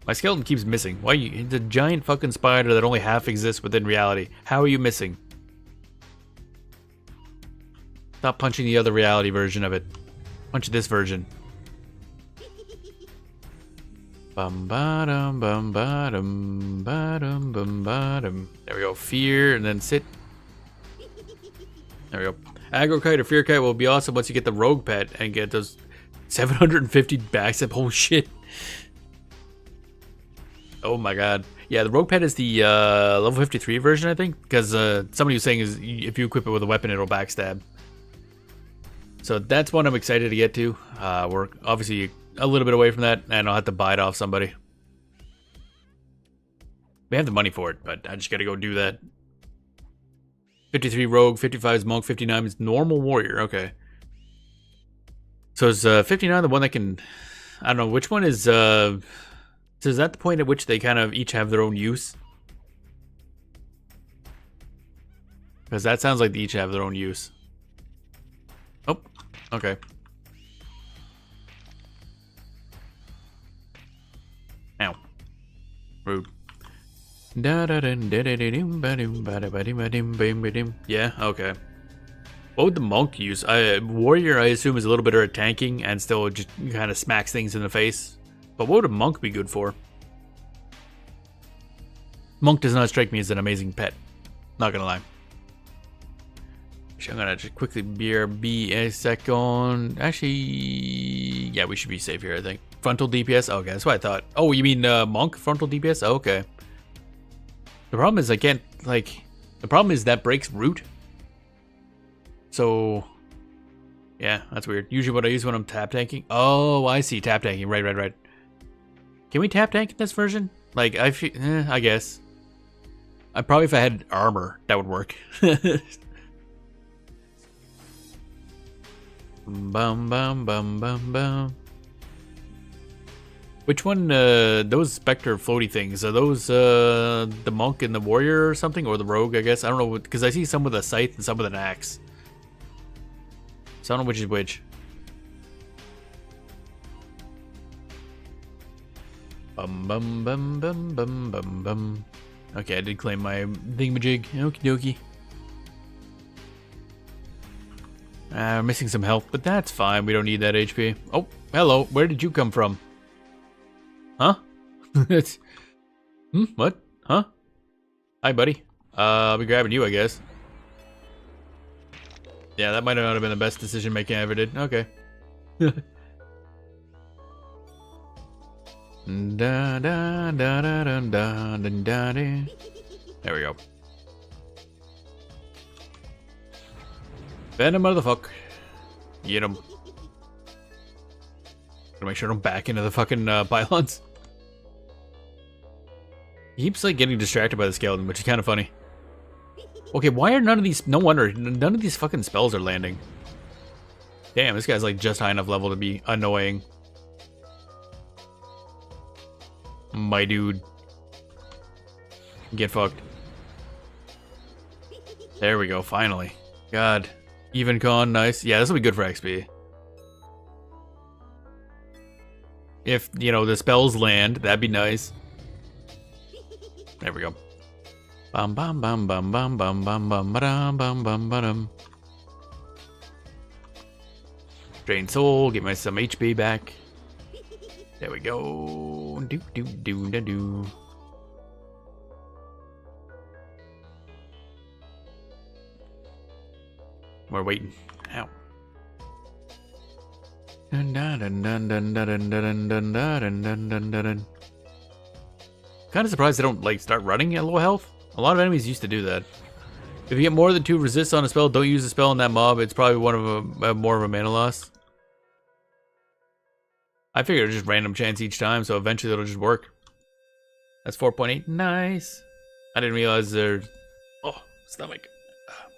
My skeleton keeps missing. Why you? It's a giant fucking spider that only half exists within reality. How are you missing? Stop punching the other reality version of it. Punch this version. Bum ba dum bum ba dum ba dum bum ba dum. There we go. Fear and then sit. There we go. Aggro kite or fear kite will be awesome once you get the rogue pet and get those 750 backstab. Oh shit. Oh my god. Yeah, the rogue pet is the level 53 version, I think, because somebody was saying is if you equip it with a weapon, it'll backstab. So that's one I'm excited to get to. We're obviously a little bit away from that, and I'll have to buy it off somebody. We have the money for it, but I just gotta go do that. 53 rogue, 55 is monk, 59 is normal warrior. Okay. So is 59 the one that can... I don't know, which one is... So is that the point at which they kind of each have their own use? Because that sounds like they each have their own use. Oh, okay. Ow. Rude. Yeah, okay. What would the monk use? Warrior, I assume, is a little bit better at tanking and still just kind of smacks things in the face. But what would a monk be good for? Monk does not strike me as an amazing pet. Not gonna lie. I'm gonna just quickly be a second. Actually, yeah, we should be safe here, I think. Frontal DPS? Okay, that's what I thought. Oh, you mean monk frontal DPS? Oh, okay. The problem is I can't, like... The problem is that breaks root. So... Yeah, that's weird. Usually what I use when I'm tap tanking. Oh, I see. Tap tanking. Right. Can we tap tank in this version? Like, I guess. Probably if I had armor, that would work. Bum bum bum bum bum. Which one, those Spectre floaty things, are those, the monk and the warrior or something? Or the rogue, I guess? I don't know, because I see some with a scythe and some with an axe. So I don't know which is which. Bum bum bum bum bum bum bum. Okay, I did claim my thingamajig. Okie dokie. We're missing some health, but that's fine. We don't need that HP. Oh, hello. Where did you come from? Huh? What? Huh? Hi, buddy. I'll be grabbing you, I guess. Yeah, that might not have been the best decision making I ever did. Okay. Da, da, da, da, da, da, da, da. There we go. Venom motherfucker. Get him. Gotta make sure I don't back into the fucking pylons. He keeps like getting distracted by the skeleton, which is kind of funny. Okay, why are none of these... No wonder, none of these fucking spells are landing. Damn, this guy's like just high enough level to be annoying. My dude. Get fucked. There we go, finally. God. Even con, nice. Yeah, this will be good for XP. If, you know, the spells land, that'd be nice. There we go. Bum bum bum bum bum bum bum bum bum bum bum bum. Drain soul, get my some HP back. There we go. Do do do da do. We're waiting. Ow. Dun dun dun dun dun dun dun dun dun dun dun dun. Kind of surprised they don't like start running at low health. A lot of enemies used to do that. If you get more than 2 resists on a spell, don't use the spell on that mob. It's probably one of a more of a mana loss. I figured it's just random chance each time, so eventually it'll just work. That's 4.8. Nice. I didn't realize there's... Oh, stomach.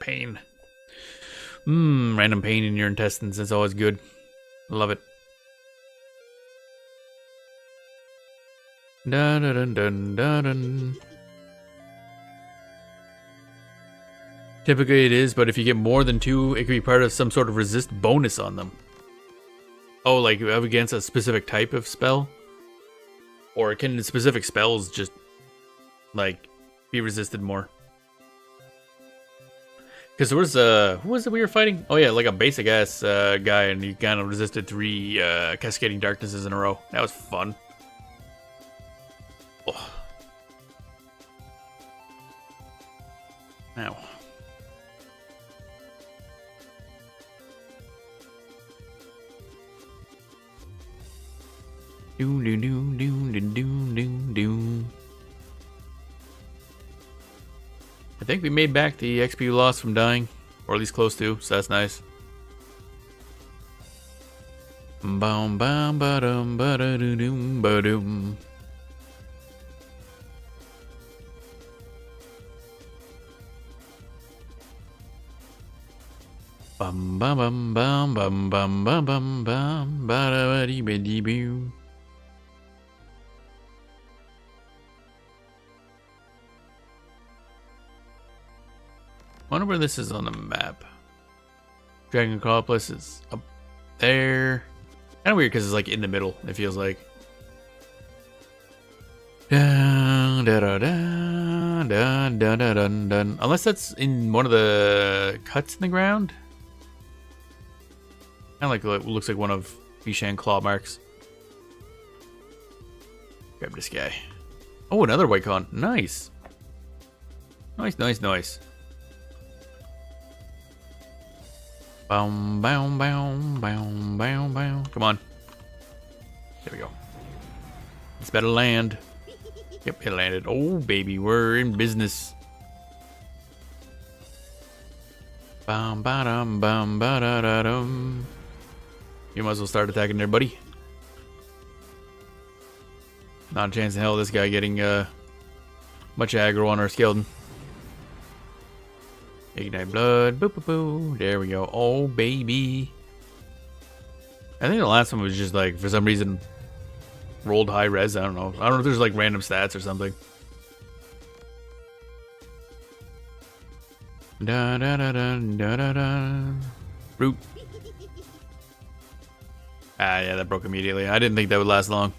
Pain. Random pain in your intestines. That's always good. Love it. Dun dun dun dun dun. Typically it is, but if you get more than 2, it could be part of some sort of resist bonus on them. Oh, like against a specific type of spell? Or can specific spells just, like, be resisted more? Because there was, who was it we were fighting? Oh yeah, like a basic ass guy, and he kind of resisted 3 cascading darknesses in a row. That was fun. Oh. Ow. Do do do do do do do do. I think we made back the XP we lost from dying, or at least close to, so that's nice. Bum bum ba dum ba da doo doom ba doom. Bum bum bum bum bum bum bum bum bum ba da ba dee ba dee boo. Wonder where this is on the map. Dragon Acropolis is up there. Kind of weird because it's like in the middle, it feels like. Dun, da, da, da, dun, dun, dun, dun, dun. Unless that's in one of the cuts in the ground. Kind of like looks like one of Bishan claw marks. Grab this guy. Oh, another white con. Nice. Nice, nice, nice. Boom, boom, boom, boom, boom, boom. Come on. There we go. It's better land. Yep, it landed. Oh, baby, we're in business. Bum, ba dum, bum, ba da da dum. You might as well start attacking there, buddy. Not a chance in hell this guy getting much aggro on our skeleton. Ignite blood. Boop, boop, boop. There we go. Oh, baby. I think the last one was just like, for some reason, rolled high res. I don't know. I don't know if there's like random stats or something. Da da da da da da da. Root. Ah, yeah, that broke immediately. I didn't think that would last long.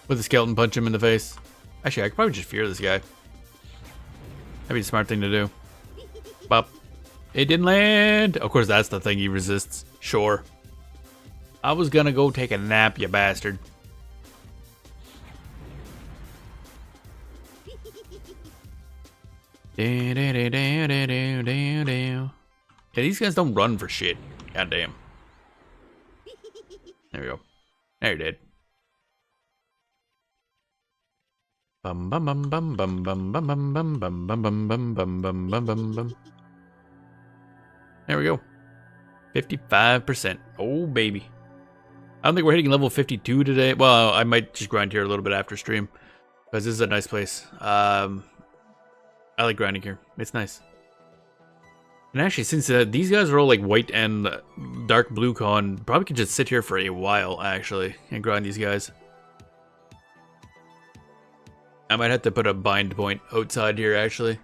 With the skeleton punch him in the face. Actually, I could probably just fear this guy. That'd be a smart thing to do. Bop. It didn't land. Of course, that's the thing he resists. Sure. I was gonna go take a nap, you bastard. Yeah, these guys don't run for shit. Goddamn. There we go. There, you're dead. Bum bum bum bum bum bum bum bum bum bum bum bum bum bum bum bum bum bum. There we go. 55%. Oh, baby. I don't think we're hitting level 52 today. Well, I might just grind here a little bit after stream. Because this is a nice place. I like grinding here. It's nice. And actually, since these guys are all like white and dark blue con, probably could just sit here for a while, actually, and grind these guys. I might have to put a bind point outside here, actually.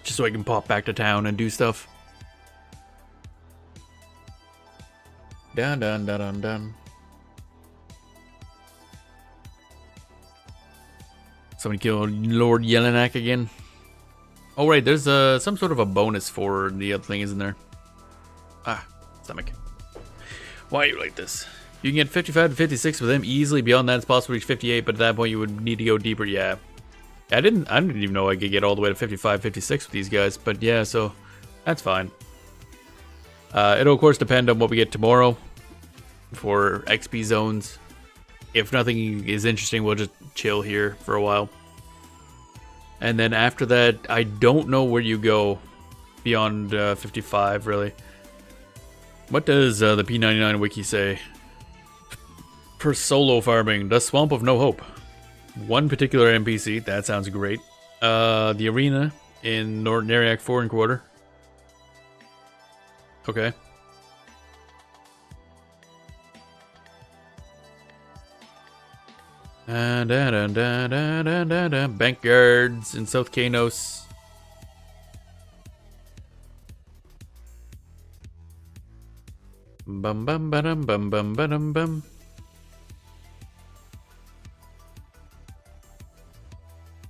Just so I can pop back to town and do stuff. Dun dun dun dun dun. Somebody killed Lord Yelenak again. Oh right, there's some sort of a bonus for the other thing, isn't there? Ah, stomach. Why are you like this? You can get 55 to 56 with them easily. Beyond that, it's possible to reach 58, but at that point you would need to go deeper. Yeah. I didn't even know I could get all the way to 55, 56 with these guys, but yeah, so that's fine. It'll of course depend on what we get tomorrow for XP zones. If nothing is interesting, we'll just chill here for a while. And then after that, I don't know where you go beyond 55, really. What does the P99 wiki say? For solo farming, the Swamp of No Hope. One particular NPC, that sounds great. The arena in Nariak 4 1/4. Okay. Bank guards in South Kanos. Bum bum bum bum bum bum bum.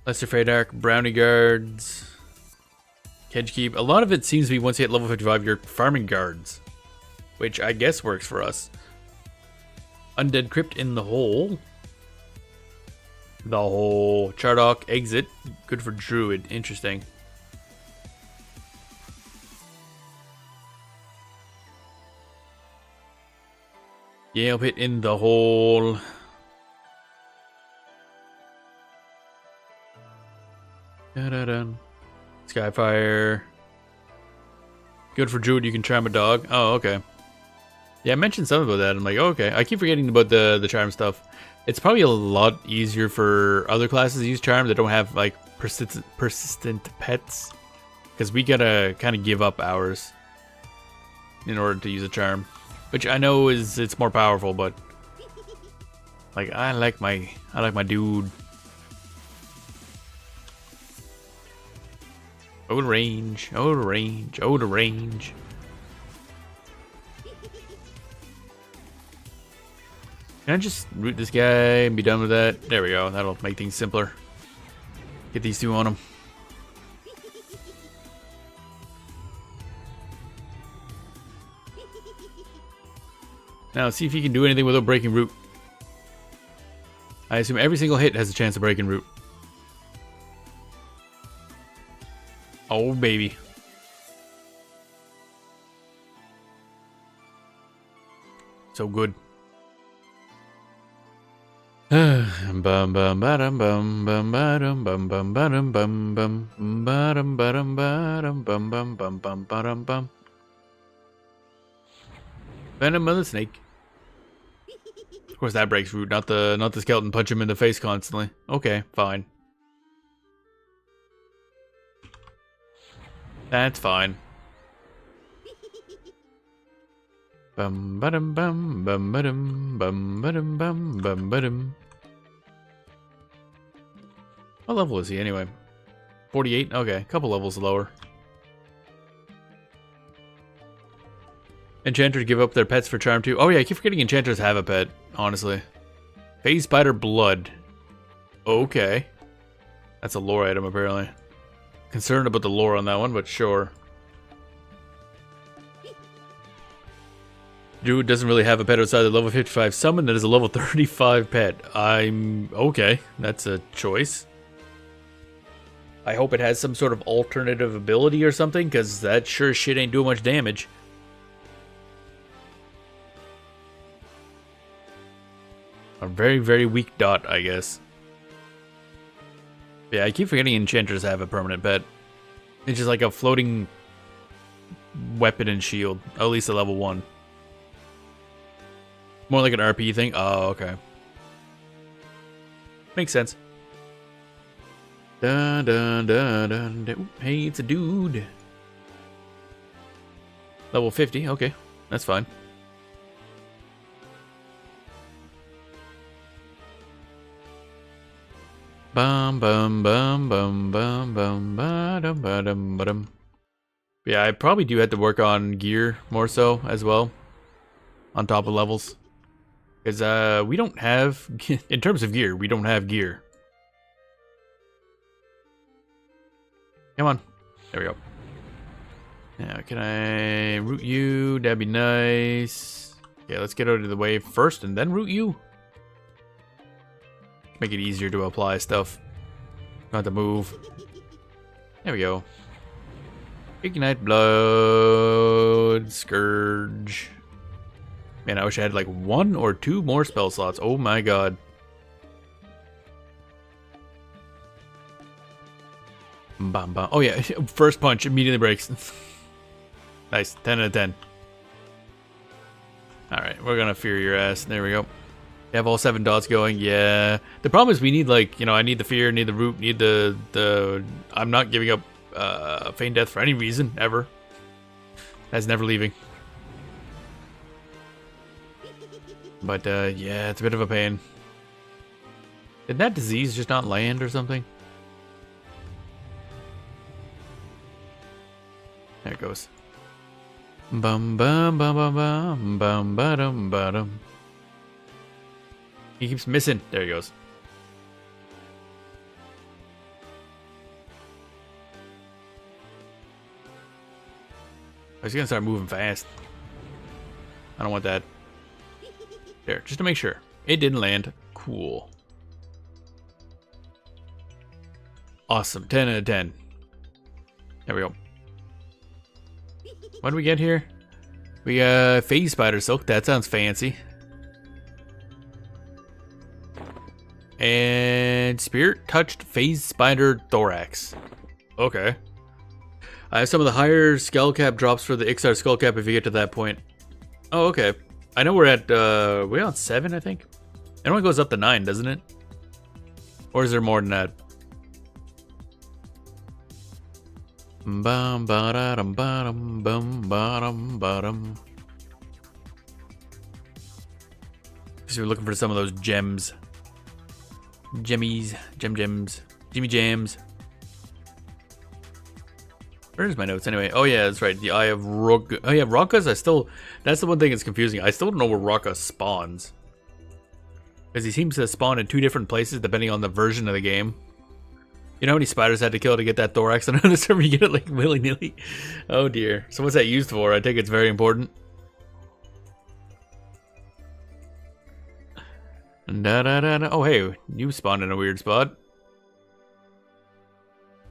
Lesser Freydark, Brownie Guards, Kedge Keep. A lot of it seems to be once you hit level 55, you're farming guards, which I guess works for us. Undead Crypt in the hole. The whole Chardock exit. Good for Druid. Interesting. Gale pit in the hole. Da-da-dun. Skyfire. Good for Druid, you can charm a dog. Oh, okay. Yeah, I mentioned something about that. I'm like, oh, okay. I keep forgetting about the charm stuff. It's probably a lot easier for other classes to use charm that don't have like persistent pets. Because we gotta kind of give up ours in order to use a charm. Which I know it's more powerful, but like I like my dude. Oh, the range, oh, the range, oh, the range. Can I just root this guy and be done with that? There we go, that'll make things simpler. Get these two on him. Now see if you can do anything without breaking root. I assume every single hit has a chance of breaking root. Oh, baby. So good. Bum bum badum bum bum badum bum bum badum bum bum badum badum badum bum bum bum bum badum bum. Venom of the snake. Of course that breaks root, not the skeleton punch him in the face constantly. Okay, fine. That's fine. Bum badum bum bum badum bum badum bum bum badum. What level is he anyway? 48? Okay, a couple levels lower. Enchanters give up their pets for charm too. Oh yeah, I keep forgetting enchanters have a pet, honestly. Phase Spider Blood. Okay. That's a lore item apparently. Concerned about the lore on that one, but sure. Druid doesn't really have a pet outside the level 55 summon that is a level 35 pet. I'm okay. That's a choice. I hope it has some sort of alternative ability or something, because that sure as shit ain't doing much damage. A very, very weak dot, I guess. Yeah, I keep forgetting enchanters have a permanent pet. It's just like a floating weapon and shield, at least at level 1. More like an RP thing? Oh, okay. Makes sense. Dun, dun, dun, dun, dun. Ooh, hey, it's a dude. Level 50, okay. That's fine. Bum bum bum bum bum bum ba-dum ba-dum ba-dum. Yeah, I probably do have to work on gear more so as well. On top of levels. Because we don't have, in terms of gear, we don't have gear. Come on. There we go. Now, can I root you? That'd be nice. Yeah, let's get out of the way first and then root you. Make it easier to apply stuff. Don't have to move. There we go. Ignite Blood. Scourge. Man, I wish I had like 1 or 2 more spell slots. Oh my god. Bam, bam. Oh yeah, first punch immediately breaks. Nice, 10 out of 10. Alright, we're gonna fear your ass. There we go. You have all 7 dots going, yeah. The problem is we need like, you know, I need the fear, need the root, need the I'm not giving up feign death for any reason, ever. That's never leaving. But yeah, it's a bit of a pain. Did that disease just not land or something? There it goes. Bum bum bum bum bum bum ba-dum ba-dum. He keeps missing. There he goes. He's gonna start moving fast. I don't want that. There, just to make sure. It didn't land. Cool. Awesome. 10 out of 10. There we go. What do we get here? We got Phase Spider Silk. That sounds fancy. And Spirit Touched Phase Spider Thorax. Okay. I have some of the higher skull cap drops for the Ixar skull cap if you get to that point. Oh, okay. I know we're at, we're on 7, I think. It only goes up to 9, doesn't it? Or is there more than that? Bum ba-da-dum ba-dum bum ba-dum ba-dum. So we're looking for some of those gems. Jimmy jams. Where's my notes anyway? Oh yeah, that's right. The Eye of Rog. Oh yeah, Rokkas. That's the one thing that's confusing. I still don't know where Rokka spawns. Because he seems to spawn in 2 different places depending on the version of the game. You know how many spiders I had to kill to get that thorax? On the server, you get it like willy-nilly. Oh dear. So what's that used for? I think it's very important. Da-da-da-da. Oh hey, you spawned in a weird spot.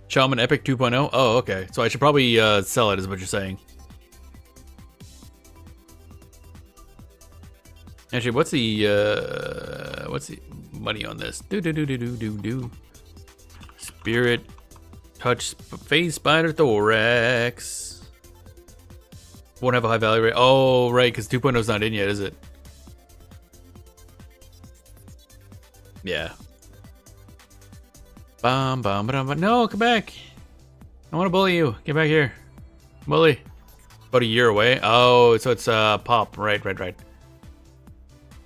Shaman Epic 2.0? Oh, okay. So I should probably sell it, is what you're saying. Actually, what's the money on this? Do. Spirit Touch Phase Spider Thorax. Won't have a high value rate. Oh, right, because 2.0 is not in yet, is it? Yeah. Bum, bum, bum, bum. No, come back. I want to bully you. Get back here. Bully. About a year away. Oh, so it's pop. Right.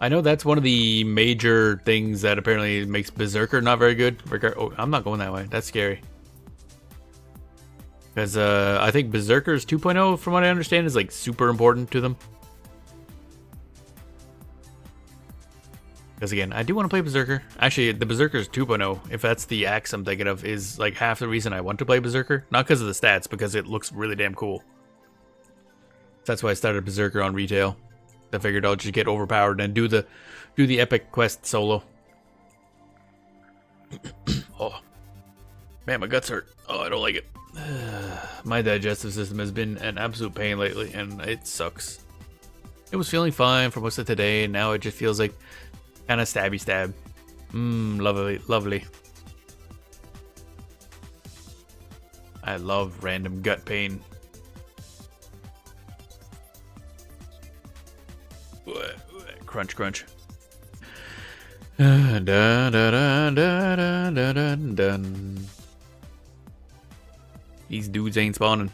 I know that's one of the major things that apparently makes Berserker not very good. Oh, I'm not going that way. That's scary. Because I think Berserker's 2.0, from what I understand, is like super important to them. Because again, I do want to play Berserker. Actually, the Berserker's 2.0, if that's the axe I'm thinking of, is like half the reason I want to play Berserker. Not because of the stats, because it looks really damn cool. That's why I started Berserker on retail. I figured I'll just get overpowered and do the epic quest solo. Oh, man, my guts hurt. Oh, I don't like it. My digestive system has been an absolute pain lately, and it sucks. It was feeling fine for most of today, and now it just feels like kind of stabby stab. Lovely. I love random gut pain. Crunch. These dudes ain't spawning.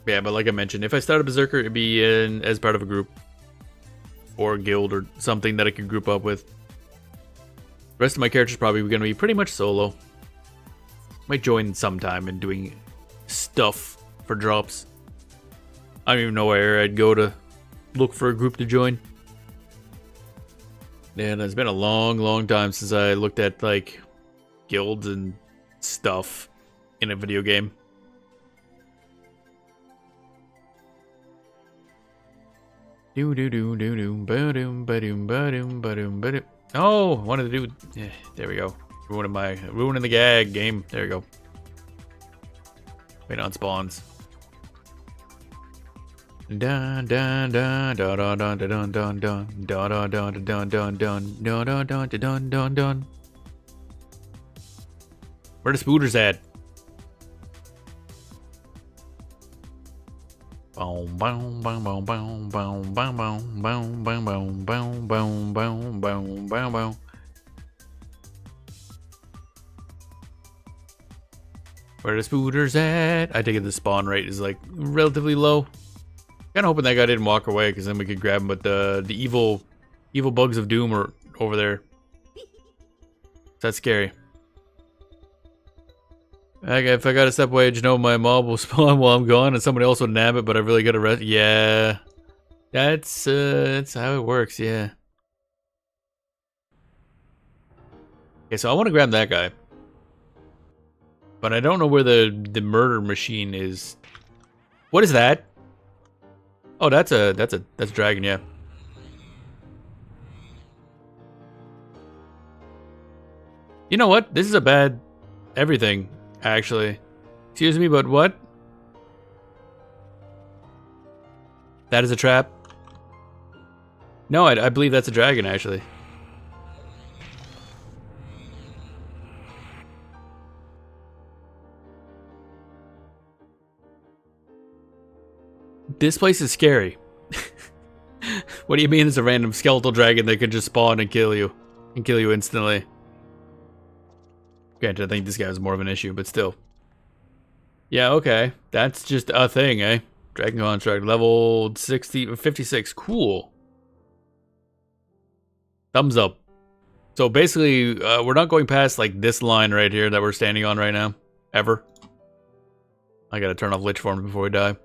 Yeah, but like I mentioned, if I start a Berserker, it'd be as part of a group. Or a guild or something that I can group up with. The rest of my characters probably going to be pretty much solo. Might join sometime in doing stuff for drops. I don't even know where I'd go to look for a group to join. And it's been a long time since I looked at like guilds and stuff in a video game. Oh, wanted to do. Yeah, there we go. Ruining the gag game. There we go. Wait on spawns. Dun dun dun dun dun dun dun dun dun dun dun dun dun dun dun dun dun dun dun. Where the spooters at? Boom boom boom boom boom boom boom boom boom boom boom boom boom boom boom boom boom. Where the spooters at? I take it the spawn rate is like relatively low. Kinda hoping that guy didn't walk away because then we could grab him, but the evil bugs of doom are over there. That's scary. If I gotta step away, just know my mob will spawn while I'm gone and somebody else will nab it, but I really gotta rest. Yeah. That's how it works, yeah. Okay, so I want to grab that guy. But I don't know where the murder machine is. What is that? Oh, that's a dragon, yeah. You know what? This is a bad everything, actually. Excuse me, but what? That is a trap. No, I believe that's a dragon, actually. This place is scary. What do you mean there's a random skeletal dragon that could just spawn and kill you? And kill you instantly? Granted, I think this guy was more of an issue, but still. Yeah, okay. That's just a thing, eh? Dragon construct, level 56. Cool. Thumbs up. So basically, we're not going past like this line right here that we're standing on right now. Ever. I gotta turn off Lich Form before we die.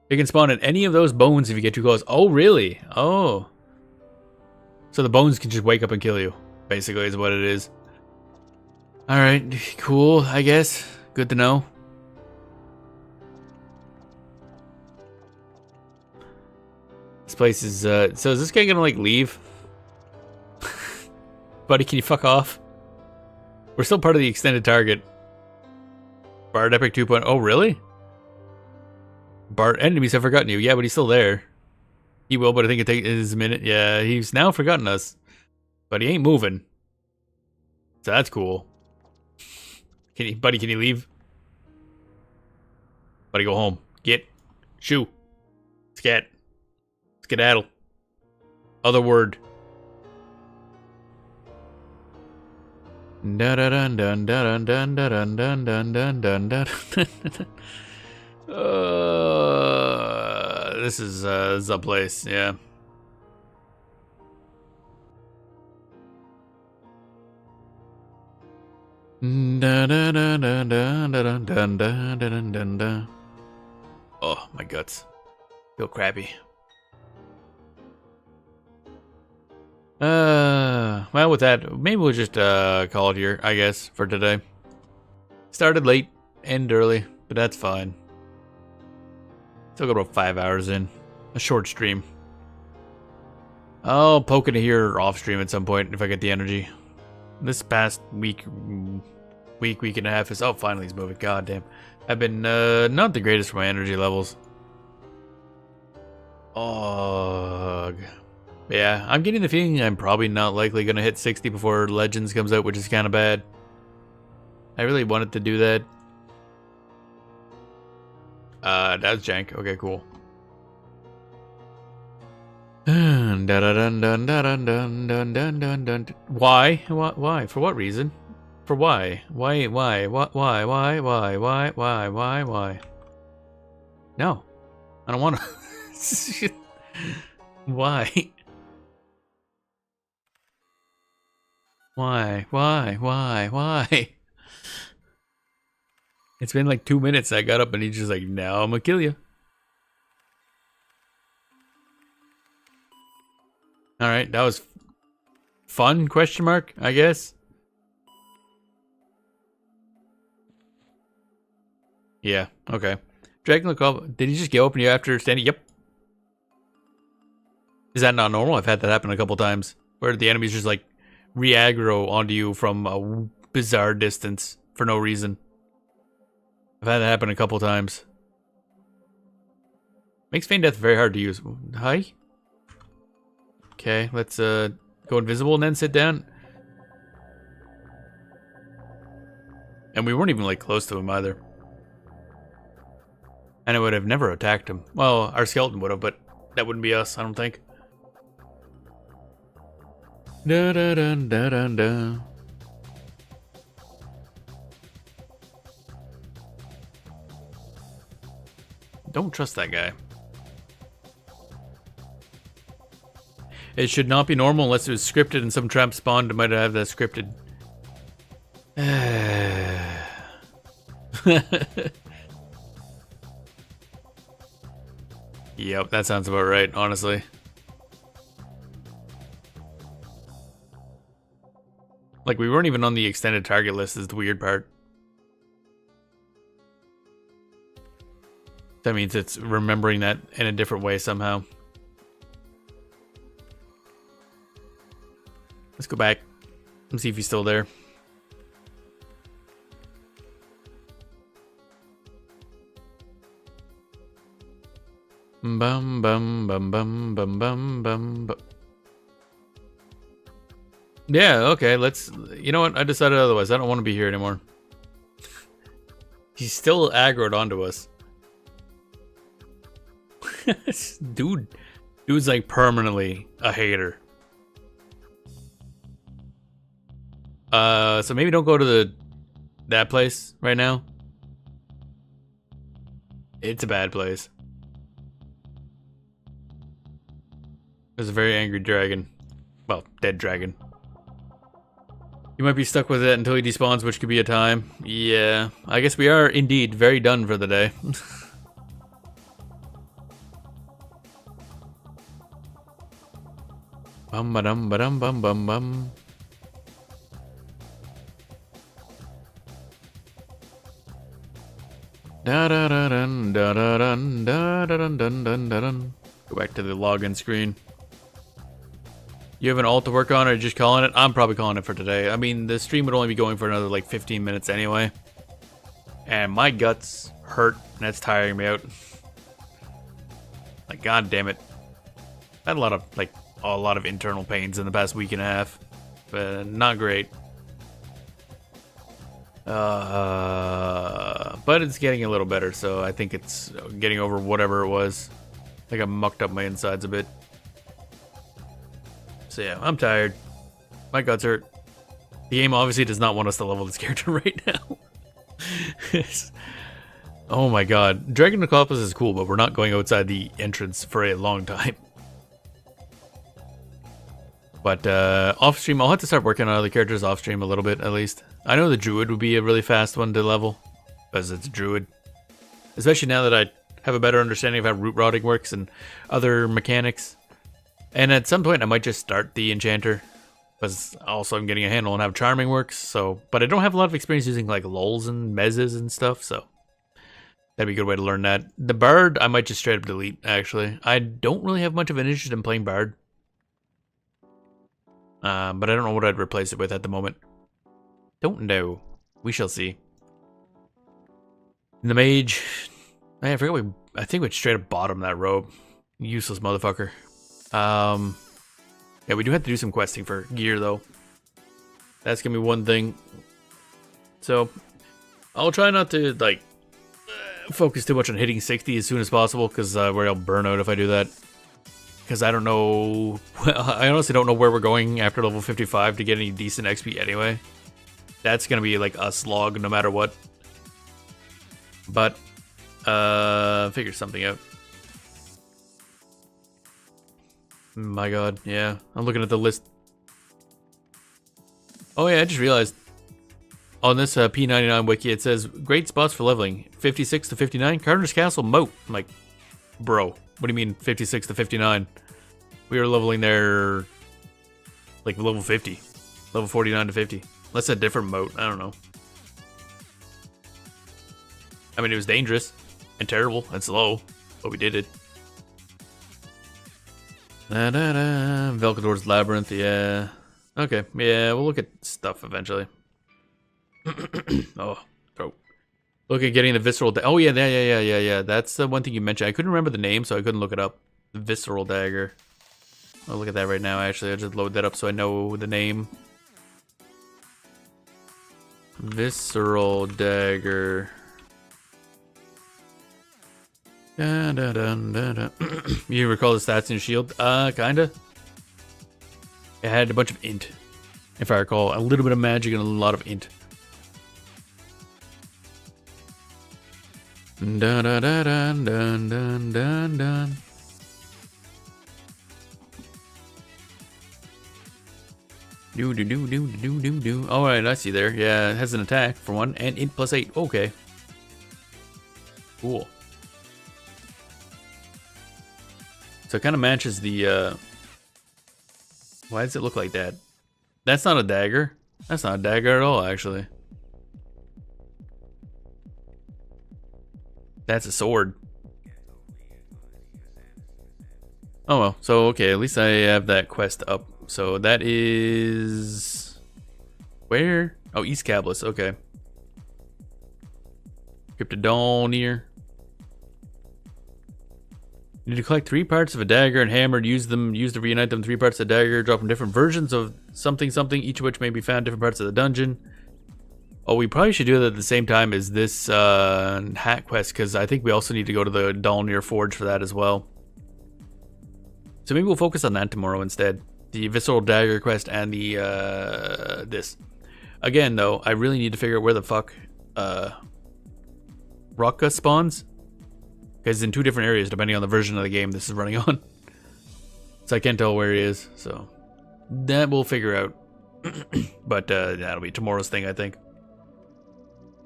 You can spawn in any of those bones if you get too close. Oh, really? Oh. So the bones can just wake up and kill you, basically, is what it is. Alright, cool, I guess. Good to know. This place is, so is this guy gonna, like, leave? Buddy, can you fuck off? We're still part of the extended target. Bard Epic 2.0. Oh, really? Bard enemies have forgotten you. Yeah, but he's still there. He will, but I think it takes a minute. Yeah, he's now forgotten us. But he ain't moving. So that's cool. Buddy, can you leave? Buddy, go home. Get. Shoo. Scat. Skedaddle. Other word. Dun dun dun dun dun dun dun dun dun dun dun. This is the place, yeah. Oh, my guts feel crappy. Well, with that, maybe we'll just call it here, I guess, for today. Started late, end early, but that's fine. Still got about 5 hours in. A short stream. I'll poke it here off stream at some point if I get the energy. This past week and a half is... Oh, finally he's moving. God damn. I've been not the greatest for my energy levels. Ugh. Yeah, I'm getting the feeling I'm probably not likely going to hit 60 before Legends comes out, which is kind of bad. I really wanted to do that. That's jank. Okay, cool. Why? Why? For what reason? For why? Why? No. I don't want to. Why? Why? It's been like 2 minutes. I got up and he's just like, now I'm gonna kill you. Alright, that was fun, question mark, I guess. Yeah, okay. Dragon look up. Did he just get open you after standing? Yep. Is that not normal? I've had that happen a couple times. Where the enemies just like re-aggro onto you from a bizarre distance for no reason. I've had that happen a couple times. Makes feign death very hard to use. Hi? Okay, let's go invisible and then sit down. And we weren't even like close to him either. And I would have never attacked him. Well, our skeleton would have, but that wouldn't be us, I don't think. Da da da da da da. Don't trust that guy. It should not be normal unless it was scripted and some trap spawned. It might have that scripted. Yep, that sounds about right, honestly. Like, we weren't even on the extended target list is the weird part. That means it's remembering that in a different way somehow. Let's go back and see if he's still there. Bum bum bum bum bum bum bum. Yeah, okay, let's... You know what? I decided otherwise. I don't want to be here anymore. He's still aggroed onto us. Dude's like permanently a hater. So maybe don't go to that place right now. It's a bad place. There's a very angry dragon. Well, dead dragon. You might be stuck with it until he despawns, which could be a time. Yeah, I guess we are indeed very done for the day. Bum ba dum ba dum bum bum bum. Da da da dun da da dun da da dun dun dun dun. Go back to the login screen. You have an alt to work on, or just calling it? I'm probably calling it for today. I mean, the stream would only be going for another like 15 minutes anyway. And my guts hurt, and that's tiring me out. Like, god damn it. I had a lot of internal pains in the past week and a half. But not great. But it's getting a little better, so I think it's getting over whatever it was. I think I mucked up my insides a bit. So yeah, I'm tired. My guts hurt. The game obviously does not want us to level this character right now. Oh my god. Dragon Necropolis is cool, but we're not going outside the entrance for a long time. But off stream, I'll have to start working on other characters off stream a little bit at least. I know the Druid would be a really fast one to level, because it's a Druid. Especially now that I have a better understanding of how root rotting works and other mechanics. And at some point I might just start the Enchanter, because also I'm getting a handle on how Charming works. So, but I don't have a lot of experience using like lulls and mezzes and stuff, so that'd be a good way to learn that. The Bard I might just straight up delete, actually. I don't really have much of an interest in playing Bard. But I don't know what I'd replace it with at the moment. Don't know. We shall see. And the Mage, I forgot I think we'd straight up bottom that robe. Useless motherfucker. Yeah, we do have to do some questing for gear though. That's gonna be one thing. So I'll try not to like focus too much on hitting 60 as soon as possible, because I'll burn out if I do that. Because I don't know, I honestly don't know where we're going after level 55 to get any decent XP anyway. That's gonna be like a slog no matter what. But figure something out. My god, yeah. I'm looking at the list. Oh yeah, I just realized. On this P99 wiki, it says, great spots for leveling. 56 to 59, Carter's Castle, Moat. I'm like, bro, what do you mean 56 to 59? We were leveling there, like level 50. Level 49 to 50. That's a different moat, I don't know. I mean, it was dangerous and terrible and slow, but we did it. Velcador's Labyrinth, yeah. Okay, yeah, we'll look at stuff eventually. Oh, throat. Look at getting the Visceral Dagger. Oh, yeah. That's the one thing you mentioned. I couldn't remember the name, so I couldn't look it up. The Visceral Dagger. I'll look at that right now, actually. I'll just load that up so I know the name. Visceral Dagger. Dun, dun, dun, dun, dun. You recall the stats in your shield? Kinda. It had a bunch of int, if I recall. A little bit of magic and a lot of int. Dun dun dun dun dun dun dun dun. Do. Alright, I see there. Yeah, it has an attack for one, and int plus 8. Okay. Cool. So it kind of matches the, why does it look like that? That's not a dagger. That's not a dagger at all, actually. That's a sword. Oh well, so okay, at least I have that quest up. So that is... Where? Oh, East Cablis, okay. Cryptodon here. You need to collect 3 parts of a dagger and hammer, use to reunite them 3 parts of the dagger, drop them different versions of something, each of which may be found in different parts of the dungeon. Oh, we probably should do that at the same time as this hat quest, because I think we also need to go to the Dalnir Forge for that as well. So maybe we'll focus on that tomorrow instead. The Visceral Dagger quest and the, this. Again, though, I really need to figure out where the fuck, Rocka spawns. Because in 2 different areas, depending on the version of the game this is running on. So I can't tell where he is, so that we'll figure out. But that'll be tomorrow's thing, I think.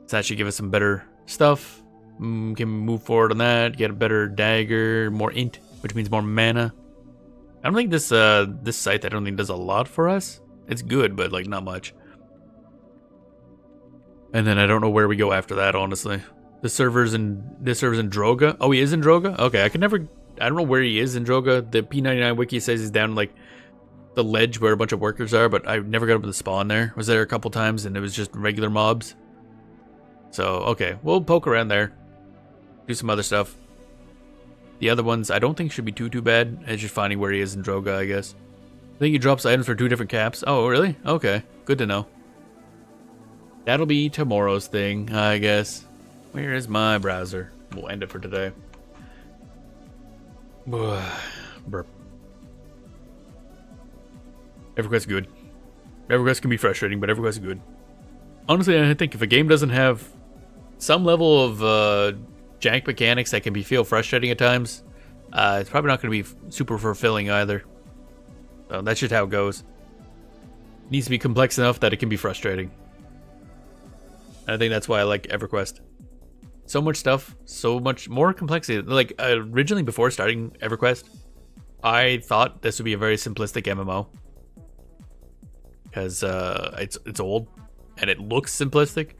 So that should give us some better stuff. Can move forward on that, get a better dagger, more int, which means more mana. I don't think this this scythe, I don't think does a lot for us. It's good, but like not much. And then I don't know where we go after that, honestly. This server's in Droga. Oh, he is in Droga? Okay, I don't know where he is in Droga. The P99 wiki says he's down like the ledge where a bunch of workers are, but I never got up to the spawn there. I was there a couple times and it was just regular mobs. So, okay, we'll poke around there. Do some other stuff. The other ones I don't think should be too bad. It's just finding where he is in Droga, I guess. I think he drops items for 2 different caps. Oh, really? Okay, good to know. That'll be tomorrow's thing, I guess. Where is my browser? We'll end it for today. Burp. EverQuest's good. EverQuest can be frustrating, but EverQuest's good. Honestly, I think if a game doesn't have some level of jank mechanics that can feel frustrating at times, it's probably not going to be super fulfilling either. So that's just how it goes. It needs to be complex enough that it can be frustrating. And I think that's why I like EverQuest. So much stuff, so much more complexity. Like, originally before starting EverQuest, I thought this would be a very simplistic MMO. Because it's old, and it looks simplistic.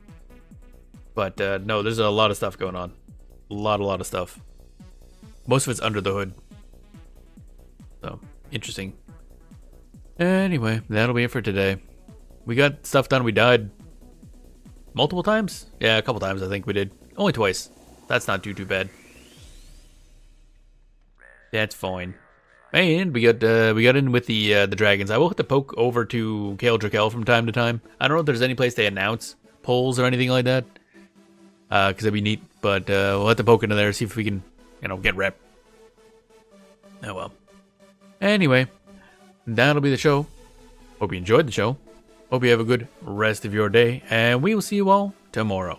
But no, there's a lot of stuff going on. A lot of stuff. Most of it's under the hood. So, interesting. Anyway, that'll be it for today. We got stuff done, we died. Multiple times? Yeah, a couple times I think we did. Only twice. That's not too bad. That's fine. And we got in with the dragons. I will have to poke over to Kale Drakel from time to time. I don't know if there's any place they announce polls or anything like that. Because that'd be neat. But we'll have to poke into there, see if we can, get rep. Oh well. Anyway, that'll be the show. Hope you enjoyed the show. Hope you have a good rest of your day. And we will see you all tomorrow.